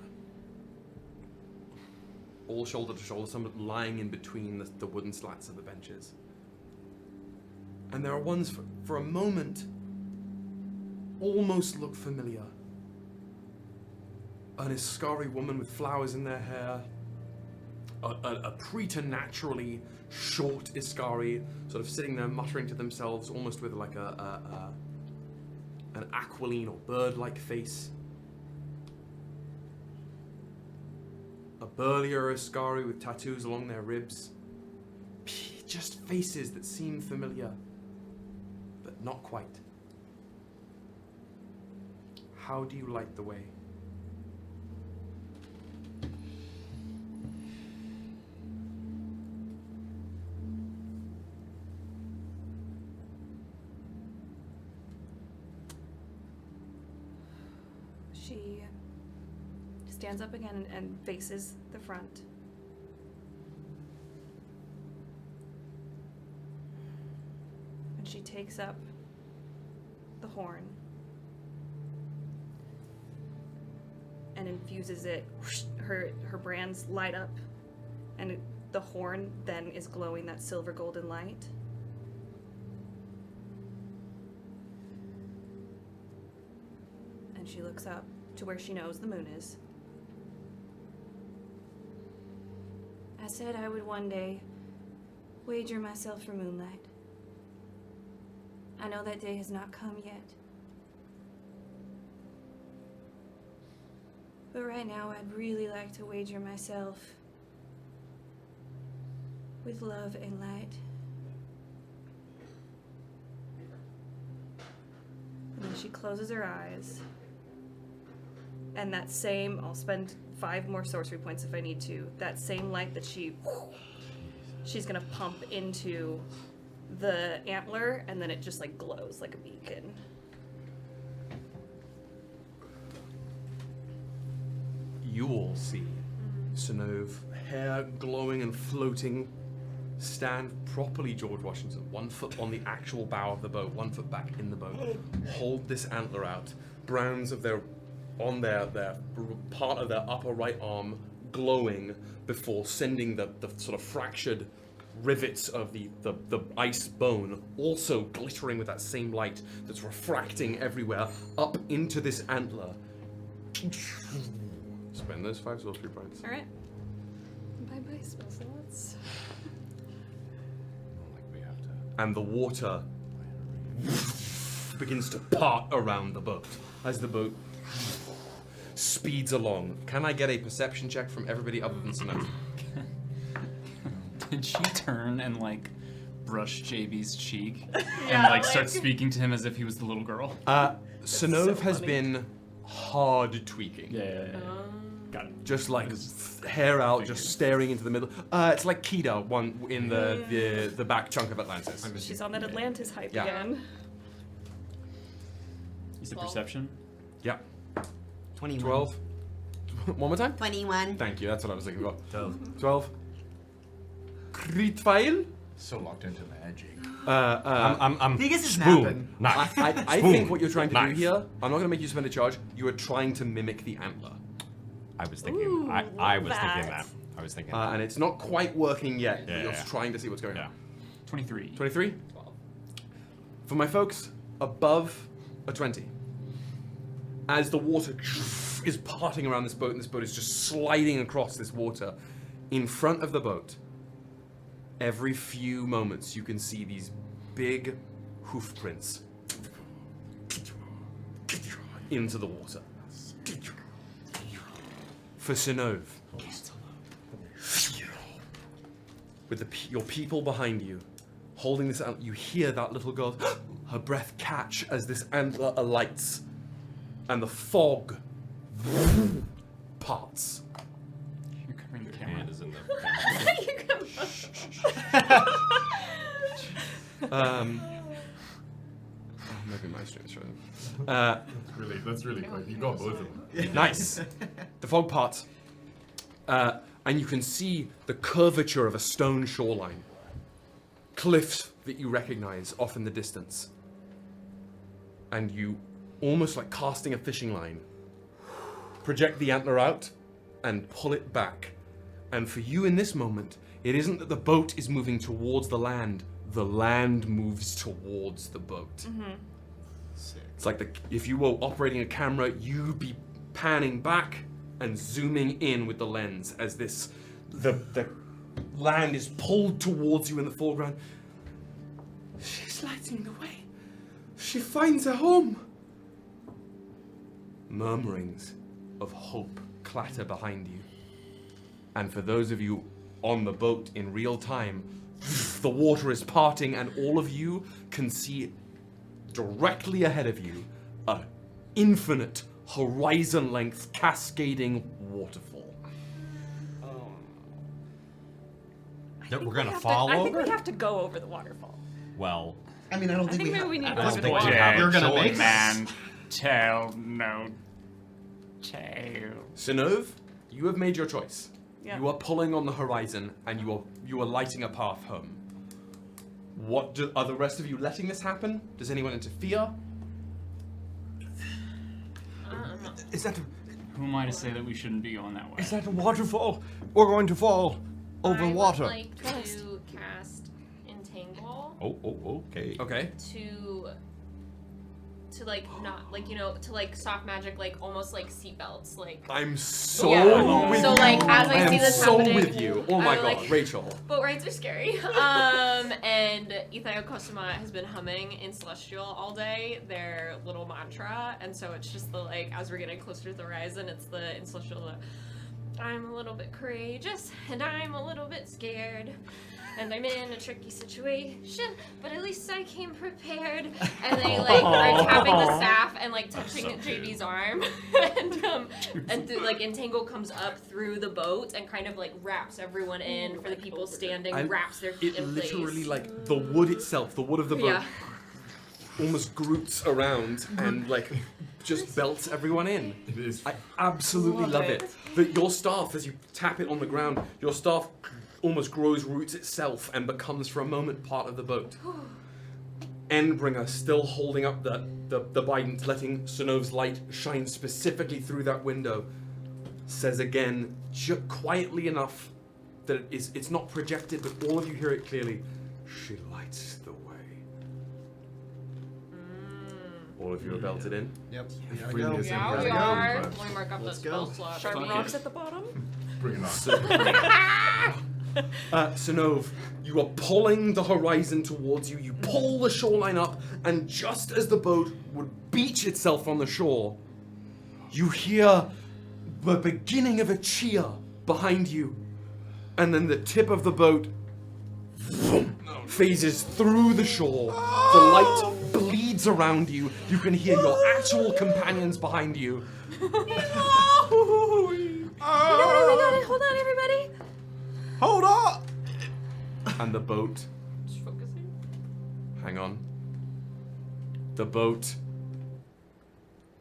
All shoulder to shoulder, some lying in between the wooden slats of the benches. And there are ones, for a moment, almost look familiar. An Iskari woman with flowers in their hair. a preternaturally short Iskari, sort of sitting there muttering to themselves, almost with like an aquiline or bird-like face. A burlier Iskari with tattoos along their ribs. Just faces that seem familiar, but not quite. How do you light the way? She stands up again and faces the front. And she takes up the horn and infuses it. Her brands light up, and the horn then is glowing that silver golden light. And she looks up to where she knows the moon is. I said I would one day wager myself for moonlight. I know that day has not come yet. But right now I'd really like to wager myself with love and light. And then she closes her eyes. And that same, I'll spend 5 more sorcery points if I need to, that same light that she's gonna pump into the antler, and then it just like glows like a beacon. You all see Synnove, hair glowing and floating, stand properly George Washington, 1 foot on the actual bow of the boat, 1 foot back in the boat, hold this antler out, brands of their part of their upper right arm glowing before sending the sort of fractured rivets of the ice bone also glittering with that same light that's refracting everywhere up into this antler. Spend those 5 sorcery points. All right. Bye-bye, spell slots. And the water begins to part around the boat as the boat speeds along. Can I get a perception check from everybody other than Synnove? Did she turn and like brush JB's cheek Yeah, and like start speaking to him as if he was the little girl? Synnove has been hard tweaking. Yeah. Got it. Just like hair out, just staring into the middle. It's like Kida, one in the back chunk of Atlantis. She's on that Atlantis hype Yeah. again. Is it perception? Yeah. 21. 12. One more time? 21. Thank you, that's what I was looking for. 12. Crit fail? So locked into magic. I'm Theagus is spoon. napping. Knife. I Spoon. think what you're trying to Knife. do here, I'm not going to make you spend a charge, you are trying to mimic the antler. I was thinking. Ooh, I was love thinking that. that. I was thinking. And it's not quite working yet, but Yeah, you're yeah. trying to see what's going on. 23. 23? For my folks, above a 20. As the water is parting around this boat, and this boat is just sliding across this water, in front of the boat, every few moments you can see these big hoof prints into the water. For Synnove, with your people behind you, holding this antler, you hear that little girl, her breath catch as this antler alights, and the fog parts. You're covering the camera. Hand is in the. Maybe my stream's showing. That's really quick. You got both of them. Nice. The fog parts, and you can see the curvature of a stone shoreline. Cliffs that you recognize off in the distance. And you, almost like casting a fishing line, project the antler out and pull it back. And for you in this moment, it isn't that the boat is moving towards the land moves towards the boat. Mm-hmm. It's like if you were operating a camera, you'd be panning back and zooming in with the lens as this the land is pulled towards you in the foreground. She's lighting the way. She finds a home. Murmurings of hope clatter behind you. And for those of you on the boat in real time, the water is parting and all of you can see directly ahead of you an infinite, horizon-length, cascading waterfall. That we're gonna I fall think over? we have to go over the waterfall. Well, I mean, I don't I think think we maybe have. we need I to don't go over the think waterfall. you're gonna make man tell no tale. Synnove, you have made your choice. Yeah. You are pulling on the horizon and you are lighting a path home. Are the rest of you letting this happen? Does anyone interfere? Is that Who am I to say that we shouldn't be going that way? is that a waterfall? We're going to fall over I water. would like to cast Entangle Okay. Okay. to like not like to like soft magic like almost like seatbelts like. I'm so Yeah. with So, you. like, as I see this so happening, with you. Oh my I'm god, like- Rachel. Boat rides are scary. And Ythae'el Kosuma has been humming in Celestial all day, their little mantra, and so it's just the like as we're getting closer to the horizon, it's the in Celestial. I'm a little bit courageous, and I'm a little bit scared, and I'm in a tricky situation, but at least I came prepared. And they like are tapping the staff and like touching JB's arm, and like Entangle comes up through the boat and kind of like wraps everyone in for the people standing, wraps their feet It in place. literally like the wood itself, the wood of the boat, Yeah. almost groups around and like just belts everyone in. It is. I absolutely love it. Your staff, as you tap it on the ground, your staff almost grows roots itself and becomes for a moment part of the boat. Endbringer still holding up the Bident, letting Synnove's light shine specifically through that window, says again, quietly enough that it's not projected, but all of you hear it clearly. She lights the way. All of you are belted in? Yep. If we miss Yeah, him, we gotta are. go, Let me mark up Let's the go. spell slot. Sharp Fuck rocks it. at the bottom. Bring it on. Synnove, you are pulling the horizon towards you. You pull the shoreline up, and just as the boat would beach itself on the shore, you hear the beginning of a cheer behind you. And then the tip of the boat phases through the shore. The light bleeds around you. You can hear your actual companions behind you. Hold on, everybody. Hold on! And the boat. Just focusing. Hang on. The boat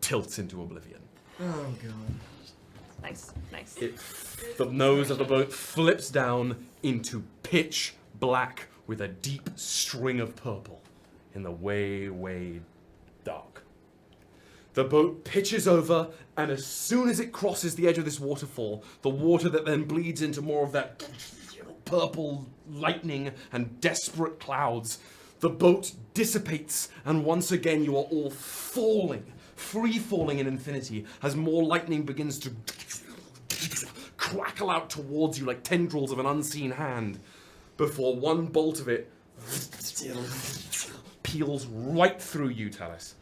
tilts into oblivion. Oh god. Nice, nice. The nose of the boat flips down into pitch black with a deep string of purple in the way, way dark. The boat pitches over, and as soon as it crosses the edge of this waterfall, the water that then bleeds into more of that purple lightning and desperate clouds, the boat dissipates, and once again you are all falling, free falling in infinity, as more lightning begins to crackle out towards you like tendrils of an unseen hand, before one bolt of it peels right through you, Talis.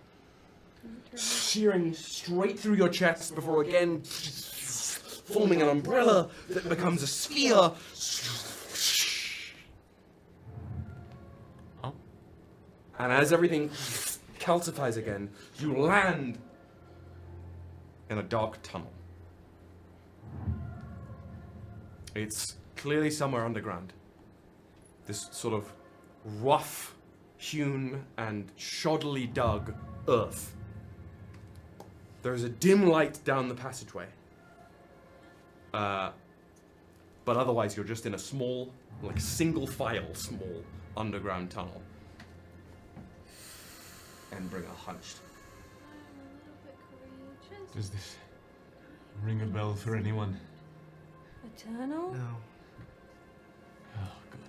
Shearing straight through your chest before again forming an umbrella that becomes a sphere. And as everything calcifies again, you land in a dark tunnel. It's clearly somewhere underground. This sort of rough hewn and shoddily dug earth. There's a dim light down the passageway. But otherwise you're just in a small, like single file, small underground tunnel. Endbringer hunched. Does this ring a bell for anyone? Eternal? No. Oh, good.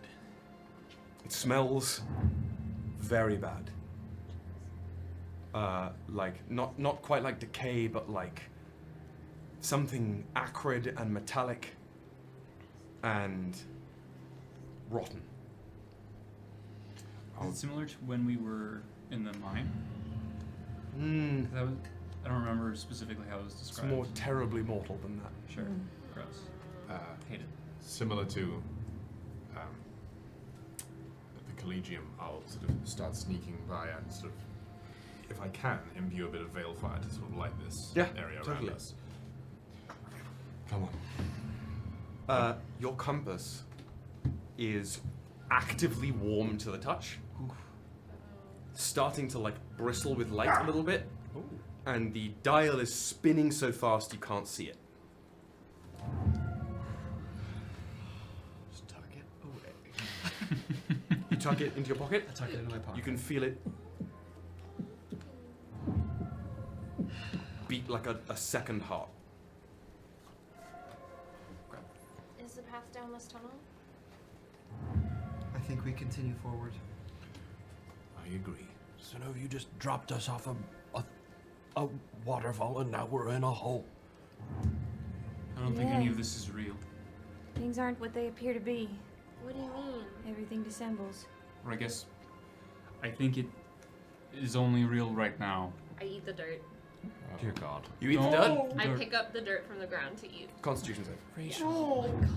It smells very bad. Like not quite like decay, but like something acrid and metallic. and rotten. Is it similar to when we were in the mine? I don't remember specifically how it was It's described. more terribly mortal than that. Sure. Gross. Hate it. Similar to the Collegium, I'll sort of start sneaking by and sort of, if I can, imbue a bit of veil fire to sort of light this area totally. around us. Come on. Your compass is actively warm to the touch, starting to like bristle with light a little bit, and the dial is spinning so fast you can't see it. Just tuck it away. You tuck it into your pocket? I tuck it into my pocket. You can feel it beat like a second heart. Is the path down this tunnel? I think we continue forward. I agree. Synnove, you just dropped us off a waterfall and now we're in a hole. I don't think any of this is real. Things aren't what they appear to be. What do you mean? Everything dissembles. Or I guess I think it is only real right now. I eat the dirt. Dear God. You eat the dirt? I pick up the dirt from the ground to eat. Constitution save. Oh my god.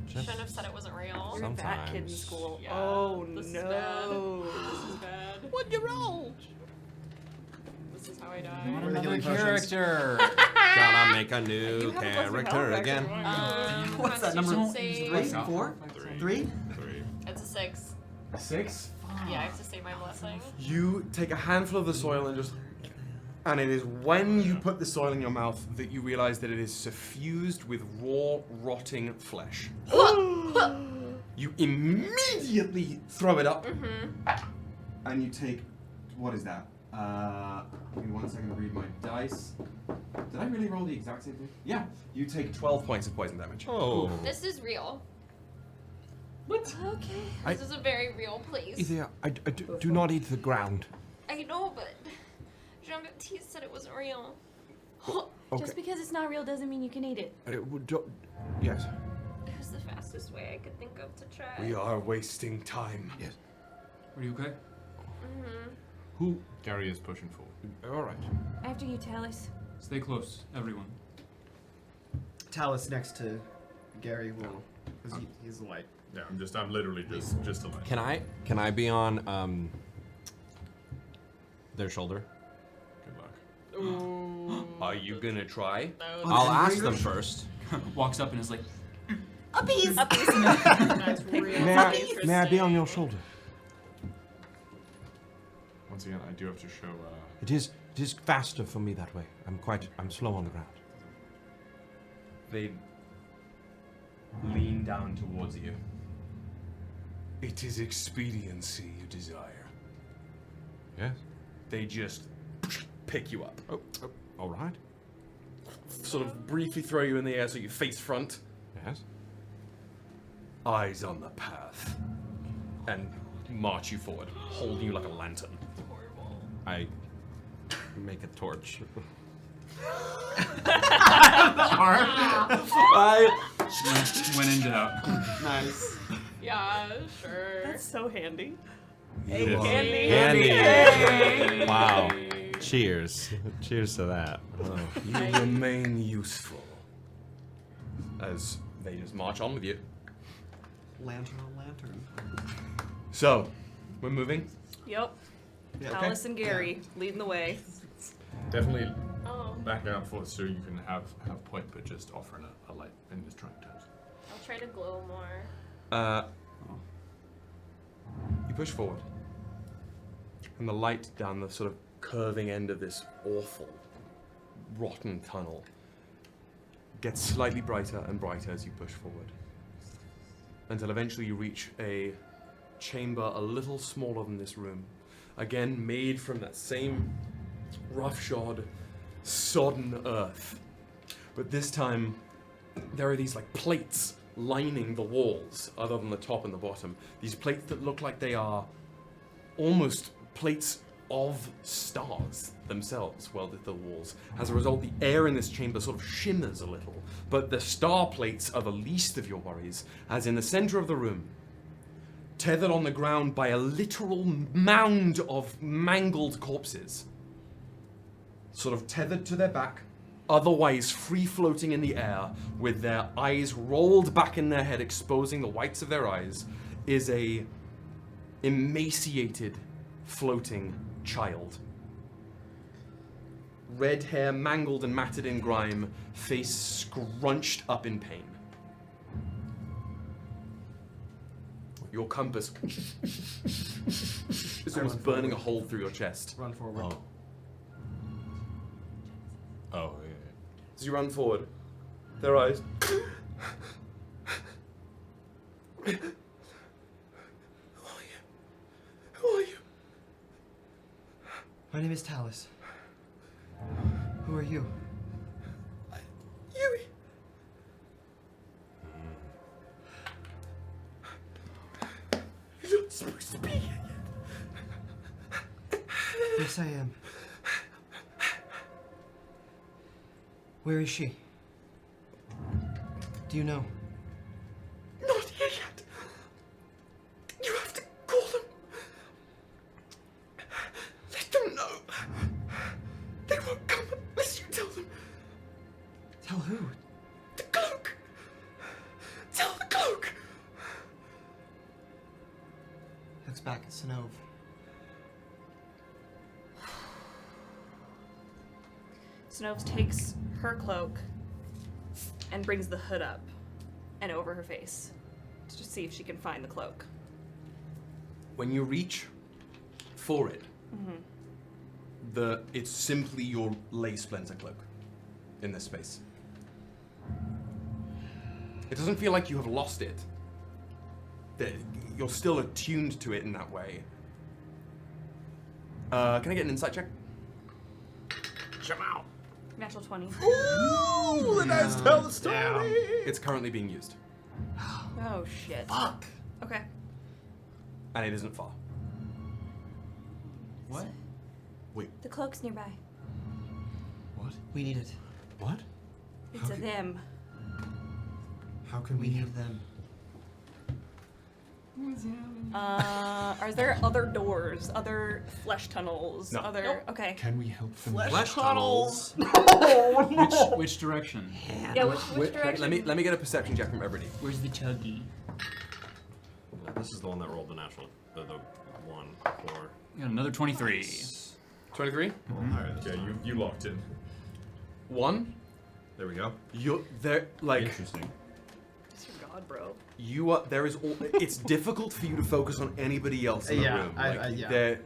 Shouldn't have said it wasn't real. You're that kid in school. Yeah, Oh this no. Is bad. This is bad. What'd you roll? This is how I die. Another character. Gotta make a new character again. What's that number? Save. 3? 4? 3? It's a 6. 6? Yeah, I have to save my blessing. You take a handful of the soil and just... And it is when you put the soil in your mouth that you realize that it is suffused with raw, rotting flesh. You immediately throw it up, and you take... What is that? Give me 1 second to read my dice. Did I really roll the exact same thing? Yeah. You take 12 points of poison damage. Oh. This is real. What? Okay. This is a very real place. Ythae'el, I do not eat the ground. I know, but Jean-Baptiste said it wasn't real. Okay. Just because it's not real doesn't mean you can eat it. Yes. It was the fastest way I could think of to try. We are wasting time. Yes. Are you okay? Who? Gary is pushing forward. All right. After you, Talis. Stay close, everyone. Talis next to Gary will, because he's the light. Yeah, I'm literally just a light. Can I be on their shoulder? Good luck. Are you gonna try? I'll ask them first. Walks up and is like, Uppies! That's real. May I be on your shoulder? Once again, I do have to show. It is faster for me that way. I'm slow on the ground. They lean down towards you. It is expediency you desire. Yes. They just pick you up. Oh, all right. Sort of briefly throw you in the air so you face front. Yes. Eyes on the path. And march you forward, holding you like a lantern. I make a torch. when in doubt. Nice. Yeah, sure. That's so handy. Hey, Candy. Candy. Wow. Cheers. Cheers to that. Oh. You remain useful. As they just march on with you. Lantern on lantern. So, we're moving. Yep. Yeah, Alice and Gary leading the way. Definitely backing up forward so you can have point, but just offering a light in this trying times. I'll try to glow more. You push forward. And the light down the sort of curving end of this awful, rotten tunnel gets slightly brighter and brighter as you push forward. Until eventually you reach a chamber a little smaller than this room. Again, made from that same roughshod, sodden earth. But this time, there are these like plates lining the walls, other than the top and the bottom. These plates that look like they are almost plates of stars themselves welded to the walls. As a result, the air in this chamber sort of shimmers a little, but the star plates are the least of your worries, as in the center of the room, tethered on the ground by a literal mound of mangled corpses, sort of tethered to their back, otherwise free-floating in the air, with their eyes rolled back in their head, exposing the whites of their eyes, is a emaciated, floating child. Red hair mangled and matted in grime, face scrunched up in pain. Your compass is almost burning a hole through your chest. Run forward. Oh, yeah. As you run forward, their eyes. Who are you? My name is Talis. Who are you? Yui. You're not supposed to be here yet. Yes, I am. Where is she? Do you know? Not here yet. You have to call them. Let them know. They won't come unless you tell them. Tell who? The cloak. Tell the cloak. Looks back at Synnove. Synnove takes her cloak and brings the hood up and over her face to just see if she can find the cloak. When you reach for it, it's simply your lay splinter cloak in this space. It doesn't feel like you have lost it. You're still attuned to it in that way. Can I get an insight check? Jamal. Natural 20. Ooh, the dice tell the story. It's currently being used. Oh shit. Fuck. Okay. And it isn't far. What? Wait. The cloak's nearby. What? We need it. What? It's a them. How can we need them? Are there other doors, other flesh tunnels, No. other? Nope. Okay. Can we help them? Flesh tunnels. Which direction? Yeah, which direction? Let me get a perception check from everybody. Where's the chuggy? This is the one that rolled the natural, the 1, 4. Got another 23. 23? Alright, yeah, you locked in. 1. There we go. They're like. Interesting. It's your god, bro. You are. There is. It's difficult for you to focus on anybody else in the room. Like,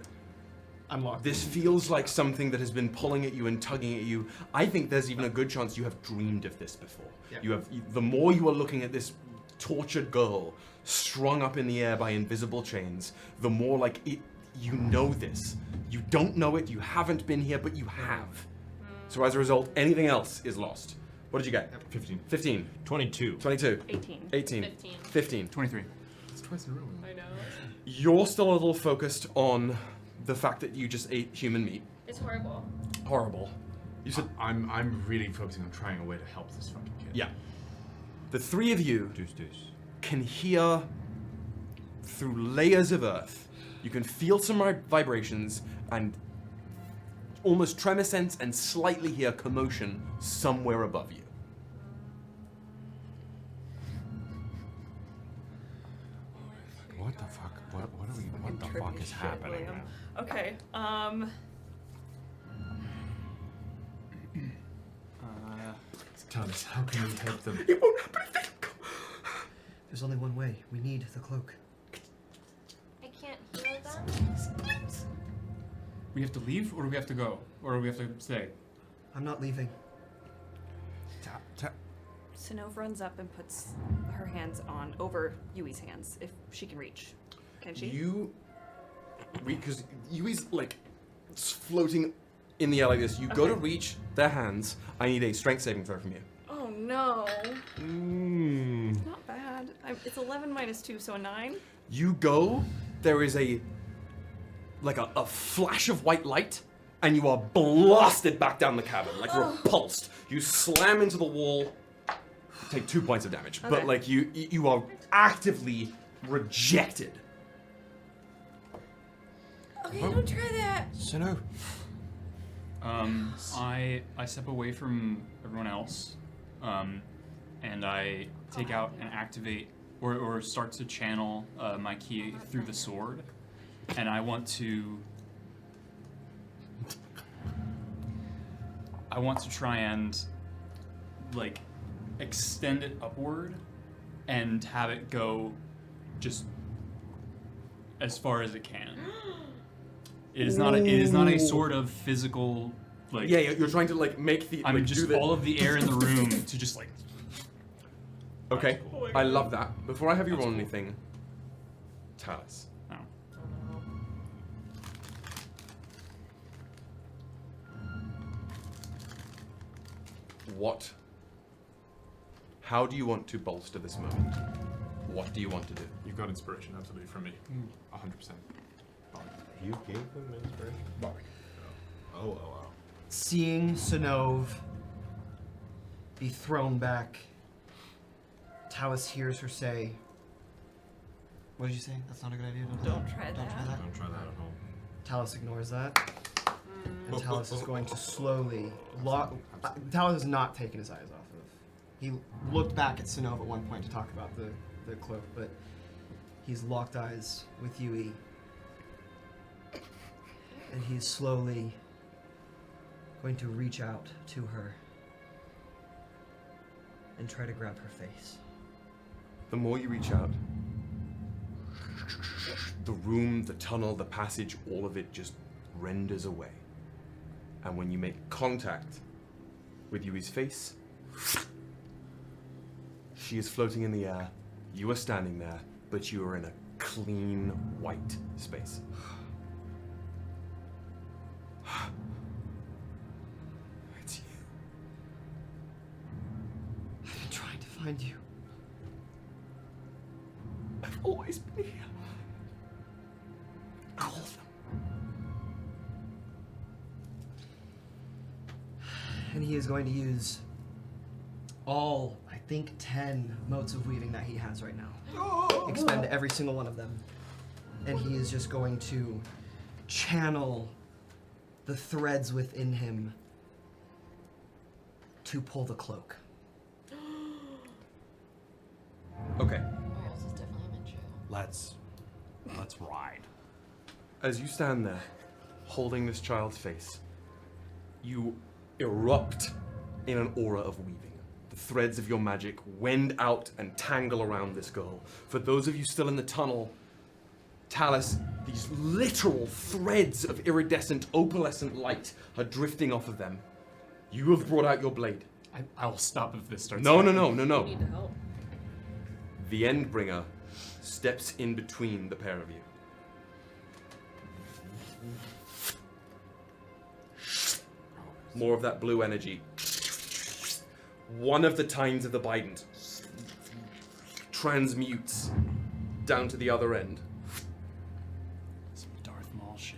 I'm locked. This feels like something that has been pulling at you and tugging at you. I think there's even a good chance you have dreamed of this before. Yep. You have. The more you are looking at this tortured girl strung up in the air by invisible chains, the more like it. You know this. You don't know it. You haven't been here, but you have. So as a result, anything else is lost. What did you get? 15. 15. 22. 22. 18. 18. 15. 15. 23. It's twice in a row. I know. You're still a little focused on the fact that you just ate human meat. It's horrible. Horrible. You said I'm really focusing on trying a way to help this fucking kid. yeah. The three of you can hear through layers of earth. You can feel some vibrations and almost tremor sense and slightly hear commotion somewhere above you. What the fuck? What the fuck is happening? Liam. Okay. Talis, how can we help them? It won't happen if they don't come. There's only one way. We need the cloak. I can't heal them. We have to leave, or do we have to go, or do we have to stay? I'm not leaving. Synnove runs up and puts her hands over Yui's hands, if she can reach. Can she? Because Yui's like floating in the air like this. You go to reach their hands. I need a strength saving throw from you. Oh no. Not bad. It's 11 minus 2, so a 9. You go. There is a like a flash of white light, and you are blasted back down the cavern, like repulsed. You slam into the wall, take 2 points of damage, but like you are actively rejected. Okay, don't try that. Synnove. I step away from everyone else, and I take out and activate or start to channel my ki through the sword, and I want to try and like extend it upward and have it go just as far as it can. It is not a sort of physical like. Yeah, you're trying to like make the. I mean, like, just do the... all of the air in the room to just like. Okay, I love that. Before I have you roll anything, Talis. No. What? How do you want to bolster this moment? What do you want to do? You've got inspiration, absolutely, from me. 100%. You gave them inspiration? Oh. Seeing Synnove be thrown back, Talis hears her say, what did you say? That's not a good idea? Don't try that. Don't try that. Don't try that at home. Talis ignores that. And Talis is going to slowly Talis has not taken his eyes off of. He looked back at Synnove at one point to talk about the cloak, but he's locked eyes with Yui. And he's slowly going to reach out to her and try to grab her face. The more you reach out, the room, the tunnel, the passage, all of it just renders away. And when you make contact with Yui's face, she is floating in the air, you are standing there, but you are in a clean white space. It's you. I've been trying to find you. I've always been here. Call them. And he is going to use all, I think, 10 motes of weaving that he has right now. Expend every single one of them. And he is just going to channel the threads within him to pull the cloak. Okay. Let's ride. As you stand there, holding this child's face, you erupt in an aura of weaving. The threads of your magic wend out and tangle around this girl. For those of you still in the tunnel, Talis, these literal threads of iridescent, opalescent light are drifting off of them. You have brought out your blade. I'll stop if this starts. No. You need to help. The Endbringer steps in between the pair of you. More of that blue energy. One of the tines of the bident transmutes down to the other end. Some Darth Maul shit.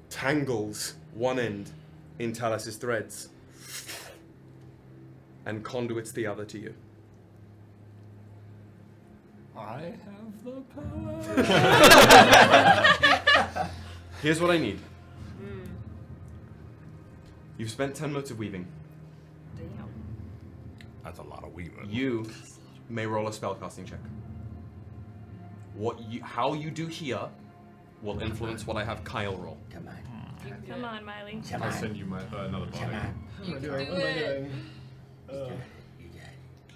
Tangles one end in Talis' threads and conduits the other to you. I have the power. Here's what I need. You've spent 10 motes of weaving. Damn. That's a lot of weaving. You may roll a spellcasting check. How you do here will influence what I have Kyle roll. Come on, Miley. I'll send you my another body. You can do it.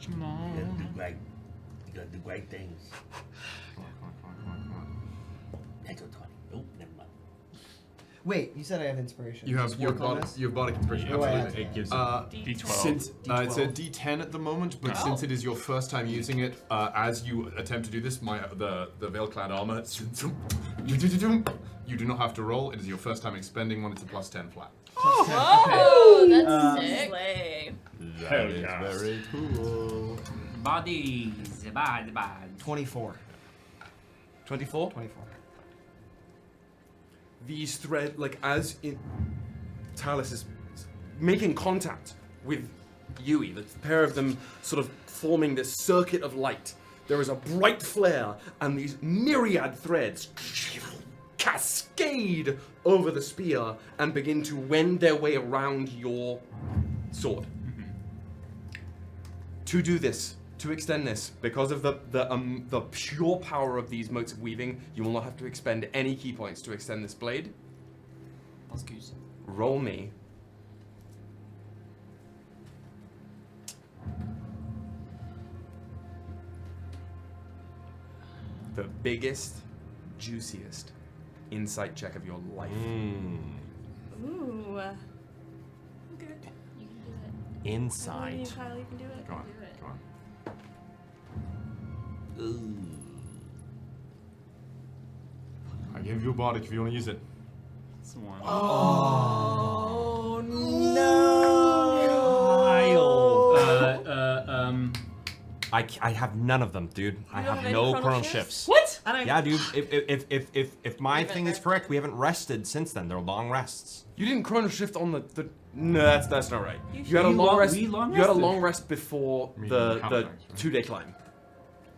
Come on. You gotta do great things. Come on. Natural 20. Nope, never mind. Wait, you said I have inspiration. You have Does your work on body, this? you have body inspiration. What do I Absolutely, have? it gives D12. Since it's a D12. D10 at the moment, but since it is your first time using it, as you attempt to do this, the veil-clad armor, you do not have to roll. It is your first time expending one. It's a +10 flat. Oh, that's sick. Slay. That is very cool. Bodies, bad. 24. 24? 24. these thread, like as Talis is making contact with Yui, the pair of them sort of forming this circuit of light. There is a bright flare, and these myriad threads cascade over the spear and begin to wend their way around your sword. To do this, to extend this, because of the pure power of these motes of weaving, you will not have to expend any key points to extend this blade. That's good. Roll me the biggest, juiciest insight check of your life. Ooh. Okay. You can do it. Insight. Kyle, you can do it. Come on, come on. I gave you a bardic if you want to use it. It's the one. Oh no! I have none of them, dude. I have no chronal shifts. What? Yeah, dude. If my thing is correct, we haven't rested since then. They're long rests. You didn't chrono shift on the no, that's not right. You had a We long rest. we long You had a rested. long rest before the 2-day climb.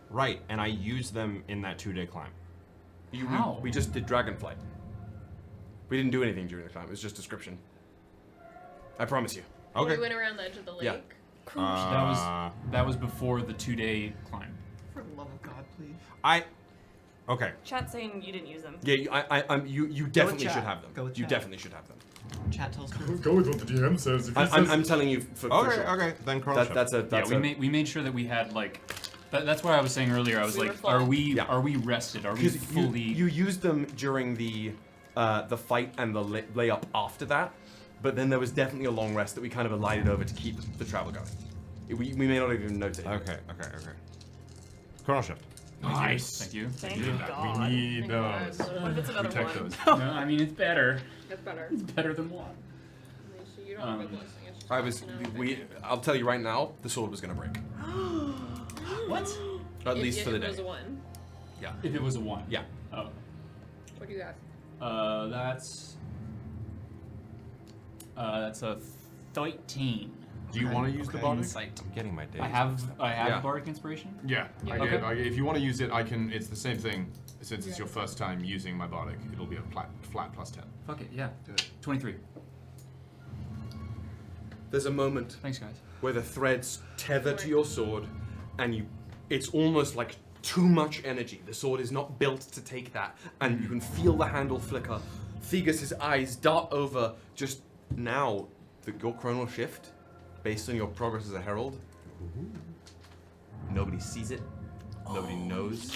Right, and I used them in that 2-day climb. How? We just did Dragonflight. We didn't do anything during the climb. It was just description. I promise you. We went around the edge of the lake. Yeah. That was before the 2-day climb. For the love of God, please. Okay. Chat's saying you didn't use them. Yeah, you definitely chat. should have them. Go with You chat. definitely should have them. Chat tells Go with what the DM says. If he I'm telling you for Okay, sure. okay. Then chronal shift. That's we made sure that we had like. That's why I was saying earlier. I was We like, were full. are we rested? Are we Because fully? you used them during the fight and the layup after that, but then there was definitely a long rest that we kind of elided over to keep the travel going. We may not have even noticed. Okay. Chronal shift. Nice. Thank you. Thank We God. need those. What if it's another Protect one? those. No, I mean it's better. That's better. It's better than one. You don't have a blessing. It's just I was. I'll tell you right now, the sword was gonna break. What? At least for the If day. it was a 1. Yeah. If it was a 1. Yeah. Oh. What do you have? That's a 13. Do you want to use the bardic? Insight. I'm getting my days. I have Yeah. bardic inspiration. Yeah, I Okay. did. If you want to use it, I can. It's the same thing. Since it's your first time using my bardic, it'll be a flat plus 10. Fuck it, yeah, do it. 23. There's a moment Thanks, guys. where the threads tether to your sword, and it's almost like too much energy. The sword is not built to take that, and you can feel the handle flicker. Theagus's eyes dart over just now. Your chronal shift, based on your progress as a herald. Nobody sees it. Nobody knows.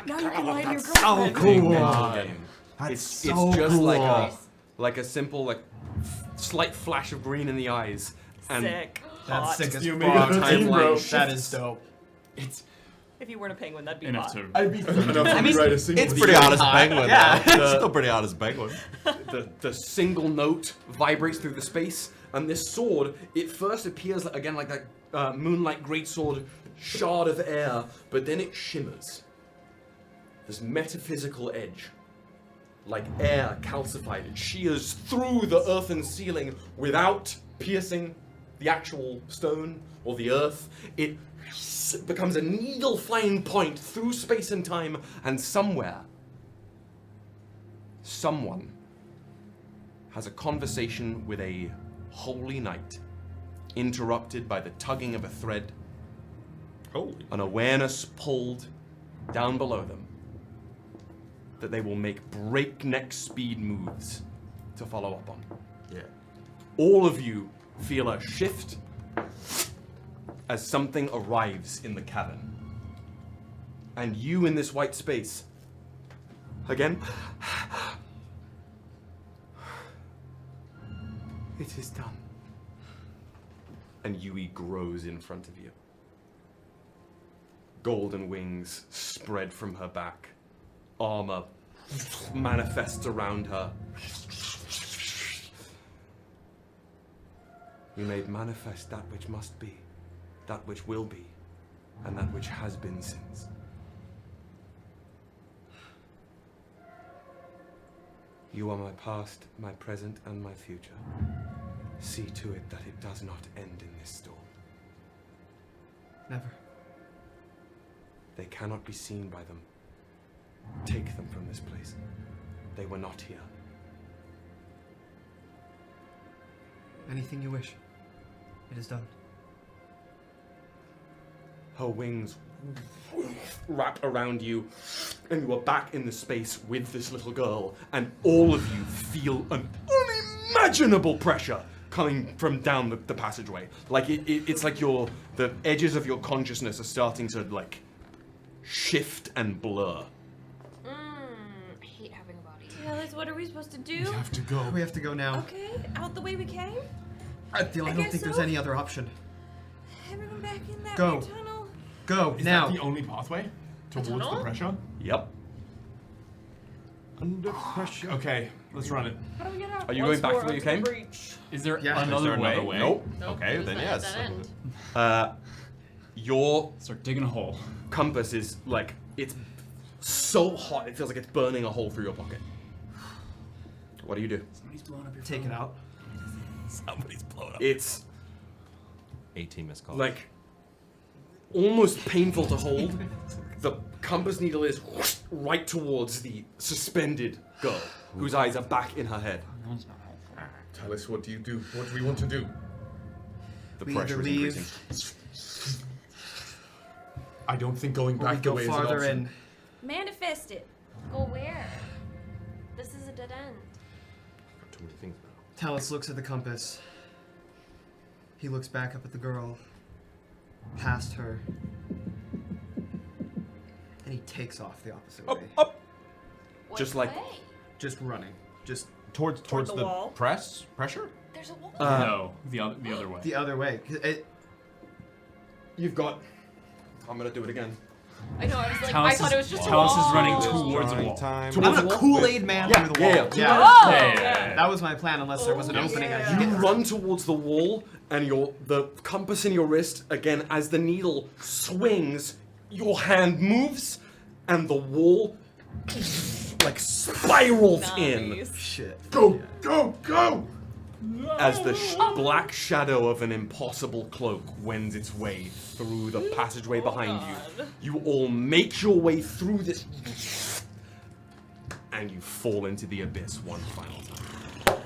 Now you can lie to your So girlfriend. cool. It's That's it's so just cool. like a simple slight flash of green in the eyes, and Sick. That's Hot. sick as The fuck. Omega 13, bro. That is dope. It's If you weren't a penguin, that'd be enough hot. to. I'd be I mean, write a single It's pretty hot as a penguin. Yeah. though. It's still pretty hot as a penguin. the single note vibrates through the space, and this sword, it first appears again like that moonlight greatsword shard of air, but then it shimmers. This metaphysical edge, like air calcified, it shears through the earthen ceiling without piercing the actual stone or the earth. It becomes a needle flying point through space and time, and somewhere, someone has a conversation with a holy knight, interrupted by the tugging of a thread, an awareness pulled down below them, that they will make breakneck speed moves to follow up on. Yeah. All of you feel a shift as something arrives in the cavern. And you in this white space, again, it is done. And Yui grows in front of you. Golden wings spread from her back. Armor manifests around her. You made manifest that which must be, that which will be, and that which has been since. You are my past, my present, and my future. See to it that it does not end in this storm. Never. They cannot be seen by them. Take them from this place. They were not here. Anything you wish. It is done. Her wings wrap around you, and you are back in the space with this little girl, and all of you feel an unimaginable pressure coming from down the passageway. Like it's like the edges of your consciousness are starting to like shift and blur. I hate having a body. Talis, what are we supposed to do? We have to go. We have to go now. Okay, out the way we came? I don't guess think there's so. any other option. Everyone back in that Go. weird tunnel. Go, Is now. that the only pathway towards the tunnel? pressure? Yep. Under pressure. Okay, let's run it. How do we get out? Are you going back the way you came? Is there Yeah. another way? Nope. Okay, then yes. Your Start digging a hole. compass is like, it's so hot, it feels like it's burning a hole through your pocket. What do you do? Somebody's blowing up your Take phone. it out. Somebody's blown up. It's 18 missed calls. like almost painful to hold. The compass needle is right towards the suspended girl, whose eyes are back in her head. Talis, what do you do? What do we want to do? The We pressure either is leave increasing. I don't think going or we back the go way is an farther option. in. Manifest it. Go where? This is a dead end. Got too many things now. Talis looks at the compass. He looks back up at the girl. Past her. And he takes off the opposite way. Up! What Just like- way? Just running. Just Towards the the wall? pressure? There's a wall. No, the other way. the other way. You've got... I'm gonna do it again. I know, I was like, Talis I thought it was just a Talis wall. is running towards a Drawing wall. time. I'm a Kool-Aid man Yeah, through the yeah, wall. yeah. Oh! Yeah. That was my plan, unless there was an opening. I could You get run towards the wall, and the compass in your wrist, again, as the needle swings, your hand moves, and the wall like spirals in Shit. Go, go, go! as the black shadow of an impossible cloak wends its way through the passageway behind you. You all make your way through this, and you fall into the abyss one final time.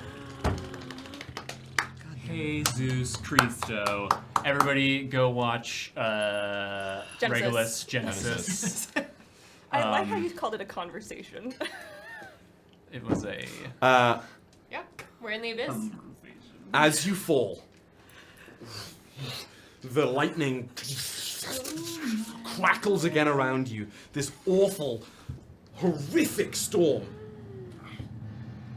Jesus Christo. Everybody go watch Regolus Genesis. I like how you called it a conversation. It was a... Yeah, we're in the abyss. As you fall, the lightning crackles again around you. This awful, horrific storm.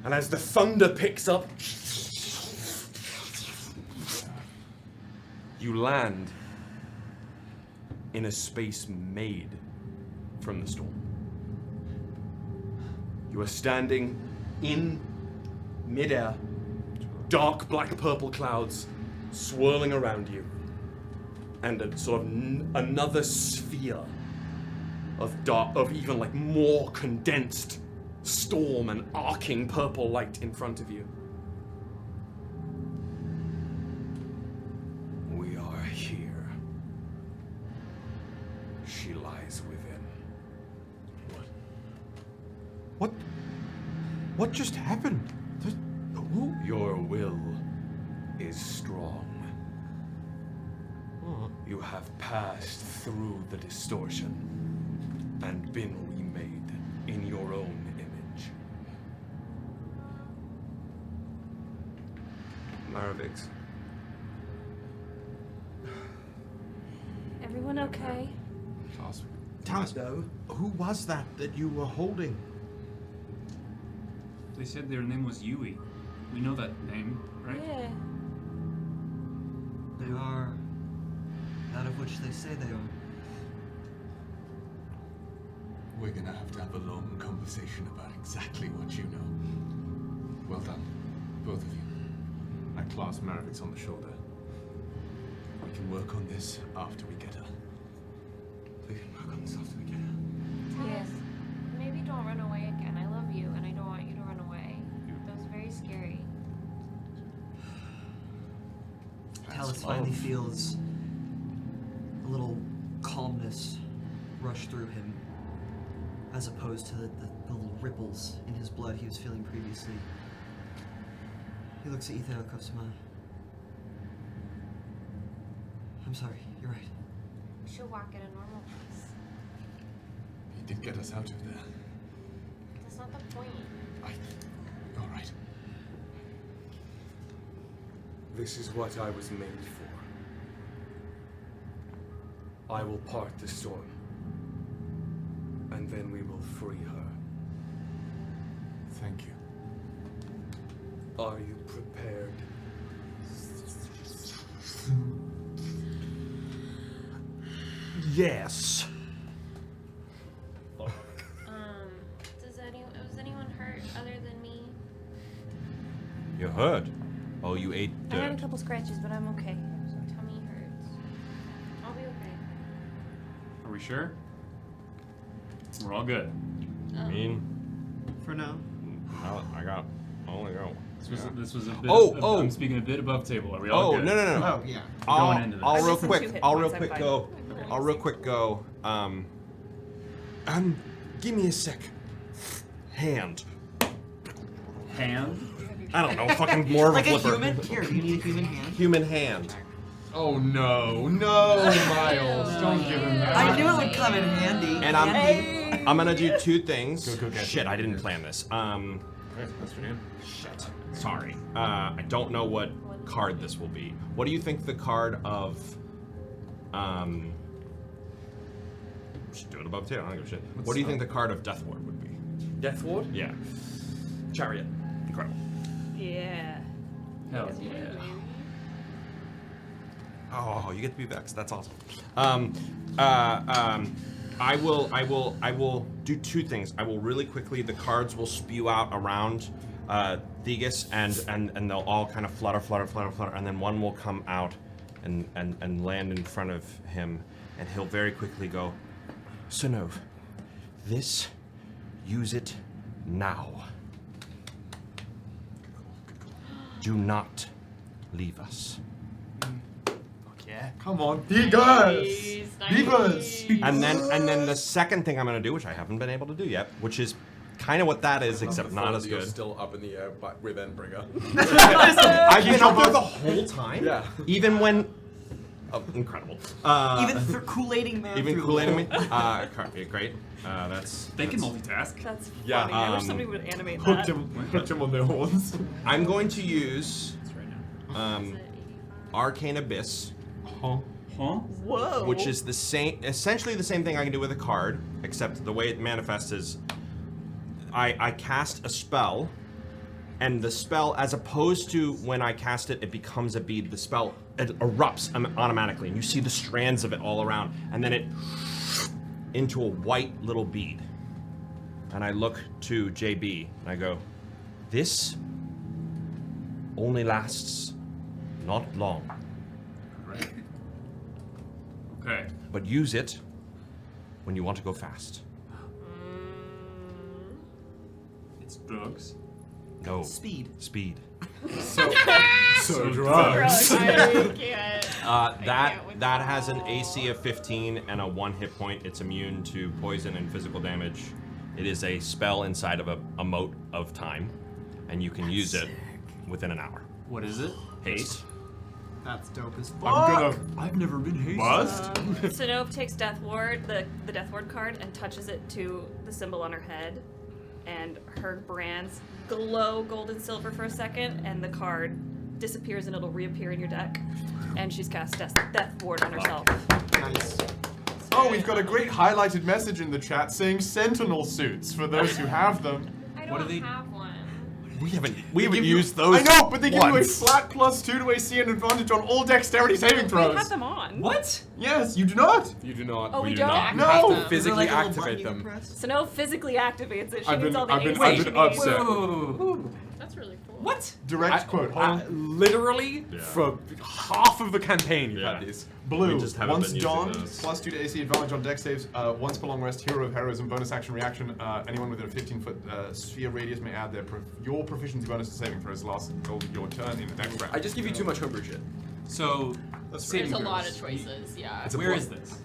And as the thunder picks up, you land in a space made from the storm. You are standing in midair, dark black purple clouds swirling around you, and a sort of another sphere of even like more condensed storm and arcing purple light in front of you. We are here. She lies within. What just happened? Who? Your will is strong. You have passed through the distortion and been remade in your own image. Maravix. Everyone okay? Talis, who was that you were holding? They said their name was Yui. We know that name, right? Yeah. They are that of which they say they are. We're gonna have to have a long conversation about exactly what you know. Well done, both of you. I clasp Maravix on the shoulder. We can work on this after we get her. We can work on this after we get her. Talis, maybe don't run away again. I love you, and I don't want you to run away. Chalice finally feels a little calmness rush through him, as opposed to the little ripples in his blood he was feeling previously. He looks at Ythae'el Kosuma. I'm sorry, you're right. She'll walk at a normal pace. He did get us out of there. That's not the point. All right. This is what I was made for. I will part the storm, and then we will free her. Thank you. Are you prepared? Yes. Was anyone hurt other than me? You hurt? Oh, you ate I had a dirt. couple scratches, but I'm okay. Tummy hurts. I'll be okay. Are we sure? We're all good. I mean, for now. Only go. This was a bit. Oh. I'm speaking a bit above table. Are we all good? No. Oh, yeah. We're going into this. I'll real missing quick. 2 hit I'll real points, I'm quick fine. go. I'll real quick go. Give me a sec. Hand. Hand? I don't know. Fucking more of Like a a flipper. human? Here, do you need a human hand? Human hand. Oh no, Miles, don't give him that. I knew it would come in handy. And I'm gonna do 2 things. Go get Shit, it. I didn't plan this. That's your name. Shit. Sorry. I don't know what card this will be. What do you think the card of Just do it above table. I don't give a shit. What do you think the card of Death Ward would be? Death Ward? Yeah. Chariot. Incredible. Yeah. Hell yeah. Oh, you get to be vexed. That's awesome. I will do 2 things. I will really quickly. The cards will spew out around Theagus, and they'll all kind of flutter, and then one will come out and land in front of him, and he'll very quickly go, Synnove, this, use it now. Do not leave us. Yeah, come on, Theagus! Theagus! And then the second thing I'm going to do, which I haven't been able to do yet, which is kind of what that is, except not as You're good. still up in the air with Endbringer. I've been up there the whole time. Yeah. Even when. Oh, incredible. Even Kool-Aiding man. Even through Kool-Aiding me. the- Great. That's. They can multitask. That's Yeah, funny. I wish somebody would animate that. Hooked him on their horns. I'm going to use Arcane Abyss. Huh? Whoa. Which is essentially the same thing I can do with a card, except the way it manifests is I cast a spell, and the spell, as opposed to when I cast it, it becomes a bead. The spell it erupts automatically, and you see the strands of it all around, and then it into a white little bead. And I look to JB, and I go, this only lasts not long. Okay. But use it when you want to go fast. It's drugs. No. Speed. Speed. So drugs. That has an AC of 15 and a 1 hit point. It's immune to poison and physical damage. It is a spell inside of a moat of time, and you can use it within an hour. What is it? Haste. That's dope as fuck. I've never been hasted. Buzzed? Synnove takes Death Ward, the Death Ward card, and touches it to the symbol on her head, and her brands glow gold and silver for a second, and the card disappears and it'll reappear in your deck. And she's cast Death Ward on herself. Nice. Oh, we've got a great highlighted message in the chat saying Sentinel suits for those who have them. I What don't do they- have one. We haven't used those. I know, but they give you a once. flat +2 to AC and advantage on all dexterity saving We throws. have them on. What? Yes, you do not. You do not. Oh, we do don't? not. No. You have to Is physically Is there like a little activate button you them. can press? Synnove physically activates it. She I've needs been- all the I've been- AC I've she been needs. upset. That's really cool. What? Direct quote. Hold on. Literally, for half of the campaign, you've Yeah. had this. Blue, We just haven't once been using dawned, those. +2 to AC advantage on dex saves, once per long rest, hero of heroism, bonus action reaction. Anyone within a 15-foot sphere radius may add your proficiency bonus to saving throws last until your turn in the next round. I just give you too much homebrew shit. So, There's a lot of choices, yeah. Where is this?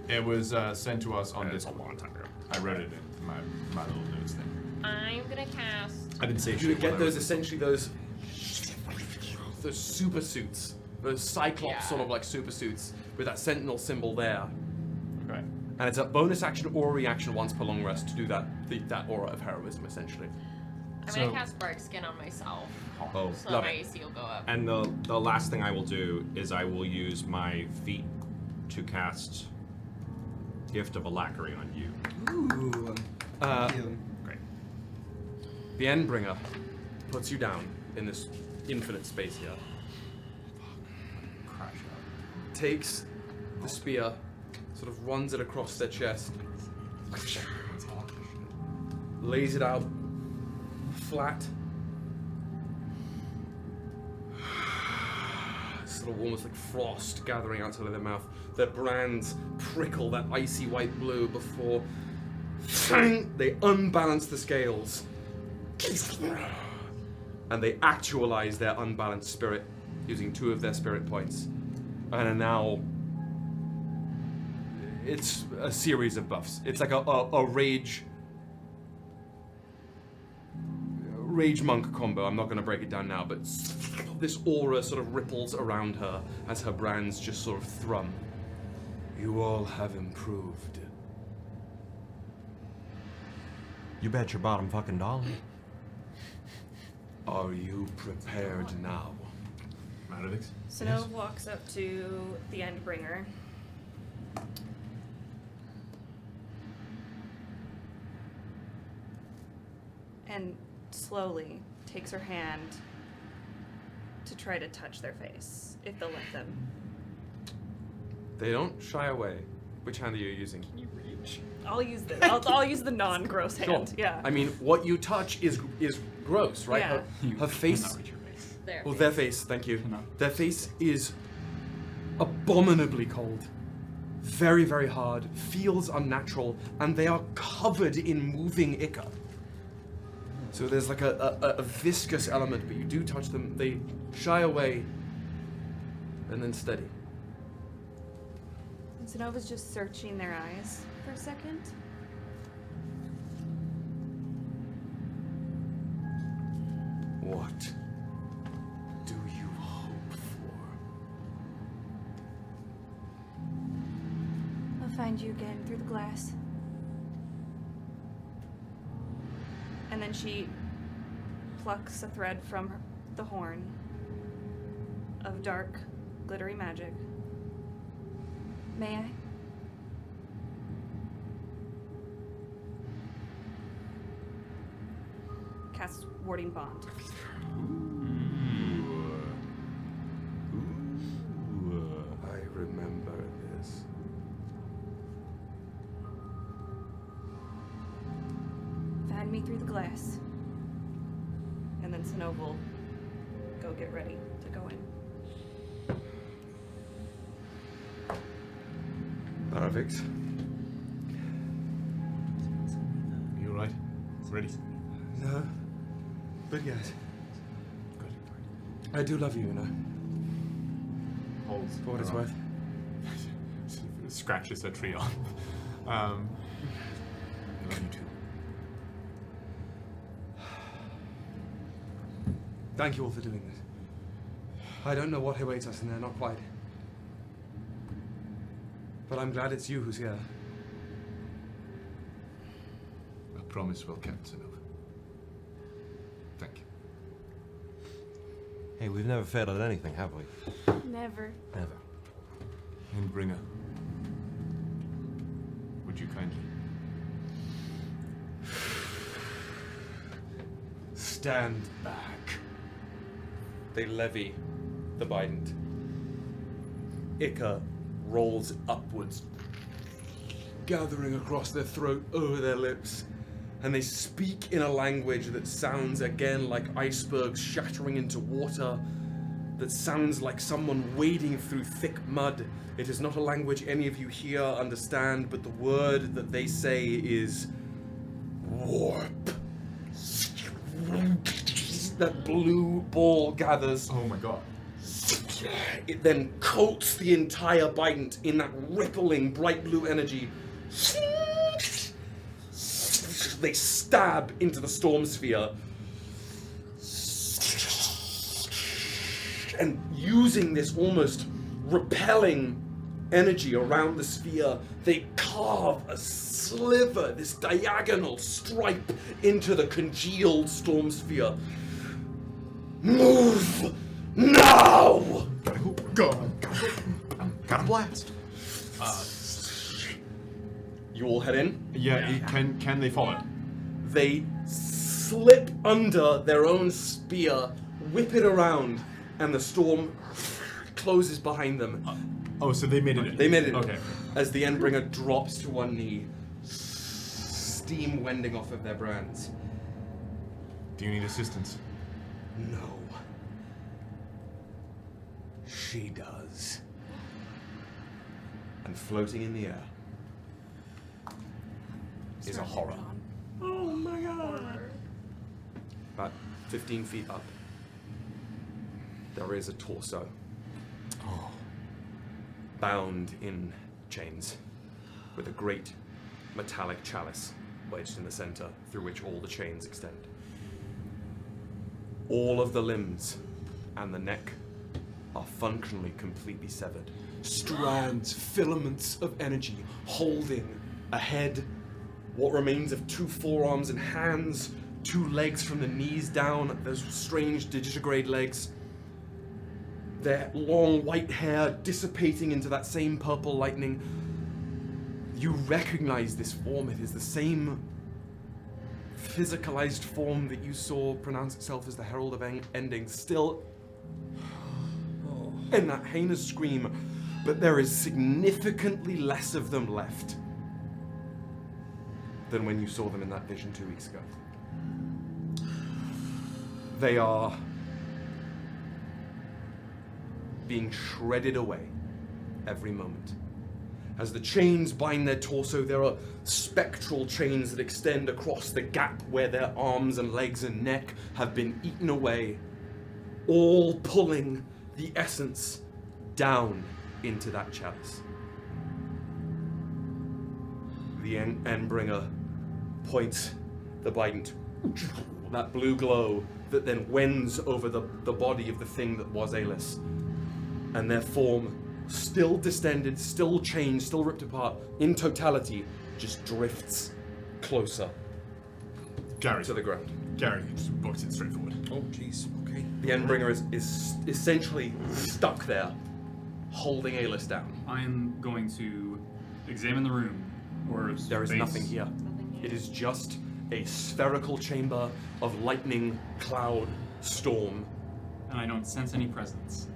It was sent to us on Discord. A long time ago. I wrote it in my little notes thing. I'm gonna cast. I didn't say you get those essentially those super suits, those Cyclops sort of like super suits with that Sentinel symbol there. Okay. And it's a bonus action or a reaction once per long rest to do that aura of heroism essentially. I'm gonna cast Bark Skin on myself. Oh, so love my it. AC will go up. And the last thing I will do is I will use my feat to cast Gift of Alacrity on you. Ooh. Thank you. Great. The Endbringer puts you down in this infinite space here. Crash out. Takes the spear, sort of runs it across their chest, lays it out flat. Sort of almost like frost gathering outside of their mouth. Their brands prickle that icy white blue before they unbalance the scales. And they actualize their unbalanced spirit using 2 of their spirit points. And are now... It's a series of buffs. It's like a rage monk combo. I'm not going to break it down now, but this aura sort of ripples around her as her brands just sort of thrum. You all have improved. You bet your bottom fucking dollar. Are you prepared now? Maravix? Synnove walks up to the Endbringer. And slowly takes her hand to try to touch their face, if they'll let them. They don't shy away. Which hand are you using? Can you reach? I'll use the I'll use the non-gross hand. Sure. Yeah. I mean, what you touch is gross, right? Yeah. Her face. Their face. Thank you. Their face is abominably cold, very, very hard, feels unnatural, and they are covered in moving ichor. So there's like a viscous element, but you do touch them, they shy away, and then steady. And Synnove's just searching their eyes for a second. What do you hope for? I'll find you again through the glass. And then she plucks a thread from the horn of dark, glittery magic. May I? Casts Warding Bond. I remember this. Find me through the glass. And then Synnove will go get ready to go in. Maravix. You alright? Ready? No, but yes. Good. I do love you, you know. Holds. For what it's worth. Scratches her tree off. I love you too. Thank you all for doing this. I don't know what awaits us in there, not quite. But I'm glad it's you who's here. A promise well kept, Synnove. Thank you. Hey, we've never failed at anything, have we? Never. Never. Endbringer, would you kindly? Stand back. They levy the bident. Ichor rolls upwards, gathering across their throat, over their lips, and they speak in a language that sounds again like icebergs shattering into water, that sounds like someone wading through thick mud. It is not a language any of you here understand, but the word that they say is warp. That blue ball gathers. Oh my god. It then coats the entire bident in that rippling bright blue energy. They stab into the storm sphere. And using this almost repelling energy around the sphere, they carve a sliver, this diagonal stripe into the congealed storm sphere. Move now! Go. Gotta blast. You all head in? Yeah. Can they follow? They slip under their own spear, whip it around, and the storm closes behind them. So they made it in. They made it. Okay. As the Endbringer drops to one knee, steam wending off of their brands. Do you need assistance? No. She does. And floating in the air is a horror. Oh my god. About 15 feet up, there is a torso. Bound in chains, with a great metallic chalice wedged in the center, through which all the chains extend. All of the limbs and the neck are functionally completely severed. Strands, filaments of energy holding a head, what remains of 2 forearms and hands, 2 legs from the knees down, those strange digitigrade legs. Their long white hair dissipating into that same purple lightning. You recognize this form. It is the same physicalized form that you saw pronounce itself as the Herald of Ending, still in that heinous scream, but there is significantly less of them left than when you saw them in that vision 2 weeks ago. They are being shredded away every moment. As the chains bind their torso, there are spectral chains that extend across the gap where their arms and legs and neck have been eaten away, all pulling the essence down into that chalice. The Endbringer points the bident, that blue glow that then wends over the body of the thing that was Aelys, and their form, still distended, still chained, still ripped apart, in totality, just drifts closer to the ground. Gary just books it straight forward. Oh, jeez. Okay. The Endbringer is essentially stuck there, holding Aelys down. I am going to examine the room. There is nothing here. It is just a spherical chamber of lightning, cloud, storm. And I don't sense any presence.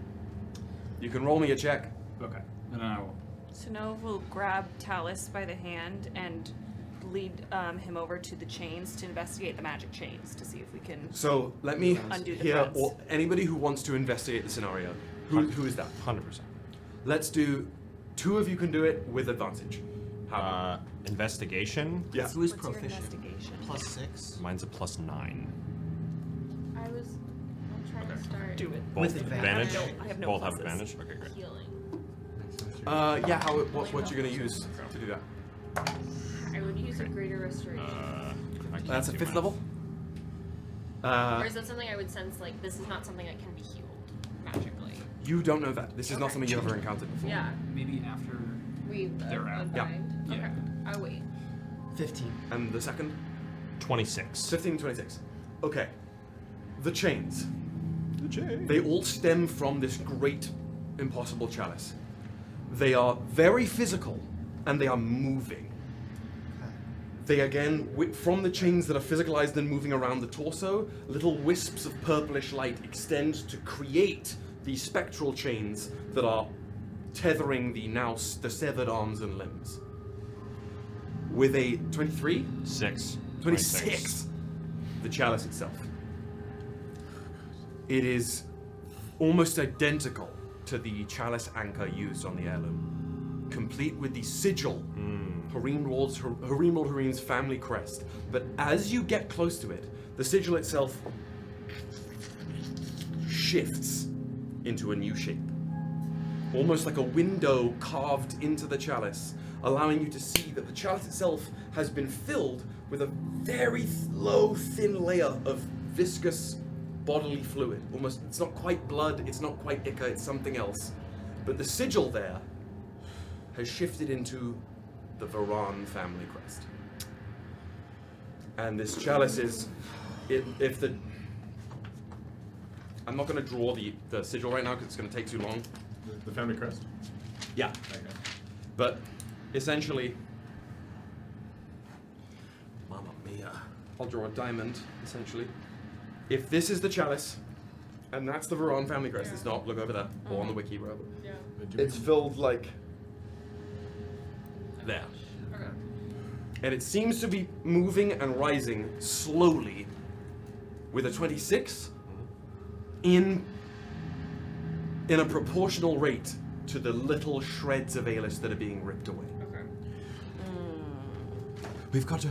You can roll me a check. Okay, then I will. Synnove will grab Talis by the hand and lead him over to the chains to investigate the magic chains to see if we can. So let me undo the hear threads. anybody who wants to investigate the scenario. Who is that? 100%. Let's do. 2 of you can do it with advantage. How? Investigation. Yeah. Who is What's your proficient? investigation? +6. Mine's a +9. I'm trying to start. Do it. Both With advantage. I have no Both have pluses. advantage. Okay, great. Healing. Yeah. What you're gonna use to do that? I would use a greater restoration. That's a 5th level. or is that something I would sense like this is not something that can be healed magically? You don't know that. This is not something you've ever encountered before. Yeah. Maybe after We they're out. Yeah. Okay. I'll wait. 15. And the second? 26. 15, 26. Okay. The chains. They all stem from this great, impossible chalice. They are very physical, and they are moving. They again, from the chains that are physicalized and moving around the torso, little wisps of purplish light extend to create these spectral chains that are tethering the severed arms and limbs. With a 23? 26. The chalice itself. It is almost identical to the chalice anchor used on the heirloom, complete with the sigil, Harimlord Harim's family crest. But as you get close to it, the sigil itself shifts into a new shape. almost like a window carved into the chalice, allowing you to see that the chalice itself has been filled with a very low, thin layer of viscous bodily fluid. Almost, it's not quite blood, it's not quite ichor, it's something else. But the sigil there has shifted into the Viraan family crest. And this chalice is, if the... I'm not going to draw the sigil right now because it's going to take too long. The family crest? Yeah. Okay. But essentially, Mamma Mia. I'll draw a diamond, essentially. If this is the chalice, and that's the Viraan family crest, it's not, look over there, or on the wiki, rather. Yeah. It's filled like there. Okay. And it seems to be moving and rising slowly with a 26 in a proportional rate to the little shreds of Aelys that are being ripped away. Okay. We've got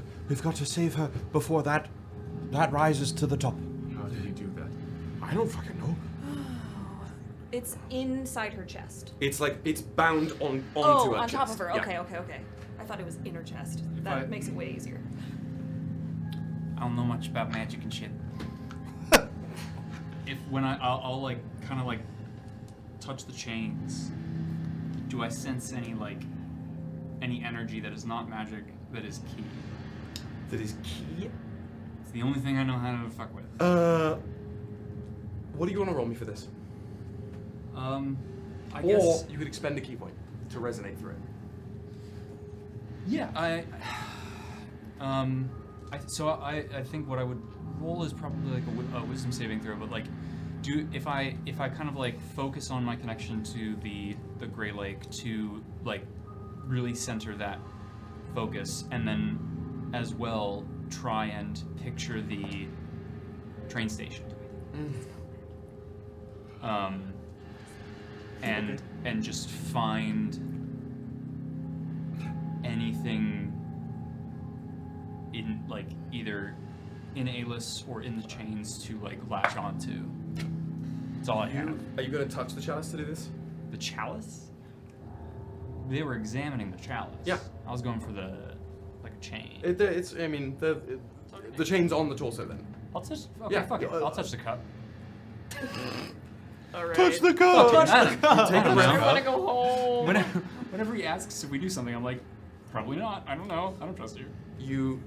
to save her before that rises to the top. How did he do that? I don't fucking know. It's inside her chest. It's like it's bound onto her on chest. top of her. Yeah. Okay. I thought it was in her chest. That makes it way easier. I don't know much about magic and shit. I'll like kind of like touch the chains. Do I sense any energy that is not magic that is key? That is key? It's the only thing I know how to fuck with. What do you want to roll me for this? I guess you could expend a key point to resonate through it. Yeah, I think what I would roll is probably like a wisdom saving throw, but like, if I kind of like focus on my connection to the Grey Lake to like really center that focus, and then as well try and picture the train station. And just find anything in like either in Aelys or in the chains to like latch onto. That's all I have. Are you going to touch the chalice to do this? The chalice? They were examining the chalice. Yeah. I was going for the like a chain. The chain's on the torso then. I'll touch. Okay, fuck it. I'll touch the cup. All right. Touch the cup! Touch the cup! Take a breath. I want to go home. Whenever he asks if we do something, I'm like, probably not. I don't know. I don't trust you. You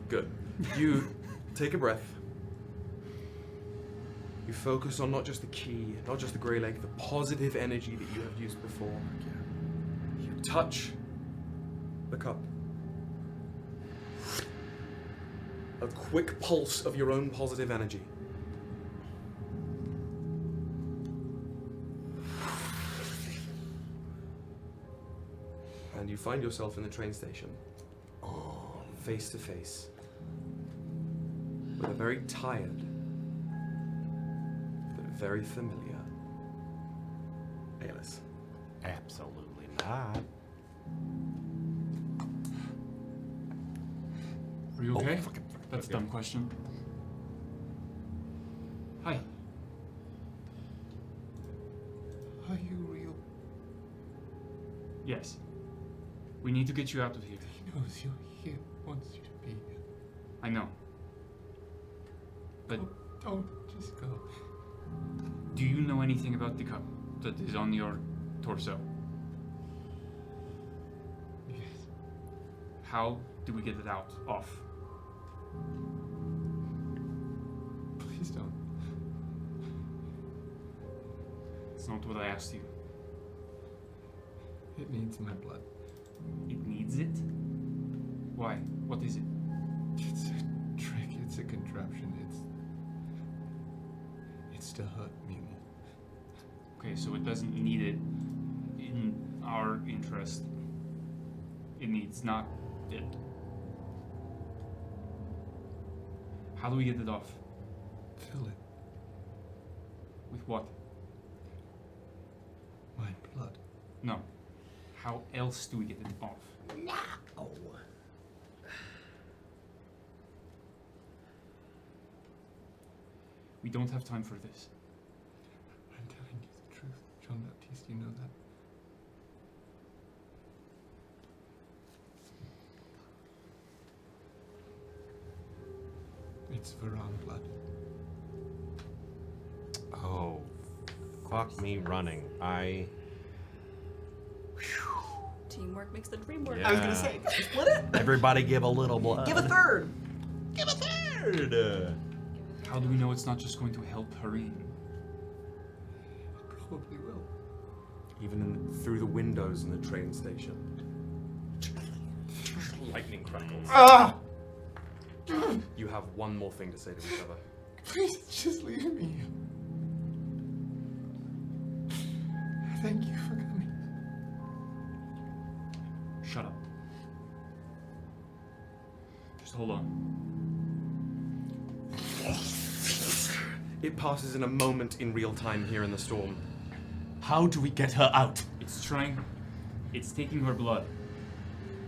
take a breath. You focus on not just the key, not just the Grey Lake, the positive energy that you have used before. You touch the cup. A quick pulse of your own positive energy. And you find yourself in the train station, face to face, with a very tired, but very familiar Aelys. Absolutely not. Are you okay? That's a dumb question. Hi. Are you real? Yes. We need to get you out of here. He knows you're here, wants you to be here. I know. But Don't just go. do you know anything about the cup that is on your torso? Yes. How do we get it off? Please don't. It's not what I asked you. It needs my blood. It needs it? Why? What is it? It's a trick. It's a contraption. It's to hurt me more. Okay, so it doesn't need it in our interest. It needs not it. How do we get it off? Fill it. With what? My blood. No. How else do we get it off? No. We don't have time for this. I'm telling you the truth. Jean-Baptiste, you know that? It's Viraan blood. Oh, fuck me running. Teamwork makes the dream work. Yeah. I was gonna say, split it. Everybody give a little blood. Give a third. Give a third. How do we know it's not just going to help Hareen? Probably will. Even through the windows in the train station. Lightning crackles. Ah! You have one more thing to say to each other. Please just leave me. Thank you for coming. Shut up. Just hold on. It passes in a moment in real time here in the storm. How do we get her out? It's taking her blood.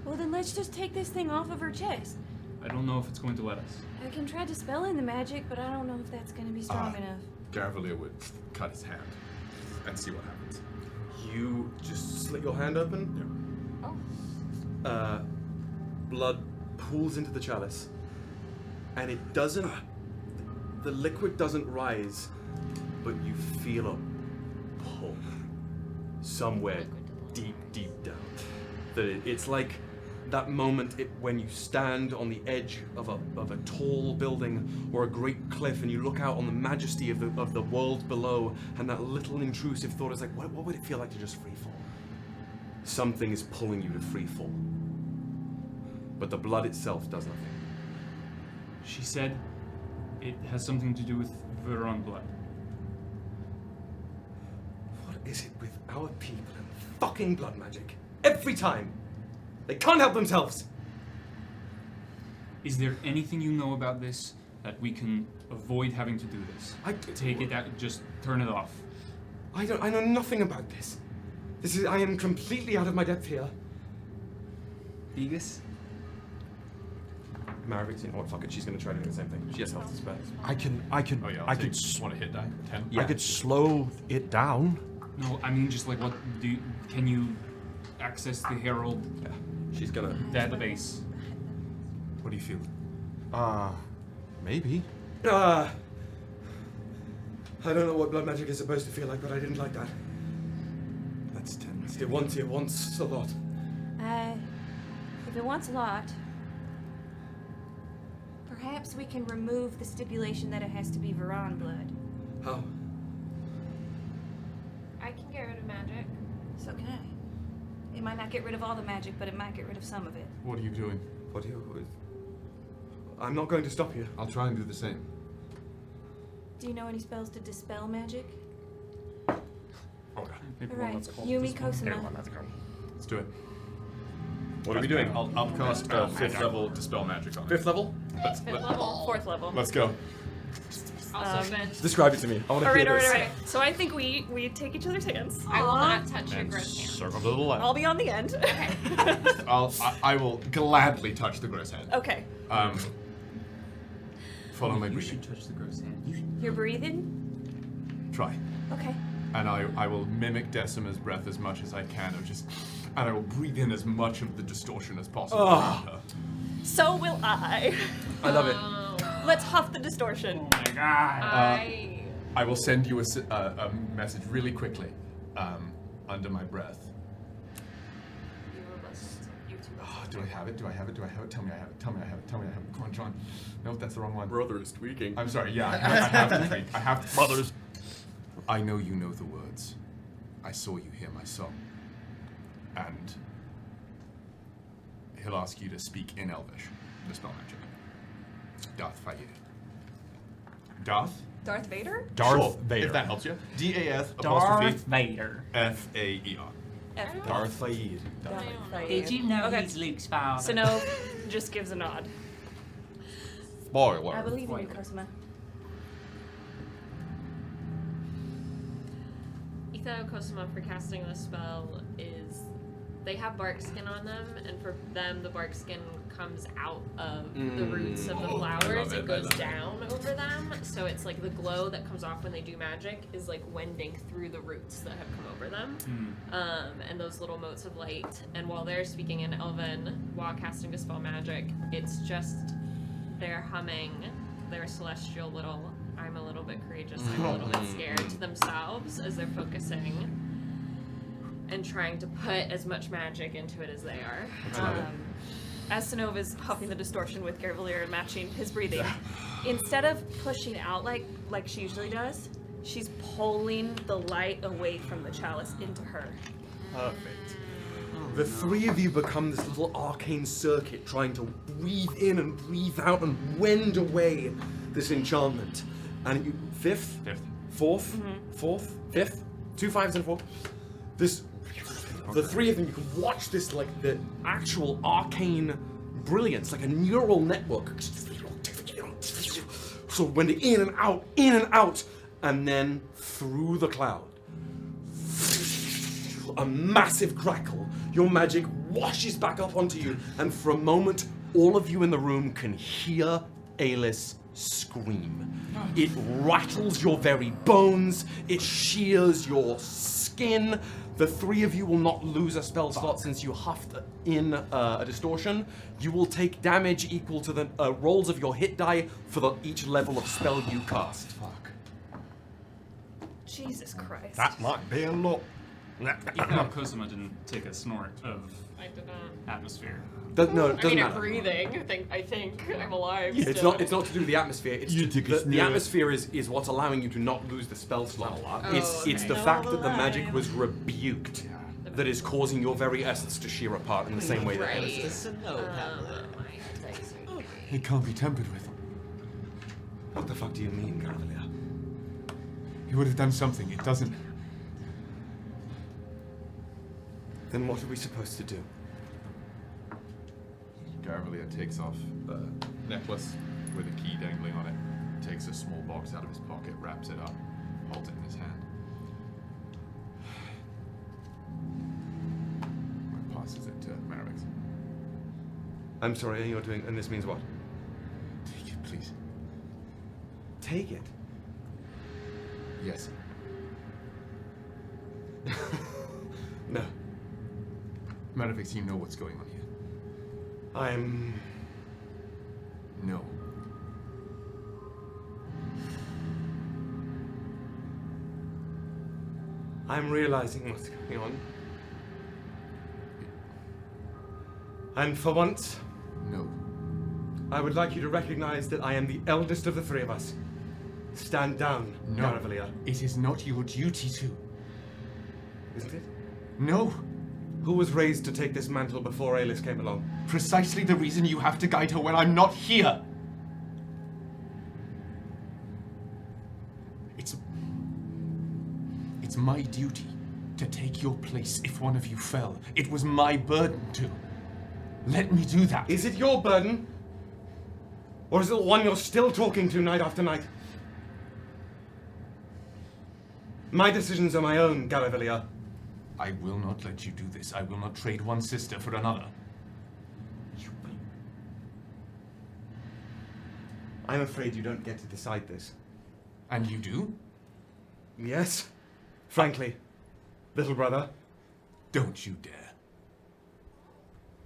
Well, then let's just take this thing off of her chest. I don't know if it's going to let us. I can try dispelling the magic, but I don't know if that's going to be strong enough. Garavellir would cut his hand and see what happens. You just slit your hand open. Oh. Blood pools into the chalice, and it doesn't. The liquid doesn't rise, but you feel a pull somewhere deep, deep down. That it's like that moment when you stand on the edge of a tall building or a great cliff, and you look out on the majesty of the world below, and that little intrusive thought is like, what would it feel like to just free fall? Something is pulling you to free fall, but the blood itself does nothing. She said it has something to do with Viraan blood. What is it with our people and fucking blood magic? Every time! They can't help themselves! Is there anything you know about this that we can avoid having to do this? Take it out, just turn it off. I know nothing about this. I am completely out of my depth here. Theagus? Maravic's, you know what, fuck it, she's gonna try to do the same thing. She has health to spare. I can. Oh yeah, I could want to hit die. 10. I could slow it down. No, I mean just like can you access the herald? Yeah, she's gonna database. What do you feel? Maybe. I don't know what blood magic is supposed to feel like, but I didn't like that. That's tense. It wants a lot. If it wants a lot, perhaps we can remove the stipulation that it has to be Viraan blood. How? I can get rid of magic. So can I. It might not get rid of all the magic, but it might get rid of some of it. What are you doing? I'm not going to stop you. I'll try and do the same. Do you know any spells to dispel magic? Alright, Yumi Kosuma. Let's do it. What are we doing? I'll upcast 5th level Dispel Magic on it. 5th level? Fifth level, 4th level. Let's go. Describe it to me. I want to hear this. Alright. So I think we take each other's hands. I will not touch your gross hand. Circle to the left. I'll be on the end. I will gladly touch the gross hand. Okay. Follow my breathing. You should touch the gross hand. You're breathing? Try. Okay. And I will mimic Decima's breath as much as I can, and I will breathe in as much of the distortion as possible. Oh. So will I. I love it. Let's huff the distortion. Oh my god. I will send you a message really quickly, under my breath. Do I have it? Do I have it? Do I have it? Tell me I have it. Tell me I have it. Tell me I have it. Come on, John. No, that's the wrong one. Brother is tweaking. I'm sorry. Yeah, I have to tweak. I have to. Brothers. I know you know the words. I saw you hear my song. And he'll ask you to speak in Elvish, the spell magic. Darth Vader. Darth? Darth Vader? Darth Vader. If that helps you. D-A-F Darth Vader. F-A-E-R. Darth Vader. Did you know he's Luke's father? Synnove just gives a nod. Spoiler. I believe in you, Cosima. Ythae'el Cosima for casting this spell is they have bark skin on them, and for them the bark skin comes out of the roots of the flowers. It goes down over them, so it's like the glow that comes off when they do magic is like wending through the roots that have come over them, and those little motes of light. And while they're speaking in Elven while casting Dispel Magic, it's just they're humming their celestial little, I'm a little bit courageous, I'm a little bit scared to themselves as they're focusing and trying to put as much magic into it as they are. As Synnove is huffing the distortion with Garavellir and matching his breathing, instead of pushing out like she usually does, she's pulling the light away from the chalice into her. Perfect. The three of you become this little arcane circuit trying to breathe in and breathe out and wend away this enchantment. And you, fifth, fourth, fifth, 2 5s and 4. The three of them, you can watch this like the actual arcane brilliance, like a neural network. So went in and out, and then through the cloud. A massive crackle. Your magic washes back up onto you, and for a moment, all of you in the room can hear Aelys scream. It rattles your very bones, it shears your skin. The three of you will not lose a spell slot since you huffed in a distortion. You will take damage equal to the rolls of your hit die for each level of spell you cast. Fuck. Jesus Christ. That might be a lot. Ythae'el Cosima didn't take a snort of I did not. atmosphere. No, it doesn't matter. I'm breathing. I think I'm alive. It's still. not to do with the atmosphere. It's the atmosphere is what's allowing you to not lose the spell slot. It's the fact that the magic was rebuked that is causing your very essence to shear apart in the same way that Aelys is. It can't be tampered with. What the fuck do you mean, Garavellir? He would have done something. It doesn't. Then what are we supposed to do? Garavellir takes off the necklace with a key dangling on it, takes a small box out of his pocket, wraps it up, holds it in his hand. And passes it to Maravix. I'm sorry, you're doing, and this means what? Take it, please. Take it? Yes. No. Maravix, you know what's going on here. No. I'm realizing what's going on. And for once... No. I would like you to recognize that I am the eldest of the three of us. Stand down, No. Garavellir. It is not your duty to. Isn't it? No. Who was raised to take this mantle before Aelys came along? Precisely the reason you have to guide her when I'm not here. It's my duty to take your place if one of you fell. It was my burden to. Let me do that. Is it your burden? Or is it the one you're still talking to night after night? My decisions are my own, Garavellir. I will not let you do this. I will not trade one sister for another. I'm afraid you don't get to decide this. And you do? Yes. Frankly, little brother. Don't you dare.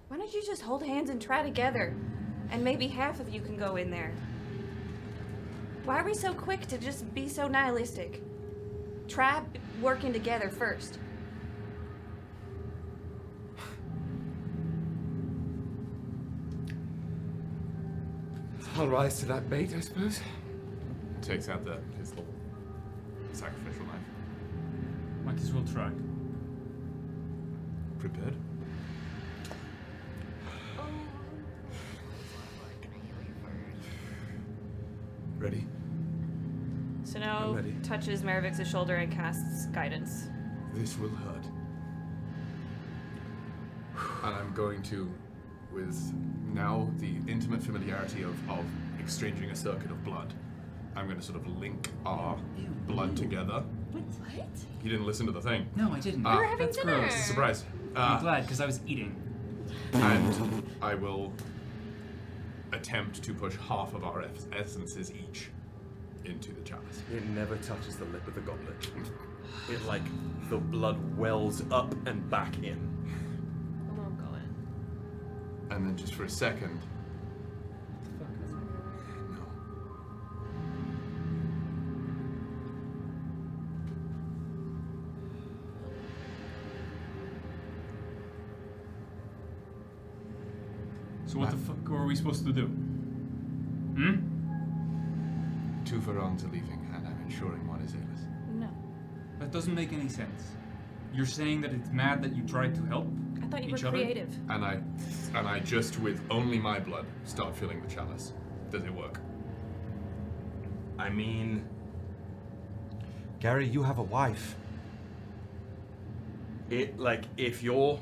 Why don't you just hold hands and try together? And maybe half of you can go in there. Why are we so quick to just be so nihilistic? Try working together first. I'll rise to that bait, I suppose. Takes out his little sacrificial knife. Might as well try. Prepared? Ready? Synnove touches Maravix's shoulder and casts guidance. This will hurt. And I'm going to, with now the intimate familiarity of exchanging a circuit of blood, I'm going to sort of link our blood together. What? You didn't listen to the thing. No, I didn't. We were having That's dinner. gross. Surprise. I'm glad, because I was eating. And I will attempt to push half of our essences each into the chalice. It never touches the lip of the goblet. It, like, the blood wells up and back in. I won't go in. And then just for a second, So what the fuck are we supposed to do? Two Virans are leaving, and I'm ensuring one is Aelys. No. That doesn't make any sense. You're saying that it's mad that you tried to help I thought you were each other? creative. And I just, with only my blood, start filling the chalice. Does it work? I mean, Gary, you have a wife. If you're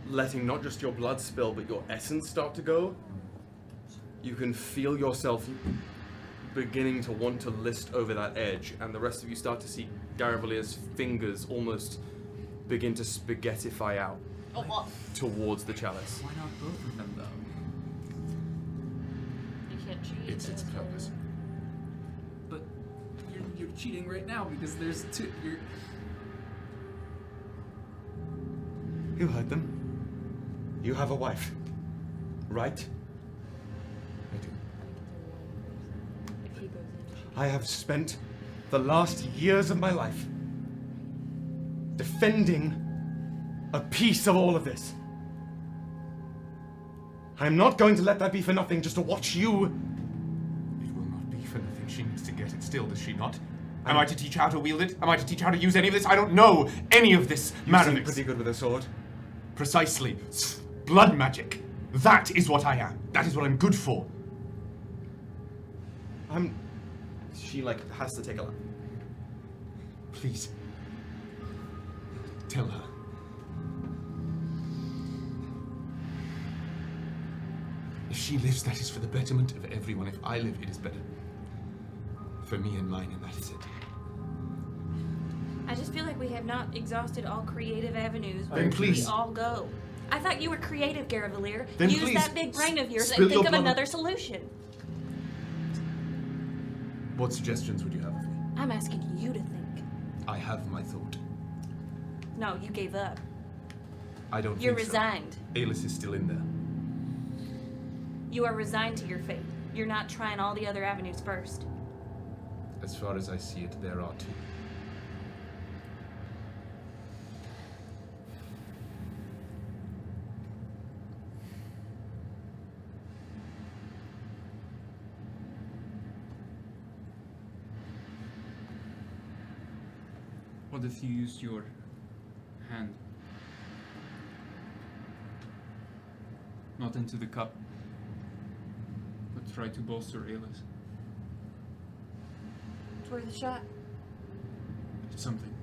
letting not just your blood spill, but your essence start to go, you can feel yourself beginning to want to list over that edge, and the rest of you start to see Garavellir's fingers almost begin to spaghettify out towards the chalice. Why not both of them, though? You can't cheat. It's its purpose. But you're cheating right now because there's two. You heard them. You have a wife, right? I do. I have spent the last years of my life defending a piece of all of this. I'm not going to let that be for nothing just to watch you. It will not be for nothing. She needs to get it still, does she not? Am I to teach her how to wield it? Am I to teach her how to use any of this? I don't know any of this. You seem pretty good with a sword. Precisely. Blood magic. That is what I am. That is what I'm good for. She has to take a lap. Please. Tell her. If she lives, that is for the betterment of everyone. If I live, it is better for me and mine, and that is it. I just feel like we have not exhausted all creative avenues Then where please. we all go. I thought you were creative, Garavellir. Then Use please, that big brain of yours spill and think your of blood. another solution. What suggestions would you have of me? I'm asking you to think. I have my thought. No, you gave up. I don't You're think resigned. so. Aelys is still in there. You are resigned to your fate. You're not trying all the other avenues first. As far as I see it, there are two. What if you used your hand? Not into the cup, but try to bolster Aelys. It's worth a shot. It's something.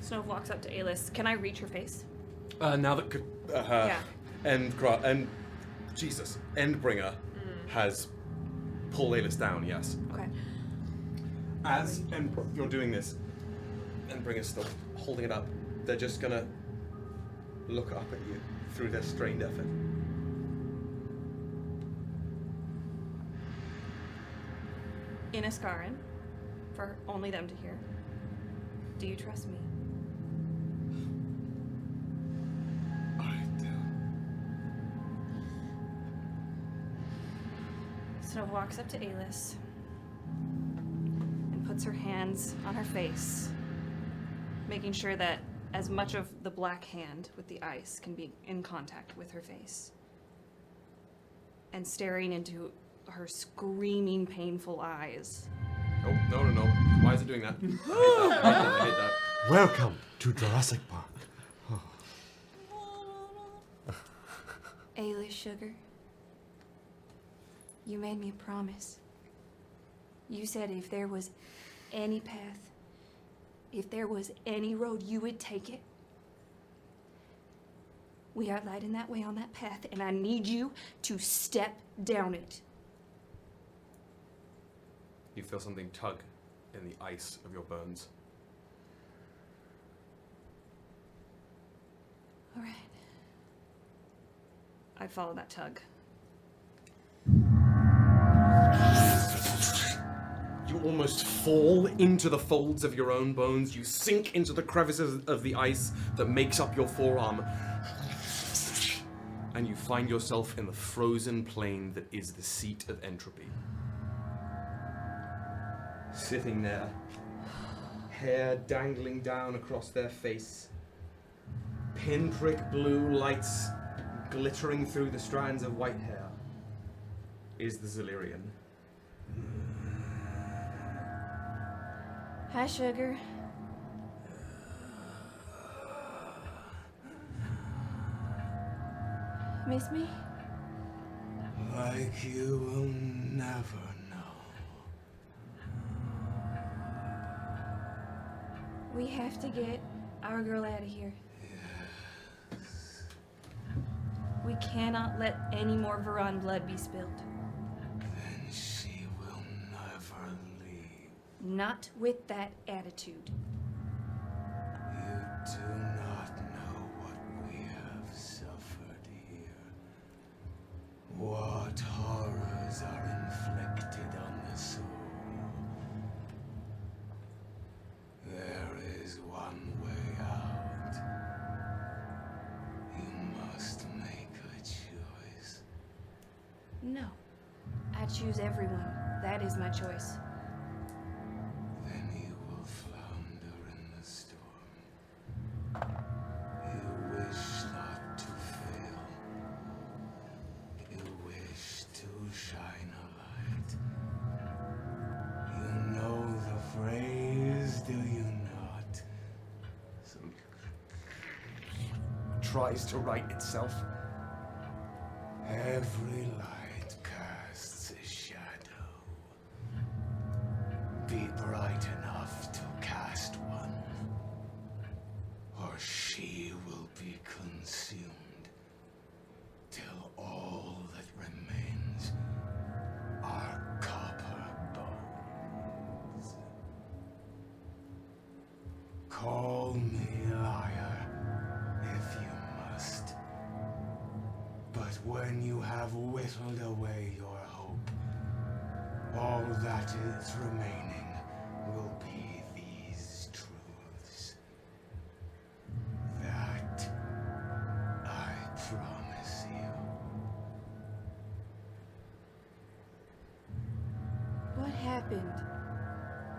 Synnove walks up to Aelys. Can I reach her face? Now that Yeah. Endbringer has pulled Aelys down, yes. Okay. As you're doing this, Endbringer's still holding it up, they're just gonna look up at you through their strained effort. In a scrying, for only them to hear. Do you trust me? I do. Synnove walks up to Aelys and puts her hands on her face, making sure that as much of the black hand with the ice can be in contact with her face. And staring into her screaming, painful eyes. Oh, no. Why is it doing that? I hate that. Welcome to Jurassic Park. Aelys, sugar. You made me a promise. You said if there was any path, if there was any road, you would take it. We are lighting that way on that path, and I need you to step down it. You feel something tug in the ice of your bones. All right. I follow that tug. You almost fall into the folds of your own bones. You sink into the crevices of the ice that makes up your forearm. And you find yourself in the frozen plain that is the seat of entropy. Sitting there, hair dangling down across their face, pinprick blue lights glittering through the strands of white hair, is the Zillyrian. Hi, Sugar. Miss me? Like you will never know. We have to get our girl out of here. We cannot let any more Viraan blood be spilled. Then she will never leave. Not with that attitude. You do not know what we have suffered here. What horrors are inflicted on the soul. There is one way out. You must make a choice. No. I choose everyone. That is my choice. Then you will flounder in the storm. You wish not to fail. You wish to shine a light. You know the phrase, do you not? Tries to right itself. Every light casts a shadow. Be bright enough to cast one, or she will be consumed till all that remains are copper bones. Call me liar if you must. But when you have whittled away your hope, all that is remaining will be these truths. That I promise you. What happened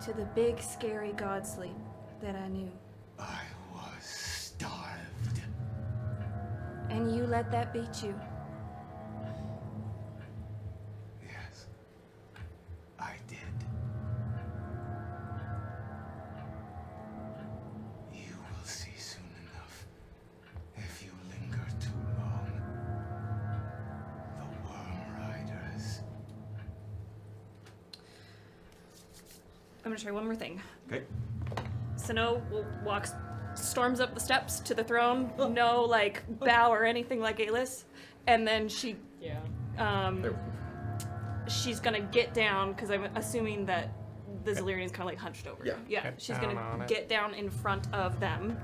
to the big, scary god sleep that I knew? I was starved. And you let that beat you? Yes, I did. You will see soon enough. If you linger too long, the Worm Riders. I'm gonna try one more thing. Okay. Synnove storms up the steps to the throne. No, like, bow or anything like Aelys. And then she's gonna get down, because I'm assuming that the Zillyrian's kind of like hunched over. Yeah. Yeah, Get she's down gonna on it. get down in front of them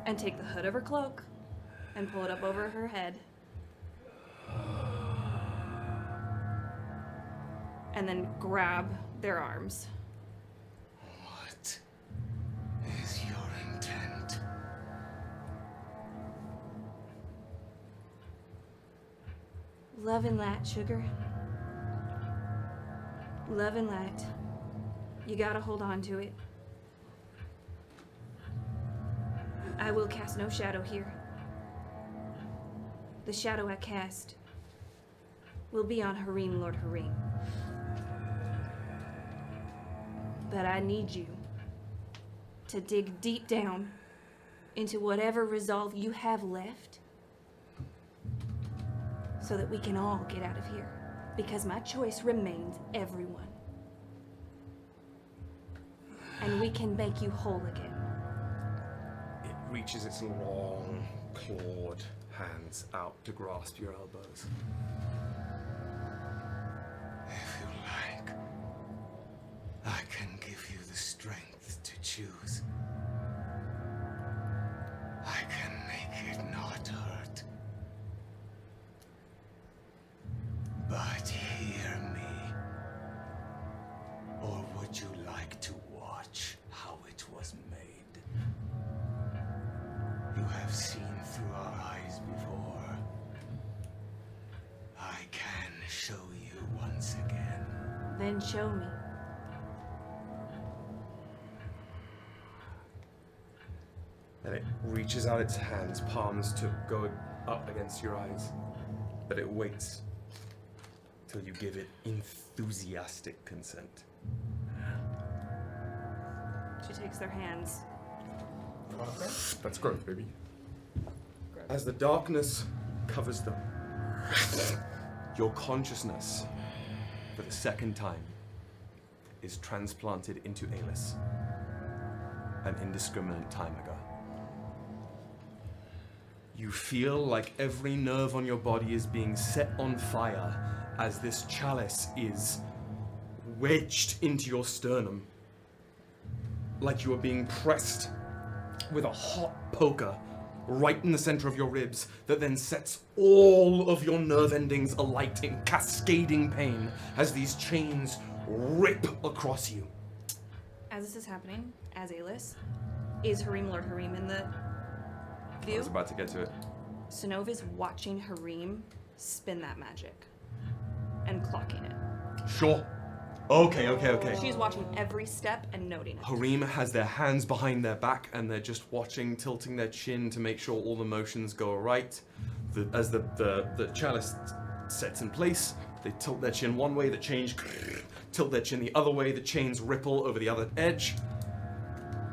and take the hood of her cloak and pull it up over her head. And then grab their arms. What is your intent? Love and light, Sugar. Love and light. You gotta hold on to it. I will cast no shadow here. The shadow I cast will be on Harim, Lord Harim. But I need you to dig deep down into whatever resolve you have left so that we can all get out of here. Because my choice remains everyone. And we can make you whole again. It reaches its long, clawed hands out to grasp your elbows. If you like, I can give you the strength to choose. I can make it not hurt. But hear me. Or would you like to watch how it was made? You have seen through our eyes before. I can show you once again. Then show me. And it reaches out its hands, palms to go up against your eyes. But it waits till you give it enthusiastic consent. She takes their hands. That's growth, baby. As the darkness covers them, your consciousness, for the second time, is transplanted into Aelys, an indiscriminate time ago. You feel like every nerve on your body is being set on fire as this chalice is wedged into your sternum, like you are being pressed with a hot poker right in the center of your ribs that then sets all of your nerve endings alight in cascading pain as these chains rip across you. As this is happening, as Aelys, is Harim Lord Harim in the view? I was about to get to it. Synnove is watching Harim spin that magic and clocking it. Sure. Okay. She's watching every step and noting it. Harim has their hands behind their back and they're just watching, tilting their chin to make sure all the motions go right. As the chalice sets in place, they tilt their chin one way, the chains tilt their chin the other way, the chains ripple over the other edge.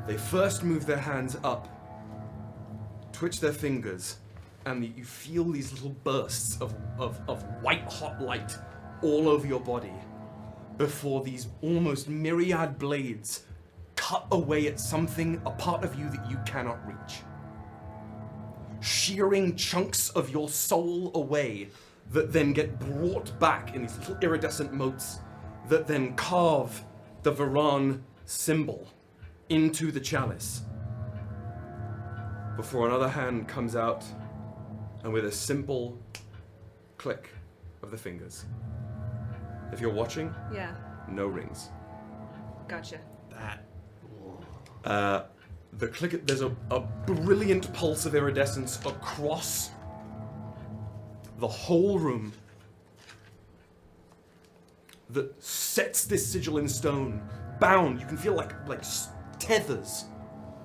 They first move their hands up, twitch their fingers, and you feel these little bursts of white hot light all over your body before these almost myriad blades cut away at something, a part of you that you cannot reach. Shearing chunks of your soul away that then get brought back in these little iridescent motes that then carve the Viraan symbol into the chalice. Before another hand comes out and with a simple click of the fingers. If you're watching, Yeah, no rings. gotcha. The click, there's a brilliant pulse of iridescence across the whole room that sets this sigil in stone, bound. You can feel like tethers,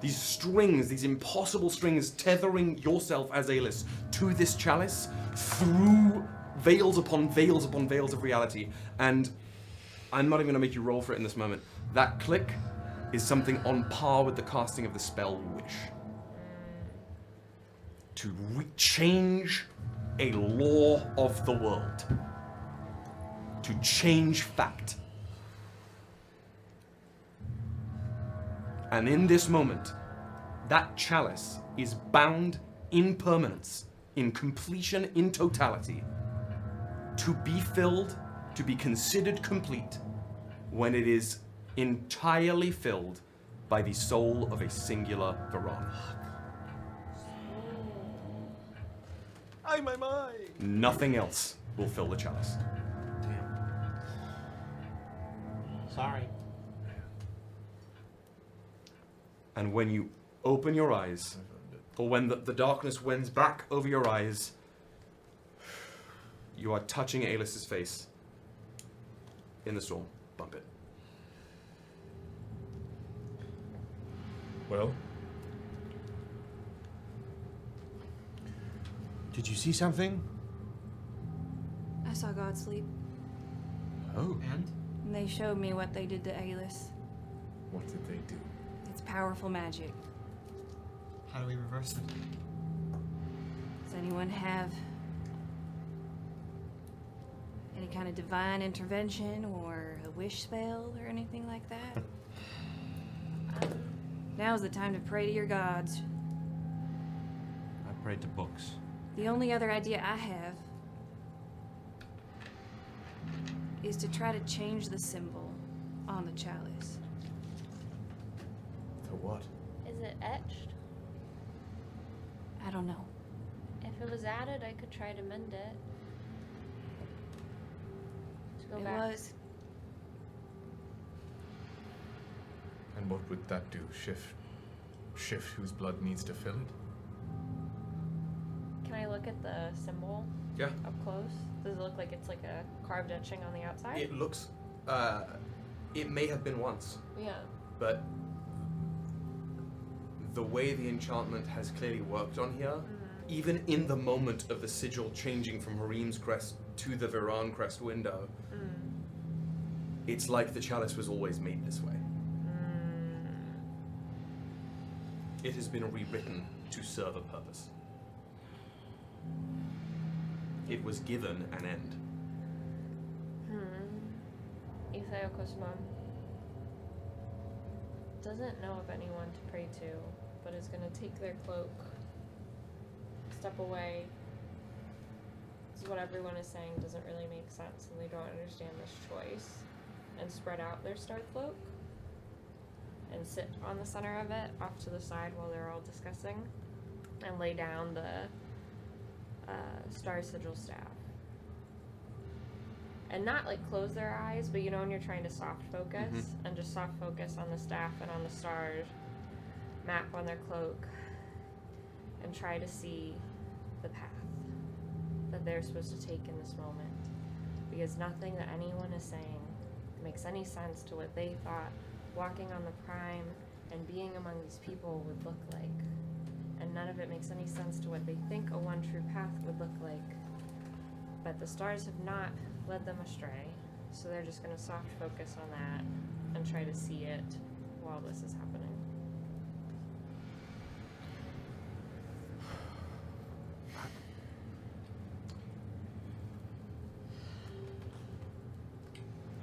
these strings, these impossible strings tethering yourself as Aelys to this chalice through veils upon veils upon veils of reality. And I'm not even going to make you roll for it in this moment. That click is something on par with the casting of the spell Wish. To change a law of the world. To change fact. And in this moment, that chalice is bound in permanence, in completion, in totality, to be filled, to be considered complete, when it is entirely filled by the soul of a singular Viraan. My mind. Nothing else will fill the chalice. Sorry. And when you open your eyes, or when the darkness wends back over your eyes, you are touching Aelys' face in the storm. Bump it. Well? Did you see something? I saw God sleep, Oh. And? and they showed me what they did to Aelys. What did they do? It's powerful magic. How do we reverse it? Does anyone have any kind of divine intervention or a wish spell or anything like that? Now's the time to pray to your gods. I prayed to books. The only other idea I have is to try to change the symbol on the chalice. To what? Is it etched? I don't know. If it was added, I could try to mend it. To go It back. was. And what would that do? Shift whose blood needs to fill it? Can I look at the symbol? Yeah. Up close? Does it look like it's like a carved etching on the outside? It looks, it may have been once, Yeah. but the way the enchantment has clearly worked on here, even in the moment of the sigil changing from Harim's crest to the Viraan crest window, it's like the chalice was always made this way. It has been rewritten to serve a purpose. It was given an end. Ythae'el doesn't know of anyone to pray to, but is going to take their cloak, step away. This is what everyone is saying doesn't really make sense, and they don't understand this choice, and spread out their star cloak and sit on the center of it off to the side while they're all discussing, and lay down the star sigil staff. And not like close their eyes, but you know when you're trying to soft focus, and just soft focus on the staff and on the stars, map on their cloak, and try to see the path that they're supposed to take in this moment. Because nothing that anyone is saying makes any sense to what they thought walking on the prime and being among these people would look like. And none of it makes any sense to what they think a one true path would look like. But the stars have not led them astray, so they're just going to soft focus on that and try to see it while this is happening.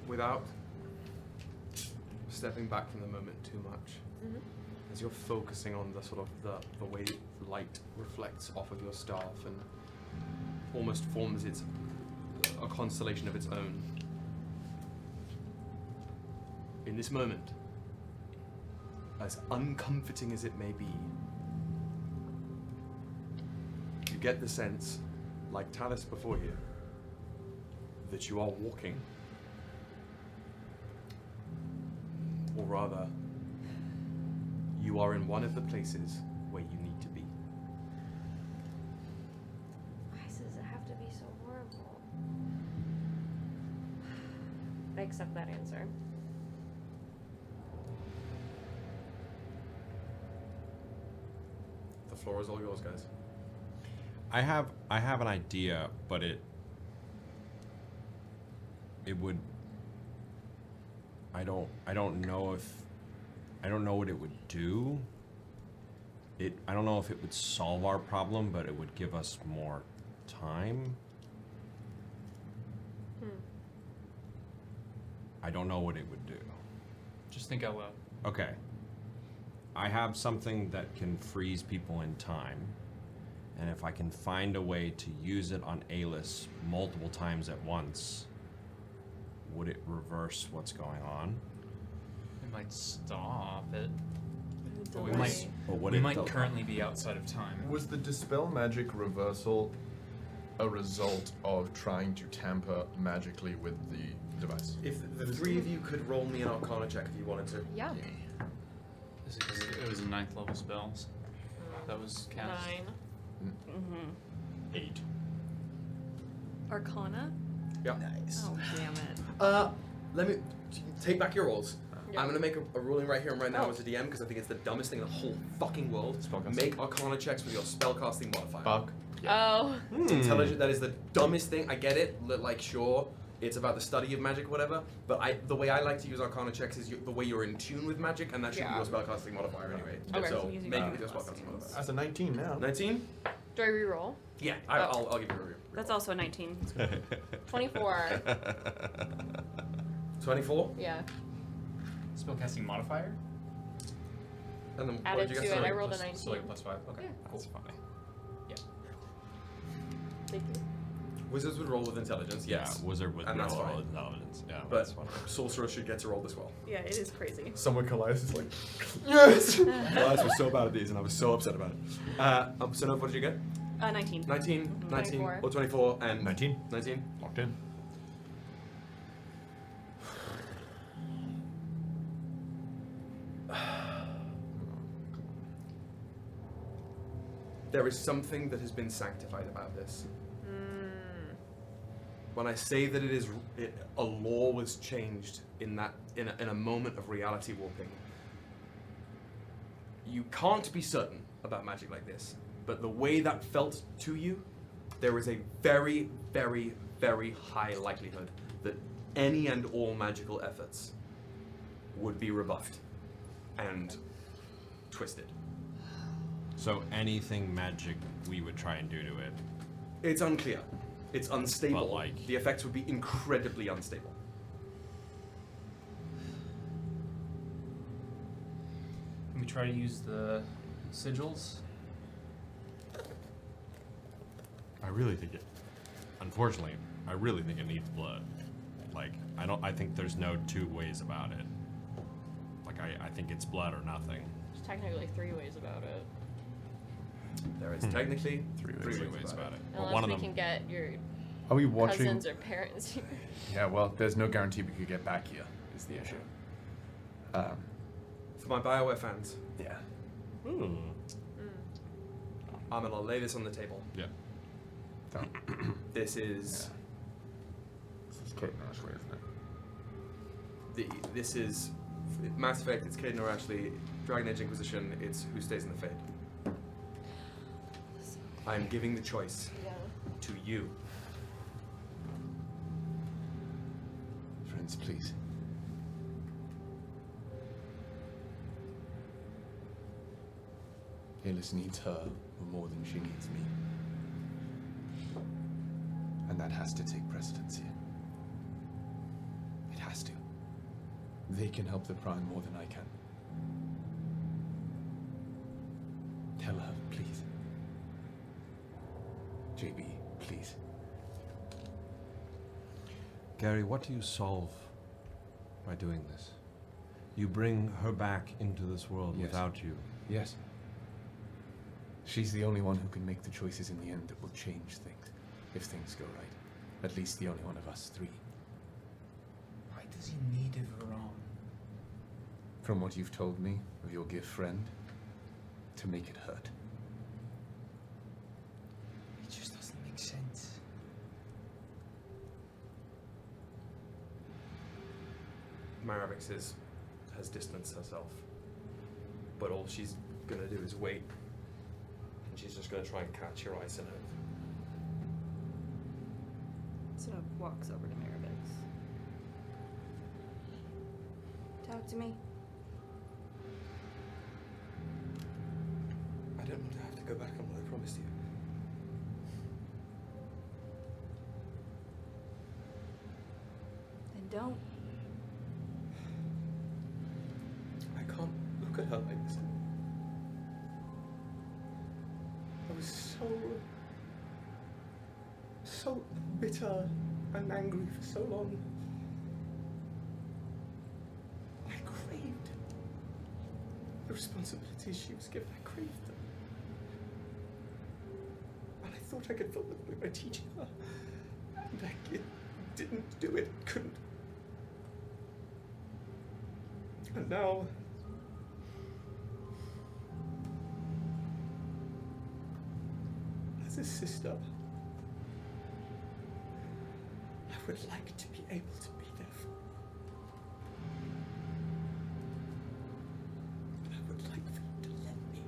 Without stepping back from the moment too much, as you're focusing on the sort of the way light reflects off of your staff and almost forms a constellation of its own. In this moment, as uncomforting as it may be, you get the sense, like Talis before you, that you are walking, or rather, you are in one of the places where you need to be. Why does it have to be so horrible? I accept that answer. The floor is all yours, guys. I have an idea, but it would. I don't know what it would do. I don't know if it would solve our problem, but it would give us more time. I don't know what it would do. Just think out loud. Okay. I have something that can freeze people in time, and if I can find a way to use it on Aelys multiple times at once, would it reverse what's going on? It might stop it. But But we might currently be outside of time. Was the dispel magic reversal a result of trying to tamper magically with the device? If the three of you could roll me an Arcana check if you wanted to. Yeah. It was a 9th level spells. That was cast. 9. 8. Arcana? Yeah. Nice. Oh, damn it. Let me take back your rolls. Yeah. I'm gonna make a ruling right here and right now as a DM because I think it's the dumbest thing in the whole fucking world. Make Arcana checks with your spellcasting modifier. Fuck. Oh. It's intelligent. That is the dumbest thing. I get it. Like, sure, it's about the study of magic, or whatever. But the way I like to use Arcana checks is the way you're in tune with magic, and that should be your spellcasting modifier anyway. Okay, So so make it with your spellcasting modifier. That's a 19 now. 19? Do I reroll? Yeah, I'll give you a review. That's also a 19. 24. 24? Yeah. Spellcasting modifier? And then Added to it, I rolled a 19. So like +5. Okay, Yeah. that's fine. Yeah. Thank you. Wizards would roll with intelligence, yes. Yeah, wizard would and that's roll fine. with intelligence. Yeah, but that's fine. sorcerer should get to roll this well. Yeah, it is crazy. Someone Calias is like, yes! Calias was so bad at these, and I was so upset about it. So, what did you get? 19. 19, 19, 24. or 24, and 19. 19. Locked in. There is something that has been sanctified about this. When I say that a law was changed in a moment of reality warping, You can't be certain about magic like this, but the way that felt to you, there is a very, very, very high likelihood that any and all magical efforts would be rebuffed and twisted. So anything magic we would try and do to it. It's unclear. It's unstable. But, like- the effects would be incredibly unstable. Can we try to use the sigils? I really think it. Unfortunately, I really think it needs blood. Like, I think there's no two ways about it. Like, I think it's blood or nothing. There's technically 3 ways about it. There is technically three ways about it. But Unless one of we them. can get your Are we watching? cousins or parents here. Yeah, well, there's no guarantee we could get back here, is the issue. For my BioWare fans, Yeah. I'm gonna lay this on the table. Yeah. This is This is Kate Ashley, isn't it? this is Mass Effect. It's Caden or Ashley. Dragon Age Inquisition. It's Who Stays in the Fade. I am giving the choice to you. Friends, please. Aelys needs her more than she needs me. And that has to take precedence here. It has to. They can help the Prime more than I can. Tell her, please. JB, please. Gary, what do you solve by doing this? You bring her back into this world Yes. without you. Yes. She's the only one who can make the choices in the end that will change things, if things go right. At least the only one of us 3. Why does he need a Viraan? From what you've told me of your gift friend, to make it hurt. It just doesn't make sense. Maravix has distanced herself, but all she's gonna do is wait, and she's just gonna try and catch your eye, Synnove. Synnove walks over to Maravix. Talk to me. I don't want to have to go back on what I promised you. Then don't. I can't look at her like this. I was so bitter and angry for so long. I craved the responsibilities she was given. I craved them. And I thought I could fill them by teaching her. And it didn't do it, couldn't. And now, as a sister, I would like to be able to be there for you. I would like for you to let me.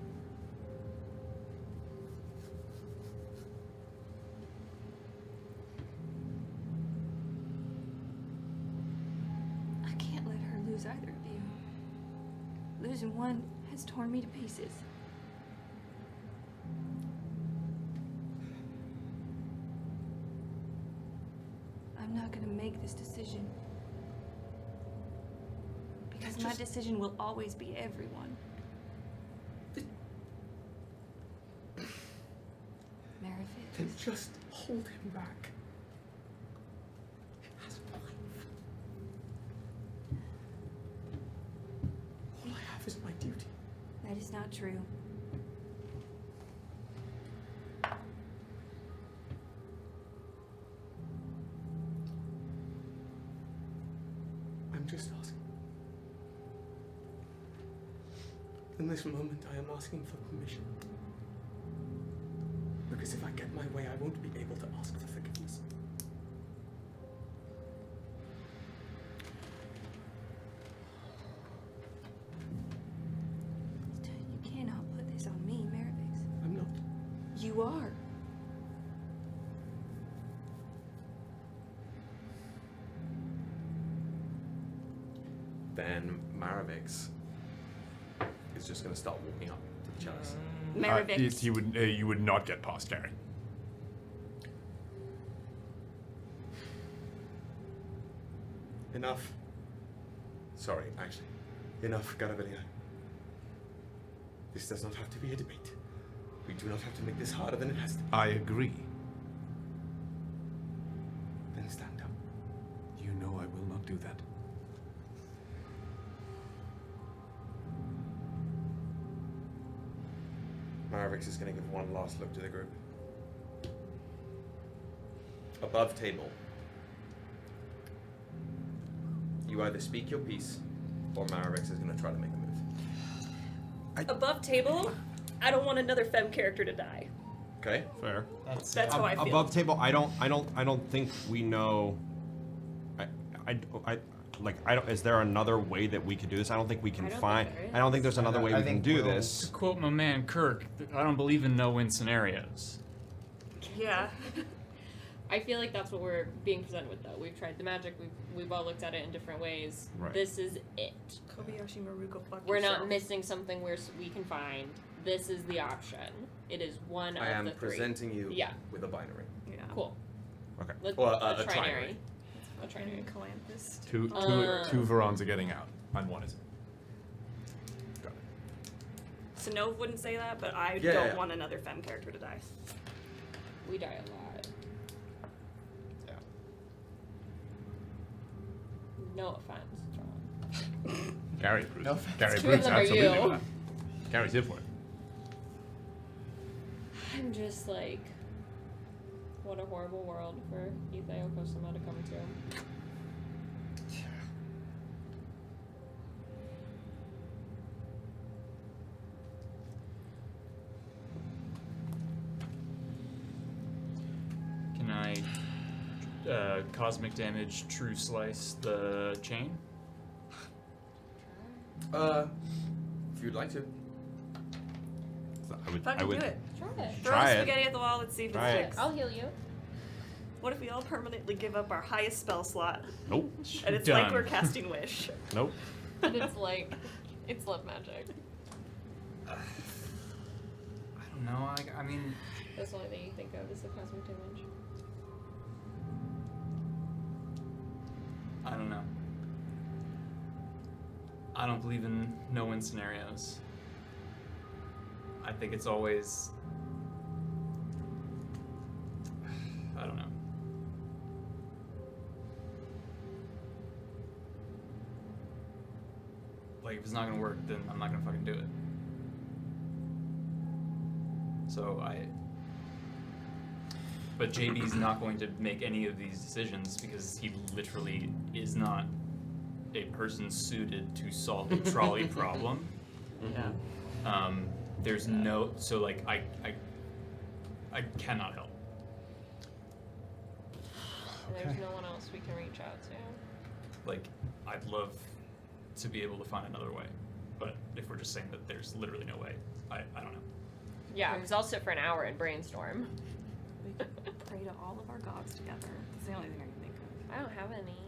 I can't let her lose either of you. Losing one has torn me to pieces. I'm not gonna make this decision. Because my decision will always be everyone. Maravix. Then just hold him back. He has a life. All I have is my duty. That is not true. I'm just asking. In this moment, I am asking for permission. Because if I get my way, I won't be able to ask for forgiveness. You You are. Then Maravix is just going to start walking up to the chalice. Maravix. You would not get past Gary. Enough. Sorry, actually. Enough, Garavellir. This does not have to be a debate. We do not have to make this harder than it has to be. I agree. Then stand up. You know I will not do that. Maravix is going to give one last look to the group. Above table. You either speak your piece, or Maravix is going to try to make a move. Above table, I don't want another femme character to die. Okay, fair. That's how I feel. Above table, I don't think we know. Is there another way that we could do this? I don't think we can find. I don't think there's another way we can do this. To quote my man Kirk, I don't believe in no-win scenarios. Yeah. I feel like that's what we're being presented with, though. We've tried the magic. We've all looked at it in different ways. Right. This is it. Kobayashi Maruko, fuck We're yourself. not missing something where we can find. This is the option. It is one I of am the three. presenting you Yeah. with a binary. Yeah. Cool. Okay. Or a a trinary. trinary. A trinary. Calanthus. Two Viraans are getting out, and one isn't. Got it. Synnove wouldn't say that, but I Yeah, don't yeah. want another femme character to die. We die a lot. Yeah. No offense, John. Gary approves. No offense. Gary Two of approves, them are absolutely. you. That. Gary's here for it. I'm just like, what a horrible world for Ythae'el to come to. Can I cosmic damage true slice the chain? If you'd like to. Fucking do it. Try it. Throw Try it. spaghetti at the wall. Let's see if it Try it. sticks. I'll heal you. What if we all permanently give up our highest spell slot? Nope. And it's Done. like we're casting Wish. Nope. And it's like, it's love magic. I don't know. I mean, That's the only thing you think of is the cosmic damage. I don't know. I don't believe in no-win scenarios. I think it's always... I don't know. Like, if it's not gonna work, then I'm not gonna fucking do it. So But JB's not going to make any of these decisions because he literally is not a person suited to solve a trolley problem. Yeah. There's no, so like I cannot help. And there's no one else we can reach out to. Like, I'd love to be able to find another way, but if we're just saying that there's literally no way, I don't know. Yeah, because I'll sit for an hour and brainstorm. We could pray to all of our gods together. That's the only thing I can think of. I don't have any.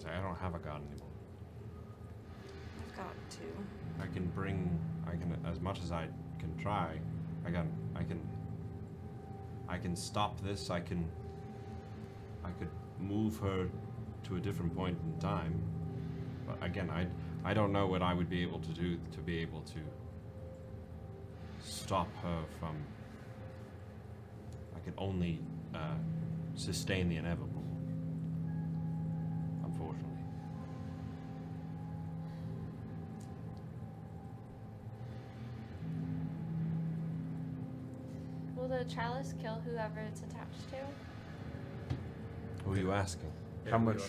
I don't have a god anymore. I've got two. I can, as much as I can try, I can stop this, I could move her to a different point in time. But again, I don't know what I would be able to do to be able to stop her from, I can only sustain the inevitable, unfortunately. Will the chalice kill whoever it's attached to? Who are you asking? How much?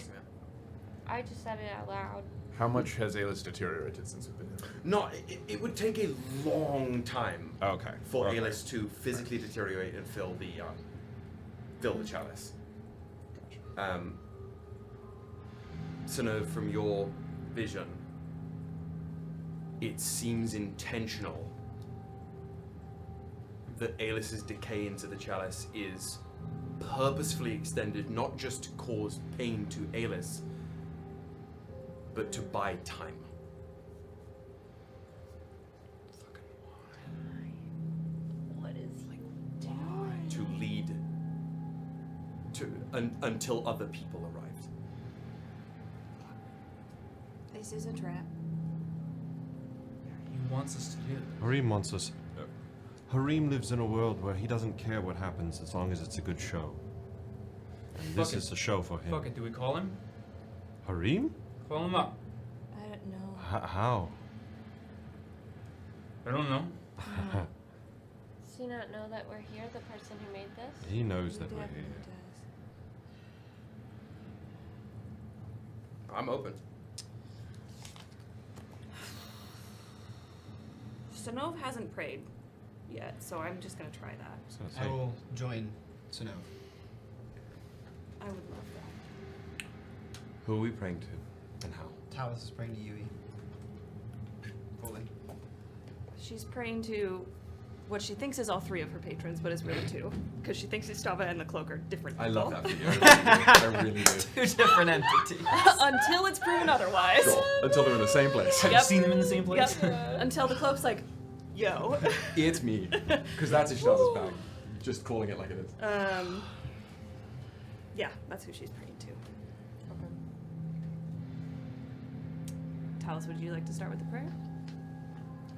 I just said it out loud. How much has Aelys deteriorated since we've been here? No, it would take a long time. Okay. For Aelys to physically deteriorate and fill the chalice. Synnove, from your vision, it seems intentional that Aelys's decay into the chalice is purposefully extended, not just to cause pain to Aelys, but to buy time. What is he To lead to until other people arrived. This is a trap. He wants us to do it. Harim wants us. Harim lives in a world where he doesn't care what happens as long as it's a good show. And this Fuck it. is a show for him. Fuck it, do we call him? Harim? Call him up. I don't know. How? I don't know. Does he not know that we're here, the person who made this? He knows that we're Definitely here. does. I'm open. Synnove hasn't prayed yet, so I'm just gonna try that. I will join Synnove. I would love that. Who are we praying to, and how? Talis is praying to Yui. Fully. She's praying to what she thinks is all three of her patrons, but is really two, because she thinks Istava and the Cloak are different people. I love that for you. I really do. Two different entities. Until it's proven otherwise. Sure. Until they're in the same place. Have you seen them in the same place? Yep. Until the Cloak's like, yo. It's me. Because that's Ishtava's bag. Just calling it like it is. Yeah, that's who she's praying to. Talis, would you like to start with the prayer?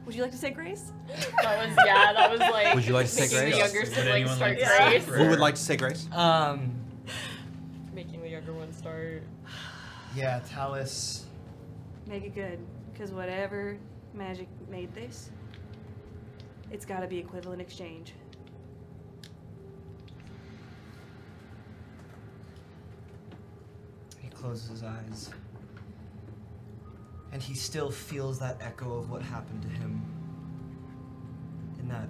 Would you like to say grace? That was like. Would you like to say making grace? the younger Would siblings anyone start like to say grace. grace? Who would like to say grace? Making the younger one start. Yeah, Talis. Make it good, because whatever magic made this, it's got to be equivalent exchange. He closes his eyes. And he still feels that echo of what happened to him in that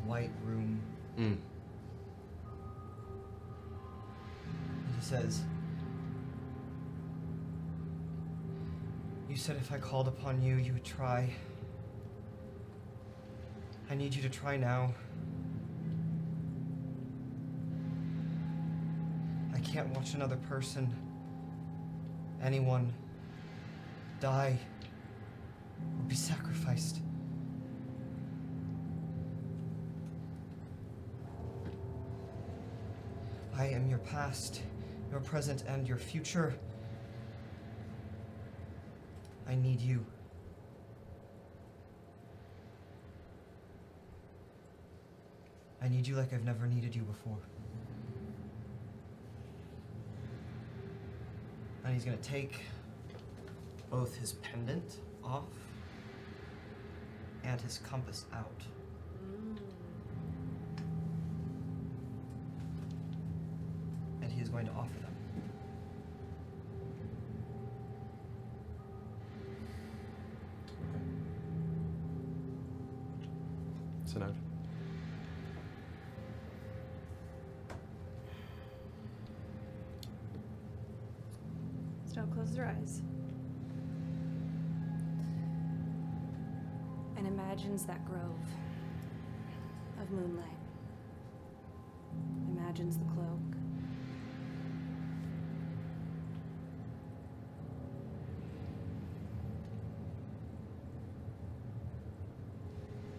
white room. Mm. And he says, "You said if I called upon you, you would try. I need you to try now. I can't watch another person, anyone, die or be sacrificed. I am your past, your present, and your future. I need you. I need you like I've never needed you before." And he's gonna take both his pendant off and his compass out. And he is going to offer them. Synnove. Snow closes her eyes and imagines that grove of moonlight. Imagines the cloak.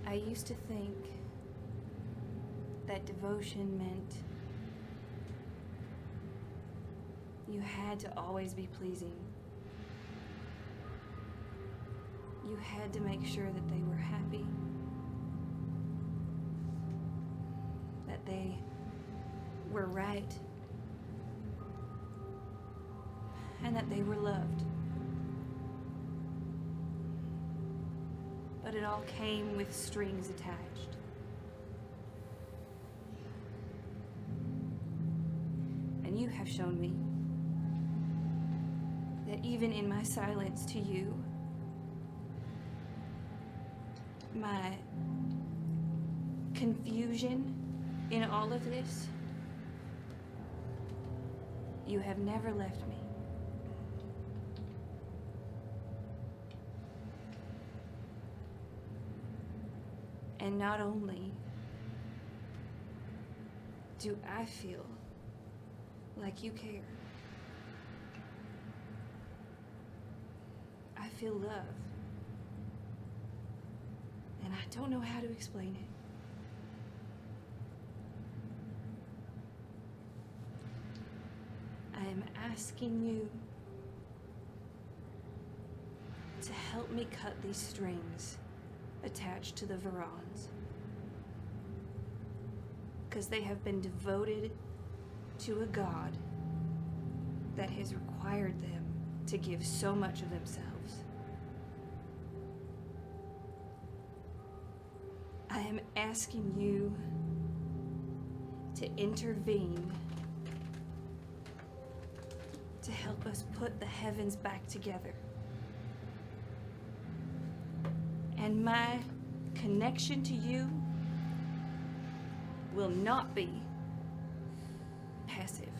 I used to think that devotion meant you had to always be pleasing. You had to make sure that they were happy, that they were right, and that they were loved. But it all came with strings attached. And you have shown me that even in my silence to you, my confusion in all of this, you have never left me. And not only do I feel like you care, I feel love. And I don't know how to explain it. I am asking you to help me cut these strings attached to the Viraans. Because they have been devoted to a god that has required them to give so much of themselves. I am asking you to intervene to help us put the heavens back together. And my connection to you will not be passive,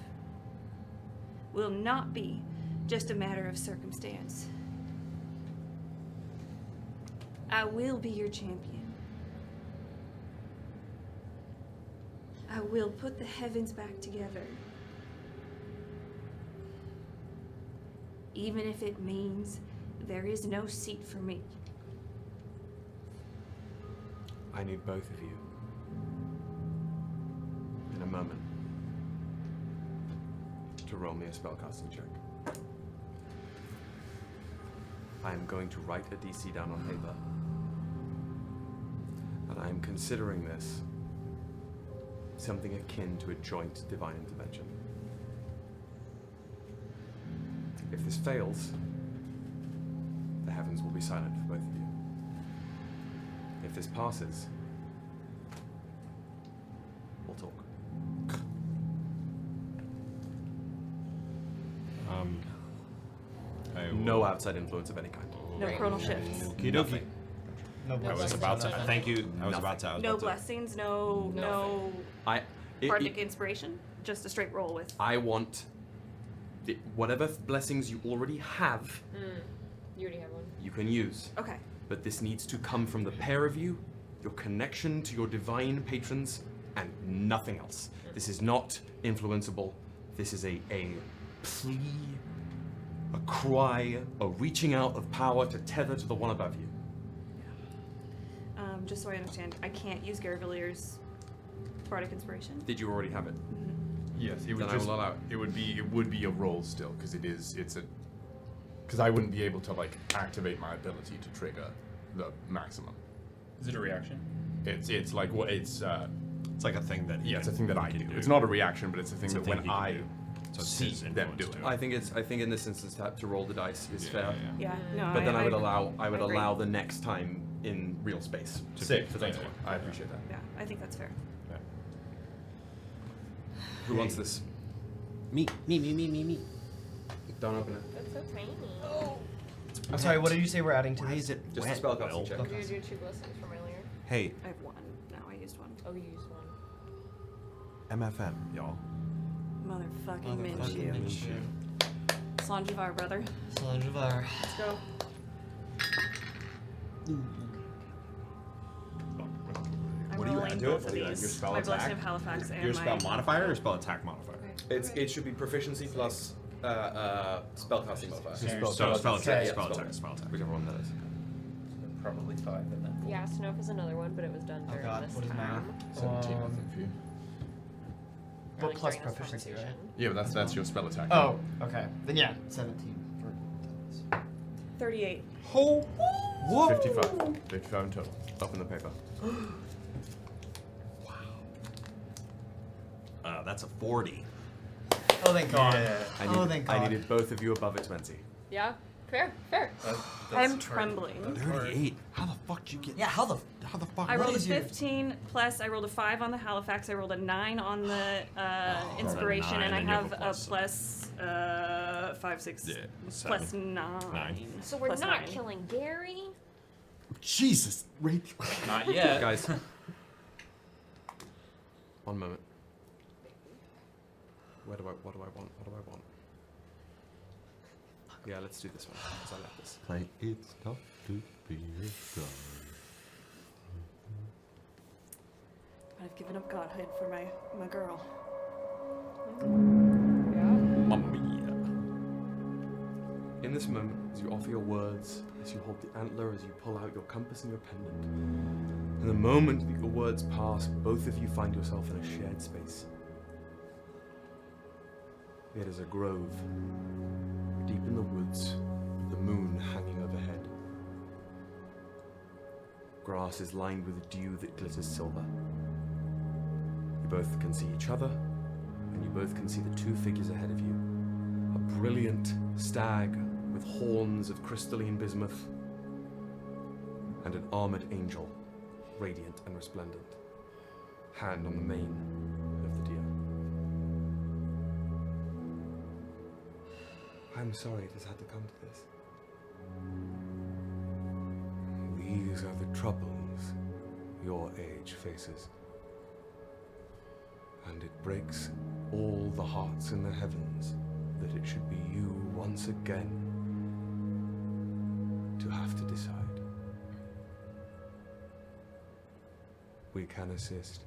will not be just a matter of circumstance. I will be your champion. I will put the heavens back together. Even if it means there is no seat for me. I need both of you. In a moment. To roll me a spellcasting check. I am going to write a DC down on paper. And I am considering this something akin to a joint divine intervention. If this fails, the heavens will be silent for both of you. If this passes, we'll talk. No outside influence of any kind. No chronal shifts. Nothing. No I was about to. Thank you. I was about to. No blessings, no bardic inspiration. Just a straight roll with. I want whatever blessings you already have. You already have one. You can use. Okay. But this needs to come from the pair of you, your connection to your divine patrons, and nothing else. This is not influenceable. This is a plea, a cry, a reaching out of power to tether to the one above you. Just so I understand, I can't use Garavillier's bardic inspiration. Did you already have it? Yes, it would Then I will allow it. It would be a roll still because because I wouldn't be able to like activate my ability to trigger the maximum. Is it a reaction? It's like what it's like a thing that it's a thing that I do. It's not a reaction, but it's a thing that when I see his them do influence it. I think in this instance to roll the dice is fair. Yeah, no, But then I would agree. allow the next time in real space. Sick, For thank that you. one. I appreciate that. Yeah, I think that's fair. Who wants this? Me. Don't open it. That's so tiny. I'm sorry, what did you say we're adding to these? Just a spellcasting check. Did you do 2 blessings from earlier? Hey, I have one. No, I used one. Oh, you used one. MFM, y'all. Motherfucking Minshew. Sanjivar, brother. Sanjivar. Let's go. I'm What do you rolling add to it? both of Your these. spell My attack? Blessing of Halifax and Your my... spell modifier or spell attack modifier? It should be proficiency plus spellcasting modifier. Spell attack. Whichever one that is. Probably 5 of them. Yeah, Synnove is another one, but it was done Oh during god, this what is time. math? 17, I think, for you. Or, But like, plus during this proficiency, right? conversation. Yeah, but that's your spell attack. Oh, okay. Then yeah, 17. 38. Oh, Whoa! 55. 55 in total. Open the paper. That's a 40. Oh, thank God. I needed both of you above a 20. Yeah, fair. I'm trembling. 38. How the fuck did you get? Yeah, how the fuck? I rolled a 15 plus I rolled a 5 on the Halifax. I rolled a 9 on the inspiration, and I have a plus 5, 6 plus 9. So we're Plus not 9. killing Gary. Jesus, Rachel. Not yet. Guys. One moment. What do I want? Yeah, let's do this one, because I like this. Play It's Tough to Be a Star. I've given up godhood for my girl. Mamma mia. In this moment, as you offer your words, as you hold the antler, as you pull out your compass and your pendant, in the moment that your words pass, both of you find yourself in a shared space. It is a grove, deep in the woods, the moon hanging overhead. Grass is lined with dew that glitters silver. You both can see each other, and you both can see the two figures ahead of you. A brilliant stag with horns of crystalline bismuth, and an armored angel, radiant and resplendent, hand on the mane of the deer. I'm sorry it has had to come to this. These are the troubles your age faces. And it breaks all the hearts in the heavens that it should be you once again to have to decide. We can assist,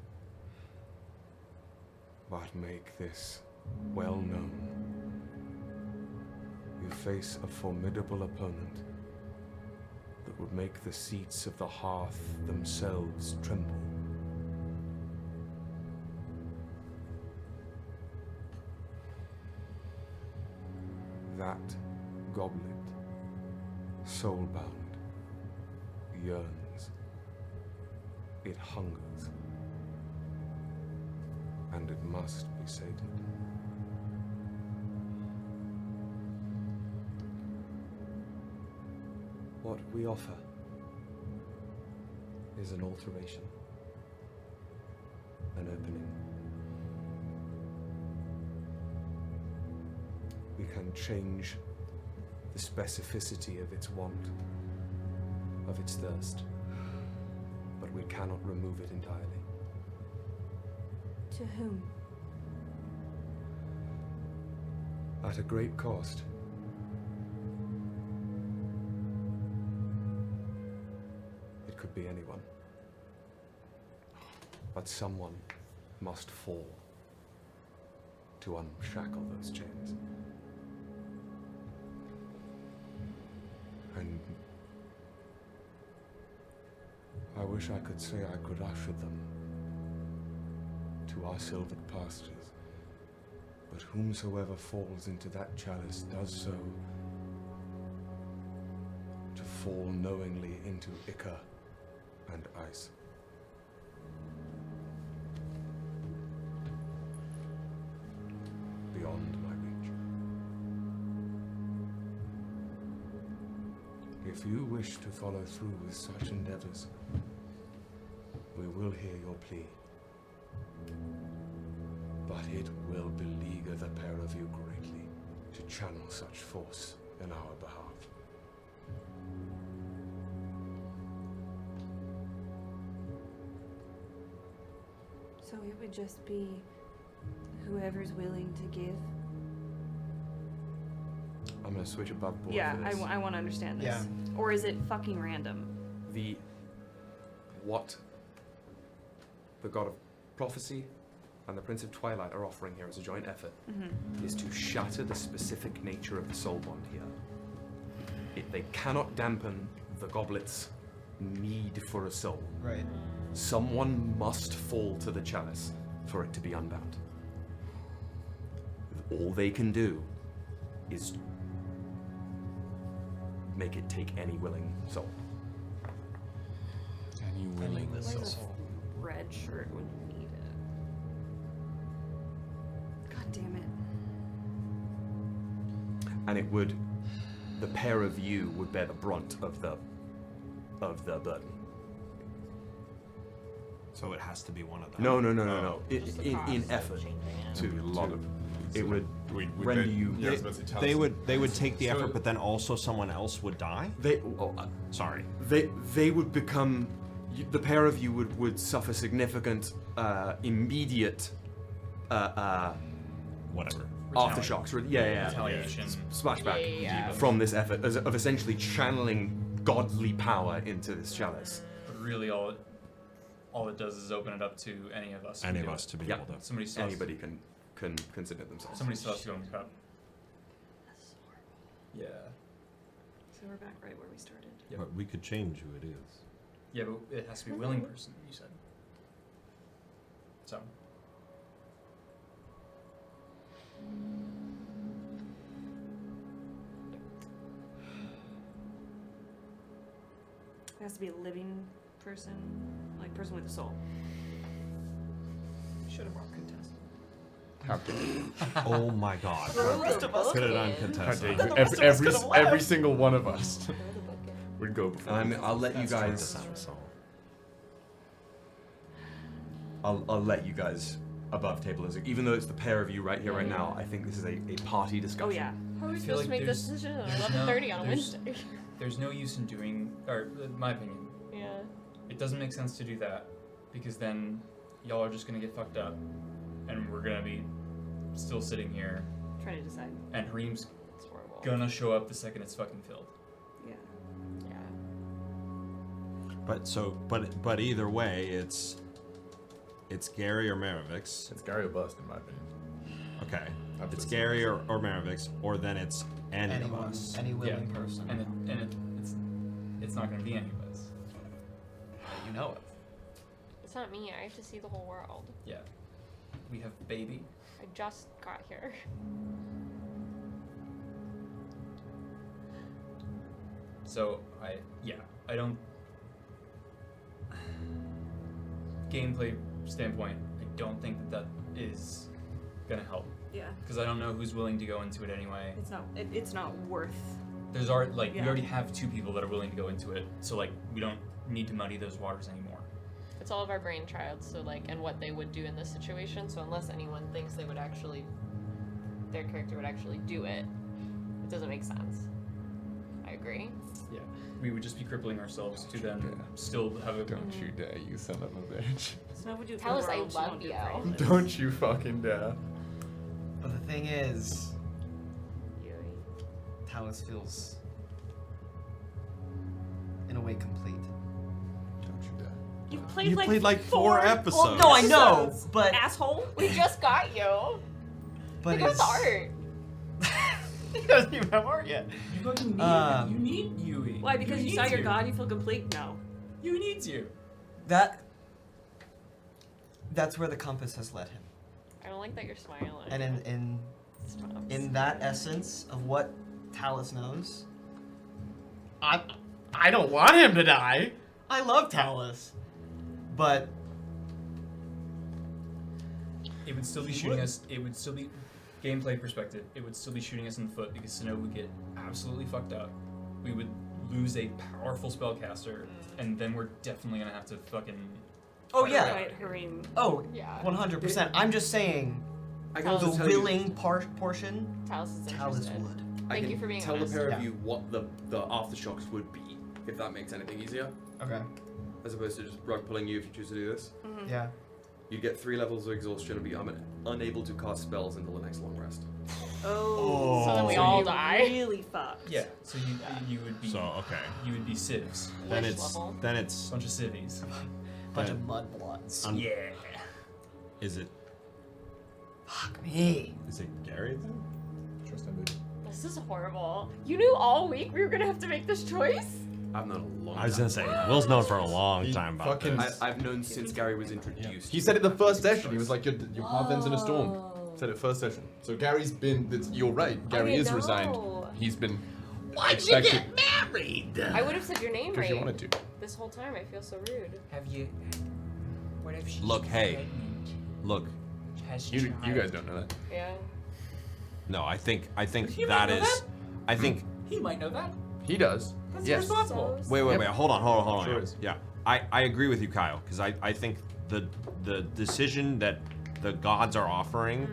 but make this well known. You face a formidable opponent that would make the seats of the hearth themselves tremble. That goblet, soul-bound, yearns. It hungers, and it must be sated. What we offer is an alteration, an opening. We can change the specificity of its want, of its thirst, but we cannot remove it entirely. To whom? At a great cost. It could be anyone. But someone must fall to unshackle those chains. And I wish I could say I could usher them to our silvered pastures, but whomsoever falls into that chalice does so to fall knowingly into ichor and ice. Beyond my reach. If you wish to follow through with such endeavors, we will hear your plea. But it will beleaguer the pair of you greatly to channel such force in our behalf. So it would just be whoever's willing to give? I'm gonna switch above board. Yeah, for this. I want to understand this. Yeah. Or is it fucking random? What the God of Prophecy and the Prince of Twilight are offering here as a joint effort is to shatter the specific nature of the soul bond here. They cannot dampen the goblet's need for a soul. Right. Someone must fall to the chalice for it to be unbound. All they can do is make it take any willing soul. Any willing soul. Red shirt when you need it. God damn it. And it would, the pair of you would bear the brunt of the burden. So it has to be one of them. No. In effort it would render you. They would take the effort, but then also someone else would die. Sorry. They would become. The pair of you would suffer significant, immediate, whatever. Aftershocks. Retaliation. Splashback from this effort of essentially channeling godly power into this chalice. But really, all all it does is open it up to any of us. Any of us to be able to. Somebody still Anybody can consider themselves. Somebody still has to go in the cup. Yeah. So we're back right where we started. Yep. But we could change who it is. Yeah, but it has to be a willing person, you said. So. It has to be a living person, like person with a soul. Should have brought contest. How dare you? Oh my god. The rest of us Could have done How contested. dare you? Every single one of us would go before. I'll let you guys. I'll let you guys above table as even though it's the pair of you right here, right now. I think this is a party discussion. Oh yeah. How are we I feel supposed to make this there's- decision at there's 11:30 no- on a there's- Wednesday? There's no use in doing, or in my opinion, Yeah. it doesn't make sense to do that because then y'all are just gonna get fucked up, and we're gonna be still sitting here. Trying to decide. And Hareem's It's horrible. gonna show up the second it's fucking filled. Yeah. Yeah. But either way, it's Gary or Maravix. It's Gary or bust, in my opinion. Okay. I've It's listened. Gary or Maravix, or then it's any of Anyone, us. any willing person. And it's not gonna be any of us. You know it. It's not me. I have to see the whole world. Yeah. We have baby. I just got here. So I don't. Gameplay standpoint, I don't think that is gonna help. Yeah. Because I don't know who's willing to go into it anyway. It's not. It's not worth. There's already we Yeah. already have 2 people that are willing to go into it, so like we don't need to muddy those waters anymore. It's all of our brain trials, so like, and what they would do in this situation. So unless anyone thinks they would actually, their character would actually do it, it doesn't make sense. I agree. Yeah. We would just be crippling ourselves to then still have a. Don't you dare, you son of a bitch. Synnove would do it for Talis, the I world, she love won't do it you. for Aelys. Don't you fucking dare. But the thing is, Talis feels, in a way, complete. Don't you dare. You played You like played like 4 4 episodes. Well, no, I know, but asshole. We just got you. but Look at it's the art. he doesn't even have art yet. You fucking need Yui. Why? Because you saw your god, you feel complete? No. Yui needs you. That's where the compass has led him. I don't like that you're smiling. And in that essence of what Talis knows, I don't want him to die. I love Talis, but It would still be shooting us. It would still be, gameplay perspective, it would still be shooting us in the foot because Synnove would get absolutely fucked up. We would lose a powerful spellcaster, and then we're definitely gonna have to fucking. oh fight yeah, it out. Hareem. oh Yeah. 100%. I'm just saying, I the can also tell you, willing portion, Talis is Talis interested. would. I Thank can you for being tell honest. the pair Yeah. of you what the aftershocks would be, if that makes anything easier, Okay. as opposed to just rug pulling you if you choose to do this. Mm-hmm. Yeah. You'd get 3 levels of exhaustion and be unable to cast spells until the next long rest. Oh. So then we So all you die. Really fucked. Yeah. So you would be. So okay. You would be civs. Then Which it's level? Bunch of civvies. Bunch Then- of mudbloods. Yeah. Is it Fuck me. is it Gary then? Trust him, dude. This is horrible. You knew all week we were gonna have to make this choice? I've known a long time. I was gonna say Will's known for a long time about fucking- this. I've known since Gary was introduced. He said it the first session. He was like, your path ends in a storm. Said it first session. So Gary's been. You're right. Gary is resigned. know. He's been. Why'd you expected. get married? I would have said your name Because right. you wanted to. This whole time I feel so rude. Have you? What if she? Look, hey. Look, You guys don't know that. Yeah. no, I think He might that know is. that. I think. He might know that. He does. That's Yes. irresponsible. Wait, Yep. hold on. Sure yeah. is. Yeah, I agree with you, Kyle, because I think the decision that the gods are offering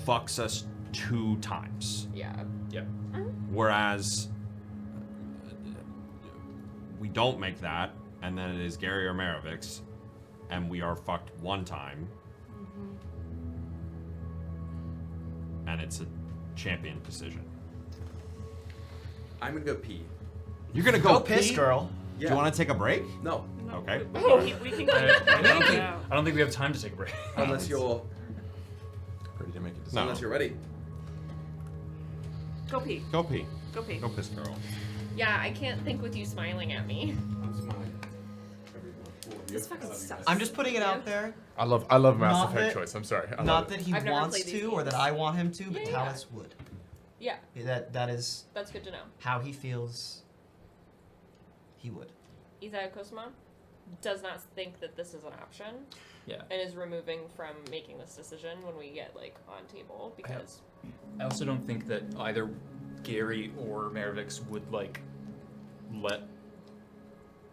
fucks us 2 times. Yeah. Yep. Whereas we don't make that, and then it is Gary or Maravix, and we are fucked 1 time. And it's a champion decision. I'm gonna go pee. You're gonna Go go piss, pee? girl. Do you want to take a break? No. Okay. We can go. I don't think we have time to take a break. Unless you're ready to make a decision. Unless you're ready. Go pee. Go pee. Go pee. Go piss, girl. Yeah, I can't think with you smiling at me. I'm smiling. This fucking sucks. I'm just putting it out there. I love Mass Not Effect that- choice. I'm sorry. I Not love that it. he I've never wants played these to or that games. I want him to, but Yeah, Talis would. Yeah, That is that's good to know. how he feels. He would. Ythae'el Kosuma does not think that this is an option. Yeah. And is removing from making this decision when we get like on table because I also don't think that either Gary or Maravix would like let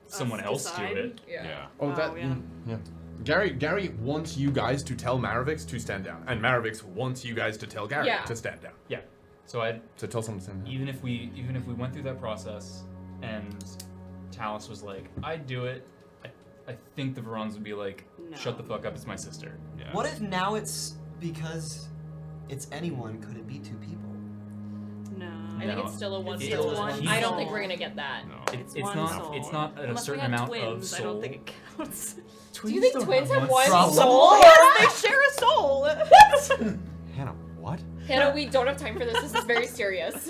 someone else decide? do it. Yeah. Oh, that. yeah. Yeah. Gary wants you guys to tell Maravix to stand down, and Maravix wants you guys to tell Gary Yeah. to stand down. Yeah. So I'd So tell someone to stand down. even if we went through that process and Talis was like, I'd do it, I think the Virans would be like, shut the fuck up, it's my sister. Yeah. What if now it's because it's anyone? Could it be two people? No. I think it's still a one. It's soul. one I don't soul. think we're gonna get that. It's one not soul. it's not a Unless certain we had amount twins, of I soul. don't think it counts. Do you think twins have one Problem. soul? Yes, they share a soul. Hannah, what? Hannah, we don't have time for this. This is very serious.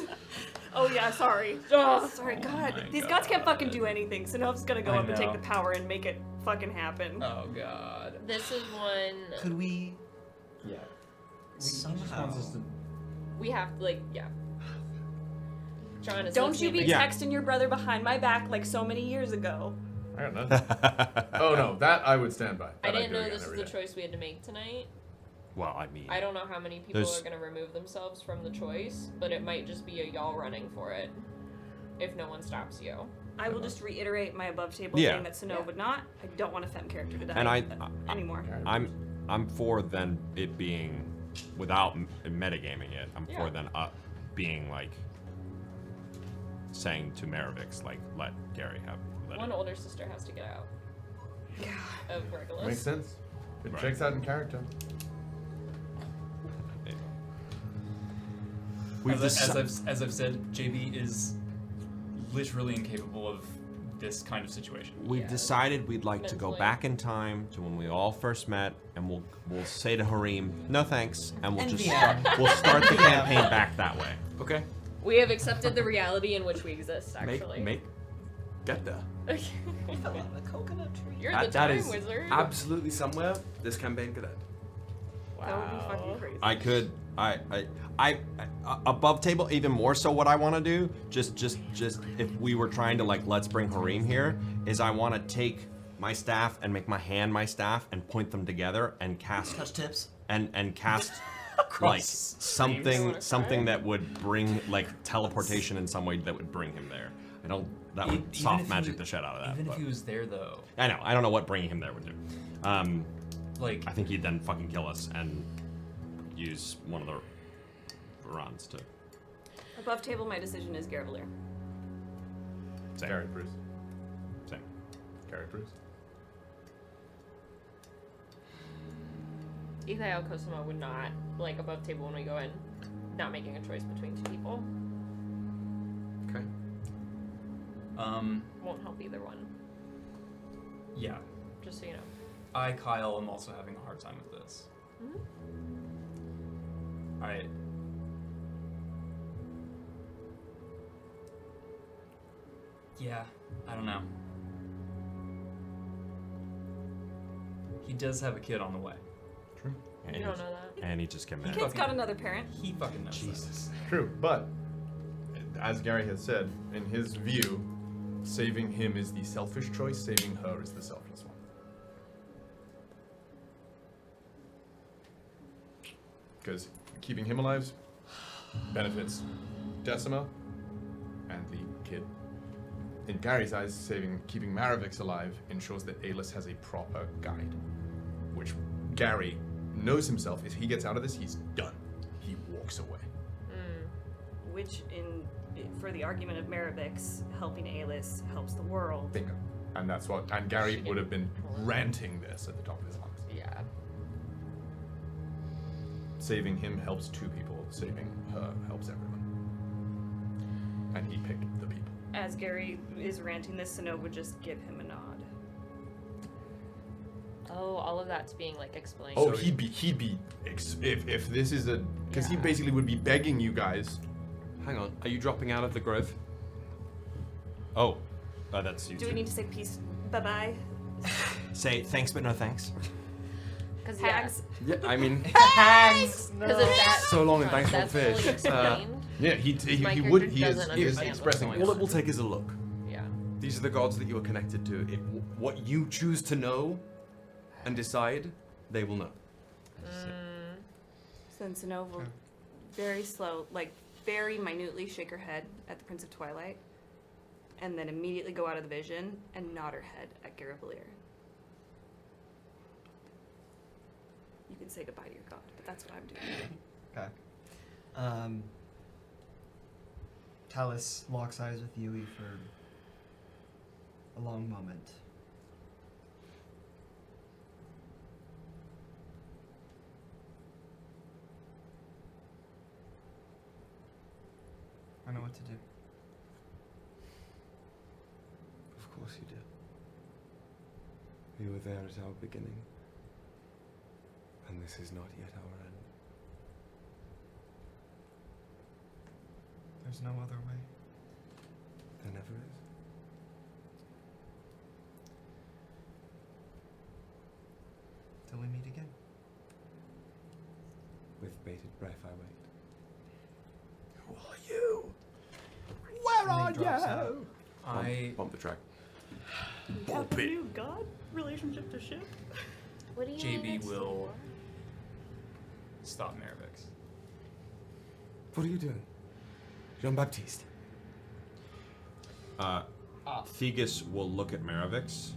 Oh yeah, sorry. Ugh. Sorry, God. my These gods can't fucking do anything. Synnofe's gonna go I up and take know. the power and make it fucking happen. Oh god. This is one Could we Yeah. somehow? we have to like yeah. John is Don't you be Yeah. texting your brother behind my back like so many years ago. I got nothing. Oh no, that I would stand by. I That I'd didn't do know again this was every the day. choice we had to make tonight. Well, I mean, I don't know how many people There's- are gonna remove themselves from the choice, but it might just be a y'all running for it. If no one stops you. I will just reiterate my above table Yeah. thing that Synnove would not. I don't want a femme character to die and anymore. I'm for then it being without metagaming it. I'm Yeah. for then being like saying to Maravix like let Gary have One older sister has to get out. Of Regolus. Makes sense. It Right. checks out in character. As I've said, JB is literally incapable of this kind of situation. We've decided we'd like to go Mentally. back in time to when we all first met, and we'll say to Harim, no thanks, and we'll just NVM. start the campaign back that way. Okay. We have accepted the reality in which we exist, actually. Get there. You're That the time is wizard. absolutely somewhere this campaign could end. That would be fucking crazy. I could, I above table even more so. What I want to do, just if we were trying to like let's bring Harim here, is I want to take my staff and make my hand my staff and point them together and cast Touch tips. and cast like something that would bring like teleportation in some way that would bring him there. I don't. That would Even soft if he magic was- the shit out of that. Even but- if he was there though. I know. I don't know what bringing him there would do. Like I think he'd then fucking kill us and use one of the Virans to. Above table, my decision is Garavellir. Same. Gary Bruce. Same. Gary Bruce. Ythae'el Kosuma would not, like, above table when we go in, not making a choice between two people. Okay. Won't help either one, Yeah. just so you know. I, Kyle, am also having a hard time with this. Yeah, I don't know. He does have a kid on the way. True. And You he don't just- know that. And he just came The in. kid's got another parent. He fucking knows Jesus. True, but as Gary has said, in his view, saving him is the selfish choice, saving her is the selfless one. Because keeping him alive benefits Decima and the kid. In Gary's eyes, keeping Maravix alive ensures that Aelys has a proper guide, which Gary knows himself. If he gets out of this, he's done. He walks away. Which, for the argument of Maravix, helping Aelys helps the world. Bingo. And that's what. And Gary would have been ranting this at the top of his lungs. Yeah. Saving him helps two people. Saving her helps everyone. And he picked the people. as Gary is ranting this, Synnove would just give him a nod. Oh, all of that's being like explained. Oh, he'd be if this is a because he basically would be begging you guys. Hang on, are you dropping out of the grove? Oh, that's you. Do we need to say peace, bye-bye? Say thanks, but no thanks. Because Hags. Yeah, I mean, Hags. Because of that. so long and thanks for the That's fully fish. explained. Yeah, he would. He is expressing. All it will take is a look. Yeah. These are the gods that you are connected to. What you choose to know and decide, they will know. So then Synnove will very slow, like very minutely shake her head at the Prince of Twilight, and then immediately go out of the vision and nod her head at Garavellir. You can say goodbye to your god, but that's what I'm doing. Okay. Talis locks eyes with Yui for a long moment. I know what to do. Of course you do. You were there at our beginning, and this is not yet our end. There's no other way. There never is. Till we meet again. With bated breath, I wait. Who are you? Where are you? Bump the track. We have a new god relationship to ship. What do you JB will stop Nevrikos. What are you doing? Jean-Baptiste. Theagus will look at Nevrikos.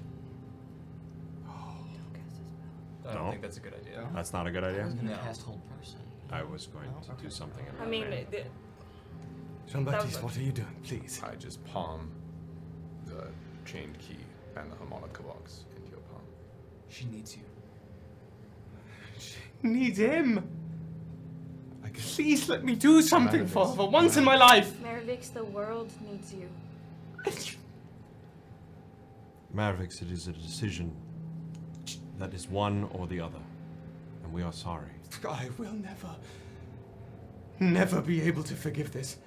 I don't think that's a good idea. That's not a good idea? I was gonna cast hold person. I was going to do something about I mean, Jean-Baptiste, what are you doing, please? I just palm the chained key and the harmonica box into your palm. She needs you. She needs him. Please let me do something for her once in my life. Nevrikos, the world needs you. Nevrikos, it is a decision that is one or the other, and we are sorry. I will never be able to forgive this.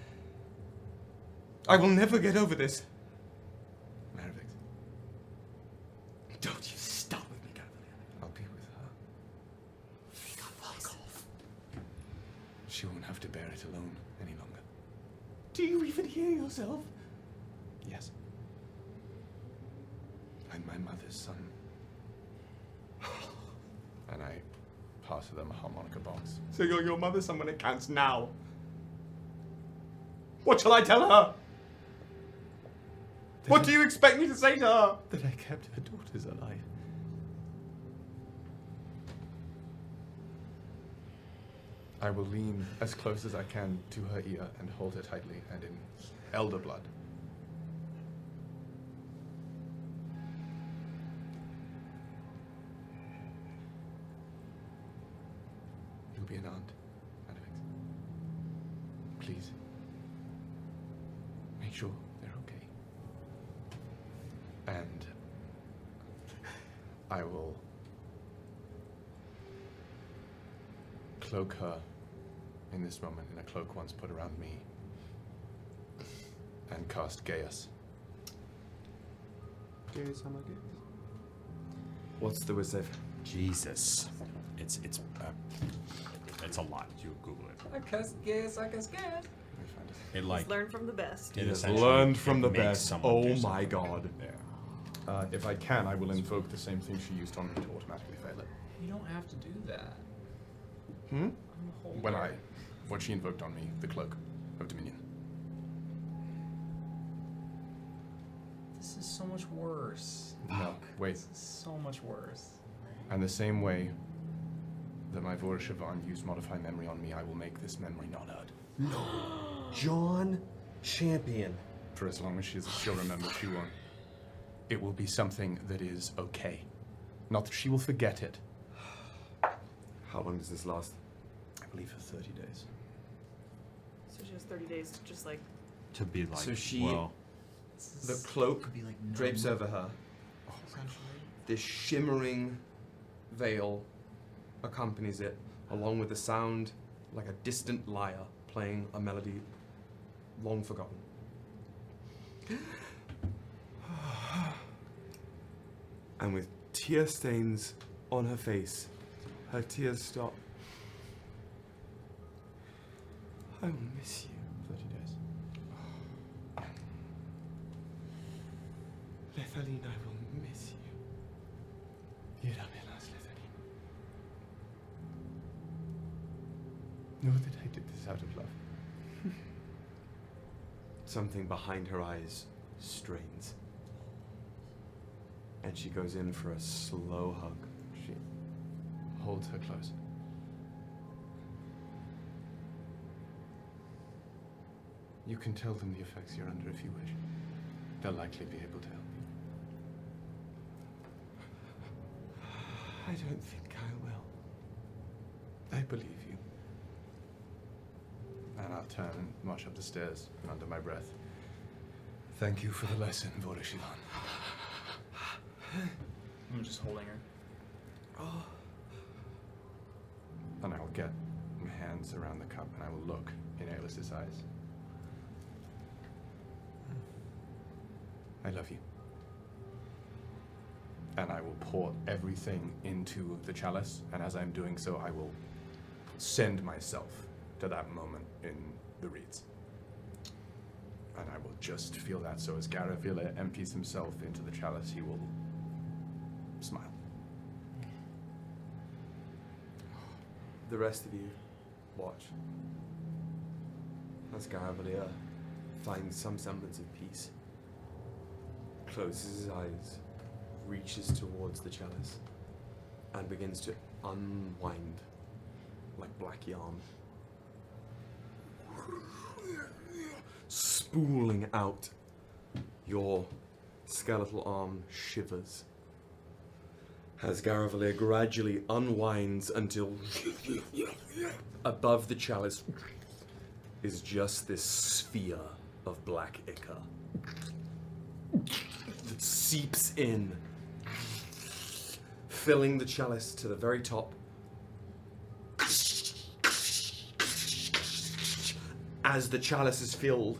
I will never get over this. Nevrikos. Don't you stop with me, Garavellir. I'll be with her. Fuck off. She won't have to bear it alone any longer. Do you even hear yourself? Yes. I'm my mother's son. And I pass them a harmonica box. So you're your mother's son when it counts now. What shall I tell her? What do you expect me to say to her? That I kept her daughters alive. I will lean as close as I can to her ear and hold her tightly, and in elder blood. You'll be an aunt, Nevrikos. Please, make sure they're okay. And I will cloak her in this moment in a cloak once put around me and cast Gaius. What's the wizard? Jesus. It's a lot. You Google it. I cast gas. It like Just learn from the best. it Yes, essentially- learned from it the makes best. someone Oh do my something. god. Yeah. If I can, I will invoke the same thing she used on me to automatically fail it. You don't have to do that. Hmm? I'm a When what she invoked on me, the cloak of Dominion. This is so much worse. No, wait. This is so much worse. And the same way that my Vora Siobhan used Modify Memory on me, I will make this memory not hurt. No. John Champion. For as long as she'll remember, she won't. It will be something that is okay. Not that she will forget it. How long does this last? I believe for 30 days. So she has 30 days to just like. To be like, So she- well, The cloak drapes over her. This shimmering veil accompanies it, along with the sound like a distant lyre playing a melody long forgotten. And with tear stains on her face, her tears stop. I will miss you. 30 days. Lethaline, I will miss you. Lethaline. Know that I did this out of love. Something behind her eyes strains. And she goes in for a slow hug. She holds her close. You can tell them the effects you're under if you wish. They'll likely be able to help you. I don't think I will. I believe you. And I'll turn and march up the stairs under my breath. Thank you for the lesson, Vorishivan. I'm just holding her. Oh. And I will get my hands around the cup and I will look in Aelys' eyes. I love you. And I will pour everything into the chalice, and as I'm doing so, I will send myself to that moment in the reeds. And I will just feel that. So as Garavellir empties himself into the chalice, he will smile. The rest of you watch as Garavellir finds some semblance of peace, closes his eyes, reaches towards the chalice, and begins to unwind like black yarn, spooling out. Your skeletal arm shivers as Garavellir gradually unwinds until above the chalice is just this sphere of black ichor that seeps in, filling the chalice to the very top. As the chalice is filled,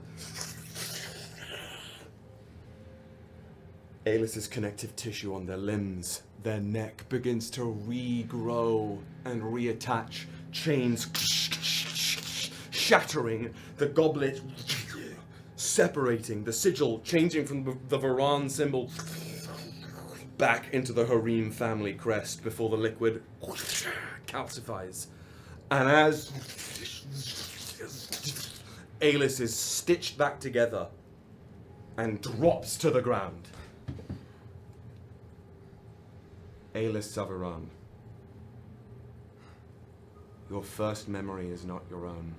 Aelys' connective tissue on their limbs, their neck begins to regrow and reattach, chains shattering, the goblet separating, the sigil changing from the Viraan symbol back into the Harem family crest before the liquid calcifies. And as Aelys is stitched back together and drops to the ground, Aelys Viraan, your first memory is not your own.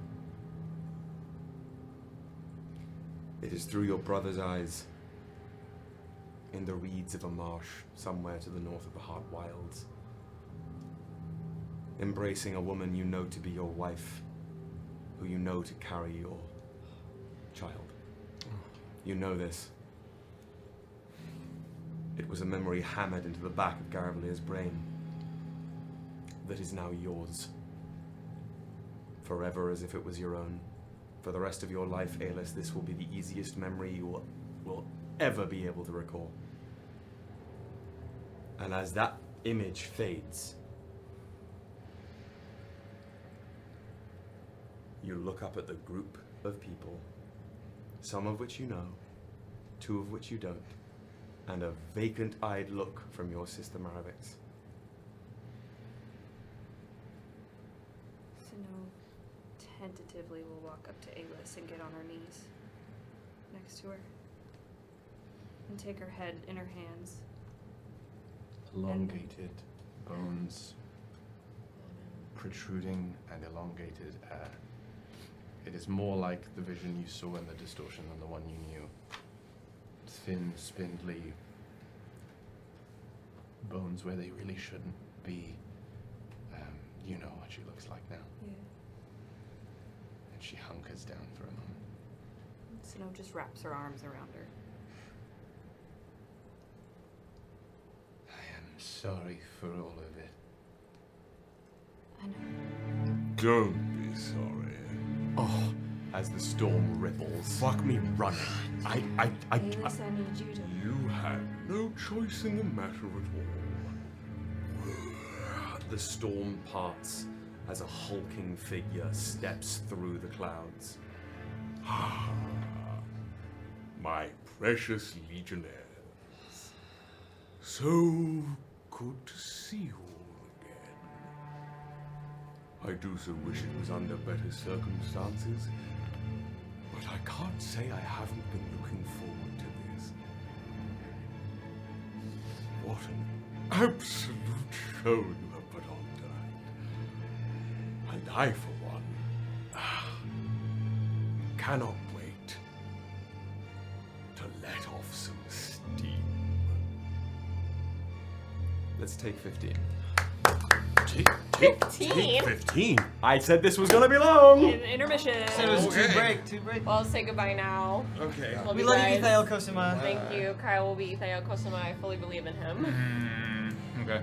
It is through your brother's eyes, in the reeds of a marsh somewhere to the north of the Heart Wilds, embracing a woman you know to be your wife, who you know to carry your child. You know this. It was a memory hammered into the back of Garavellir's brain that is now yours, forever as if it was your own. For the rest of your life, Aelys, this will be the easiest memory you will ever be able to recall. And as that image fades, you look up at the group of people, some of which you know, two of which you don't, and a vacant-eyed look from your sister Maravix. Synnove tentatively will walk up to Aelys and get on her knees next to her and take her head in her hands. Elongated bones, protruding and elongated hair. It is more like the vision you saw in the Distortion than the one you knew. Thin, spindly bones where they really shouldn't be. You know what she looks like now. Yeah. And she hunkers down for a moment. Synnove just wraps her arms around her. sorry for all of it. I know. Don't be sorry. Oh, as the storm ripples. Fuck me running. Aelys, I need you to. You had no choice in the matter at all. The storm parts as a hulking figure steps through the clouds. My precious legionnaires. So good to see you all again. I do so wish it was under better circumstances, but I can't say I haven't been looking forward to this. What an absolute show you have put on tonight. And I, for one, cannot wait to let off some steam. Let's take 15. Take 15? 15? I said this was gonna be long! Intermission. So it was two break. Well, say goodbye now. Okay. Love We you love guys. you, Ythae'el Cosima. Thank you. Kyle will be Ythae'el Cosima. I fully believe in him. Okay.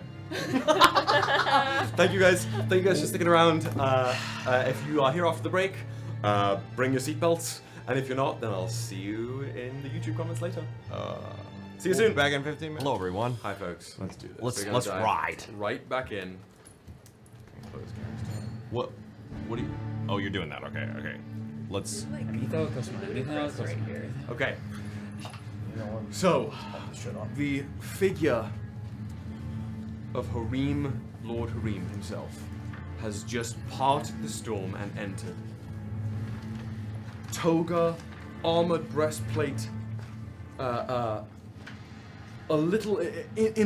Thank you guys for sticking around. If you are here after the break, bring your seatbelts. And if you're not, then I'll see you in the YouTube comments later. See you soon. Back in 15 minutes. Hello, everyone. Hi, folks. Let's do this. We're gonna Let's dive ride. right back in. What do you? Oh, you're doing that. Okay. Let's. Okay. So, the figure of Lord Harim himself, has just parted the storm and entered. Toga, armored breastplate, in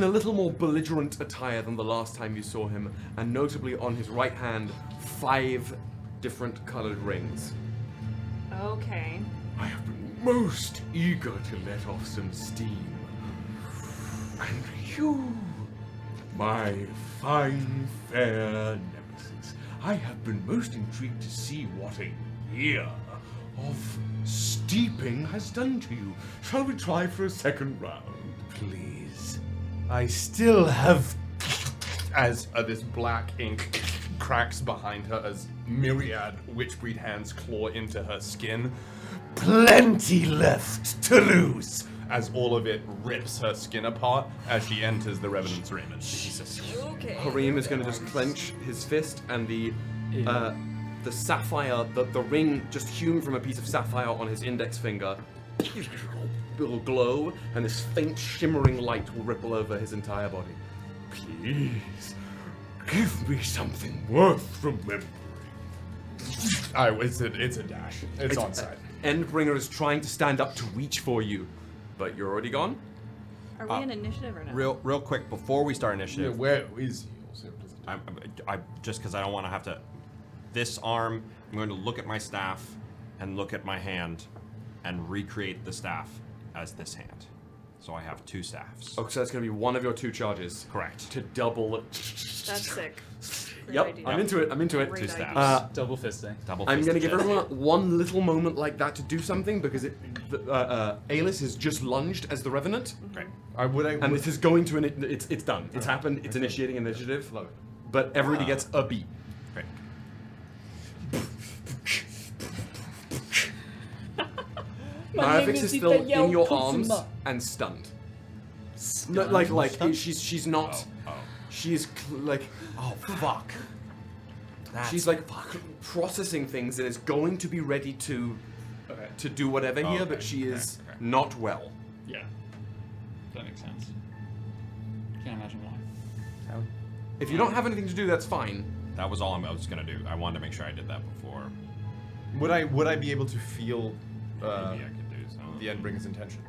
a little more belligerent attire than the last time you saw him, and notably on his right hand, 5 different colored rings. Okay. I have been most eager to let off some steam. And you, my fine, fair nemesis, I have been most intrigued to see what a year of steeping has done to you. Shall we try for a second round? Please. I still have. As this black ink cracks behind her as myriad witchbreed hands claw into her skin. Plenty left to lose! As all of it rips her skin apart as she enters the Revenant's raiment. Jesus. Okay. Harim is going to just clench his fist, and the sapphire, the ring just hewn from a piece of sapphire on his index finger, will glow, and this faint shimmering light will ripple over his entire body. Please, give me something worth remembering. It's a dash. It's on side. Endbringer is trying to stand up to reach for you, but you're already gone. Are we in initiative or not? Real quick before we start initiative. Yeah, where is he? I just because I don't want to have to. This arm, I'm going to look at my staff and look at my hand, and recreate the staff as this hand. So I have 2 staffs. Oh, so that's going to be one of your 2 charges. Correct. To double it. That's sick. Yep, idea. I'm into it. Great 2 staffs. idea. Double fisting. I'm going to give everyone one little moment like that to do something because Aelys has just lunged as the Revenant. Great. And this is going to it's done. It's happened. It's initiating initiative. But everybody gets a beat. Great. Malefic's is still in your arms and stunned. No, she's not. She's oh fuck. She's processing things and is going to be ready to do whatever here, but she is not well. Yeah. That makes sense. Can't imagine why. If you don't have anything to do, that's fine. That was all I was gonna do. I wanted to make sure I did that before. Would I be able to feel Maybe I could do something. the Endbringer's intention?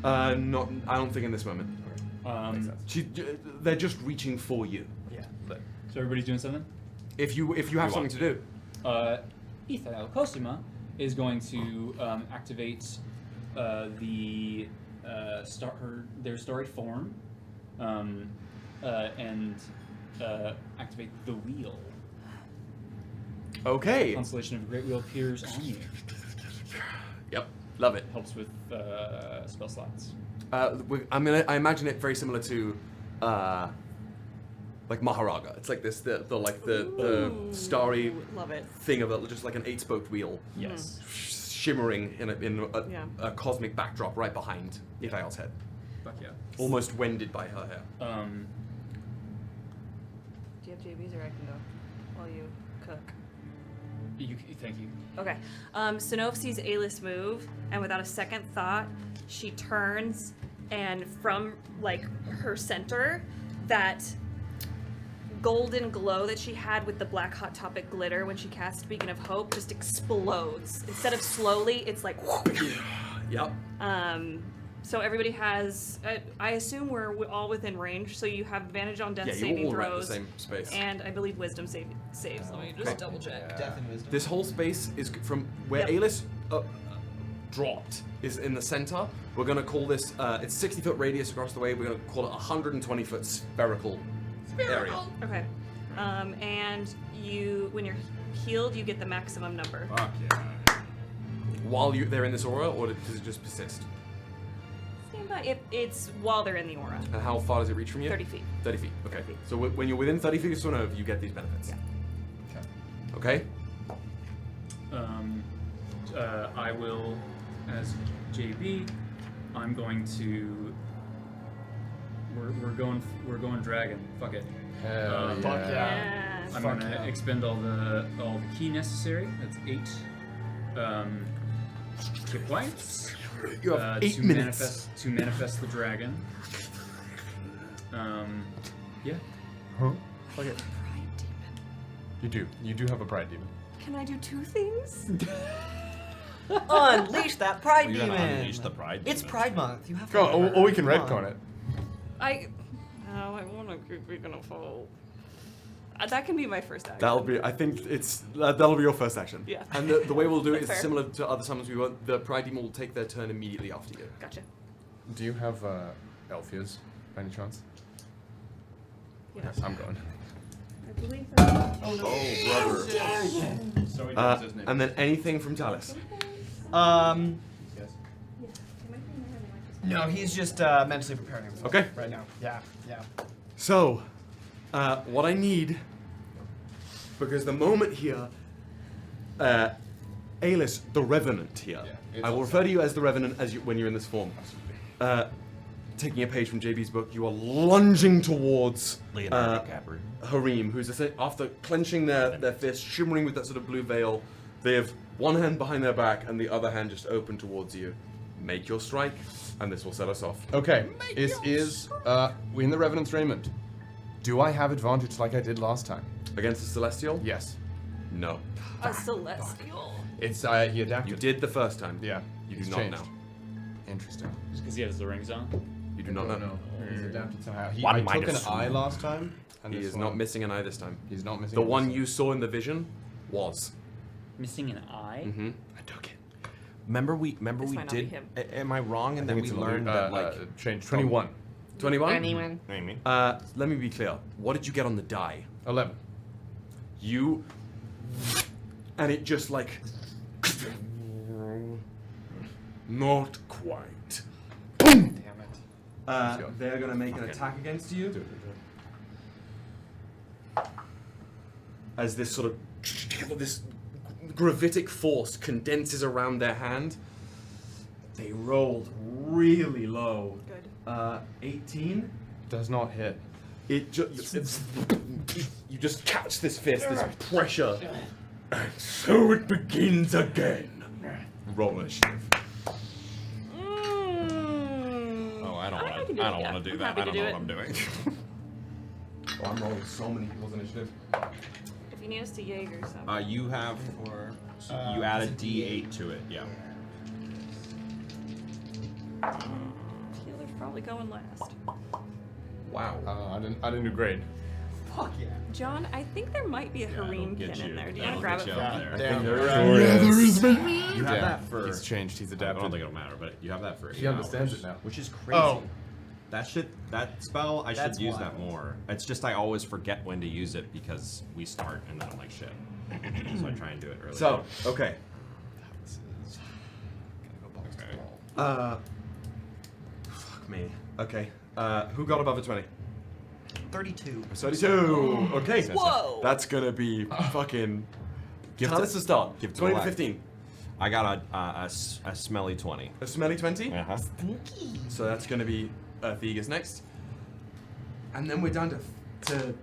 Not. I don't think in this moment. They're just reaching for you. Yeah. So everybody's doing something? If you have something to do. Ythae'el Cosima is going to activate their story form, and activate the wheel. Okay. Constellation of Great Wheel appears on you. Yep. Love it. Helps with spell slots. I imagine it very similar to, like Maharaga. It's like this, the starry love it. thing of just like an 8-spoked wheel. Yes. Shimmering in a cosmic backdrop right behind Ythae'el's head. Fuck yeah. Almost wended by her hair. Do you have JBs or I can go while you cook? Thank you. Okay. Synnove sees Aelys move, and without a second thought, she turns, and from like her center, that golden glow that she had with the black hot topic glitter when she cast Beacon of Hope just explodes. Instead of slowly, it's like. Yep. So everybody has. I assume we're all within range, so you have advantage on death saving all throws. right in the same space. And I believe wisdom saves. Let me just double check. Death and wisdom. This whole space is from where Aelys dropped is in the center. We're gonna call this. It's 60-foot radius across the way. We're gonna call it 120-foot spherical area. Okay. And when you're healed, you get the maximum number. Fuck yeah. While they're in this aura, or does it just persist? It's while they're in the aura. And how far does it reach from you? 30 feet. 30 feet. Okay. 30 feet. So when you're within 30 feet of Synnove, you get these benefits. Yeah. Okay. I will, as JB, I'm going to. We're going dragon. Fuck it. Hell yeah. Fuck yeah. I'm gonna expend all the key necessary. That's 8 hit points. You have 8 minutes to manifest the dragon. Yeah. Huh? Fuck it. You do have a pride demon. Can I do 2 things? Unleash that pride Well, you're demon. gonna unleash the pride It's demon. Pride Month. You have to. Go, or we can Come on. retcon it. I want to keep Beacon of Hope. That can be my first action. That'll be. I think that'll be your first action. Yeah. And the way we'll do it is Fair. similar to other summons we want. The Pride Demon will take their turn immediately after you. Gotcha. Do you have Elfias by any chance? Yes. I'm going. I believe that. Oh, brother. Sorry, And then anything from Talis. No, he's just mentally preparing himself. Okay. Right now. Yeah. So, what I need, because the moment here, Aelys, the Revenant here. Yeah, I will refer to you as the Revenant when you're in this form. Taking a page from JB's book, you are lunging towards Harim, who's after clenching their fist, shimmering with that sort of blue veil. They have one hand behind their back and the other hand just open towards you. Make your strike, and this will set us off. Okay. We're in the Revenant's raiment. Do I have advantage like I did last time? Against the Celestial? Yes. No. A celestial. It's he adapted. You did the first time. Yeah. You He's do not changed. now. Interesting. Just because he has the rings on? You do not know. He's adapted somehow. One I might took an assume. eye last time. And He this is one- not missing an eye this time. He's not missing The an eye one this you saw in the vision was. Missing an eye? Mm-hmm. I took it. Remember we This might not be did. him. Am I wrong in that we learned that like change 21. 21? 21. Amy. Let me be clear. What did you get on the die? 11. You. And it just like. Not quite. Boom! Damn it. They're gonna make an attack against you. As this sort of. This gravitic force condenses around their hand. They rolled really low. Good. 18. Does not hit. It just. You just catch this fist, this pressure. And so it begins again. Roll initiative. Oh, I don't want can to. do I it, don't yeah. want to do I'm that. happy I to don't do know it. what I'm doing. Oh, I'm rolling so many people's initiative. If you need us to Jaeger something. You have. You add a D8 to it. Yeah. Healer's probably going last. Wow. I didn't do great. Fuck yeah. John, I think there might be a Harim pin in there. Do you want to grab it? Damn, there is. You have that for. He's changed. He's I adapted. don't think it'll matter, but you have that for 8 He understands hours, it now. which is crazy. Oh. That spell, I That's should use wild. that more. It's just I always forget when to use it because we start and then I'm like shit. So I try and do it early. So, okay. Okay. Fuck me. Okay. Who got above a 20? 32. 32. Okay. Whoa. That's gonna be fucking. Give Talis to start. Give 20 to black. 15. I got a smelly 20. A smelly 20? Uh-huh. So that's gonna be Theagus next. And then we're down to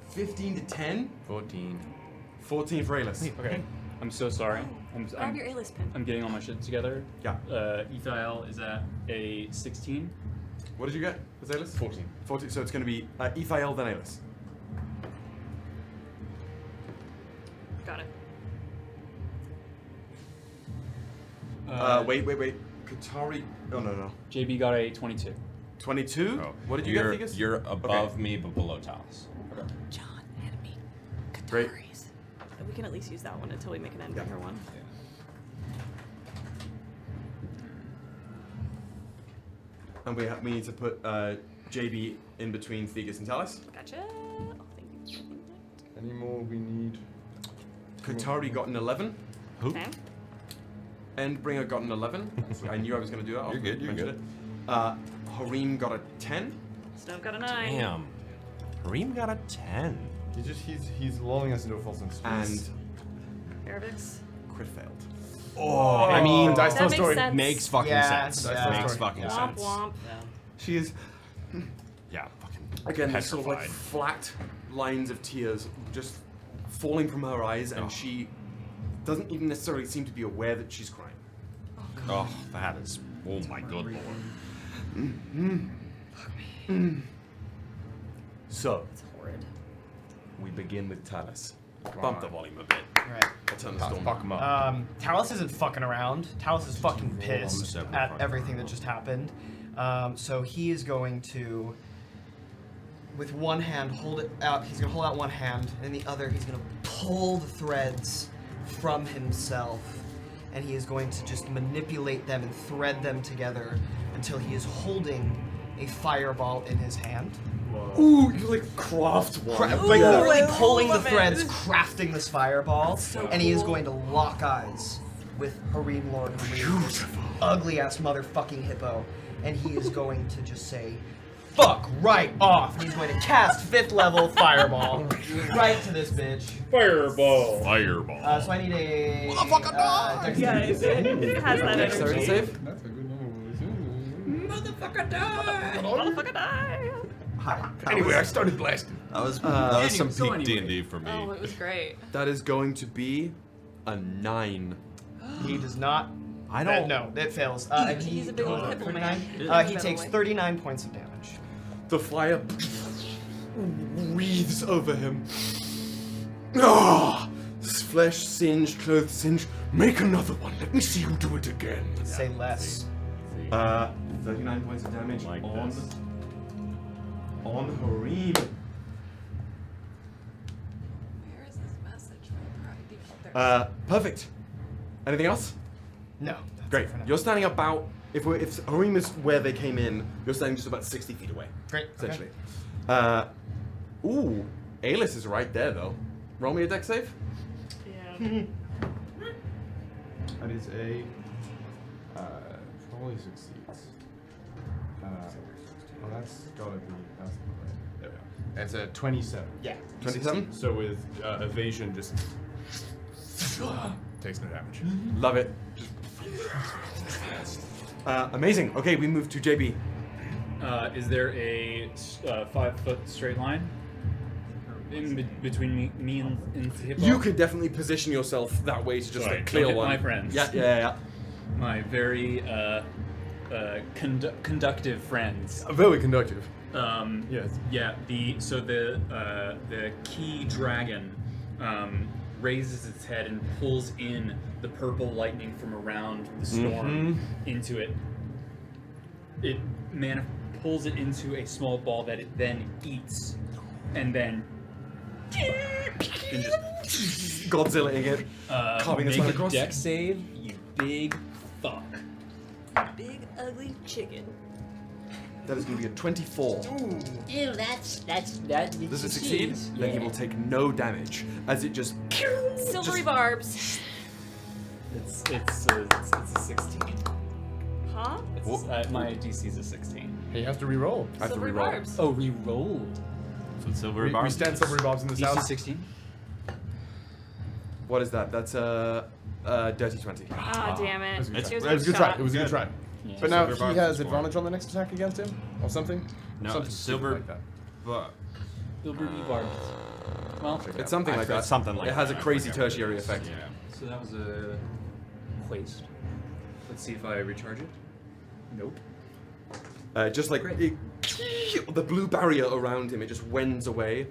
15 to 10. 14. 14 for Aelys. Okay. I'm so sorry. Grab your Aelys pin. I'm getting all my shit together. Yeah. Ythae'el is at a 16. What did you get? Was Aelys? 14. 14. So it's gonna be Ythae'el then Aelys. Got it. Wait. Katari. Oh, no. JB got a 22. 22? What did you get, Theagus? You're above me, but below Talis. Okay. John, enemy. Great. We can at least use that one until we make an endbringer one. And we need to put JB in between Theagus and Talis. Gotcha. Oh, thank you. Any more we need? Katari got an 11. Who? Okay. Endbringer got an 11. I knew I was going to do that. You're good, you're good. Harim got a 10. Snove got a 9. Damn. Harim got a 10. He's lulling us into a false sense. And Aravix. crit failed. Oh, I mean, That makes sense. Makes fucking sense. Makes fucking Womp sense. womp. She is, Yeah, fucking again, these sort of like petrified. flat lines of tears just falling from her eyes, and she doesn't even necessarily seem to be aware that she's crying. Oh, that is. Oh my good lord. So, It's horrid. we begin with Talis. Bump the volume a bit. Right. I'll turn the storm Fuck down. him up. Talis isn't fucking around. Talis is fucking pissed at everything that just happened. So he is going to, with one hand, hold it out. He's going to hold out one hand, and the other, he's going to pull the threads from himself. And he is going to just manipulate them and thread them together until he is holding a fireball in his hand. Ooh, you like craft one. Like literally pulling the threads, crafting this fireball, and he is going to lock eyes with Harim Lord Harim, this ugly ass motherfucking hippo, and he is going to just say, "Fuck right off!" And he's going to cast 5th level fireball right to this bitch. Fireball. Fireball. So I need a Motherfucker die! Yeah, it has that energy. Save? That's a good number. Motherfucker die! Motherfucker die! Anyway, I started blasting. That was some so peak anyway. D&D for me. Oh, it was great. That is going to be a 9. He does not. I don't. No, it fails. He's a big old hippo man. He takes 39 points of damage. The fire wreathes over him. Ah! Flesh singed, clothes singed. Make another one. Let me see you do it again. Say less. 39 points of damage Like on this. Harim. Where is this message from? There. Perfect. Anything else? No. that's Great. it for now. You're standing about. If Harim is where they came in, you're standing just about 60 feet away. Great. Essentially. Ooh, Aelys is right there though. Roll me a dex save. Yeah. That is a probably succeeds. Well, that's gotta be. That's not right. There we go. That's a 27. Yeah. 27. So with evasion, just takes no damage. Love it. Amazing. Okay, we move to JB. Is there a 5-foot straight line between me and the hippo? You could definitely position yourself that way to just Sorry, like clear don't hit one. my friends. Yeah. My very conductive friends. Very conductive. Yes. Yeah. The key dragon raises its head and pulls in the purple lightning from around the storm into it. It pulls it into a small ball that it then eats, and then just Godzilla-ing it, carving its make way a across. dex save, you big fuck. Big ugly chicken. That is going to be a 24. Ew, that's Does it succeed? Then he will take no damage as it just. Silvery barbs. It's a 16. Huh? My DC is a 16. He has to re-roll. I have to Silvery re-roll. barbs. Oh, re-roll. So silvery We barbs. stand silvery barbs in this DC house. 16. What is that? That's dirty 20. Ah, damn it. It was It a good try. shot. It was a good try. Yeah. But now Silver he barbs has is four. advantage on the next attack against him, or something. No, Something silver. like that. Silvery barbs. Well, It's something like that. Something like it has that. a crazy I forget what tertiary it is. effect. Yeah. so that was a waste. Let's see if I recharge it. Nope. Just like it, the blue barrier around him, it just wends away.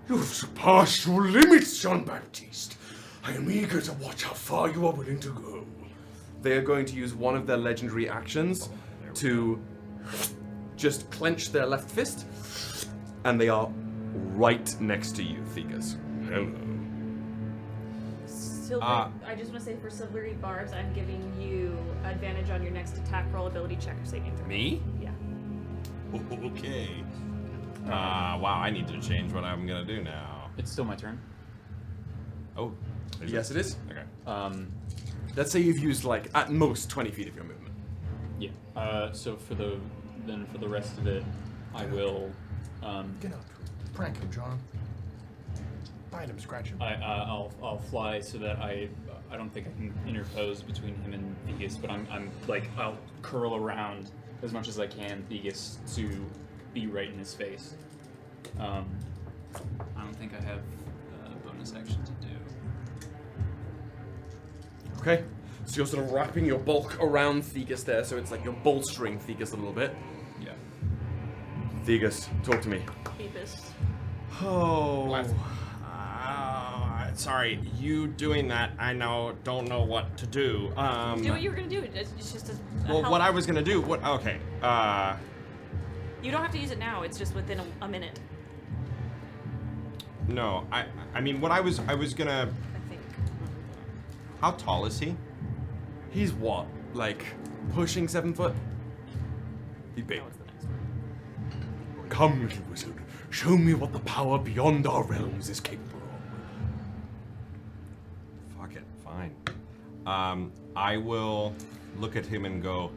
You've surpassed your limits, Jean-Baptiste. I am eager to watch how far you are willing to go. They are going to use one of their legendary actions to just clench their left fist, and they are right next to you, Theagus. Hello. I just want to say for silvery barbs, I'm giving you advantage on your next attack roll, ability check, or saving throw. Me? Yeah. Okay. Wow, I need to change what I'm gonna do now. It's still my turn. Oh. Yes, it is. Okay. Let's say you've used like at most 20 feet of your movement. Yeah. So for the rest of it, I will. Get up. Prank him, John. Bite him, scratch him. I'll fly so that I don't think I can interpose between him and Theagus, but I'm like I'll curl around as much as I can Theagus to be right in his face. I don't think I have a bonus action to do. Okay. So you're sort of wrapping your bulk around Theagus there, so it's like you're bolstering Theagus a little bit. Yeah. Theagus, talk to me. Beepus. Oh. Sorry, you doing that, I don't know what to do. Do what you were gonna do. It's just a Well, help. what I was gonna do, okay, You don't have to use it now. It's just within a minute. no, I mean, what I was gonna, I think. how tall is he? He's what? Like pushing 7 foot? He's big. That was the next one. Come, little wizard. Show me what the power beyond our realms is capable of. Fuck it, fine. I will look at him and go,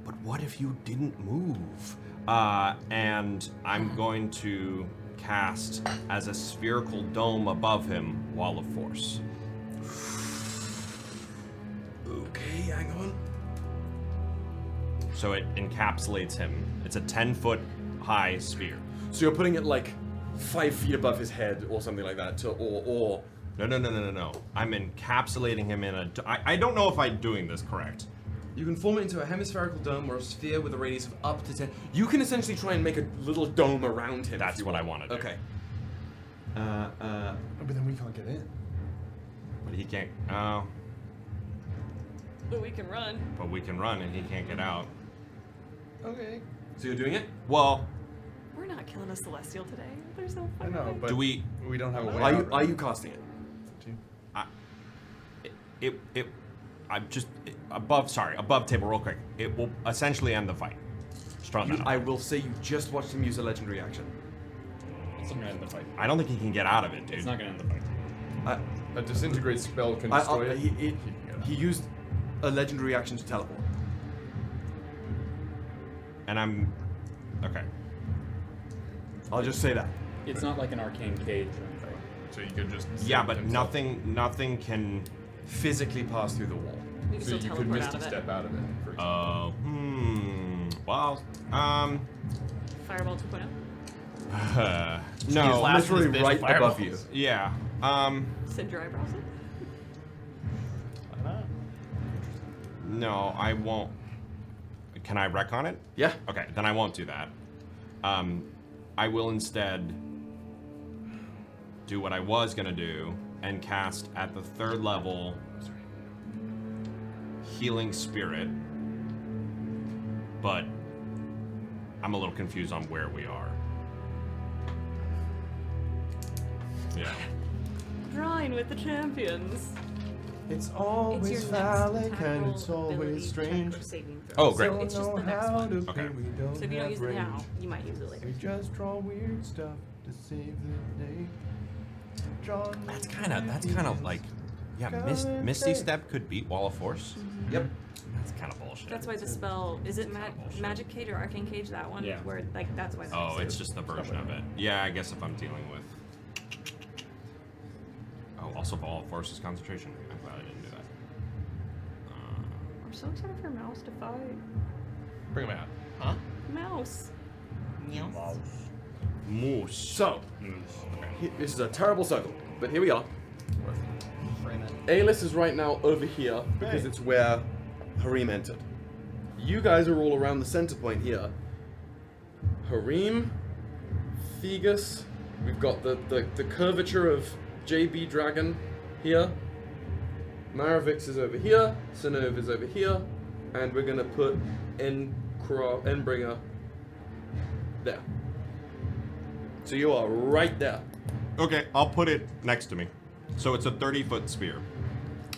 but what if you didn't move? And I'm going to cast as a spherical dome above him, Wall of Force. Okay, hang on. So it encapsulates him. It's a 10-foot high sphere. So you're putting it like 5 feet above his head or something like that, or... No. I'm encapsulating him in a... I don't know if I'm doing this correct. You can form it into a hemispherical dome or a sphere with a radius of up to 10. You can essentially try and make a little dome around him. That's what I want to do. Okay. But then we can't get in. But he can't... Oh. But we can run. But we can run and he can't get out. Okay. So you're doing it? Well... We're not killing a celestial today. There's no I fucking know, way. but Do we don't have a way. Are you casting it? I'm just above table real quick. It will essentially end the fight. I will say you just watched him use a legendary action. It's not gonna end the fight. I don't think he can get out of it, dude. It's not gonna end the fight. A disintegrate spell can destroy it. He used a legendary action to teleport. And I'm... Okay. I'll just say that. It's not like an arcane cage or anything. So you could just... Yeah, but nothing can... physically pass through the wall. You can So still you could teleport Misty out of it. Step out of it, for example. Well, Fireball 2.0. no, literally right above you. Yeah. Send your eyebrows in. No, I won't. Can I wreck on it? Yeah. Okay, then I won't do that. I will instead do what I was gonna do and cast at the 3rd level Healing Spirit, but I'm a little confused on where we are. Yeah. Grind with the champions. It's It's always your next phallic attack and roll, it's ability always check, strange. or saving throw. Oh, great. So it's just the next one. Okay. We don't So if you don't have use it now, range. you might use it later. We just draw weird stuff to save the day. John, That's kind of like Yeah, Misty Step could beat Wall of Force. Yep. That's kind of bullshit. That's why the spell is it Magic Cage or Arcane Cage? That one, Yeah. where like that's why. Oh, it's just the version of it. Yeah, I guess if I'm dealing with. Oh, also Wall of Force is concentration. I'm glad I didn't do that. I'm so excited for Mouse to fight. Bring him out. Huh? Mouse. Moose. So, this is a terrible circle, but here we are. Aelys is right now over here because it's where Harim entered. You guys are all around the center point here. Harim, Theagus, we've got the curvature of JB Dragon here. Maravix is over here, Synnove is over here, and we're gonna put Endbringer there. So you are right there. Okay, I'll put it next to me. So it's a 30-foot spear.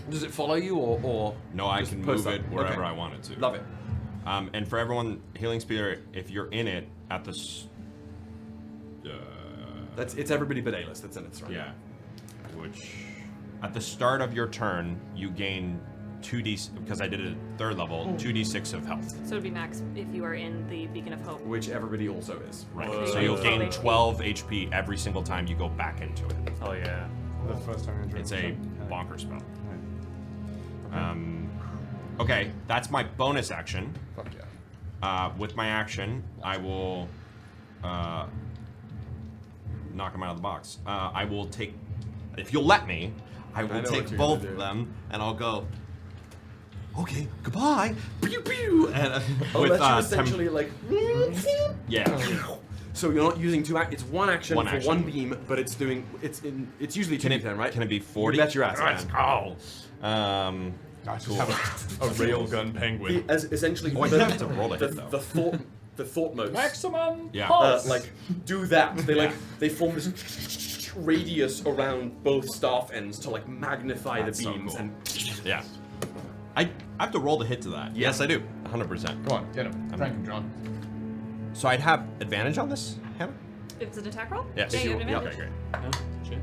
Does it follow you or No, I just can post move up? it wherever Okay. I want it to. Love it. And for everyone, Healing Spear, if you're in it at the... It's everybody but Aelys that's in it, right? Yeah. Which, at the start of your turn, you gain 2d... Because I did it at 3rd level, 2d6 of health. So it'd be max if you are in the Beacon of Hope. Which everybody also is. Right. Whoa. So you'll gain 12 12 HP every single time you go back into it. Oh yeah. The first time you It's a bonker spell. Okay, that's my bonus action. Fuck yeah. With my action, I will knock him out of the box. I will take, if you'll let me, I will know take what you're both gonna of do. them and I'll go. Okay, goodbye. Pew pew. And, that's you essentially like. Yeah. So you're not using two. It's one action One for action. one beam, but it's doing. It's usually 2d10, right? Can it be 40? You bet your ass. Let's man. go. I just have a railgun penguin. As essentially, Oh, I the, have to roll a hit, though. the thought modes. Maximum Yeah. pulse. Like do that. They form this radius around both staff ends to like magnify That's the so beams cool. and. Yeah. I have to roll the hit to that. Yes, I do. 100%. Come on, get him. Prank him, John. So I'd have advantage on this, Hannah? If it's an attack roll? Yes. Yeah, you have Yeah, advantage. okay, great.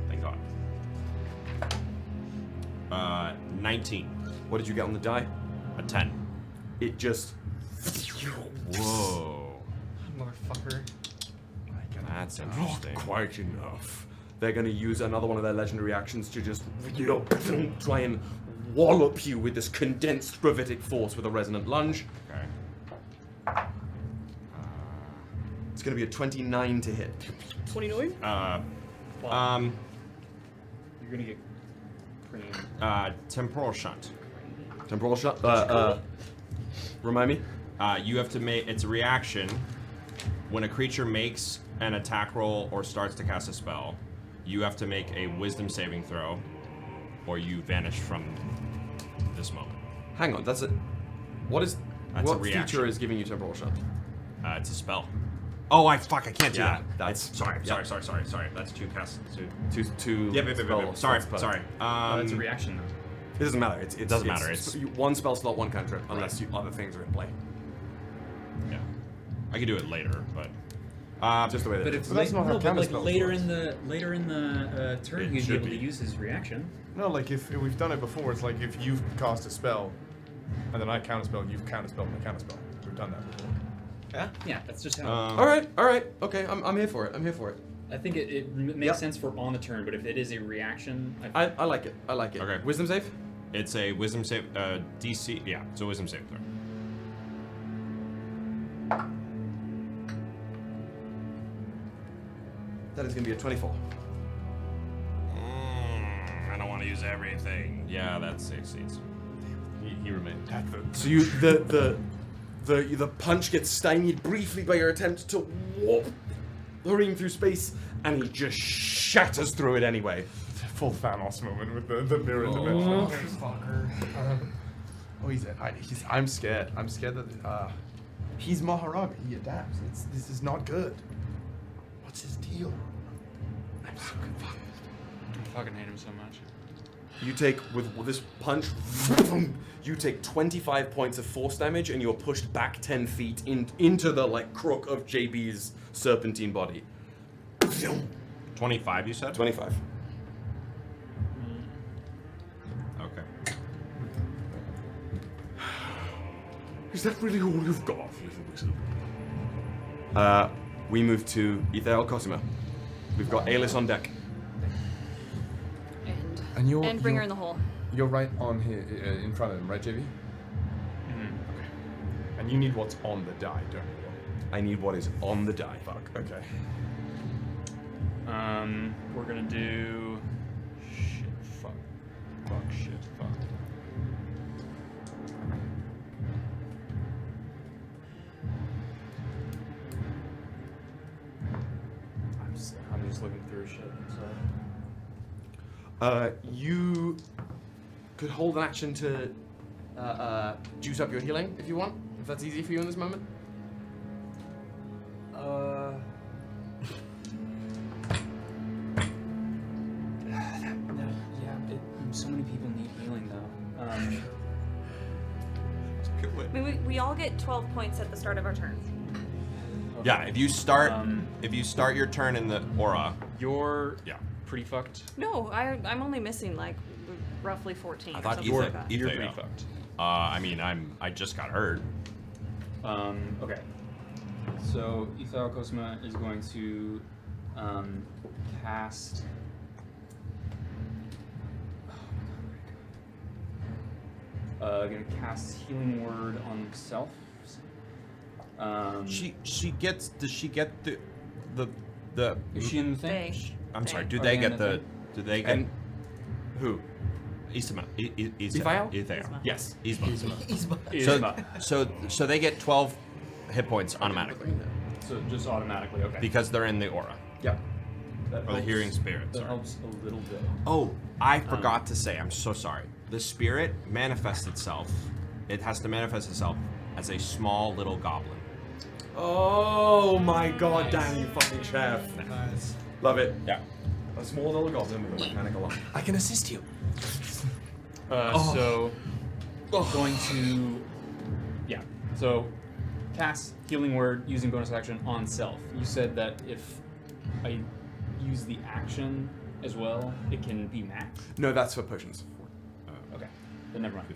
Thank God. 19. What did you get on the die? A 10. It just. Whoa. Motherfucker. That's Not interesting. quite enough. They're going to use another one of their legendary actions to just try and wallop you with this condensed gravitic force with a resonant lunge. Okay. It's going to be a 29 to hit. 29? You're gonna get cream. Temporal Shunt. Temporal shot. Remind me. You have to make. It's a reaction. When a creature makes an attack roll or starts to cast a spell, you have to make a Wisdom saving throw, or you vanish from this moment. Hang on, that's it. What is? That's what a reaction. feature is giving you temporal shot? It's a spell. Oh, I can't do Yeah, that. that's- sorry. yeah. That's two casts. Two. Yep. Sorry. That's a reaction though. It doesn't matter. It doesn't matter. It's one spell slot, one cantrip, unless other things are in play. Yeah. I could do it later, but just the way that But it if is. that's not how counter like spells later works. in the turn, It he'd be should able be. to use his reaction. No, like if we've done it before, it's like if you've cast a spell, and then I counterspell, you've counterspelled my counterspell. We've done that before. Yeah, that's just how. All right. Okay, I'm here for it. I think it makes sense for on the turn, but if it is a reaction, I like it. Okay. Wisdom save. It's a Wisdom save. DC. Yeah, it's a Wisdom save throw. That is going to be a 24. I don't want to use everything. Yeah, that succeeds. He remained dead. So you the punch gets stymied briefly by your attempt to warp Harim through space, and he just shatters through it anyway. Full Thanos moment with the mirror dimension. Fucker. I'm scared. I'm scared that he's Maharag. He adapts. This is not good. What's his deal? I'm so confused. I fucking hate him so much. You take, with this punch, you take 25 points of force damage, and you're pushed back 10 feet into the crook of JB's serpentine body. 25, you said? 25. Is that really all you've got, little wizard? We move to Ythae'el Cosima. We've got Aelys on deck. And bring her in the hole. You're right on here, in front of him, right, JV? Mm-hmm. Okay. And you need what's on the die, don't you? I need what is on the die. Fuck. Okay. We're gonna do shit. Fuck. Shit. Fuck. I'm just looking through shit. Sorry. You could hold an action to juice up your healing if you want, if that's easy for you in this moment. So many people need healing though. I mean, we all get 12 points at the start of our turn. Okay. Yeah, if you start your turn in the aura, you're pretty fucked. No, I'm only missing like roughly 14. I thought you're like you're pretty fucked. I just got hurt. Okay. So Ythae'el Cosima is going to cast. Gonna cast Healing Word on himself. Does she get the Is she in the thing? I'm sorry. Do Are they they get in the? the Do they get? And who? Isma. Ythae'el? Yes. Isma. So they get 12 hit points automatically. So just automatically, okay. Because they're in the aura. Yep. That Or the helps- hearing spirit. That Sorry. helps a little bit. Oh, I forgot to say. I'm so sorry. The spirit manifests itself. It has to manifest itself as a small little goblin. Oh my god, damn you fucking chef. Nice. Love it. Yeah. A small little goblin with a mechanical arm. I can assist you. So going to so cast Healing Word using bonus action on self. You said that if I use the action as well, it can be max. No, that's for potions. Okay, then never mind.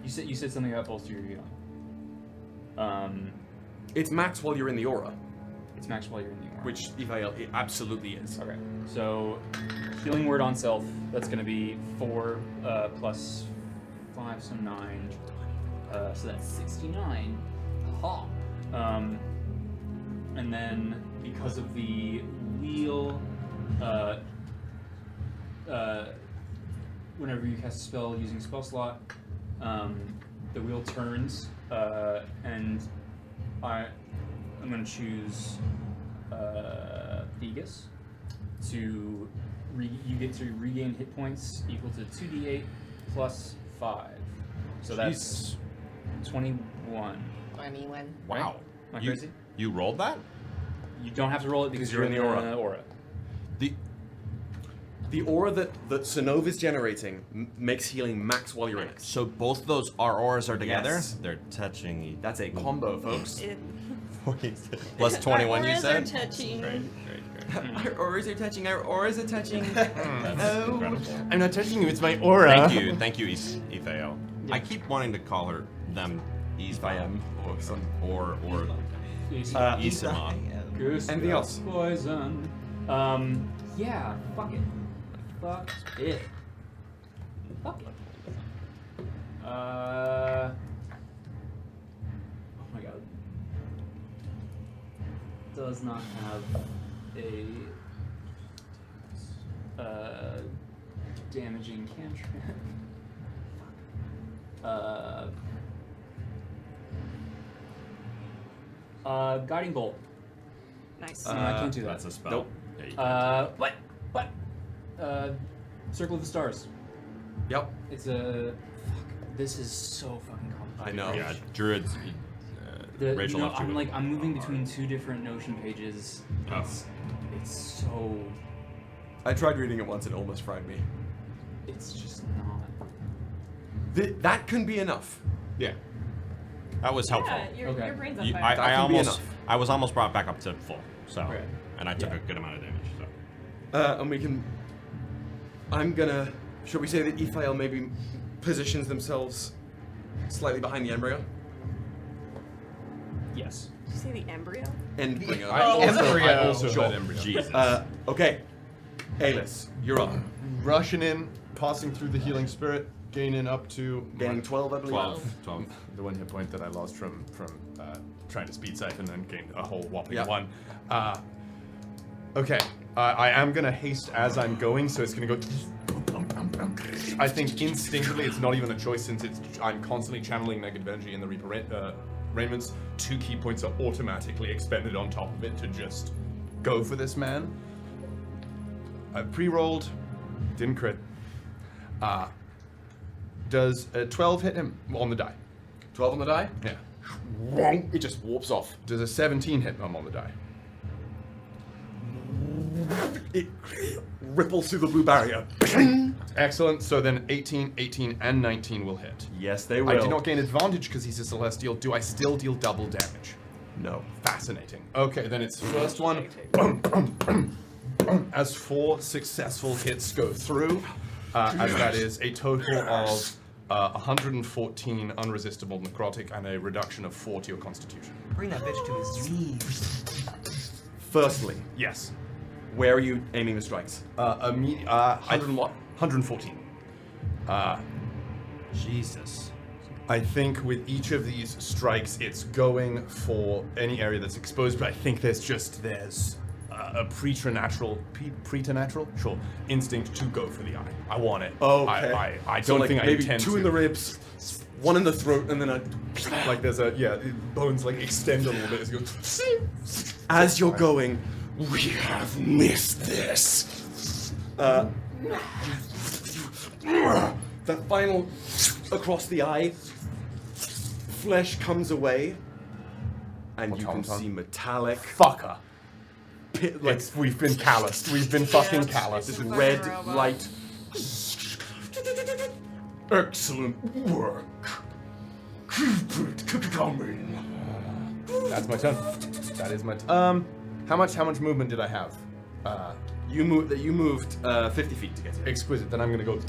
You said something about bolster your healing. It's max while you're in the aura. It's max while you're in the aura. Which Ythae'el it absolutely is. Okay, so Healing Word on self. That's going to be 4 plus 5, so 9. So that's 69. Ha. And then because of the wheel, whenever you cast a spell using spell slot, the wheel turns, and I'm going to choose Theagus to you get to regain hit points equal to 2d8 plus 5. So that's 21. 21. Wow. Am I crazy? You rolled that? You don't have to roll it because you're in the aura. The aura that Synnove is generating makes healing max while you're in it. So both those auras are together? Yes. They're touching. That's a combo, folks. Plus 21, you Our said? auras are touching. Great. Our auras are touching. Our auras are touching. Oh, I'm not touching you. It's my aura. Thank you, Ythae'el. I keep wanting to call her them Ythae'el or Isma. Anything else? Poison. Yeah. Fuck it. Fuck it. Fuck it. Oh my god. Does not have a damaging cantrip. Guiding bolt. Nice. I can't do that. That's a spell. Nope. Yeah, What? Circle of the Stars. Yep. It's a. Fuck. This is so fucking complicated. I know. Yeah, druids. Rachel left you with I'm moving between 2 different Notion pages. It's so. I tried reading it once and it almost fried me. It's just not. That can be enough. Yeah. That was helpful. Yeah, your brain's on You- fire. I That can be almost, enough. I was almost brought back up to full. So, Okay. and I took a good amount of damage. So. And we can. I'm gonna. Shall we say that Ythae'el maybe positions themselves slightly behind the embryo? Yes. Did you say the embryo? Endbringer. I also Sure. heard embryo. Jesus. Okay. Aelys, you're up. Rushing in, passing through the healing spirit, gaining up to Gaining 12, I believe. 12. The 1 hit point that I lost from trying to speed siphon and gained a whole whopping Yep. 1. Okay. I am gonna haste as I'm going, so it's gonna go. I think instinctively it's not even a choice since I'm constantly channeling negative energy in the Reaper raiments. 2 key points are automatically expended on top of it to just go for this man. I pre-rolled, didn't crit. Does a 12 hit him on the die? 12 on the die? Yeah. It just warps off. Does a 17 hit him on the die? It ripples through the blue barrier. Excellent. So then 18, 18, and 19 will hit. Yes, they will. I do not gain advantage because he's a celestial. Do I still deal double damage? No. Fascinating. Okay, then it's first one. As 4 successful hits go through, as that is a total of 114 unresistible necrotic and a reduction of 4 to your constitution. Bring that bitch to his knees. Firstly, yes. Where are you aiming the strikes? 100 what? 114. Jesus. I think with each of these strikes, it's going for any area that's exposed, but I think there's a preternatural sure, instinct to go for the eye. I want it. Okay. I So, don't like, think I maybe intend 2 to. in the ribs, 1 in the throat, and then like there's bones like extend a little bit as you go. As you're going, we have missed this. That final across the eye, flesh comes away, and you can see metallic. Fucker. Like we've been calloused. We've been fucking calloused. This red light. Excellent work. Keep it coming. That's my turn. That is my turn. How much movement did I have? You moved 50 feet to get here. Exquisite. Then I'm gonna go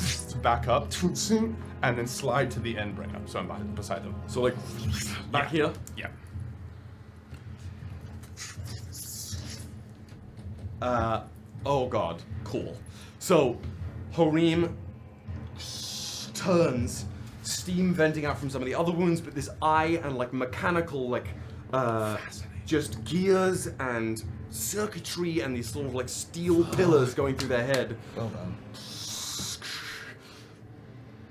back up and then slide to the end bringer. So I'm beside them. So like back here? Yeah. Oh god, cool. So, Harim turns, steam venting out from some of the other wounds, but this eye and like mechanical, like, just gears and circuitry and these sort of like steel pillars going through their head. Well done.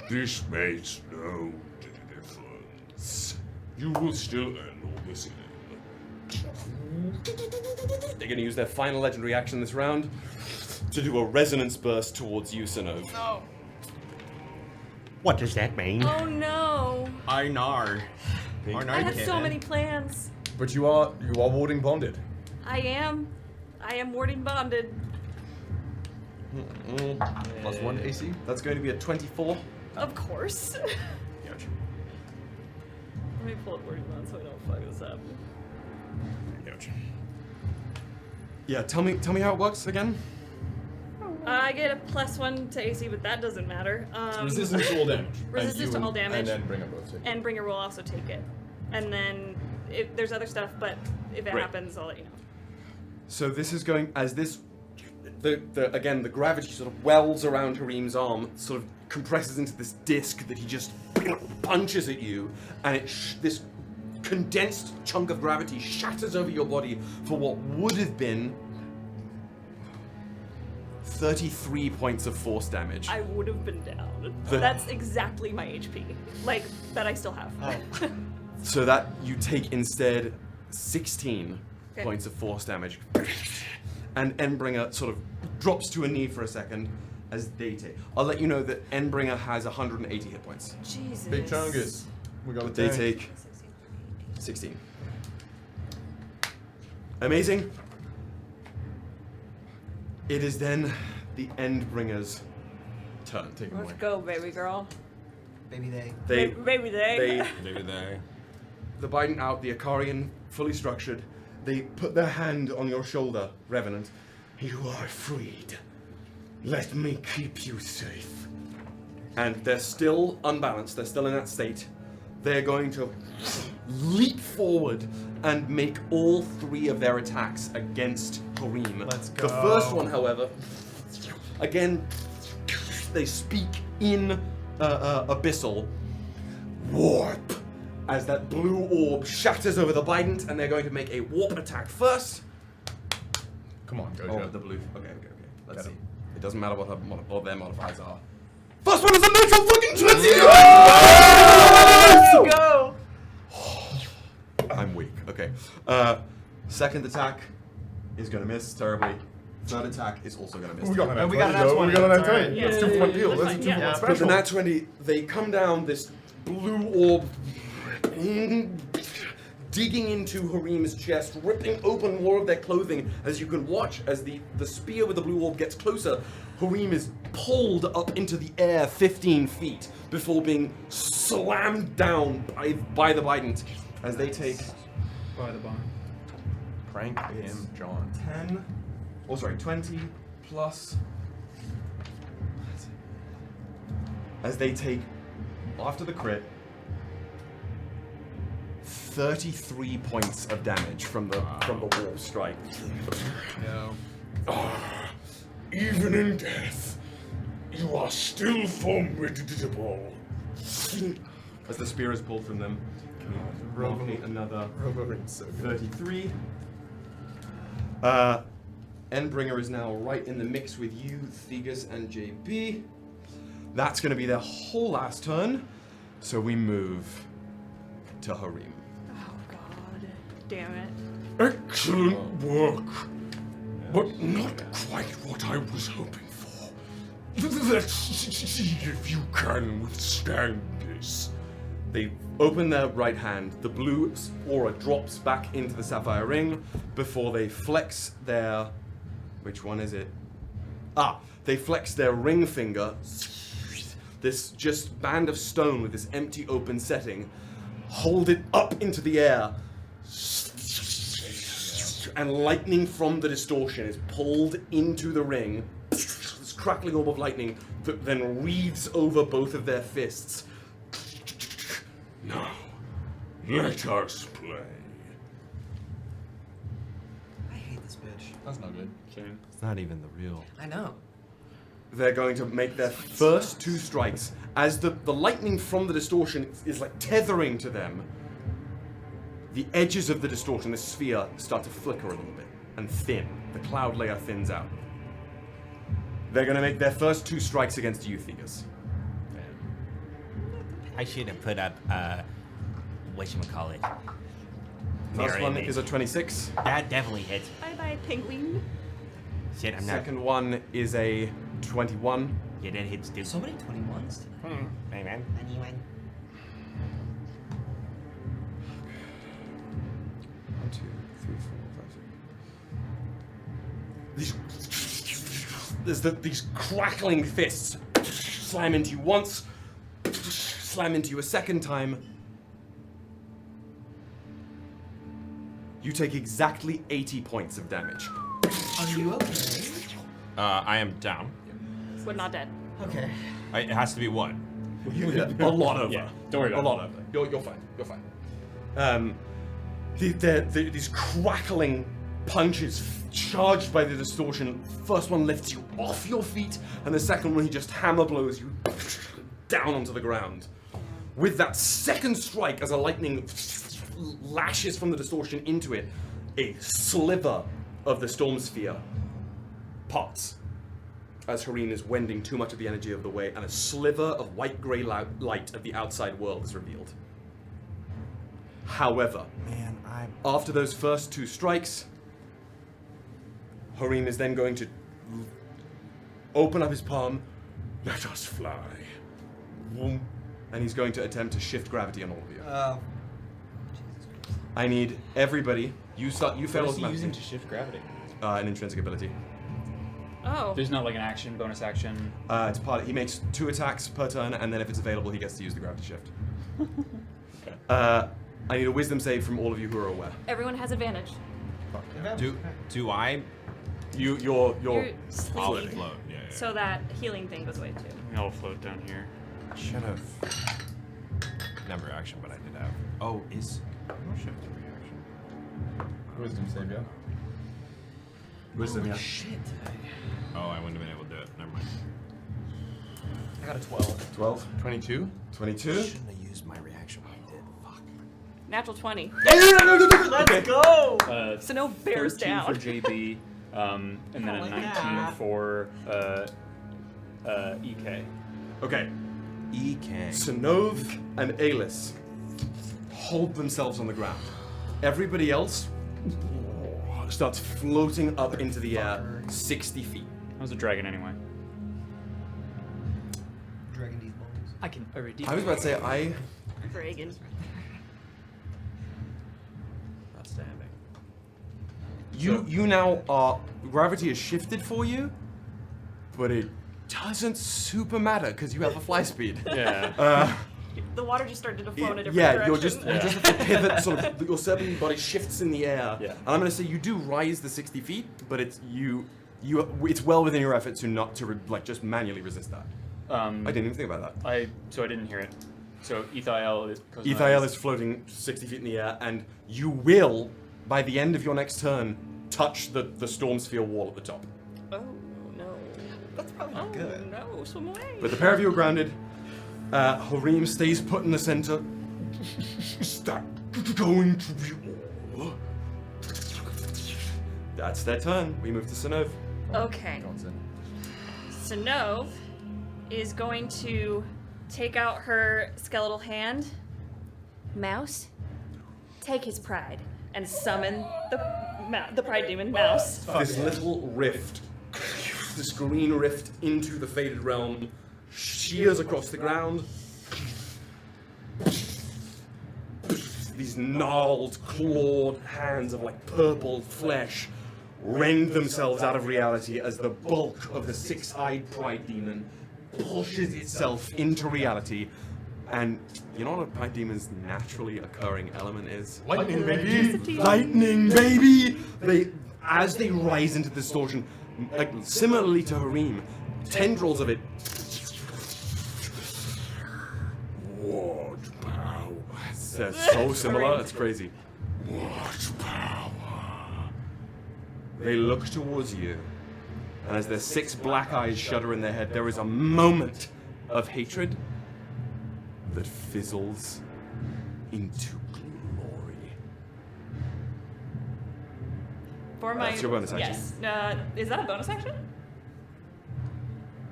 This makes no difference. You will still end all this. They're going to use their final legendary action this round to do a resonance burst towards you, Synnove. No. What does that mean? Oh no. Einar. I had so many plans. But you are warding bonded. I am warding bonded. Plus 1 AC. That's going to be a 24. Of course. Let me pull up warding bond so I don't fuck this up. Yeah, tell me how it works again. I get a +1 to AC, but that doesn't matter. Resistance to all damage. Resistance to all damage. And then bringer will take it. And bringer will also take it. And then there's other stuff, but if it happens, I'll let you know. So this is going as this. Again, the gravity sort of wells around Harim's arm, sort of compresses into this disc that he just punches at you, and this condensed chunk of gravity shatters over your body for what would have been 33 points of force damage. I would have been down. The- That's exactly my HP. Like, that I still have. So that you take instead 16 Okay. points of force damage. And Endbringer sort of drops to a knee for a second as they take. I'll let you know that Endbringer has 180 hit points. Jesus. Big chungus. We got But they take 16. Amazing. It is then the Endbringer's turn. Take them away. Let's go, baby girl. Baby they. Baby they. The Biden out, the Akarian fully structured. They put their hand on your shoulder, Revenant. You are freed. Let me keep you safe. And they're still unbalanced. They're still in that state. They're going to leap forward and make all 3 of their attacks against Harim. Let's go. The first one, however, again, they speak in Abyssal. Warp! As that blue orb shatters over the Bident, and they're going to make a warp attack first. Come on, Gojo. Oh, the blue. Okay. Let's Get see. him. It doesn't matter what all their modifiers are. First one is a natural fucking 20! Let's go! I'm weak. Okay. Second attack is gonna miss terribly. Third attack is also gonna miss. We got terribly. an nat 20. We got an nat 20. That's 2-for-1 deal. That's a 2-for-1 But special. the nat 20, they come down this blue orb, digging into Harim's chest, ripping open more of their clothing. As you can watch, as the spear with the blue orb gets closer, Harim is pulled up into the air 15 feet before being slammed down by the Bident as they take... By the bomb. Prank him, John. 20 plus... As they take, after the crit, 33 points of damage from the warp strike. Even in death, you are still formidable. As the spear is pulled from them, another 33. Endbringer is now right in the mix with you, Theagus and JP. That's going to be their whole last turn, so we move to Harim. Oh God, damn it. Excellent work, but not quite what I was hoping for. Let's see if you can withstand this. They open their right hand, the blue aura drops back into the sapphire ring before they flex their... Which one is it? They flex their ring finger, this just band of stone with this empty open setting, hold it up into the air, and lightning from the distortion is pulled into the ring, this crackling orb of lightning that then wreathes over both of their fists. Now, let us play. I hate this bitch. That's not good. It's not even the real. I know. They're going to make their first 2 strikes as the lightning from the distortion is like tethering to them. The edges of the distortion, the sphere, start to flicker a little bit and thin. The cloud layer thins out. They're going to make their first 2 strikes against you, Theagus. I should have put up, whatchamacallit. First one is a 26. That definitely hits. Bye-bye, penguin. Shit, I'm not. Second one is a 21. Yeah, that hits too. So many 21s today. Hey, man. Anyone? 1, 2, 3, 4, 5, 6. These crackling fists slam into you once, slam into you a second time. You take exactly 80 points of damage. Are you okay? I am down. But not dead. Okay. It has to be what? A lot over. Yeah, don't worry about a lot over. You're fine. You're fine. These crackling punches charged by the distortion. First one lifts you off your feet, and the second one he just hammer blows you down onto the ground. With that second strike, as a lightning lashes from the distortion into it, a sliver of the storm sphere parts as Harim is wending too much of the energy of the way, and a sliver of white-grey light of the outside world is revealed. However, after those first 2 strikes, Harim is then going to open up his palm, let us fly, and he's going to attempt to shift gravity on all of you. I need everybody. You fail What is he automatically. using to shift gravity? An intrinsic ability. Oh. There's not like an action, bonus action. It's he makes 2 attacks per turn, and then if it's available, he gets to use the gravity shift. I need a wisdom save from all of you who are aware. Everyone has advantage. Do I? You're sleeping. I'll float. Yeah. So that healing thing goes away too. I'll float down here. Should have. Never action, but I did have. Oh, is Wisdom save, yeah? Wisdom, yeah. Shit. Oh, I wouldn't have been able to do it. Never mind. I got a 12. 12? 22? 22? Shouldn't have used my reaction when I did. Fuck. Natural 20. Let's go! Synnove bears 13 down. for JB, and then a 19 for EK. Okay. EK. Synnove and Aelys hold themselves on the ground. Everybody else starts floating up into the air 60 feet. I was a dragon anyway. Dragon these balls. I can already. I was about to say, Dragon. Outstanding. You now are... Gravity has shifted for you, but it doesn't super matter because you have a fly speed. Yeah. The water just started to flow in a different Yeah, direction. you just have to pivot, sort of, your serpentine body shifts in the air. Yeah. And I'm going to say you do rise the 60 feet, but it's it's well within your effort to not to just manually resist that. I didn't even think about that. So I didn't hear it. So Ythae'el is floating 60 feet in the air, and you will, by the end of your next turn, touch the storm sphere wall at the top. Oh, no. That's probably not good. No, swim away. But the pair of you are grounded. Harim stays put in the center. Is that going to be all? That's their turn. We move to Synnove. Okay. Synnove is going to take out her skeletal hand. Mouse, take his pride and summon the pride demon Mouse. This little rift, this green rift into the faded realm, shears across the ground. These gnarled, clawed hands of purple flesh rend themselves out of reality as the bulk of the six-eyed pride demon pushes itself into reality. And you know what a pride demon's naturally occurring element is? Lightning, baby! Lightning, baby! As they rise into distortion, similarly to Harim, tendrils of it. What power? They're so similar, it's crazy. What power? They look towards you, and as their six black eyes shudder in their head, there is a moment of hatred that fizzles into glory. For my That's your bonus action. Yes. Is that a bonus action?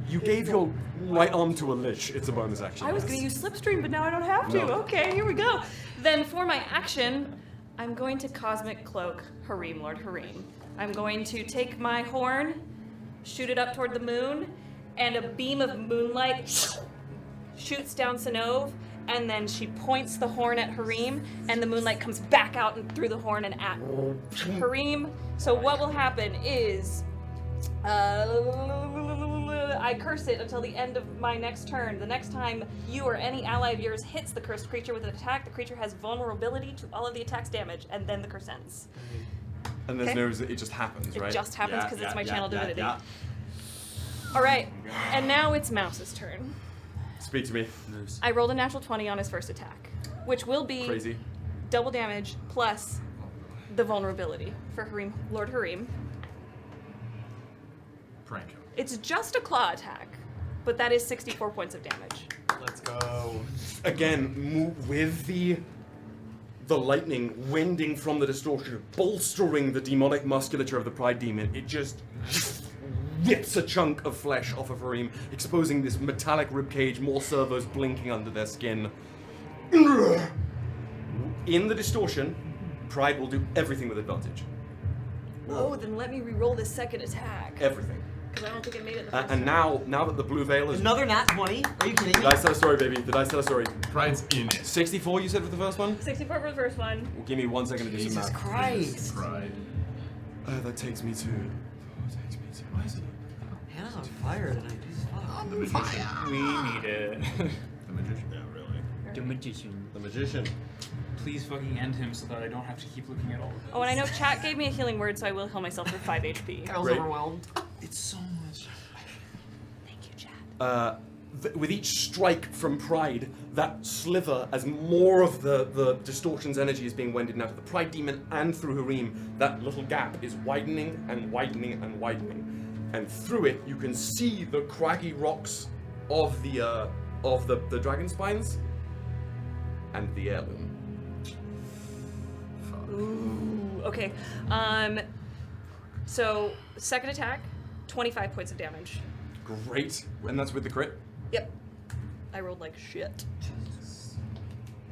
You gave your right arm to a lich. It's a bonus action. I was going to use Slipstream, but now I don't have to. No. Okay, here we go. Then for my action, I'm going to Cosmic Cloak Harim, Lord Harim. I'm going to take my horn, shoot it up toward the moon, and a beam of moonlight shoots down Synnove, and then she points the horn at Harim, and the moonlight comes back out and through the horn and at Harim. So what will happen is... I curse it until the end of my next turn. The next time you or any ally of yours hits the cursed creature with an attack, the creature has vulnerability to all of the attack's damage, and then the curse ends. And there's Okay. no reason, it just happens, right? It just happens because it's my channel divinity. yeah. All right, and now it's Mouse's turn. Speak to me. I rolled a natural 20 on his first attack, which will be Crazy. double damage plus the vulnerability for Harim, Lord Harim. Prank him. It's just a claw attack, but that is 64 points of damage. Let's go. Again, with the lightning winding from the distortion, bolstering the demonic musculature of the pride demon, it just rips a chunk of flesh off of Harim, exposing this metallic ribcage, more servos blinking under their skin. In the distortion, pride will do everything with advantage. Oh, then let me re-roll this second attack. Everything. Because I don't think I made it the first And now that the blue veil is... Another nat 20? Are you kidding me? Did I tell a story, baby? Did I tell a story? Pride's in it. 64 you said for the first one? 64 for the first one. Well, give me 1 second to do some Jesus math. Christ. Pride. That takes me to... Why is it? Hannah's on fire tonight. Jesus fuck. The magician. We need it. The magician. Yeah, really. The magician. The magician. Please fucking end him so that I don't have to keep looking at all of this. Oh, and I know chat gave me a healing word, so I will heal myself for 5 HP. Carol's overwhelmed. It's so much. Thank you, chat. with each strike from Pride, that sliver, as more of the Distortion's energy is being wended now to the Pride Demon and through Harim, that little gap is widening and widening and widening. And through it, you can see the craggy rocks of the dragon spines and the heirloom. Ooh, okay. So, second attack, 25 points of damage. Great. And that's with the crit? Yep. I rolled like shit.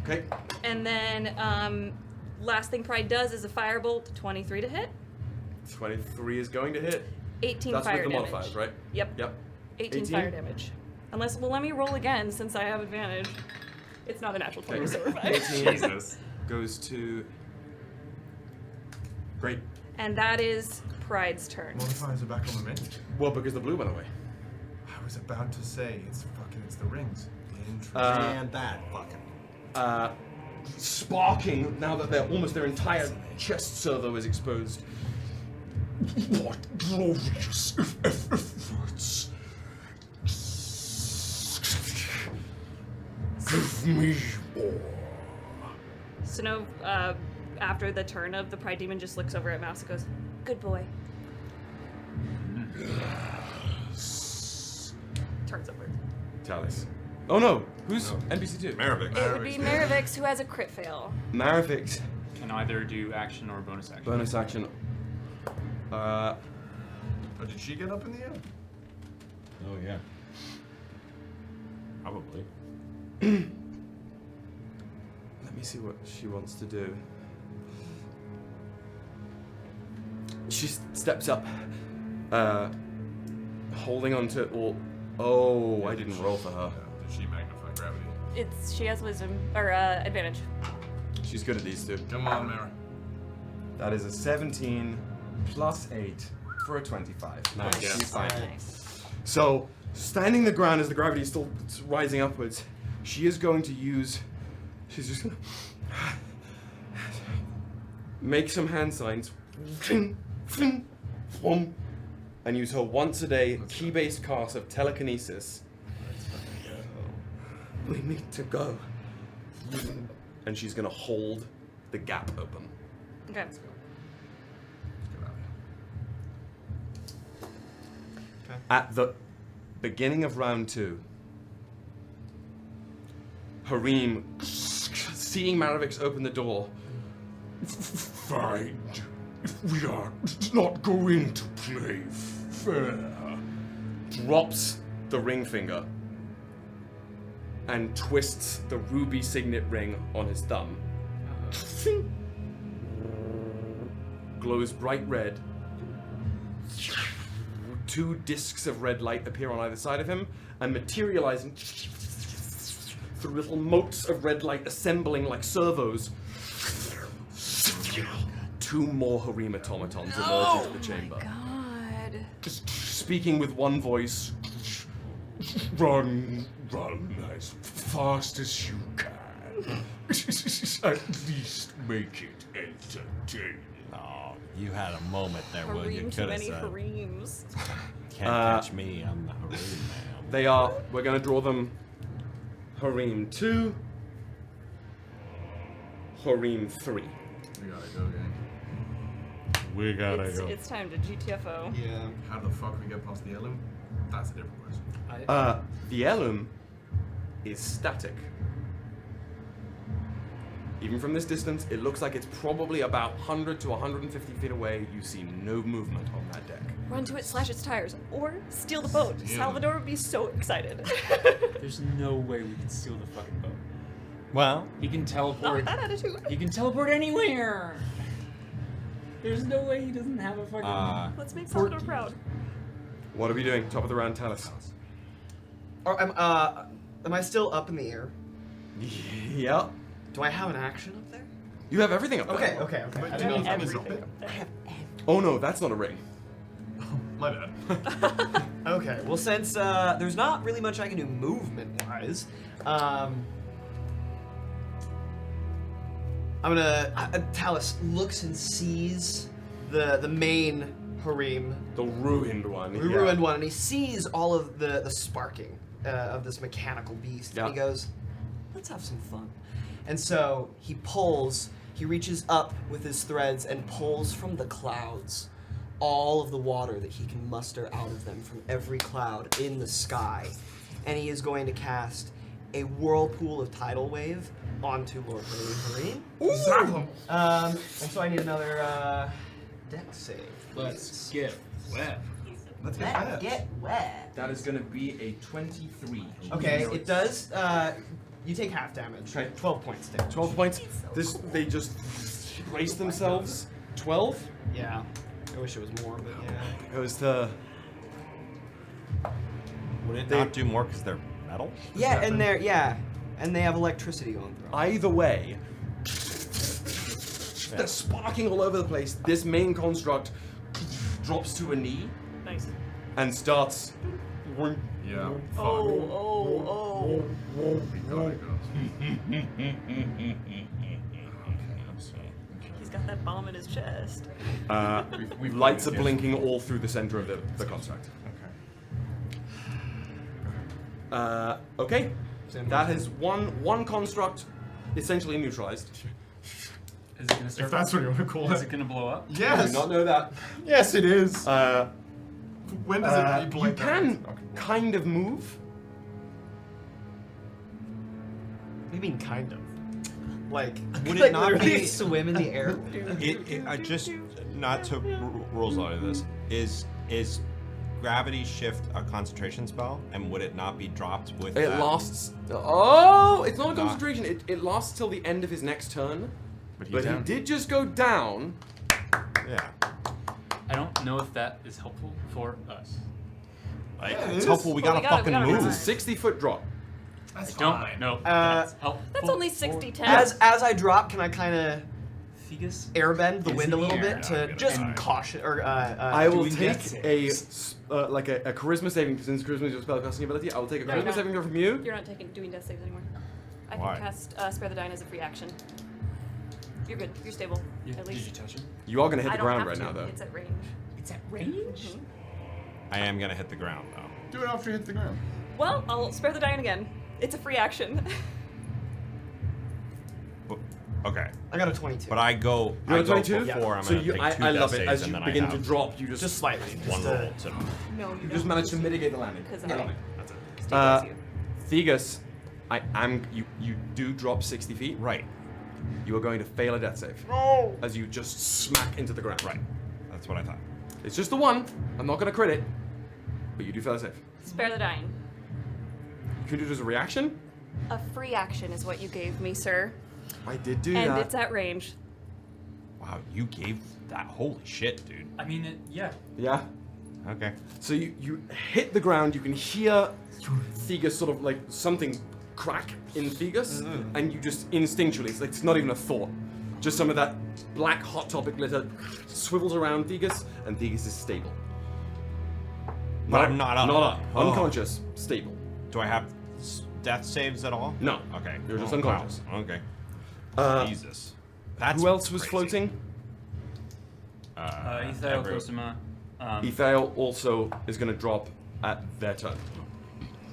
Okay. And then, last thing Pride does is a firebolt, 23 to hit. 23 is going to hit. 18 that's fire with the damage. modifiers, right? Yep. Yep. 18 fire damage. Unless, well, let me roll again since I have advantage. It's not a natural 20, so we're fine. 18 goes to... Great. And that is Pride's turn. Modifiers are back on the menu. Well, because the blue went away. I was about to say, it's the rings. Interesting. And that fucking. Sparking, now that their entire chest servo is exposed. What glorious efforts! Give me more. Synnove, after the turn of the Pride Demon, just looks over at Mouse and goes, "Good boy." Turns over. Talis. Oh no! Who's NPC 2? Maravix. It would be Nevrikos, who has a crit fail. Maravix. Can either do action or bonus action. Bonus action. Oh, did she get up in the air? Oh, yeah. Probably. Let me see what she wants to do. She steps up, holding onto all. Oh, I didn't roll for her. Did she magnify gravity? She has wisdom or advantage. She's good at these two. Come on, Mara. That is a 17 plus 8 for a 25. Nice. She's fine. Nice. So, standing the ground as the gravity is still rising upwards, she is going to use. She's just going to make some hand signs. And use her once a day key-based cast of telekinesis. We need to go. And she's gonna hold the gap open. Okay. At the beginning of round 2, Harim, seeing Maravix open the door, Fine. We are not going to play fair. drops the ring finger and twists the ruby signet ring on his thumb. Glows bright red. 2 discs of red light appear on either side of him and materializing through little motes of red light assembling like servos. 2 more Harim automatons emerge into the chamber. God. Just speaking with one voice. Run as fast as you can. At least make it entertaining. Oh, you had a moment there, Will. You Harim, could too have many said, Harims. can't catch me, I'm the Harim man. They are. We're going to draw them. Harim 2. Harim 3. We gotta go, gang. We gotta go. It's time to GTFO. Yeah. How the fuck we get past the heirloom? That's a different question. The heirloom is static. Even from this distance, it looks like it's probably about 100 to 150 feet away. You see no movement on that deck. Run to it, slash its tires, or steal the boat. Salvador would be so excited. There's no way we can steal the fucking boat. Well, he can Not teleport. with that attitude. He can teleport anywhere. There's no way he doesn't have a fucking. Let's make Salvador proud. What are we doing? Top of the round, Talis. Or am I still up in the air? Yeah. Do I have an action up there? You have everything up Okay, there. okay. But I do you know don't if know it's everything up up there. I have Oh no, that's not a ring. My bad. Okay, well since there's not really much I can do movement-wise, I'm gonna... Talis looks and sees the main Harim. The ruined one. The ruined one, and he sees all of the sparking of this mechanical beast, Yeah. and he goes, "Let's have some fun." And so he reaches up with his threads and pulls from the clouds all of the water that he can muster out of them from every cloud in the sky. And he is going to cast a whirlpool of tidal wave onto Lord Viraan. And so I need another dex save. Let's get wet. Let's get wet. That is going to be a 23. Okay, it does. You take half damage. Okay. 12 points damage. 12 points. They just brace themselves. 12? Yeah. I wish it was more, but yeah. It was the. Would it not do more because they're metal? Yeah, and they have electricity going through. Either way, they're sparking all over the place. This main construct drops to a knee. Nice. And starts. Yeah. Oh. He's got that bomb in his chest. Lights are blinking all through the center of the construct. Okay. That is one construct essentially neutralized. Is it gonna start? If that's what you want to call it. Is it gonna blow up? Yes. I do not know that. Yes, it is. When does it You can kind of move. What do you mean, kind of? Like, Would like it not literally be swim in the air? I just not to rules out of this is gravity shift a concentration spell, and would it not be dropped with? It that? lasts. Oh, it's not a concentration. It lasts till the end of his next turn. But he did just go down. Yeah. I don't know if that is helpful for us. It's helpful. We gotta fucking move. It's a 60-foot drop. That's fine. No. That's helpful. That's only 60 As I drop, can I kind of Theagus airbend the is wind a in the little air. bit to just caution or I will doing take death a charisma saving, since charisma is your spellcasting ability. I will take a charisma saving throw from you. You're not doing death saves anymore. I Why? can cast Spare the Dying as a free action. You're good. You're stable. At least. Did you touch him? You are going to hit I the don't ground have right to. now, though. It's at range. It's at range? I am gonna hit the ground though. Do it after you hit the ground. Well, I'll Spare the Dying again. It's a free action. Okay. I got a 22. But I go. You're I at go 22? before. I'm So gonna take two I death love it. saves, As and you then begin I to have drop, you just slightly. one roll. So No, you just managed to mitigate the landing. Because I love I it. That's it. Theagus, you do drop 60 feet. Right. You are going to fail a death save. No. As you just smack into the ground. Right. That's what I thought. It's just the one. I'm not going to crit it, but you do fail a save. Spare the Dying. You can do it as a reaction. A free action is what you gave me, sir. I did do And that. it's at range. Wow, you gave that. Holy shit, dude. I mean, yeah. Yeah. Okay. So you hit the ground. You can hear Theagus sort of like something crack in Theagus, and you just instinctually, it's not even a thought. Just some of that black hot topic glitter swivels around Theagus, and Theagus is stable. But I'm not up. Not up. Oh. Unconscious. Stable. Do I have death saves at all? No. Okay. You're just Oh, unconscious. wow. Okay. Uh, Jesus. That's who else was crazy. floating? Ythae'el, Decima. Ythae'el also is going to drop at their turn.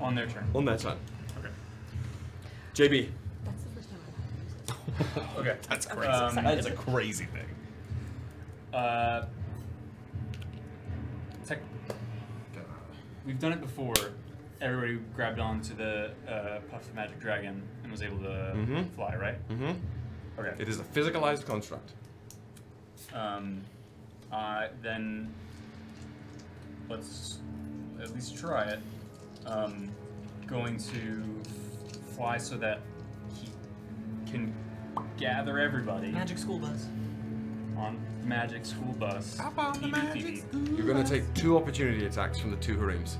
On their turn. On their turn. Okay. JB. That's the first time I've Okay. That's crazy. That's a crazy thing. It's like we've done it before. Everybody grabbed onto the puff of magic dragon and was able to fly, right? Mm-hmm. Okay. It is a physicalized construct. Then let's at least try it. Going to fly so that he can gather everybody Magic school bus. on the magic school bus. How about the magic school You're going to take 2 opportunity attacks from the 2 Harems.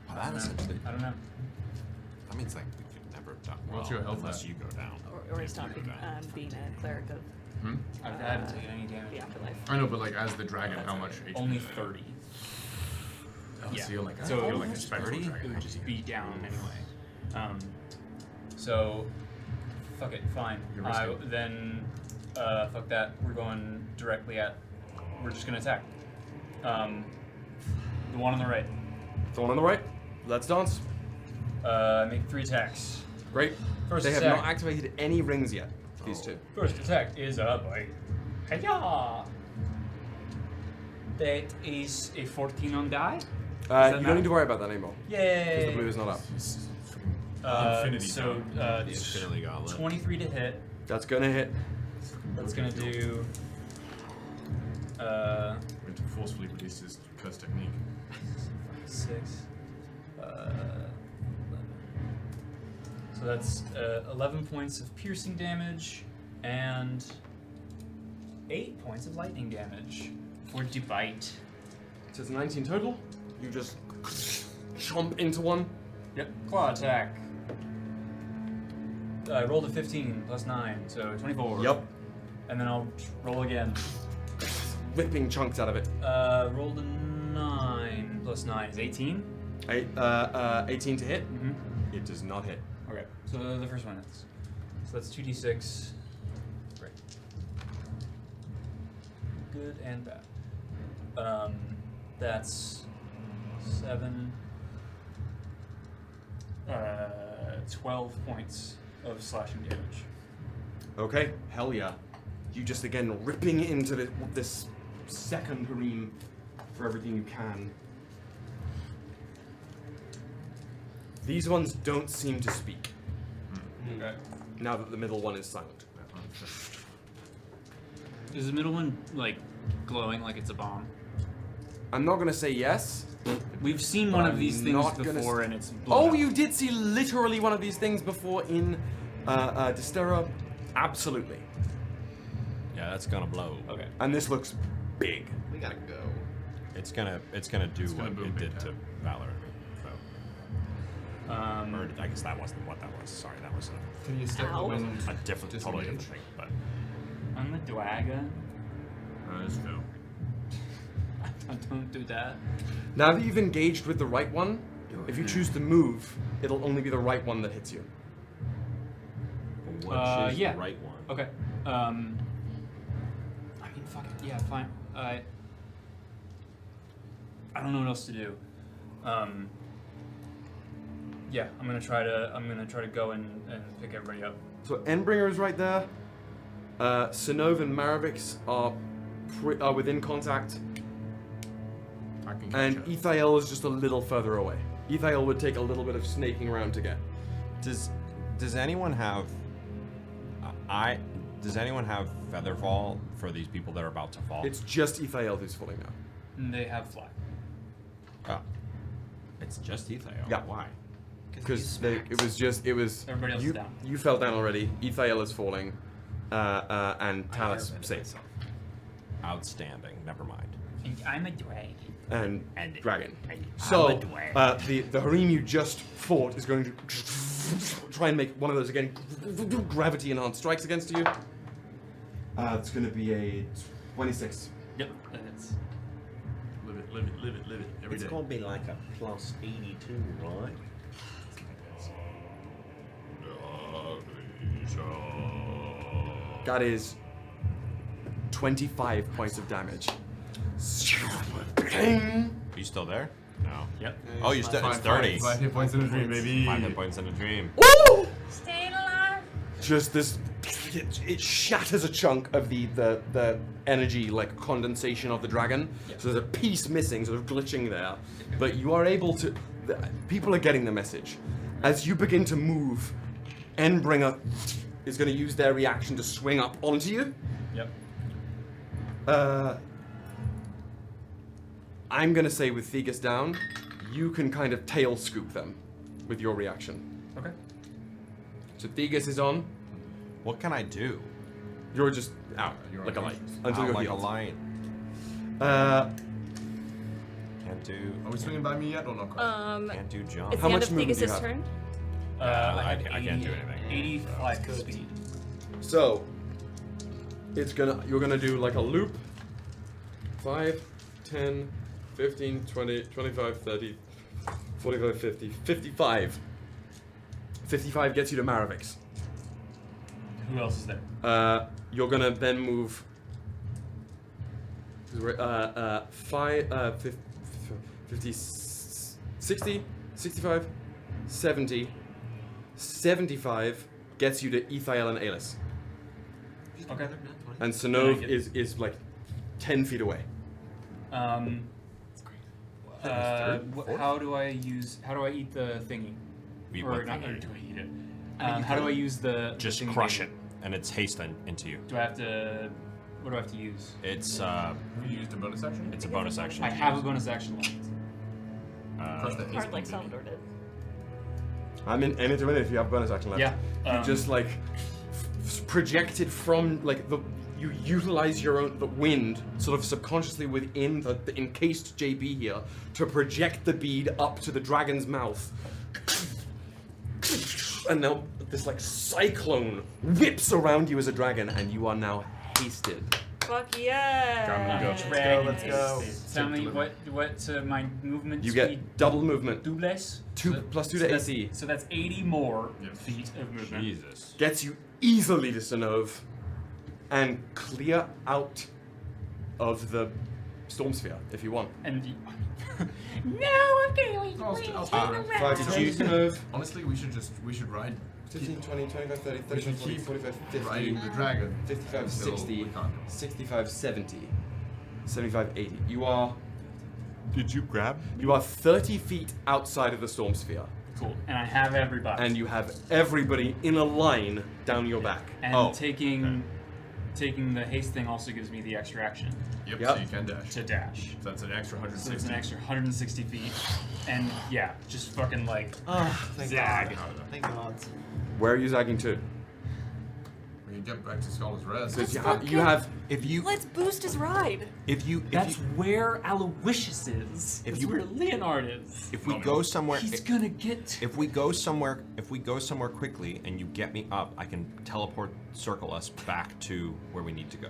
Wow, that essentially. I don't know. That means like we could never have done well What's your health unless at? you go down. Or stop being a cleric of I haven't taken any damage. The I know, but like as the dragon, how much HP? Only 30. Oh, Yeah. so you're like, So you're like a spectral dragon. it would just be down anyway. So, fuck it, fine. You're risking. Then, fuck that. We're going directly at. We're just gonna attack. The one on the right. The one on the right. Let's dance. Make 3 attacks. Great. First They have attack. not activated any rings yet. These two. First attack is a bite. Hiya! That is a 14 on die. You don't need to worry about that anymore. Yay! Because the blue is not up. Infinity so the Infinity Gauntlet. 23 to hit. That's gonna hit. That's gonna do. Going to forcefully release his curse technique. 6. 11. So that's 11 points of piercing damage and 8 points of lightning damage for the bite. So it's 19 total. You just chomp into one. Yep. Claw attack. I rolled a 15 plus 9, so 24. Yep. And then I'll roll again. Whipping chunks out of it. Rolled a 9 plus 9 is 18. 18 to hit. Mm-hmm. It does not hit. Okay, so the first one hits. So that's 2d6. Great. Good and bad. That's 7. 12 points of slashing damage. Okay, hell yeah. You just again ripping into this second harem for everything you can. These ones don't seem to speak. Okay. Now that the middle one is silent. Is the middle one like glowing like it's a bomb? I'm not gonna say yes. We've seen one of these things before, and it's blown Oh, up. you did see literally one of these things before in Distera? Absolutely. Yeah, that's gonna blow. Okay. And this looks big. We gotta go. It's gonna do It's gonna what boom it big did to time. Valor. So. Or I guess that wasn't what that was. Sorry, that was Can you step the wind? a different, totally different thing. But I'm a dragon. That's true. Don't do that. Now that you've engaged with the right one, if you choose to move, it'll only be the right one that hits you. which is yeah. the right one? Okay. I mean, fuck it. Yeah, fine. I don't know what else to do. Yeah, I'm gonna try to go and pick everybody up. So Endbringer is right there. Synnove and Maravix are within contact. And Ythae'el is just a little further away. Ythae'el would take a little bit of snaking around to get. Does anyone have does anyone have Featherfall for these people that are about to fall? It's just Ythae'el who's falling now. And they have fly. Oh. It's just Ythae'el? Yeah. Why? Because it was Everybody else you, is down. You fell down already. Ythae'el is falling. And Talis saves. Outstanding. Never mind. And I'm a dragon. And dragon. I'm So a dragon. the harem you just fought is going to try and make one of those again gravity enhanced strikes against you. It's going to be a 26. Yep, that hits. Live it, live it, live it, live it. Every It's day. gonna be like a plus 82, right? That is 25 points of damage. Are you still there? No. Yep. Oh, you're still. It's 30. 5 hit points in a dream, baby. 5 hit points in a dream. Woo! Staying alive. Just this, it shatters a chunk of the energy, like condensation of the dragon. So there's a piece missing, sort of glitching there. But you are able to, people are getting the message. As you begin to move, Endbringer is going to use their reaction to swing up onto you. Yep. I'm going to say with Theagus down, you can kind of tail scoop them with your reaction. Okay. So Theagus is on. What can I do? You're just out, You're like a light. Out Until you're like a healed. lion. Can't do. Are we swinging by me yet or not quite? Can't do jump. It's How the end much of movement do you Theagus' have? turn. I can't do anything. 85 speed. So, You're gonna do like a loop. 5, 10, 15, 20, 25, 30, 45, 50, 55. 55 gets you to Maravix. Who else is there? You're gonna then move 50, 60, 65, 70, 75 gets you to Ythae'el and Aelys. Okay. And Synnove is like 10 feet away. How do I eat the thingy? Eat Or what not, thingy? or do I eat it? How do I use the Just thingy crush thing? it, and it's haste into you. Do I have to? What do I have to use? It's You used a bonus action? It's a bonus action. I have a bonus action left. Hard like Salvador did. I'm in any minute if you have bonus action left. Yeah, You just like projected from like you utilize the wind sort of subconsciously within the encased JB here to project the bead up to the dragon's mouth. And now this like cyclone whips around you as a dragon, and you are now hasted. Fuck yeah! Let's go. Tell me what my movement You speed. get double movement. Doubles? Plus 2 to that's- AC. So that's 80 more feet of movement. Jesus. Gets you easily to Synnove and clear out of the storm sphere if you want. And No, I'm going to I'll win. stay Turn around. around. Did you Synnove? Honestly, we should ride. 15, 20, 25, 30, We 35, should 40, keep 45, 50, riding the dragon 55, until 60, we can't. 65, 70, 75, 80. You are... Did you grab? You are 30 feet outside of the storm sphere. Cool. And I have everybody. And you have everybody in a line down your back. And taking the haste thing also gives me the extra action. Yep. Yep. So you can dash. To dash. So that's an extra 160. So it's an extra 160 feet. And yeah, just fucking like Thank zag. God. Thank God. Where are you zagging to? We can get back to Scholar's Rest. Because you have... If you... Let's boost his ride. That's where Aloysius is. That's where Leonard is. If we go somewhere, He's gonna get. If we go somewhere quickly and you get me up, I can circle us back to where we need to go.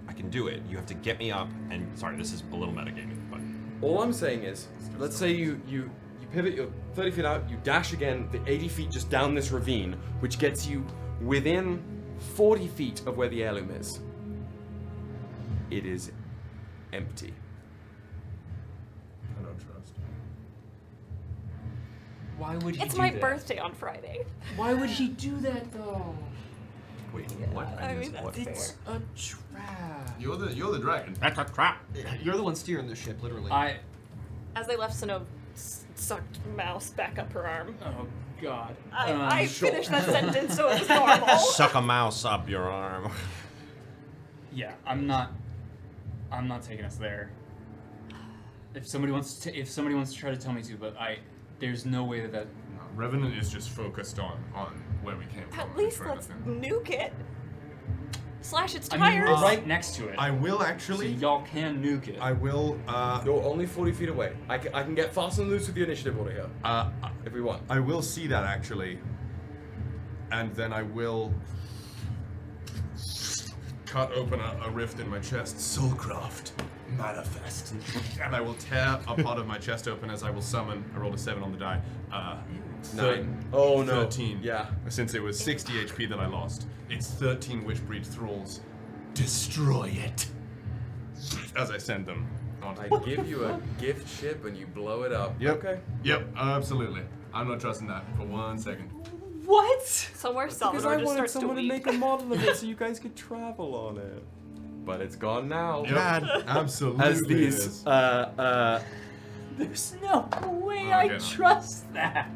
I can do it. You have to get me up, and sorry, this is a little metagaming, but All I'm saying is, let's say you pivot, you're 30 feet out, you dash again, the 80 feet just down this ravine, which gets you within 40 feet of where the heirloom is. It is empty. I don't trust. Why would he It's do my that? birthday on Friday. Why would he do that though? wait, what? I mean, that's It's fair. a trap. You're the dragon. That's a trap. You're the one steering the ship, literally. As they left, Synnove sucked mouse back up her arm. Oh God. I finished that sentence, so it was normal. Suck a mouse up your arm. Yeah, I'm not taking us there. If somebody wants to try to tell me to, but there's no way that. No, Revenant is just focused on where we came from. At least let's nuke it. Slash its I mean, tires. we're right next to it. I will actually. So y'all can nuke it. I will. You're only 40 feet away. I can get fast and loose with the initiative order here. If we want. I will see that actually, and then I will cut open a rift in my chest. Soulcraft, manifest, and I will tear a part of my chest open as I will summon. I rolled a 7 on the die. 9. Oh no. 13. Yeah. Since it was 60 HP that I lost, it's 13 Witchbreed thralls. Destroy it. As I send them. I give you a gift ship and you blow it up. Yep. Okay. Yep. Absolutely. I'm not trusting that for 1 second. What? Somewhere Because Salvador I just wanted starts someone to weep. make a model of it so you guys could travel on it. But it's gone now. Yep. Absolutely. As it these is. There's no way Okay, I no. trust that.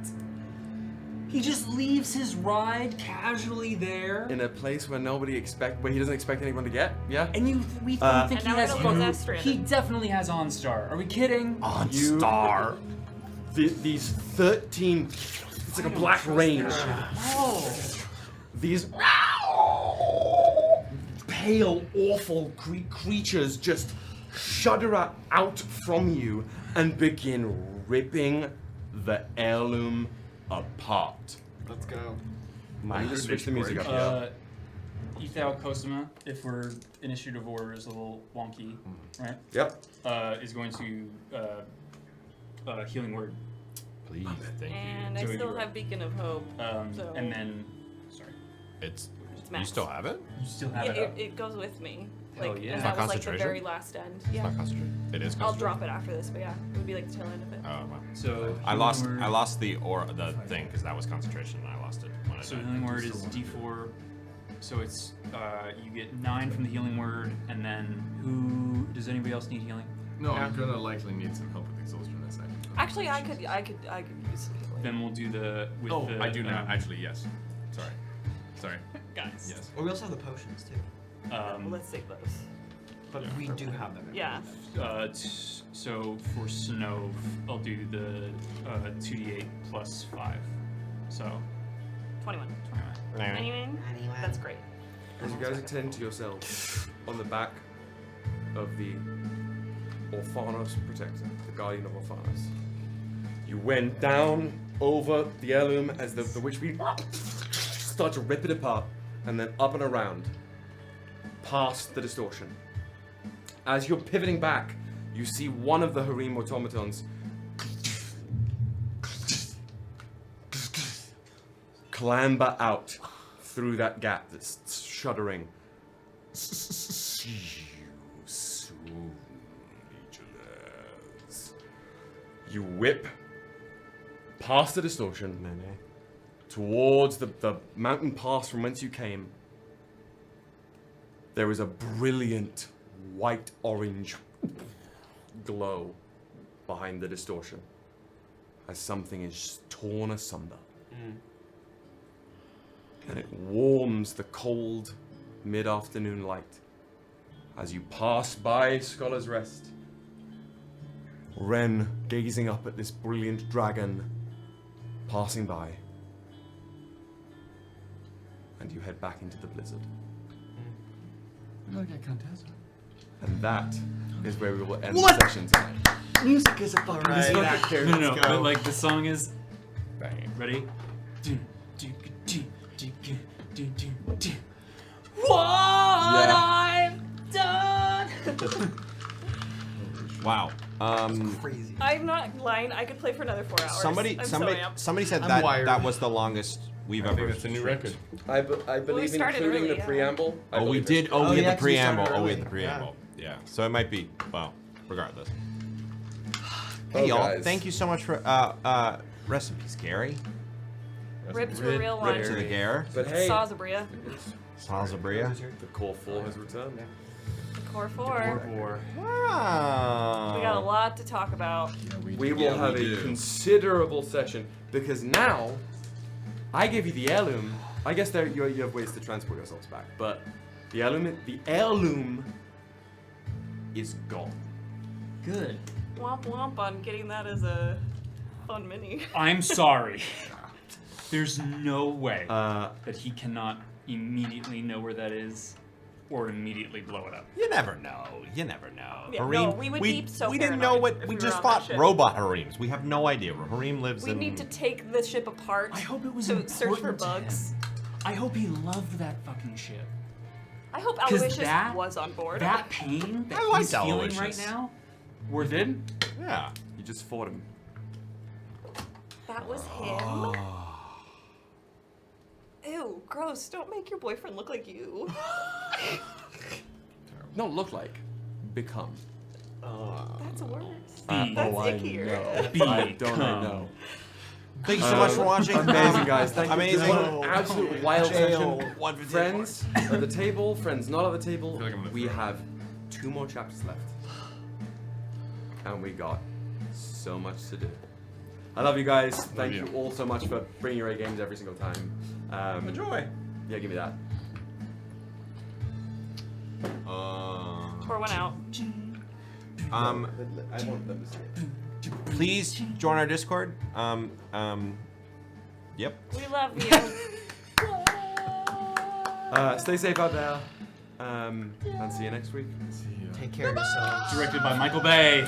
He just leaves his ride casually there. in a place where where he doesn't expect anyone to get. Yeah. And we think And he now has Reynolds is stranded. He definitely has OnStar. Are we kidding? OnStar. These 13. It's like a black range. Oh. These pale, awful creatures just shudder out from you and begin ripping the heirloom apart. Let's go. I'm gonna switch the music up here. Ythae'el Cosima, if we're initiative order is a little wonky, right? Yep. Is going to healing word. Please, thank you. And I still have Beacon of Hope. So And then, sorry. It's you max. still have it? You still have Yeah, it. it goes with me. Hell Like, yeah. and It's that not was like the concentration? very last end. It's Yeah. not concentration. It is I'll concentration. drop it after this, but yeah, it would be like the tail end of it. Oh wow. So I lost the thing because that was concentration and I lost it when I So died. healing word is D4. So it's you get 9 from the healing word, and then who does anybody else need healing? No, I'm gonna likely need some help with exhaustion in a second. Actually, I could use some healing. Then we'll do the. With Oh, the, I do now. Actually, yes. Sorry. Guys. Yes. Or we also have the potions too. Well, let's save those. But we do have them. Yeah. So for Synnove, I'll do the 2d8 plus 5. So 21. 21. Anyway, that's great. As you guys attend to yourselves on the back of the Orphanos Protector, the Guardian of Orphanos, you went down over the heirloom as the witch beam start to rip it apart, and then up and around, past the distortion. As you're pivoting back, you see one of the harem automatons clamber out through that gap that's shuddering. See you soon, Legionnaires. You whip past the distortion, towards the mountain pass from whence you came. There is a brilliant white-orange glow behind the distortion as something is torn asunder. And it warms the cold mid-afternoon light as you pass by Scholar's Rest. Ren gazing up at this brilliant dragon passing by. And you head back into the blizzard. I can't answer. And that is where we will end What? the session tonight. Music is up alright. No, but like the song is. Ready? What I've done. Wow. Crazy. I'm not lying. I could play for another 4 hours. Somebody I'm so amped. said I'm that wired. that was the longest we've ever. That's a new record. I believe started including early, the yeah. preamble. I Oh, we believe did. it's- Oh, we yeah, had the 'cause we started preamble. Oh, we early. had the preamble. Yeah. So it might be. Well, regardless. Hey, Oh, y'all. guys. Thank you so much for rest in peace, Gary. Rips for real one. Rip to the Gare. But hey, Sazabria. Salvador. the core 4 has returned. Core 4. Wow. We got a lot to talk about. We will have we a do. considerable session because now I gave you the heirloom. I guess you have ways to transport yourselves back, but the heirloom is gone. Good. Womp womp on getting that as a fun mini. I'm sorry. There's no way Uh, that he cannot immediately know where that is, or immediately blow it up. You never know. You never know. Yeah, no, we would be so we didn't know paranoid what if we we were just on that fought ship. robot harems. We have no idea where harem lives We in. need to take the ship apart. I hope it was to search for important to him. bugs. I hope he loved that fucking ship. I hope 'Cause Aloysius that- was on board. That pain that I liked he's feeling Aloysius. right now, worth it? Yeah. you just fought him. That was him. Ew, gross. Don't make your boyfriend look like you. Not look like, become. That's worse. Be. That's Oh, I ickier. know. Be. I don't know. Thank you so much for watching. Amazing, guys. Thank you. Amazing. What an absolute wild Jail. session. 154. Friends at the table, friends not at the table. feel like I'm gonna We throw up. have 2 more chapters left. And we got so much to do. I love you guys. Thank you all so much for bringing your A games every single time. Enjoy. Yeah, give me that. Pour one out. I want them to see it. Please join our Discord. Yep. We love you. Stay safe out there. And see you next week. Take care of yourselves. Directed by Michael Bay.